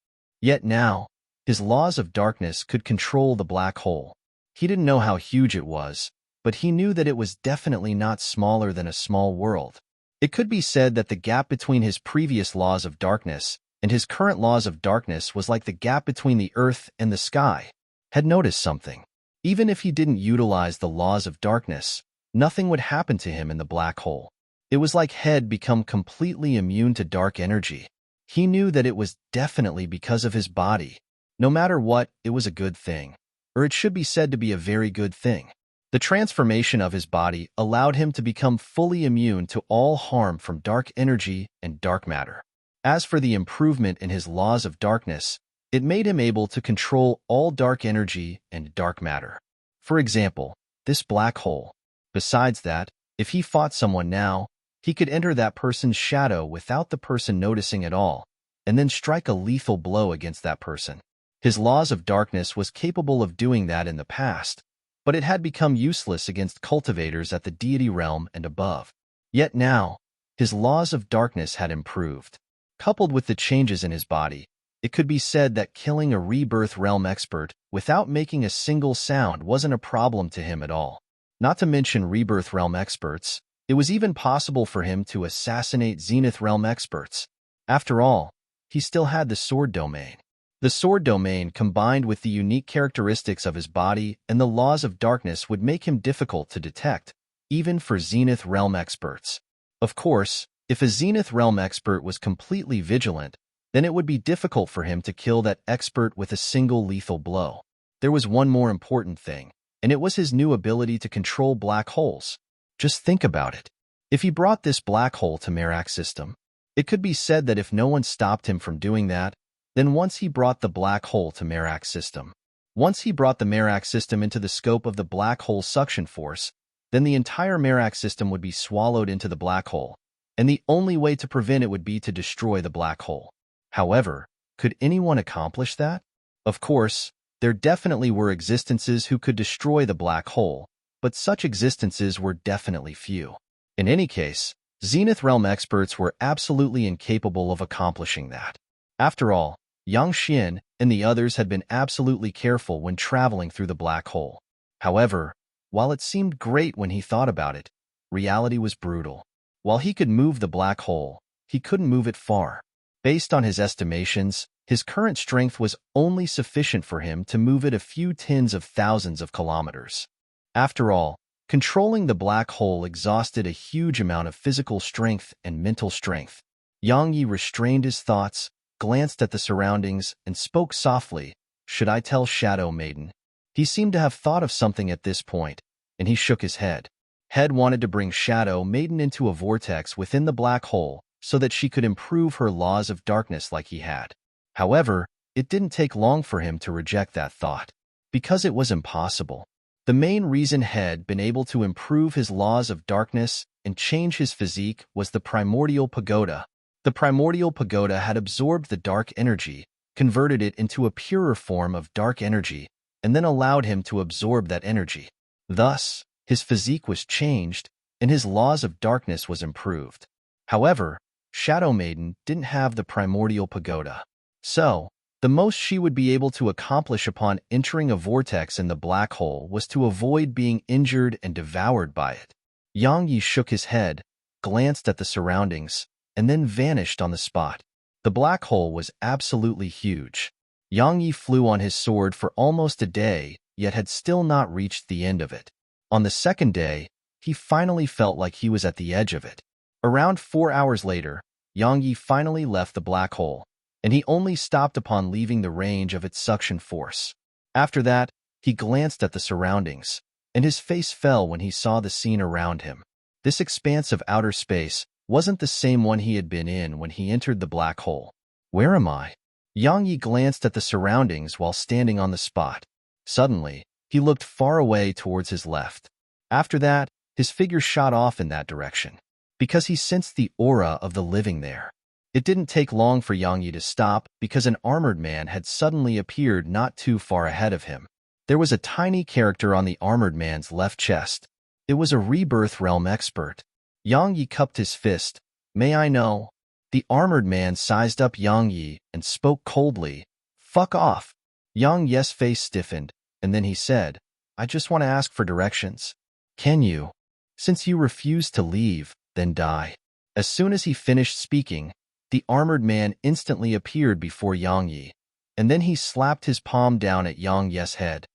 Yet now, his laws of darkness could control the black hole. He didn't know how huge it was, but he knew that it was definitely not smaller than a small world. It could be said that the gap between his previous laws of darkness and his current laws of darkness was like the gap between the earth and the sky. Had noticed something. Even if he didn't utilize the laws of darkness, nothing would happen to him in the black hole. It was like Head become completely immune to dark energy. He knew that it was definitely because of his body. No matter what, it was a good thing. Or it should be said to be a very good thing. The transformation of his body allowed him to become fully immune to all harm from dark energy and dark matter. As for the improvement in his laws of darkness, it made him able to control all dark energy and dark matter. For example, this black hole. Besides that, if he fought someone now, he could enter that person's shadow without the person noticing at all, and then strike a lethal blow against that person. His laws of darkness was capable of doing that in the past, but it had become useless against cultivators at the deity realm and above. Yet now, his laws of darkness had improved. Coupled with the changes in his body, it could be said that killing a rebirth realm expert without making a single sound wasn't a problem to him at all. Not to mention rebirth realm experts, it was even possible for him to assassinate zenith realm experts. After all, he still had the sword domain. The sword domain combined with the unique characteristics of his body and the laws of darkness would make him difficult to detect, even for zenith realm experts. Of course, if a zenith realm expert was completely vigilant, then it would be difficult for him to kill that expert with a single lethal blow. There was one more important thing, and it was his new ability to control black holes. Just think about it. If he brought this black hole to Merak's system, it could be said that if no one stopped him from doing that, then once he brought the black hole to Merak's system, once he brought the Merak system into the scope of the black hole suction force, then the entire Merak system would be swallowed into the black hole, and the only way to prevent it would be to destroy the black hole. However, could anyone accomplish that? Of course, there definitely were existences who could destroy the black hole, but such existences were definitely few. In any case, Zenith Realm experts were absolutely incapable of accomplishing that. After all, Yang Xian and the others had been absolutely careful when traveling through the black hole. However, while it seemed great when he thought about it, reality was brutal. While he could move the black hole, he couldn't move it far. Based on his estimations, his current strength was only sufficient for him to move it a few tens of thousands of kilometers. After all, controlling the black hole exhausted a huge amount of physical strength and mental strength. Yang Yi restrained his thoughts, glanced at the surroundings, and spoke softly, "Should I tell Shadow Maiden?" He seemed to have thought of something at this point, and he shook his head. Head wanted to bring Shadow Maiden into a vortex within the black hole so that she could improve her laws of darkness like he had. However, it didn't take long for him to reject that thought, because it was impossible. The main reason Head been able to improve his laws of darkness and change his physique was the primordial pagoda. The primordial pagoda had absorbed the dark energy converted it into a purer form of dark energy, and then allowed him to absorb that energy. Thus, his physique was changed, and his laws of darkness was improved. However, Shadow Maiden didn't have the primordial pagoda. So, the most she would be able to accomplish upon entering a vortex in the black hole was to avoid being injured and devoured by it. Yang Yi shook his head, glanced at the surroundings, and then vanished on the spot. The black hole was absolutely huge. Yang Yi flew on his sword for almost a day, yet had still not reached the end of it. On the second day, he finally felt like he was at the edge of it. Around 4 hours later, Yang Yi finally left the black hole, and he only stopped upon leaving the range of its suction force. After that, he glanced at the surroundings, and his face fell when he saw the scene around him. This expanse of outer space wasn't the same one he had been in when he entered the black hole. Where am I? Yang Yi glanced at the surroundings while standing on the spot. Suddenly, he looked far away towards his left. After that, his figure shot off in that direction, because he sensed the aura of the living there. It didn't take long for Yang Yi to stop because an armored man had suddenly appeared not too far ahead of him. There was a tiny character on the armored man's left chest. It was a rebirth realm expert. Yang Yi cupped his fist. May I know? The armored man sized up Yang Yi and spoke coldly. Fuck off. Yang Yi's face stiffened, and then he said, I just want to ask for directions. Can you? Since you refuse to leave, then die. As soon as he finished speaking, the armored man instantly appeared before Yang Yi, and then he slapped his palm down at Yang Yi's head.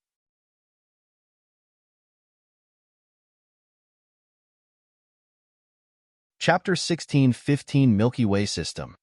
Chapter 16:15 Milky Way System.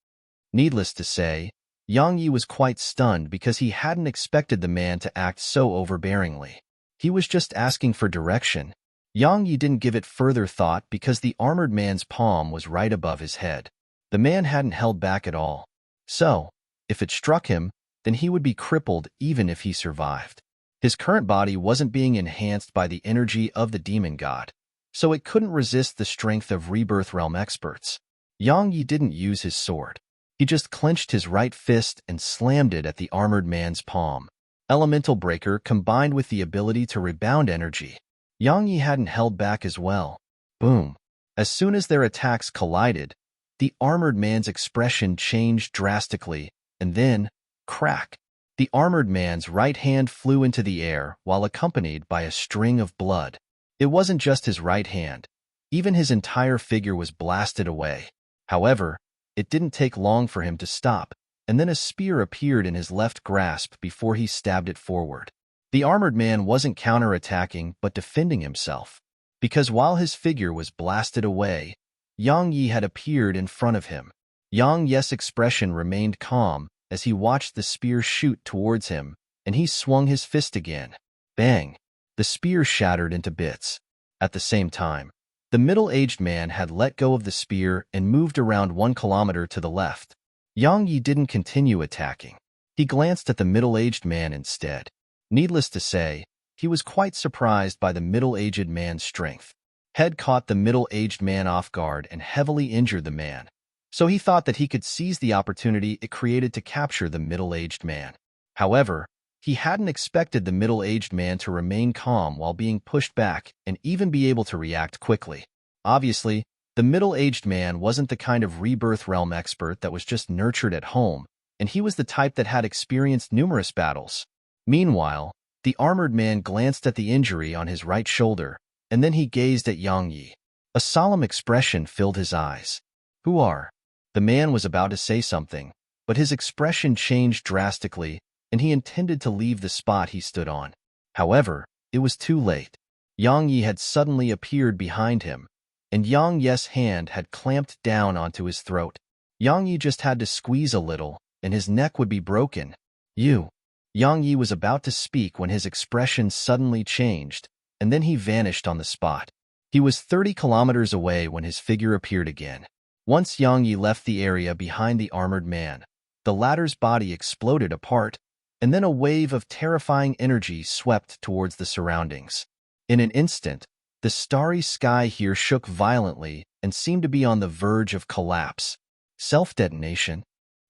Needless to say, Yang Yi was quite stunned because he hadn't expected the man to act so overbearingly. He was just asking for direction. Yang Yi didn't give it further thought because the armored man's palm was right above his head. The man hadn't held back at all. So, if it struck him, then he would be crippled even if he survived. His current body wasn't being enhanced by the energy of the demon god, so it couldn't resist the strength of rebirth realm experts. Yang Yi didn't use his sword. He just clenched his right fist and slammed it at the armored man's palm. Elemental Breaker combined with the ability to rebound energy. Yang Yi hadn't held back as well. Boom. As soon as their attacks collided, the armored man's expression changed drastically, and then, crack. The armored man's right hand flew into the air while accompanied by a string of blood. It wasn't just his right hand. Even his entire figure was blasted away. However, it didn't take long for him to stop, and then a spear appeared in his left grasp before he stabbed it forward. The armored man wasn't counterattacking but defending himself, because while his figure was blasted away, Yang Yi had appeared in front of him. Yang Yi's expression remained calm as he watched the spear shoot towards him, and he swung his fist again. Bang! The spear shattered into bits. At the same time, the middle-aged man had let go of the spear and moved around 1 kilometer to the left. Yang Yi didn't continue attacking. He glanced at the middle-aged man instead. Needless to say, he was quite surprised by the middle-aged man's strength. Head caught the middle-aged man off guard and heavily injured the man, so he thought that he could seize the opportunity it created to capture the middle-aged man. However, he hadn't expected the middle-aged man to remain calm while being pushed back and even be able to react quickly. Obviously, the middle-aged man wasn't the kind of rebirth realm expert that was just nurtured at home, and he was the type that had experienced numerous battles. Meanwhile, the armored man glanced at the injury on his right shoulder, and then he gazed at Yang Yi. A solemn expression filled his eyes. Who are? The man was about to say something, but his expression changed drastically, and he intended to leave the spot he stood on. However, it was too late. Yang Yi had suddenly appeared behind him, and Yang Yi's hand had clamped down onto his throat. Yang Yi just had to squeeze a little, and his neck would be broken. You. Yang Yi was about to speak when his expression suddenly changed, and then he vanished on the spot. He was 30 kilometers away when his figure appeared again. Once Yang Yi left the area behind the armored man, the latter's body exploded apart, and then a wave of terrifying energy swept towards the surroundings. In an instant, the starry sky here shook violently and seemed to be on the verge of collapse. Self-detonation?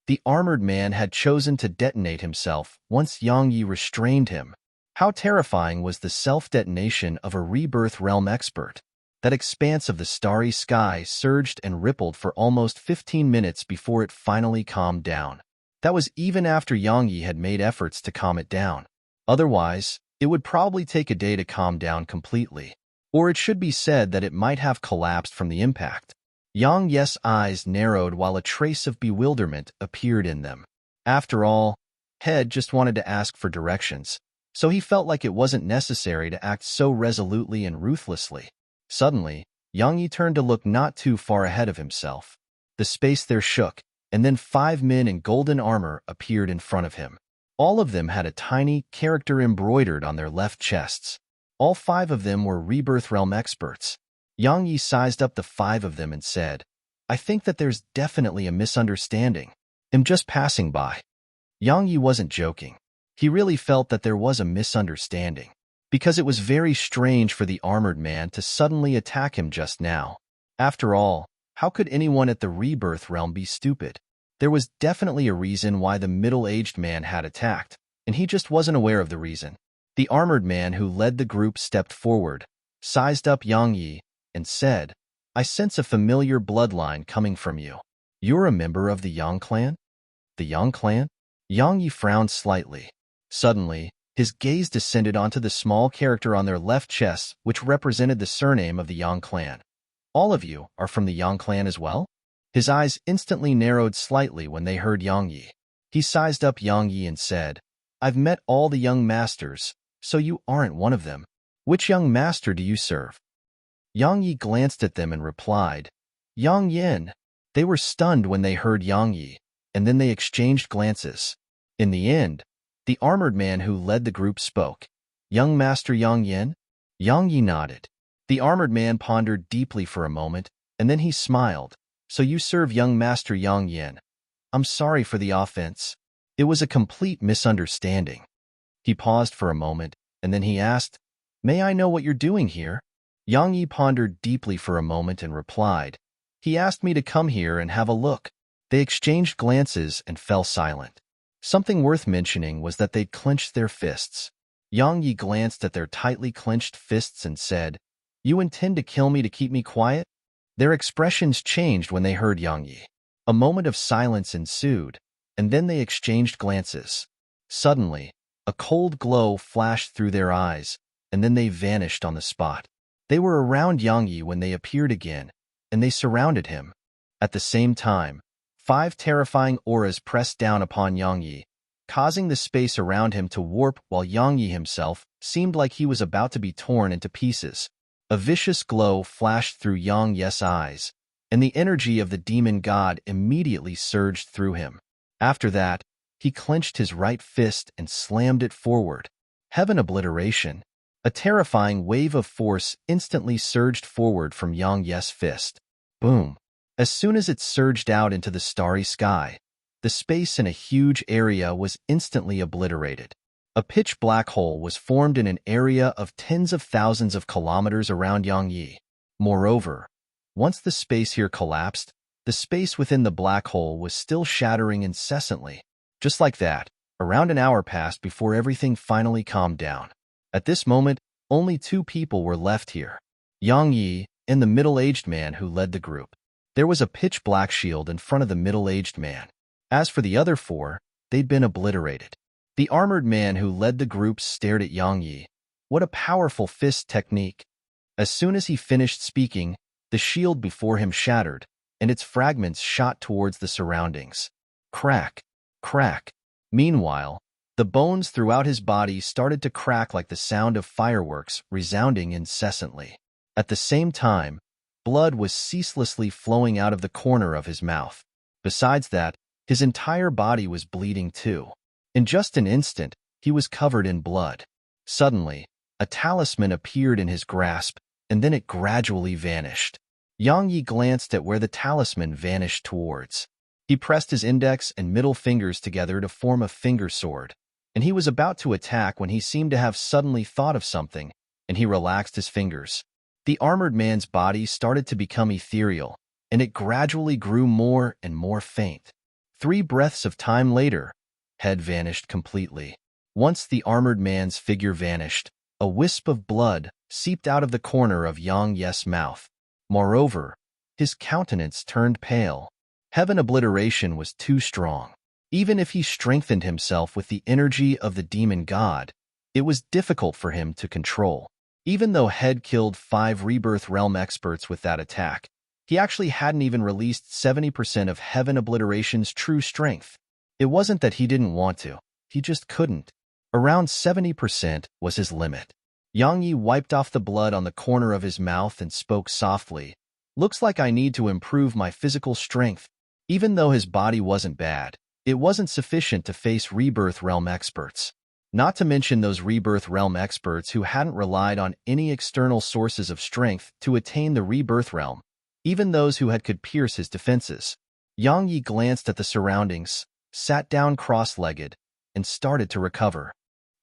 The armored man had chosen to detonate himself once Yang Yi restrained him. How terrifying was the self-detonation of a rebirth realm expert? That expanse of the starry sky surged and rippled for almost 15 minutes before it finally calmed down. That was even after Yang Yi had made efforts to calm it down. Otherwise, it would probably take a day to calm down completely. Or it should be said that it might have collapsed from the impact. Yang Yi's eyes narrowed while a trace of bewilderment appeared in them. After all, Head just wanted to ask for directions, so he felt like it wasn't necessary to act so resolutely and ruthlessly. Suddenly, Yang Yi turned to look not too far ahead of himself. The space there shook, and then 5 men in golden armor appeared in front of him. All of them had a tiny character embroidered on their left chests. All 5 of them were Rebirth Realm experts. Yang Yi sized up the 5 of them and said, "I think that there's definitely a misunderstanding. I'm just passing by." Yang Yi wasn't joking. He really felt that there was a misunderstanding, because it was very strange for the armored man to suddenly attack him just now. After all, how could anyone at the Rebirth Realm be stupid? There was definitely a reason why the middle-aged man had attacked, and he just wasn't aware of the reason. The armored man who led the group stepped forward, sized up Yang Yi, and said, "I sense a familiar bloodline coming from you. You're a member of the Yang clan?" The Yang clan? Yang Yi frowned slightly. Suddenly, his gaze descended onto the small character on their left chest, which represented the surname of the Yang clan. "All of you are from the Yang clan as well?" His eyes instantly narrowed slightly when they heard Yang Yi. He sized up Yang Yi and said, "I've met all the young masters, so you aren't one of them. Which young master do you serve?" Yang Yi glanced at them and replied, "Yang Yin." They were stunned when they heard Yang Yi, and then they exchanged glances. In the end, the armored man who led the group spoke. "Young Master Yang Yin?" Yang Yi nodded. The armored man pondered deeply for a moment, and then he smiled. "So you serve young Master Yang Yin. I'm sorry for the offense. It was a complete misunderstanding." He paused for a moment, and then he asked, "May I know what you're doing here?" Yang Yi pondered deeply for a moment and replied, "He asked me to come here and have a look." They exchanged glances and fell silent. Something worth mentioning was that they'd clenched their fists. Yang Yi glanced at their tightly clenched fists and said, "You intend to kill me to keep me quiet?" Their expressions changed when they heard Yang Yi. A moment of silence ensued, and then they exchanged glances. Suddenly, a cold glow flashed through their eyes, and then they vanished on the spot. They were around Yang Yi when they appeared again, and they surrounded him. At the same time, 5 terrifying auras pressed down upon Yang Yi, causing the space around him to warp while Yang Yi himself seemed like he was about to be torn into pieces. A vicious glow flashed through Yang Yi's eyes, and the energy of the demon god immediately surged through him. After that, he clenched his right fist and slammed it forward. Heaven obliteration. A terrifying wave of force instantly surged forward from Yang Yi's fist. Boom. As soon as it surged out into the starry sky, the space in a huge area was instantly obliterated. A pitch black hole was formed in an area of tens of thousands of kilometers around Yang Yi. Moreover, once the space here collapsed, the space within the black hole was still shattering incessantly. Just like that, around an hour passed before everything finally calmed down. At this moment, only 2 people were left here, Yang Yi and the middle-aged man who led the group. There was a pitch-black shield in front of the middle-aged man. As for the other 4, they'd been obliterated. The armored man who led the group stared at Yang Yi. What a powerful fist technique. As soon as he finished speaking, the shield before him shattered, and its fragments shot towards the surroundings. Crack, crack. Meanwhile, the bones throughout his body started to crack like the sound of fireworks resounding incessantly. At the same time, blood was ceaselessly flowing out of the corner of his mouth. Besides that, his entire body was bleeding too. In just an instant, he was covered in blood. Suddenly, a talisman appeared in his grasp, and then it gradually vanished. Yang Yi glanced at where the talisman vanished towards. He pressed his index and middle fingers together to form a finger sword, and he was about to attack when he seemed to have suddenly thought of something, and he relaxed his fingers. The armored man's body started to become ethereal, and it gradually grew more and more faint. 3 breaths of time later, Head vanished completely. Once the armored man's figure vanished, a wisp of blood seeped out of the corner of Yang Ye's mouth. Moreover, his countenance turned pale. Heaven obliteration was too strong. Even if he strengthened himself with the energy of the demon god, it was difficult for him to control. Even though Head killed 5 Rebirth Realm experts with that attack, he actually hadn't even released 70% of Heaven Obliteration's true strength. It wasn't that he didn't want to, he just couldn't. Around 70% was his limit. Yang Yi wiped off the blood on the corner of his mouth and spoke softly. Looks like I need to improve my physical strength. Even though his body wasn't bad, it wasn't sufficient to face Rebirth Realm experts. Not to mention those Rebirth Realm experts who hadn't relied on any external sources of strength to attain the Rebirth Realm, even those who could pierce his defenses. Yang Yi glanced at the surroundings, sat down cross-legged, and started to recover.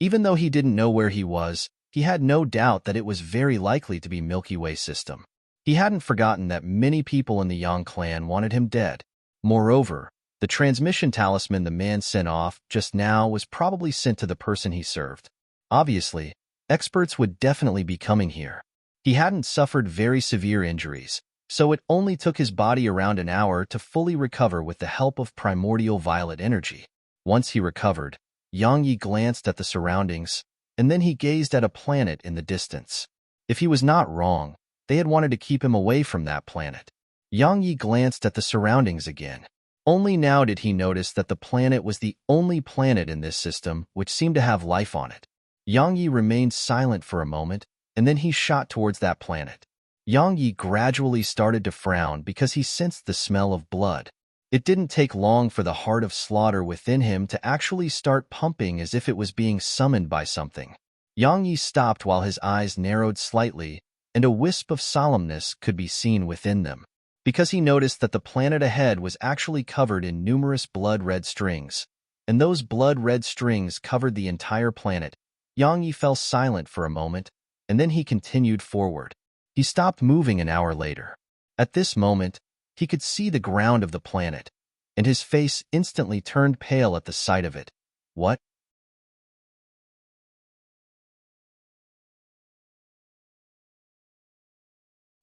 Even though he didn't know where he was, he had no doubt that it was very likely to be Milky Way system. He hadn't forgotten that many people in the Yang clan wanted him dead. Moreover, the transmission talisman the man sent off just now was probably sent to the person he served. Obviously, experts would definitely be coming here. He hadn't suffered very severe injuries, so it only took his body around an hour to fully recover with the help of primordial violet energy. Once he recovered, Yang Yi glanced at the surroundings, and then he gazed at a planet in the distance. If he was not wrong, they had wanted to keep him away from that planet. Yang Yi glanced at the surroundings again. Only now did he notice that the planet was the only planet in this system which seemed to have life on it. Yang Yi remained silent for a moment, and then he shot towards that planet. Yang Yi gradually started to frown because he sensed the smell of blood. It didn't take long for the heart of slaughter within him to actually start pumping as if it was being summoned by something. Yang Yi stopped while his eyes narrowed slightly, and a wisp of solemnness could be seen within them. Because he noticed that the planet ahead was actually covered in numerous blood-red strings, and those blood-red strings covered the entire planet. Yang Yi fell silent for a moment, and then he continued forward. He stopped moving an hour later. At this moment, he could see the ground of the planet, and his face instantly turned pale at the sight of it. What?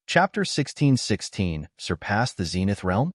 Chapter 1616, Surpass the Zenith Realm?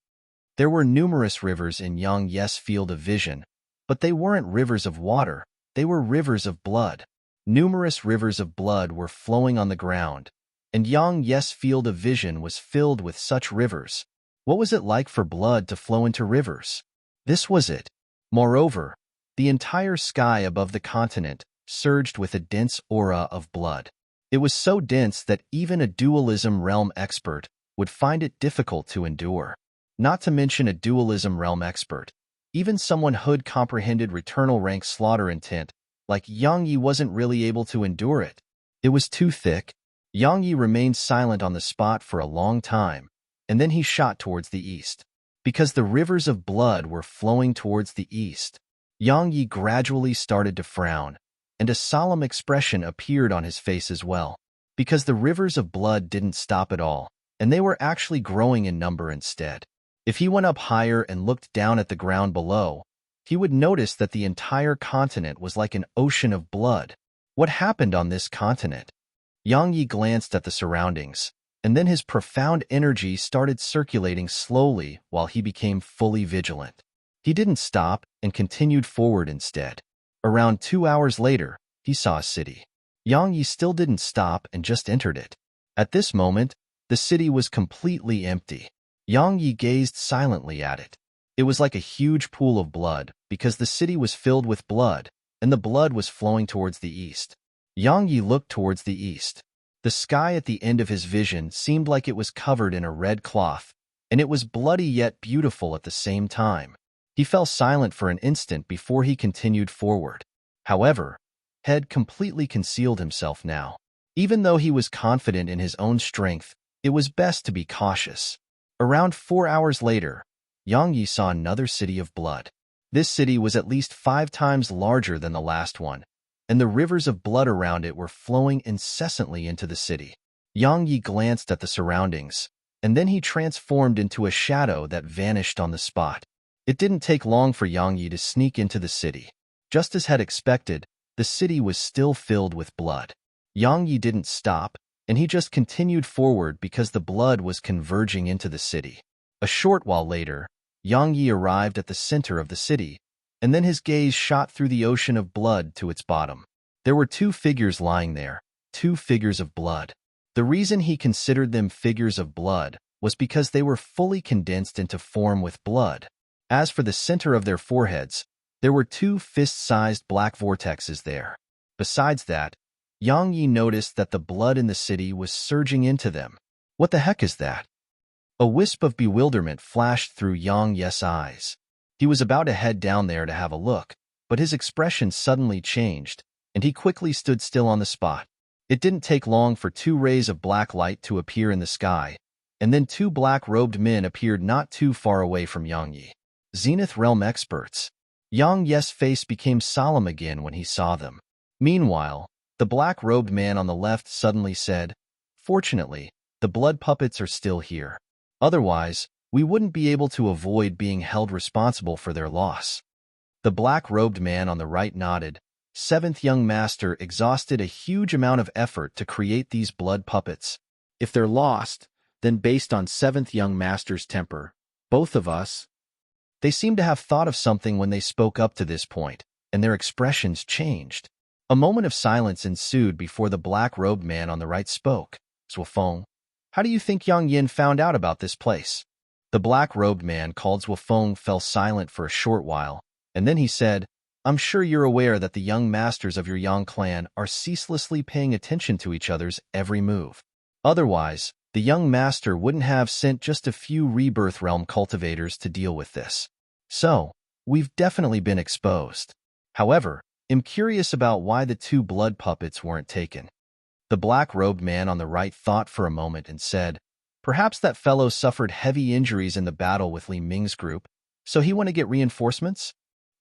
There were numerous rivers in Yang Ye's field of vision, but they weren't rivers of water, they were rivers of blood. Numerous rivers of blood were flowing on the ground, and Yang Ye's field of vision was filled with such rivers. What was it like for blood to flow into rivers? This was it. Moreover, the entire sky above the continent surged with a dense aura of blood. It was so dense that even a dualism realm expert would find it difficult to endure. Not to mention a dualism realm expert, even someone who'd comprehended returnal rank slaughter intent, like Yang Yi wasn't really able to endure it. It was too thick. Yang Yi remained silent on the spot for a long time, and then he shot towards the east. Because the rivers of blood were flowing towards the east, Yang Yi gradually started to frown, and a solemn expression appeared on his face as well. Because the rivers of blood didn't stop at all, and they were actually growing in number instead. If he went up higher and looked down at the ground below, he would notice that the entire continent was like an ocean of blood. What happened on this continent? Yang Yi glanced at the surroundings, and then his profound energy started circulating slowly while he became fully vigilant. He didn't stop and continued forward instead. Around 2 hours later, he saw a city. Yang Yi still didn't stop and just entered it. At this moment, the city was completely empty. Yang Yi gazed silently at it. It was like a huge pool of blood because the city was filled with blood, and the blood was flowing towards the east. Yang Yi looked towards the east. The sky at the end of his vision seemed like it was covered in a red cloth, and it was bloody yet beautiful at the same time. He fell silent for an instant before he continued forward. However, Head completely concealed himself now. Even though he was confident in his own strength, it was best to be cautious. Around 4 hours later, Yang Yi saw another city of blood. This city was at least 5 times larger than the last one, and the rivers of blood around it were flowing incessantly into the city. Yang Yi glanced at the surroundings, and then he transformed into a shadow that vanished on the spot. It didn't take long for Yang Yi to sneak into the city. Just as had expected, the city was still filled with blood. Yang Yi didn't stop, and he just continued forward because the blood was converging into the city. A short while later, Yang Yi arrived at the center of the city, and then his gaze shot through the ocean of blood to its bottom. There were two figures lying there, two figures of blood. The reason he considered them figures of blood was because they were fully condensed into form with blood. As for the center of their foreheads, there were two fist-sized black vortexes there. Besides that, Yang Yi noticed that the blood in the city was surging into them. What the heck is that? A wisp of bewilderment flashed through Yang Yi's eyes. He was about to head down there to have a look, but his expression suddenly changed, and he quickly stood still on the spot. It didn't take long for two rays of black light to appear in the sky, and then two black-robed men appeared not too far away from Yang Yi. Zenith Realm experts. Yang Yi's face became solemn again when he saw them. Meanwhile, the black-robed man on the left suddenly said, "Fortunately, the blood puppets are still here. Otherwise, we wouldn't be able to avoid being held responsible for their loss." The black-robed man on the right nodded. Seventh young master exhausted a huge amount of effort to create these blood puppets. If they're lost, then based on seventh young master's temper, both of us. They seemed to have thought of something when they spoke up to this point, and their expressions changed. A moment of silence ensued before the black-robed man on the right spoke. "Zhuofeng, how do you think Yang Yin found out about this place?" The black-robed man called Zhuofeng fell silent for a short while, and then he said, "I'm sure you're aware that the young masters of your Yang clan are ceaselessly paying attention to each other's every move. Otherwise, the young master wouldn't have sent just a few rebirth realm cultivators to deal with this. So, we've definitely been exposed. However, I'm curious about why the two blood puppets weren't taken." The black-robed man on the right thought for a moment and said, "Perhaps that fellow suffered heavy injuries in the battle with Li Ming's group, so he went to get reinforcements?"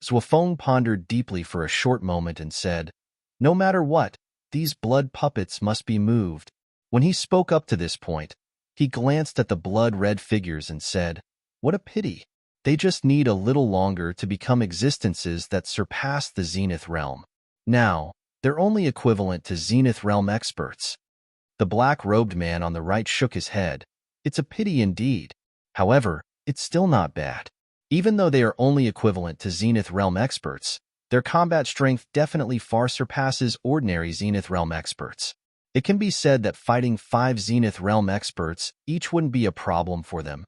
Zhuofeng pondered deeply for a short moment and said, "No matter what, these blood puppets must be moved." When he spoke up to this point, he glanced at the blood-red figures and said, "What a pity. They just need a little longer to become existences that surpass the Zenith realm. Now, they're only equivalent to Zenith realm experts." The black-robed man on the right shook his head. "It's a pity indeed. However, it's still not bad. Even though they are only equivalent to Zenith realm experts, their combat strength definitely far surpasses ordinary Zenith realm experts. It can be said that fighting 5 Zenith realm experts each wouldn't be a problem for them."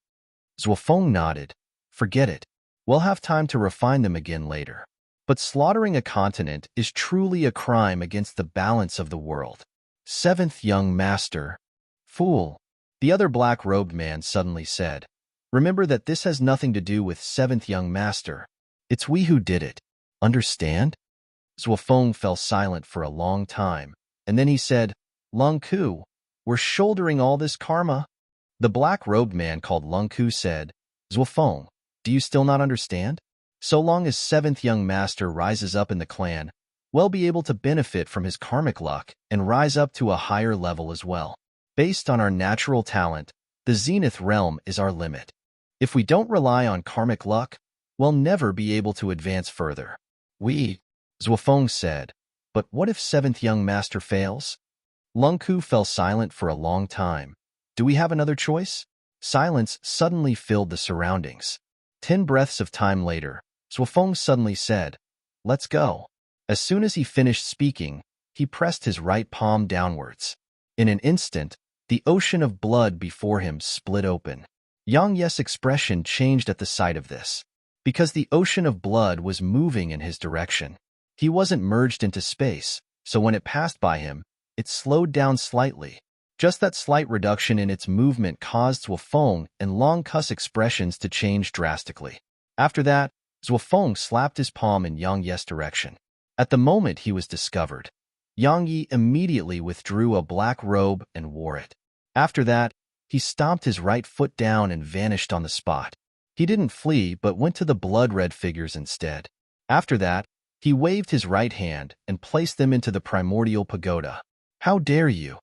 Zhuofeng nodded. "Forget it. We'll have time to refine them again later. But slaughtering a continent is truly a crime against the balance of the world." "Seventh young master." "Fool," the other black-robed man suddenly said. "Remember that this has nothing to do with seventh young master. It's we who did it. Understand?" Zhuofeng fell silent for a long time, and then he said, "Lung Ku, we're shouldering all this karma." The black-robed man called Lung Ku said, "Zhuofeng, do you still not understand? So long as seventh young master rises up in the clan, we'll be able to benefit from his karmic luck and rise up to a higher level as well. Based on our natural talent, the Zenith realm is our limit. If we don't rely on karmic luck, we'll never be able to advance further." Zhuofeng said, "But what if seventh young master fails?" Lung Ku fell silent for a long time. "Do we have another choice?" Silence suddenly filled the surroundings. 10 breaths of time later, Zhuofeng suddenly said, "Let's go." As soon as he finished speaking, he pressed his right palm downwards. In an instant, the ocean of blood before him split open. Yang Yi's expression changed at the sight of this, because the ocean of blood was moving in his direction. He wasn't merged into space, so when it passed by him, it slowed down slightly. Just that slight reduction in its movement caused Zhuofeng and Long Ku's expressions to change drastically. After that, Zhuofeng slapped his palm in Yang Yi's direction. At the moment he was discovered, Yang Yi immediately withdrew a black robe and wore it. After that, he stomped his right foot down and vanished on the spot. He didn't flee but went to the blood-red figures instead. After that, he waved his right hand and placed them into the primordial pagoda. "How dare you!"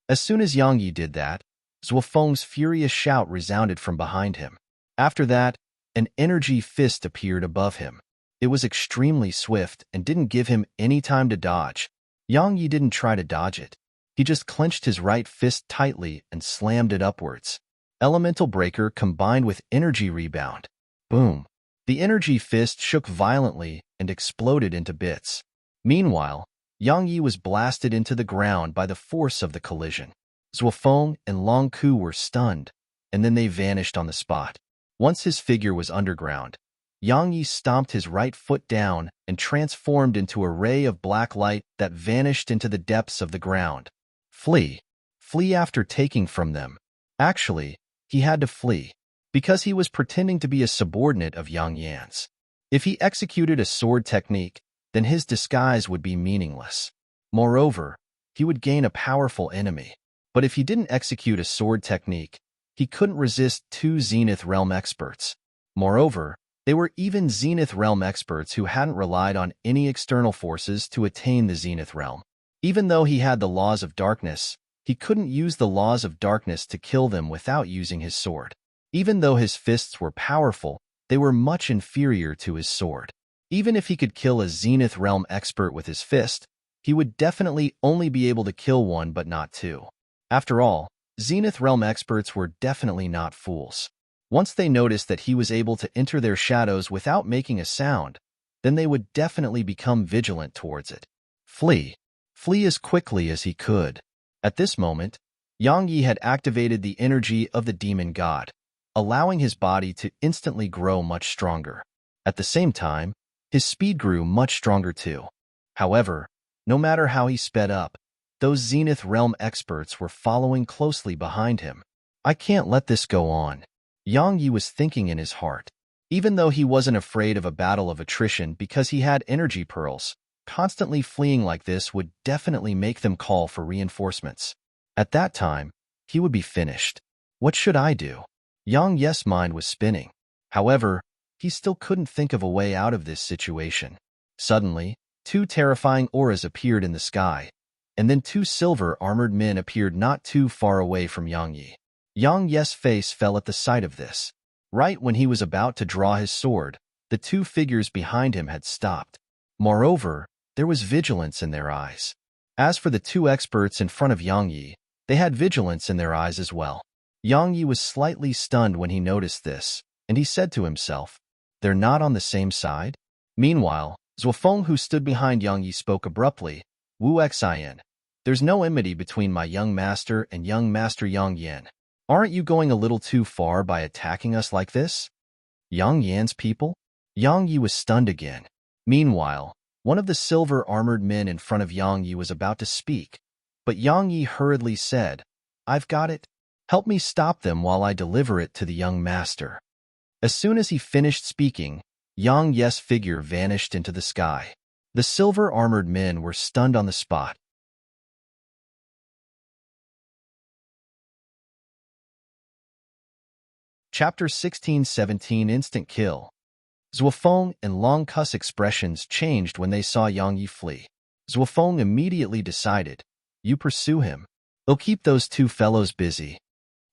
As soon as Yang Yi did that, Zhuofeng's furious shout resounded from behind him. After that, an energy fist appeared above him. It was extremely swift and didn't give him any time to dodge. Yang Yi didn't try to dodge it. He just clenched his right fist tightly and slammed it upwards. Elemental breaker combined with energy rebound. Boom! The energy fist shook violently and exploded into bits. Meanwhile, Yang Yi was blasted into the ground by the force of the collision. Zhuofeng and Long Ku were stunned, and then they vanished on the spot. Once his figure was underground, Yang Yi stomped his right foot down and transformed into a ray of black light that vanished into the depths of the ground. Flee. Flee after taking from them. Actually, he had to flee, because he was pretending to be a subordinate of Yang Yan's. If he executed a sword technique, then his disguise would be meaningless. Moreover, he would gain a powerful enemy. But if he didn't execute a sword technique, he couldn't resist two Zenith Realm experts. Moreover, they were even Zenith Realm experts who hadn't relied on any external forces to attain the Zenith Realm. Even though he had the laws of darkness, he couldn't use the laws of darkness to kill them without using his sword. Even though his fists were powerful, they were much inferior to his sword. Even if he could kill a Zenith Realm expert with his fist, he would definitely only be able to kill one but not two. After all, Zenith Realm experts were definitely not fools. Once they noticed that he was able to enter their shadows without making a sound, then they would definitely become vigilant towards it. Flee. Flee as quickly as he could. At this moment, Yang Yi had activated the energy of the demon god, allowing his body to instantly grow much stronger. At the same time, his speed grew much stronger too. However, no matter how he sped up, those Zenith Realm experts were following closely behind him. I can't let this go on. Yang Yi was thinking in his heart. Even though he wasn't afraid of a battle of attrition because he had energy pearls, constantly fleeing like this would definitely make them call for reinforcements. At that time, he would be finished. What should I do? Yang Yi's mind was spinning. However, he still couldn't think of a way out of this situation. Suddenly, two terrifying auras appeared in the sky, and then two silver-armored men appeared not too far away from Yang Yi. Yang Yi's face fell at the sight of this. Right when he was about to draw his sword, the two figures behind him had stopped. Moreover, there was vigilance in their eyes. As for the two experts in front of Yang Yi, they had vigilance in their eyes as well. Yang Yi was slightly stunned when he noticed this, and he said to himself, "They're not on the same side?" Meanwhile, Zhuofeng, who stood behind Yang Yi, spoke abruptly, "Wu Xin, there's no enmity between my young master and young master Yang Yan. Aren't you going a little too far by attacking us like this?" Yang Yan's people? Yang Yi was stunned again. Meanwhile, one of the silver-armored men in front of Yang Yi was about to speak, but Yang Yi hurriedly said, "I've got it. Help me stop them while I deliver it to the young master." As soon as he finished speaking, Yang Yi's figure vanished into the sky. The silver-armored men were stunned on the spot. Chapter 16-17 Instant Kill. Zhuofeng and Long Ku's expressions changed when they saw Yang Yi flee. Zhuofeng immediately decided, "You pursue him. They'll keep those two fellows busy."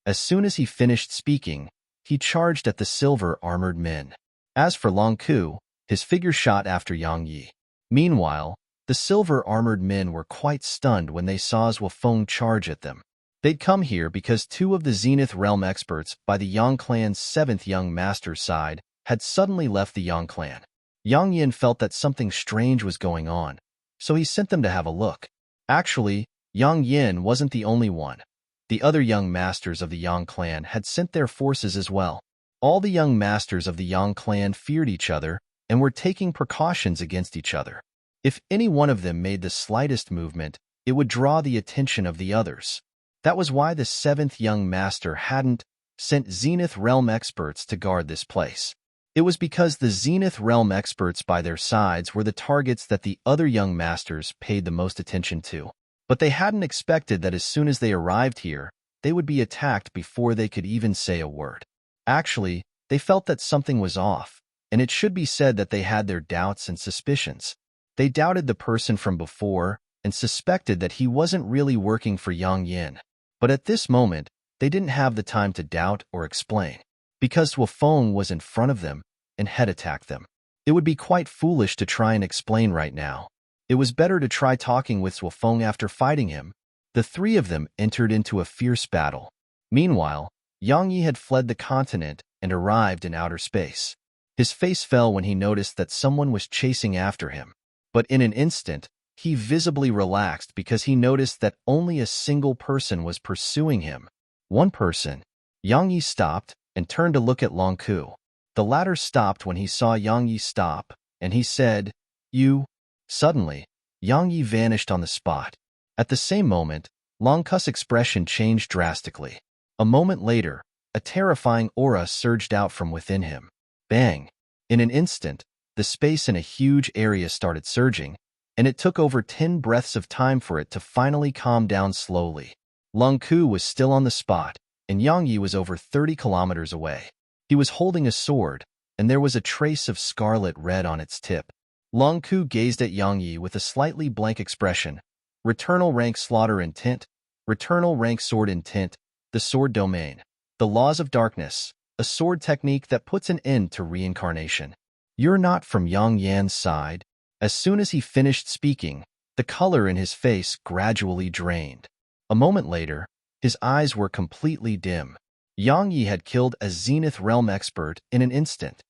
As soon as he finished speaking, he charged at the silver-armored men. As for Long Ku, his figure shot after Yang Yi. Meanwhile, the silver-armored men were quite stunned when they saw Zhuofeng charge at them. They'd come here because two of the Zenith Realm experts by the Yang clan's 7th Young Master's side had suddenly left the Yang clan. Yang Yin felt that something strange was going on, so he sent them to have a look. Actually, Yang Yin wasn't the only one. The other Young Masters of the Yang clan had sent their forces as well. All the Young Masters of the Yang clan feared each other and were taking precautions against each other. If any one of them made the slightest movement, it would draw the attention of the others. That was why the 7th Young Master hadn't sent Zenith Realm experts to guard this place. It was because the Zenith Realm experts by their sides were the targets that the other Young Masters paid the most attention to. But they hadn't expected that as soon as they arrived here, they would be attacked before they could even say a word. Actually, they felt that something was off, and it should be said that they had their doubts and suspicions. They doubted the person from before and suspected that he wasn't really working for Yang Yin. But at this moment, they didn't have the time to doubt or explain, Because Wufeng was in front of them and had attacked them. It would be quite foolish to try and explain right now. It was better to try talking with Wufeng after fighting him. The three of them entered into a fierce battle. Meanwhile, Yang Yi had fled the continent and arrived in outer space. His face fell when he noticed that someone was chasing after him. But in an instant, he visibly relaxed because he noticed that only a single person was pursuing him. One person. Yang Yi stopped and turned to look at Long Ku. The latter stopped when he saw Yang Yi stop, and he said, "You." Suddenly, Yang Yi vanished on the spot. At the same moment, Long Ku's expression changed drastically. A moment later, a terrifying aura surged out from within him. Bang! In an instant, the space in a huge area started surging, and it took over 10 breaths of time for it to finally calm down slowly. Long Ku was still on the spot, and Yang Yi was over 30 kilometers away. He was holding a sword, and there was a trace of scarlet red on its tip. Long Ku gazed at Yang Yi with a slightly blank expression. Returnal rank slaughter intent, returnal rank sword intent, the sword domain. The laws of darkness, a sword technique that puts an end to reincarnation. You're not from Yang Yan's side. As soon as he finished speaking, the color in his face gradually drained. A moment later, his eyes were completely dim. Yang Yi had killed a Zenith Realm expert in an instant.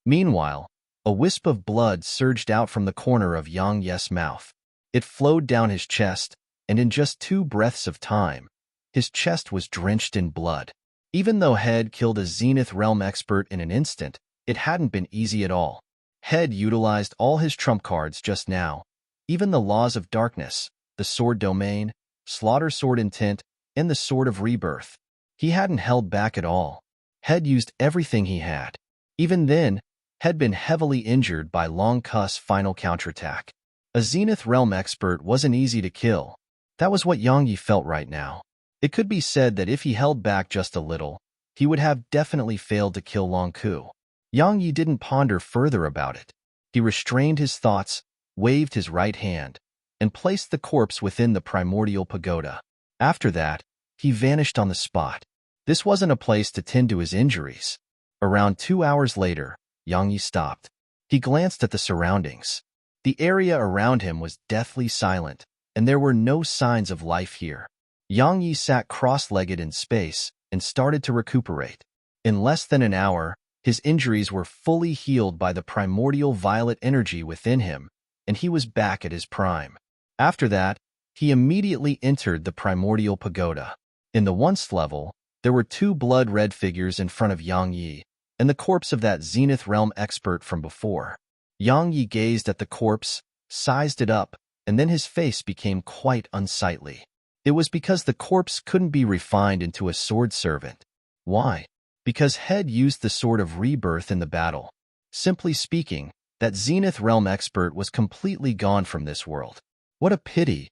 Meanwhile, a wisp of blood surged out from the corner of Yang Yi's mouth. It flowed down his chest, and in just 2 breaths of time, his chest was drenched in blood. Even though Head killed a Zenith Realm expert in an instant, it hadn't been easy at all. Head utilized all his trump cards just now, even the laws of darkness, the sword domain, slaughter sword intent, and the sword of rebirth. He hadn't held back at all. Head used everything he had. Even then, had been heavily injured by Long Ku's final counterattack. A Zenith Realm expert wasn't easy to kill. That was what Yang Yi felt right now. It could be said that if he held back just a little, he would have definitely failed to kill Long Ku. Yang Yi didn't ponder further about it. He restrained his thoughts, waved his right hand, and placed the corpse within the primordial pagoda. After that, he vanished on the spot. This wasn't a place to tend to his injuries. Around 2 hours later, Yang Yi stopped. He glanced at the surroundings. The area around him was deathly silent, and there were no signs of life here. Yang Yi sat cross-legged in space and started to recuperate. In less than an hour, his injuries were fully healed by the primordial violet energy within him, and he was back at his prime. After that, he immediately entered the primordial pagoda. In the once level, there were 2 blood-red figures in front of Yang Yi, and the corpse of that Zenith Realm expert from before. Yang Yi gazed at the corpse, sized it up, and then his face became quite unsightly. It was because the corpse couldn't be refined into a sword servant. Why? Because Head used the sword of rebirth in the battle. Simply speaking, that Zenith Realm expert was completely gone from this world. What a pity.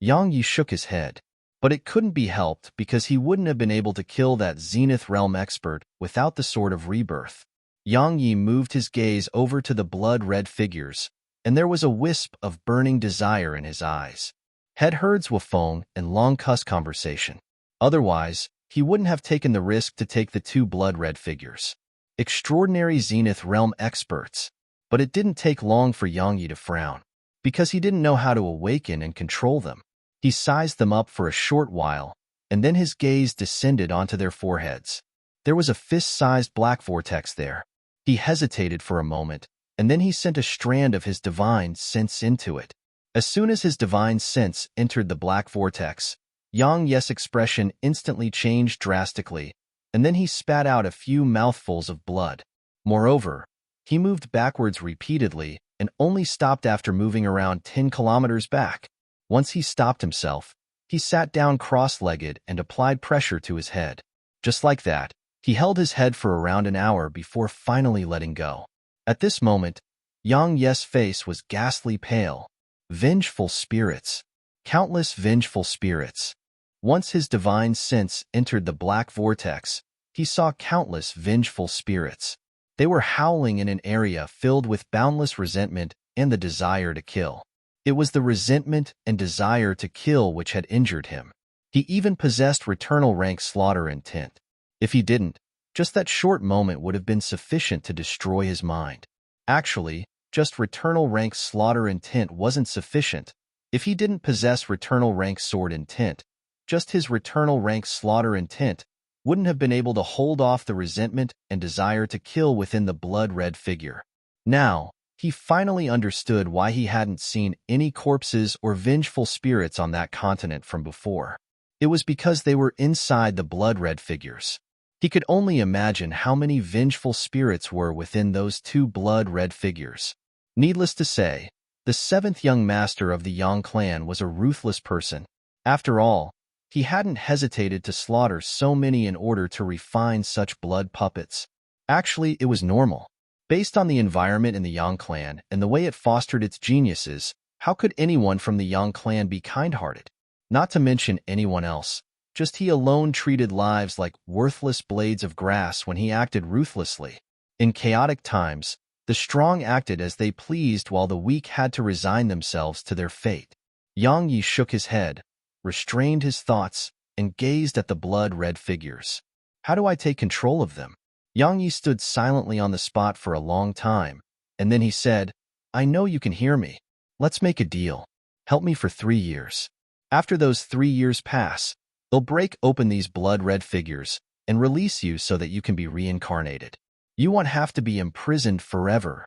Yang Yi shook his head. But it couldn't be helped because he wouldn't have been able to kill that Zenith Realm expert without the sword of rebirth. Yang Yi moved his gaze over to the blood-red figures, and there was a wisp of burning desire in his eyes. Head heard Wufeng and Long Ku's conversation. Otherwise, he wouldn't have taken the risk to take the 2 blood-red figures. Extraordinary Zenith Realm experts. But it didn't take long for Yang Yi to frown, because he didn't know how to awaken and control them. He sized them up for a short while, and then his gaze descended onto their foreheads. There was a fist-sized black vortex there. He hesitated for a moment, and then he sent a strand of his divine sense into it. As soon as his divine sense entered the black vortex, Yang Yi's expression instantly changed drastically, and then he spat out a few mouthfuls of blood. Moreover, he moved backwards repeatedly and only stopped after moving around 10 kilometers back. Once he stopped himself, he sat down cross-legged and applied pressure to his head. Just like that, he held his head for around an hour before finally letting go. At this moment, Yang Yi's face was ghastly pale. Vengeful spirits. Countless vengeful spirits. Once his divine sense entered the black vortex, he saw countless vengeful spirits. They were howling in an area filled with boundless resentment and the desire to kill. It was the resentment and desire to kill which had injured him. He even possessed returnal rank slaughter intent. If he didn't, Just that short moment would have been sufficient to destroy his mind. Actually, just returnal rank slaughter intent wasn't sufficient. If he didn't possess returnal rank sword intent, just his returnal rank slaughter intent wouldn't have been able to hold off the resentment and desire to kill within the blood-red figure. Now, he finally understood why he hadn't seen any corpses or vengeful spirits on that continent from before. It was because they were inside the blood-red figures. He could only imagine how many vengeful spirits were within those two blood-red figures. Needless to say, the seventh young master of the Yang clan was a ruthless person. After all, he hadn't hesitated to slaughter so many in order to refine such blood puppets. Actually, it was normal. Based on the environment in the Yang clan and the way it fostered its geniuses, how could anyone from the Yang clan be kind-hearted? Not to mention anyone else. Just he alone treated lives like worthless blades of grass when he acted ruthlessly. In chaotic times, the strong acted as they pleased while the weak had to resign themselves to their fate. Yang Yi shook his head, restrained his thoughts, and gazed at the blood-red figures. How do I take control of them? Yang Yi stood silently on the spot for a long time, and then he said, I know you can hear me. Let's make a deal. Help me for 3 years. After those 3 years pass, they'll break open these blood-red figures and release you so that you can be reincarnated. You won't have to be imprisoned forever.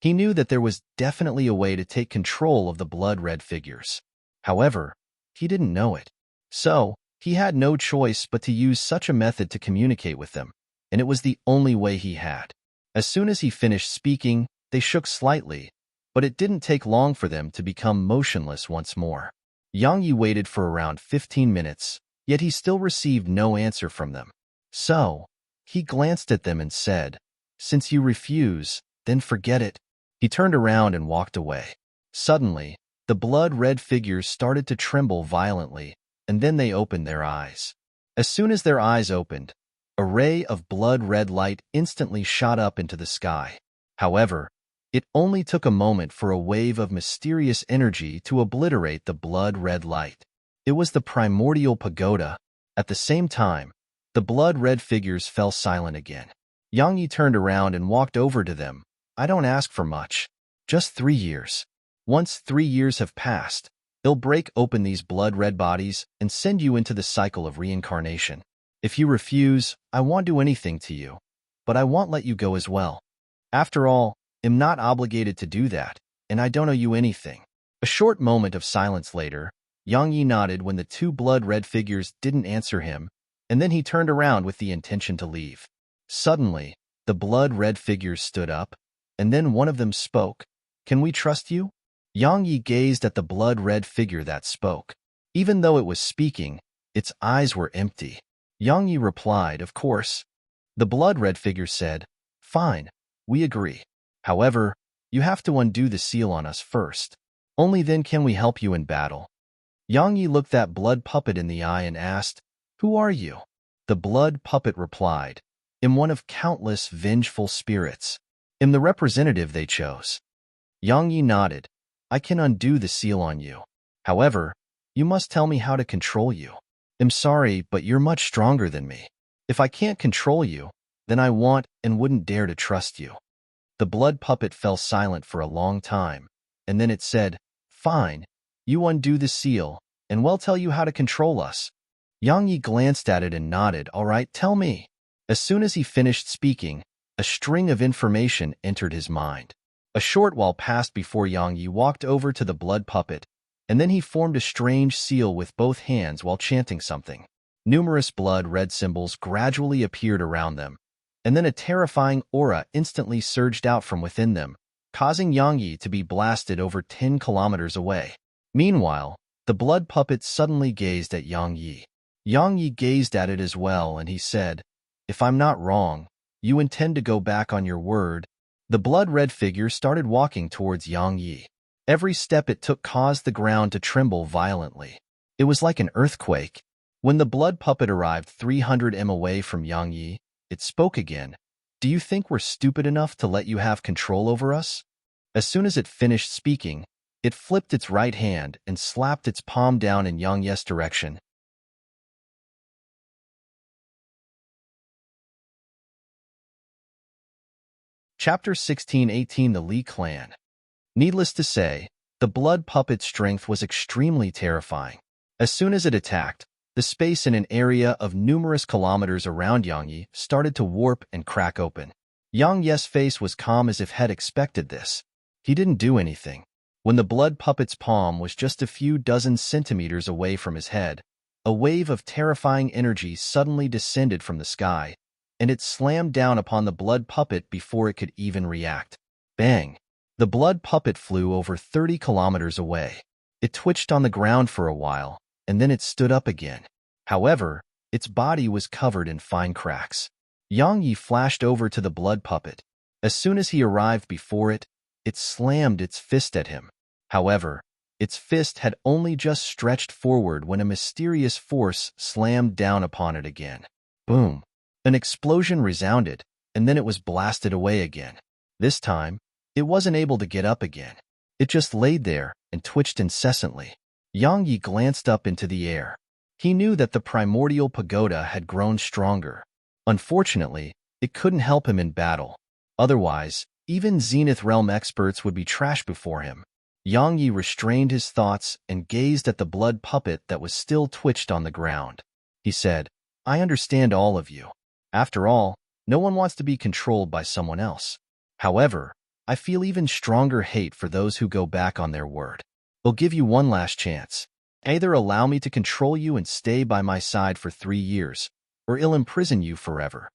He knew that there was definitely a way to take control of the blood-red figures. However, he didn't know it. So, he had no choice but to use such a method to communicate with them, and it was the only way he had. As soon as he finished speaking, they shook slightly, but it didn't take long for them to become motionless once more. Yang Yi waited for around 15 minutes, yet he still received no answer from them. So, he glanced at them and said, Since you refuse, then forget it. He turned around and walked away. Suddenly, the blood-red figures started to tremble violently, and then they opened their eyes. As soon as their eyes opened, a ray of blood-red light instantly shot up into the sky. However, it only took a moment for a wave of mysterious energy to obliterate the blood-red light. It was the primordial pagoda. At the same time, the blood-red figures fell silent again. Yang Yi turned around and walked over to them. I don't ask for much. Just 3 years. Once 3 years have passed, they'll break open these blood-red bodies and send you into the cycle of reincarnation. If you refuse, I won't do anything to you, but I won't let you go as well. After all, I'm not obligated to do that, and I don't owe you anything. A short moment of silence later, Yang Yi nodded when the two blood-red figures didn't answer him, and then he turned around with the intention to leave. Suddenly, the blood-red figures stood up, and then one of them spoke. Can we trust you? Yang Yi gazed at the blood-red figure that spoke. Even though it was speaking, its eyes were empty. Yang Yi replied, Of course. The blood-red figure said, Fine, we agree. However, you have to undo the seal on us first. Only then can we help you in battle. Yang Yi looked that blood puppet in the eye and asked, Who are you? The blood puppet replied, I'm one of countless vengeful spirits. I'm the representative they chose. Yang Yi nodded. I can undo the seal on you. However, you must tell me how to control you. I'm sorry, but you're much stronger than me. If I can't control you, then I want and wouldn't dare to trust you. The blood puppet fell silent for a long time, and then it said, Fine, you undo the seal, and we'll tell you how to control us. Yang Yi glanced at it and nodded, All right, tell me. As soon as he finished speaking, a string of information entered his mind. A short while passed before Yang Yi walked over to the blood puppet, and then he formed a strange seal with both hands while chanting something. Numerous blood-red symbols gradually appeared around them, and then a terrifying aura instantly surged out from within them, causing Yang Yi to be blasted over 10 kilometers away. Meanwhile, the blood puppet suddenly gazed at Yang Yi. Yang Yi gazed at it as well, and he said, If I'm not wrong, you intend to go back on your word. The blood-red figure started walking towards Yang Yi. Every step it took caused the ground to tremble violently. It was like an earthquake. When the blood puppet arrived 300 m away from Yang Yi, it spoke again. Do you think we're stupid enough to let you have control over us? As soon as it finished speaking, it flipped its right hand and slapped its palm down in Yang Yi's direction. Chapter 1618 The Lee Clan. Needless to say, the blood puppet's strength was extremely terrifying. As soon as it attacked, the space in an area of numerous kilometers around Yang Yi started to warp and crack open. Yang Yi's face was calm as if had expected this. He didn't do anything. When the blood puppet's palm was just a few dozen centimeters away from his head, a wave of terrifying energy suddenly descended from the sky, and it slammed down upon the blood puppet before it could even react. Bang! The blood puppet flew over 30 kilometers away. It twitched on the ground for a while, and then it stood up again. However, its body was covered in fine cracks. Yang Yi flashed over to the blood puppet. As soon as he arrived before it, it slammed its fist at him. However, its fist had only just stretched forward when a mysterious force slammed down upon it again. Boom! An explosion resounded, and then it was blasted away again. This time, it wasn't able to get up again. It just laid there and twitched incessantly. Yang Yi glanced up into the air. He knew that the primordial pagoda had grown stronger. Unfortunately, it couldn't help him in battle. Otherwise, even Zenith Realm experts would be trash before him. Yang Yi restrained his thoughts and gazed at the blood puppet that was still twitched on the ground. He said, "I understand all of you. After all, no one wants to be controlled by someone else. However, I feel even stronger hate for those who go back on their word. I'll give you one last chance. Either allow me to control you and stay by my side for 3 years, or I'll imprison you forever."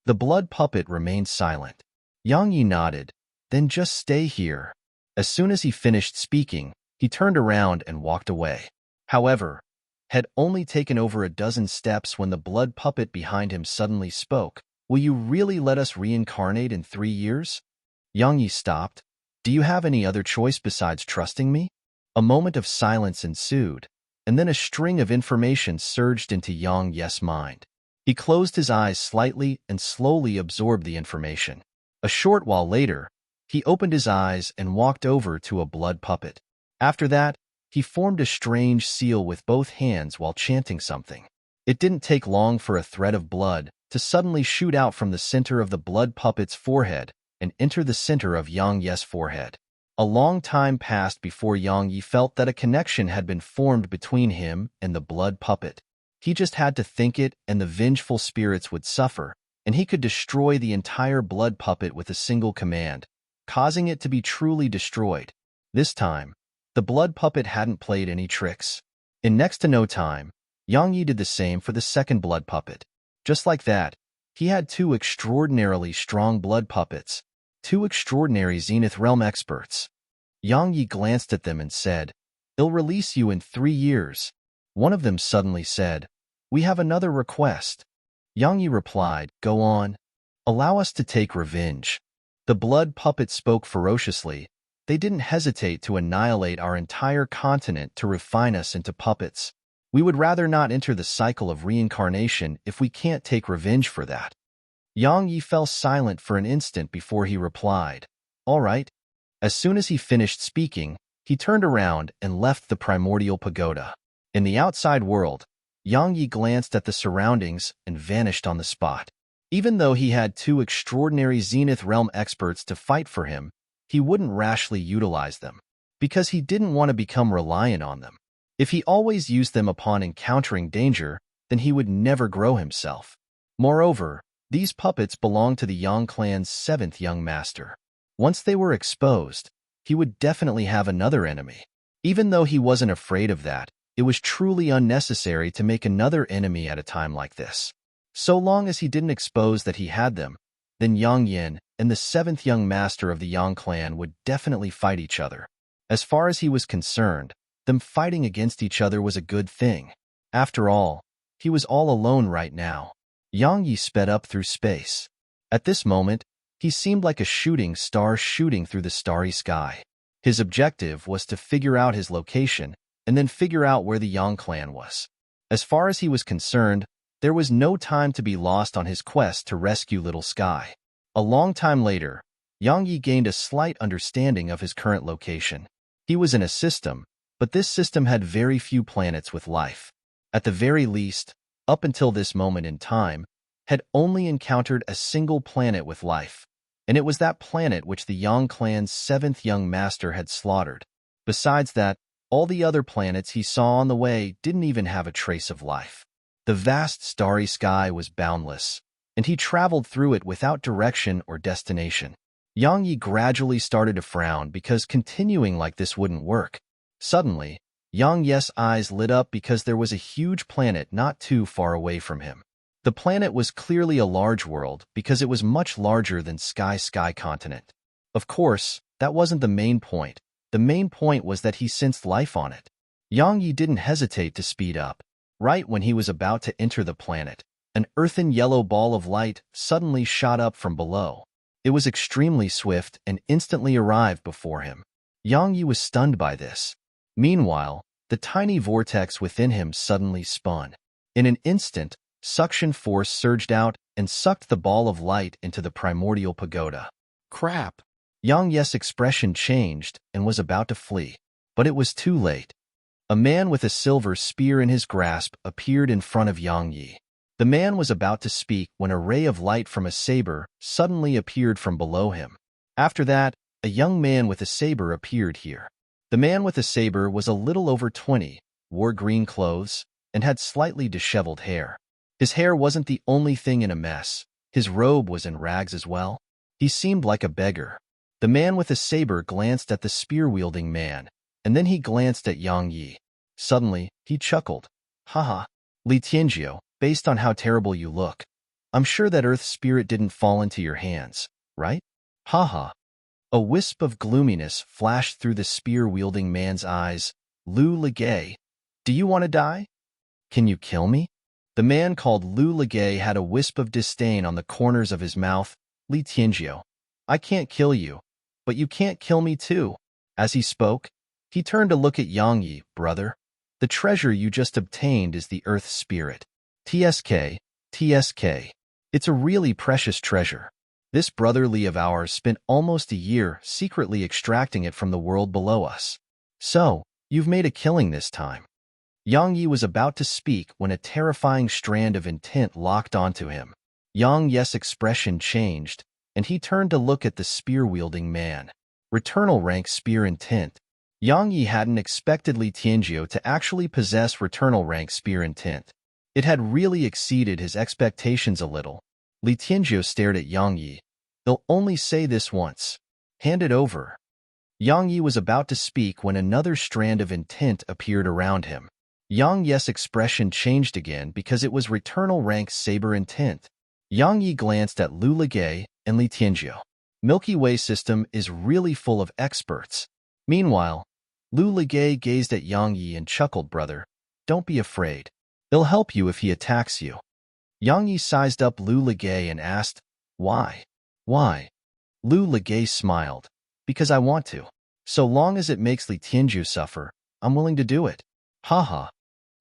The blood puppet remained silent. Yang Yi nodded, "Then just stay here." As soon as he finished speaking, he turned around and walked away. However, had only taken over a dozen steps when the blood puppet behind him suddenly spoke. "Will you really let us reincarnate in 3 years?" Yang Yi stopped. "Do you have any other choice besides trusting me?" A moment of silence ensued, and then a string of information surged into Yang Yi's mind. He closed his eyes slightly and slowly absorbed the information. A short while later, he opened his eyes and walked over to a blood puppet. After that, he formed a strange seal with both hands while chanting something. It didn't take long for a thread of blood to suddenly shoot out from the center of the blood puppet's forehead and enter the center of Yang Yi's forehead. A long time passed before Yang Yi felt that a connection had been formed between him and the blood puppet. He just had to think it, and the vengeful spirits would suffer, and he could destroy the entire blood puppet with a single command, causing it to be truly destroyed. This time, the blood puppet hadn't played any tricks. In next to no time, Yang Yi did the same for the second blood puppet. Just like that, he had 2 extraordinarily strong blood puppets, 2 extraordinary Zenith Realm experts. Yang Yi glanced at them and said, "I'll release you in 3 years. One of them suddenly said, "We have another request." Yang Yi replied, "Go on. Allow us to take revenge." The blood puppet spoke ferociously. "They didn't hesitate to annihilate our entire continent to refine us into puppets. We would rather not enter the cycle of reincarnation if we can't take revenge for that." Yang Yi fell silent for an instant before he replied, "All right." As soon as he finished speaking, he turned around and left the primordial pagoda. In the outside world, Yang Yi glanced at the surroundings and vanished on the spot. Even though he had 2 extraordinary Zenith Realm experts to fight for him, he wouldn't rashly utilize them, because he didn't want to become reliant on them. If he always used them upon encountering danger, then he would never grow himself. Moreover, these puppets belonged to the Yang clan's 7th young master. Once they were exposed, he would definitely have another enemy. Even though he wasn't afraid of that, it was truly unnecessary to make another enemy at a time like this. So long as he didn't expose that he had them, then Yang Yin and the 7th young master of the Yang clan would definitely fight each other. As far as he was concerned, them fighting against each other was a good thing. After all, he was all alone right now. Yang Yi sped up through space. At this moment, he seemed like a shooting star shooting through the starry sky. His objective was to figure out his location and then figure out where the Yang clan was. As far as he was concerned, there was no time to be lost on his quest to rescue Little Sky. A long time later, Yang Yi gained a slight understanding of his current location. He was in a system, but this system had very few planets with life. At the very least, up until this moment in time, had only encountered a single planet with life. and it was that planet which the Yang clan's seventh young master had slaughtered. Besides that, all the other planets he saw on the way didn't even have a trace of life. The vast starry sky was boundless, and he traveled through it without direction or destination. Yang Yi gradually started to frown because continuing like this wouldn't work. Suddenly, Yang Yi's eyes lit up because there was a huge planet not too far away from him. The planet was clearly a large world because it was much larger than Sky continent. Of course, that wasn't the main point. The main point was that he sensed life on it. Yang Yi didn't hesitate to speed up. Right when he was about to enter the planet, an earthen yellow ball of light suddenly shot up from below. It was extremely swift and instantly arrived before him. Yang Yi was stunned by this. Meanwhile, the tiny vortex within him suddenly spun. In an instant, suction force surged out and sucked the ball of light into the primordial pagoda. Crap! Yang Yi's expression changed and was about to flee. But it was too late. A man with a silver spear in his grasp appeared in front of Yang Yi. The man was about to speak when a ray of light from a saber suddenly appeared from below him. After that, a young man with a saber appeared here. The man with a saber was a little over 20, wore green clothes, and had slightly disheveled hair. His hair wasn't the only thing in a mess. His robe was in rags as well. He seemed like a beggar. The man with a saber glanced at the spear-wielding man, and then he glanced at Yang Yi. Suddenly, he chuckled. Haha, Li Tianjiu, based on how terrible you look, I'm sure that earth spirit didn't fall into your hands, right? Haha. A wisp of gloominess flashed through the spear-wielding man's eyes. Lu Ligay, do you want to die? Can you kill me? The man called Lu Ligay had a wisp of disdain on the corners of his mouth. Li Tianjiu, I can't kill you, but you can't kill me too. As he spoke, he turned to look at Yang Yi. Brother, the treasure you just obtained is the earth spirit. TSK. It's a really precious treasure. This brotherly of ours spent almost a year secretly extracting it from the world below us. So, you've made a killing this time. Yang Yi was about to speak when a terrifying strand of intent locked onto him. Yang Yi's expression changed, and he turned to look at the spear-wielding man. Returnal rank spear intent. Yang Yi hadn't expected Li Tianjiu to actually possess returnal rank spear intent. It had really exceeded his expectations a little. Li Tianjiu stared at Yang Yi. They'll only say this once. Hand it over. Yang Yi was about to speak when another strand of intent appeared around him. Yang Yi's expression changed again because it was returnal rank saber intent. Yang Yi glanced at Lu Ligay and Li Tianjiu. Milky Way system is really full of experts. Meanwhile, Lu Ligay gazed at Yang Yi and chuckled. Brother, don't be afraid. They'll help you if he attacks you. Yang Yi sized up Lu Ligay and asked, Why? Why? Lu Ligay smiled. Because I want to. So long as it makes Li Tianjiu suffer, I'm willing to do it. Haha.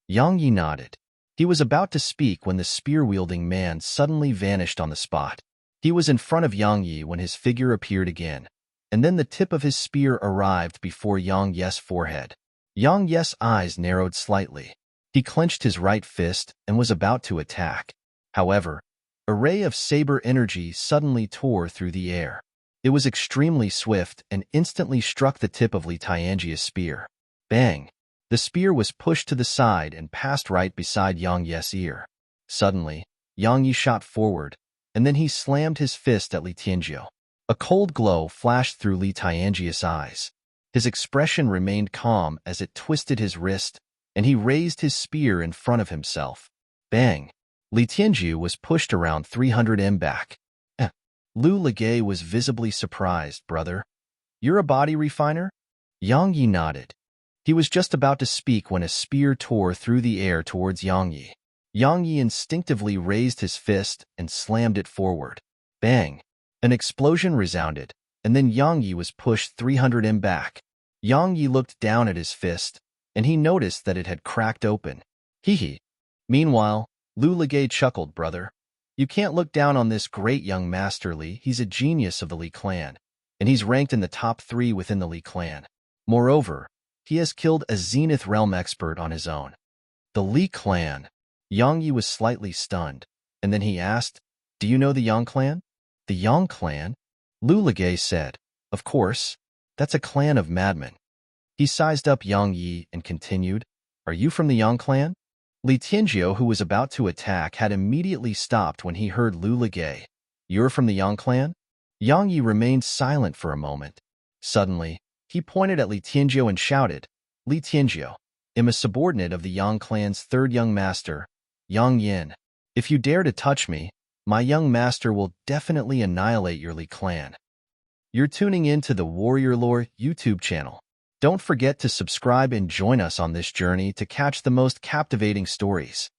Yang Yi nodded. He was about to speak when the spear-wielding man suddenly vanished on the spot. He was in front of Yang Yi when his figure appeared again, and then the tip of his spear arrived before Yang Yi's forehead. Yang Yi's eyes narrowed slightly. He clenched his right fist and was about to attack. However, a ray of saber energy suddenly tore through the air. It was extremely swift and instantly struck the tip of Li Tianjiu's spear. Bang! The spear was pushed to the side and passed right beside Yang Yi's ear. Suddenly, Yang Yi shot forward, and then he slammed his fist at Li Tianjiu. A cold glow flashed through Li Tianjiu's eyes. His expression remained calm as it twisted his wrist, and he raised his spear in front of himself. Bang! Li Tianjiu was pushed around 300 m back. Lu Ligay was visibly surprised. Brother, you're a body refiner? Yang Yi nodded. He was just about to speak when a spear tore through the air towards Yang Yi. Yang Yi instinctively raised his fist and slammed it forward. Bang! An explosion resounded, and then Yang Yi was pushed 300 m back. Yang Yi looked down at his fist, and he noticed that it had cracked open. Hee. Meanwhile, Lu Ligay chuckled. Brother, you can't look down on this great young Master Li. He's a genius of the Li clan, and he's ranked in the top 3 within the Li clan. Moreover, he has killed a Zenith Realm expert on his own. The Li clan. Yang Yi was slightly stunned, and then he asked, Do you know the Yang clan? The Yang clan? Lu Ligay said, "Of course, that's a clan of madmen." He sized up Yang Yi and continued, "Are you from the Yang clan?" Li Tianjiu, who was about to attack, had immediately stopped when he heard Lu Ligay. "You're from the Yang clan?" Yang Yi remained silent for a moment. Suddenly, he pointed at Li Tianjiu and shouted, "Li Tianjiu, I'm a subordinate of the Yang clan's third young master, Yang Yin. If you dare to touch me, my young master will definitely annihilate your Li clan." You're tuning in to the Warrior Lore YouTube channel. Don't forget to subscribe and join us on this journey to catch the most captivating stories.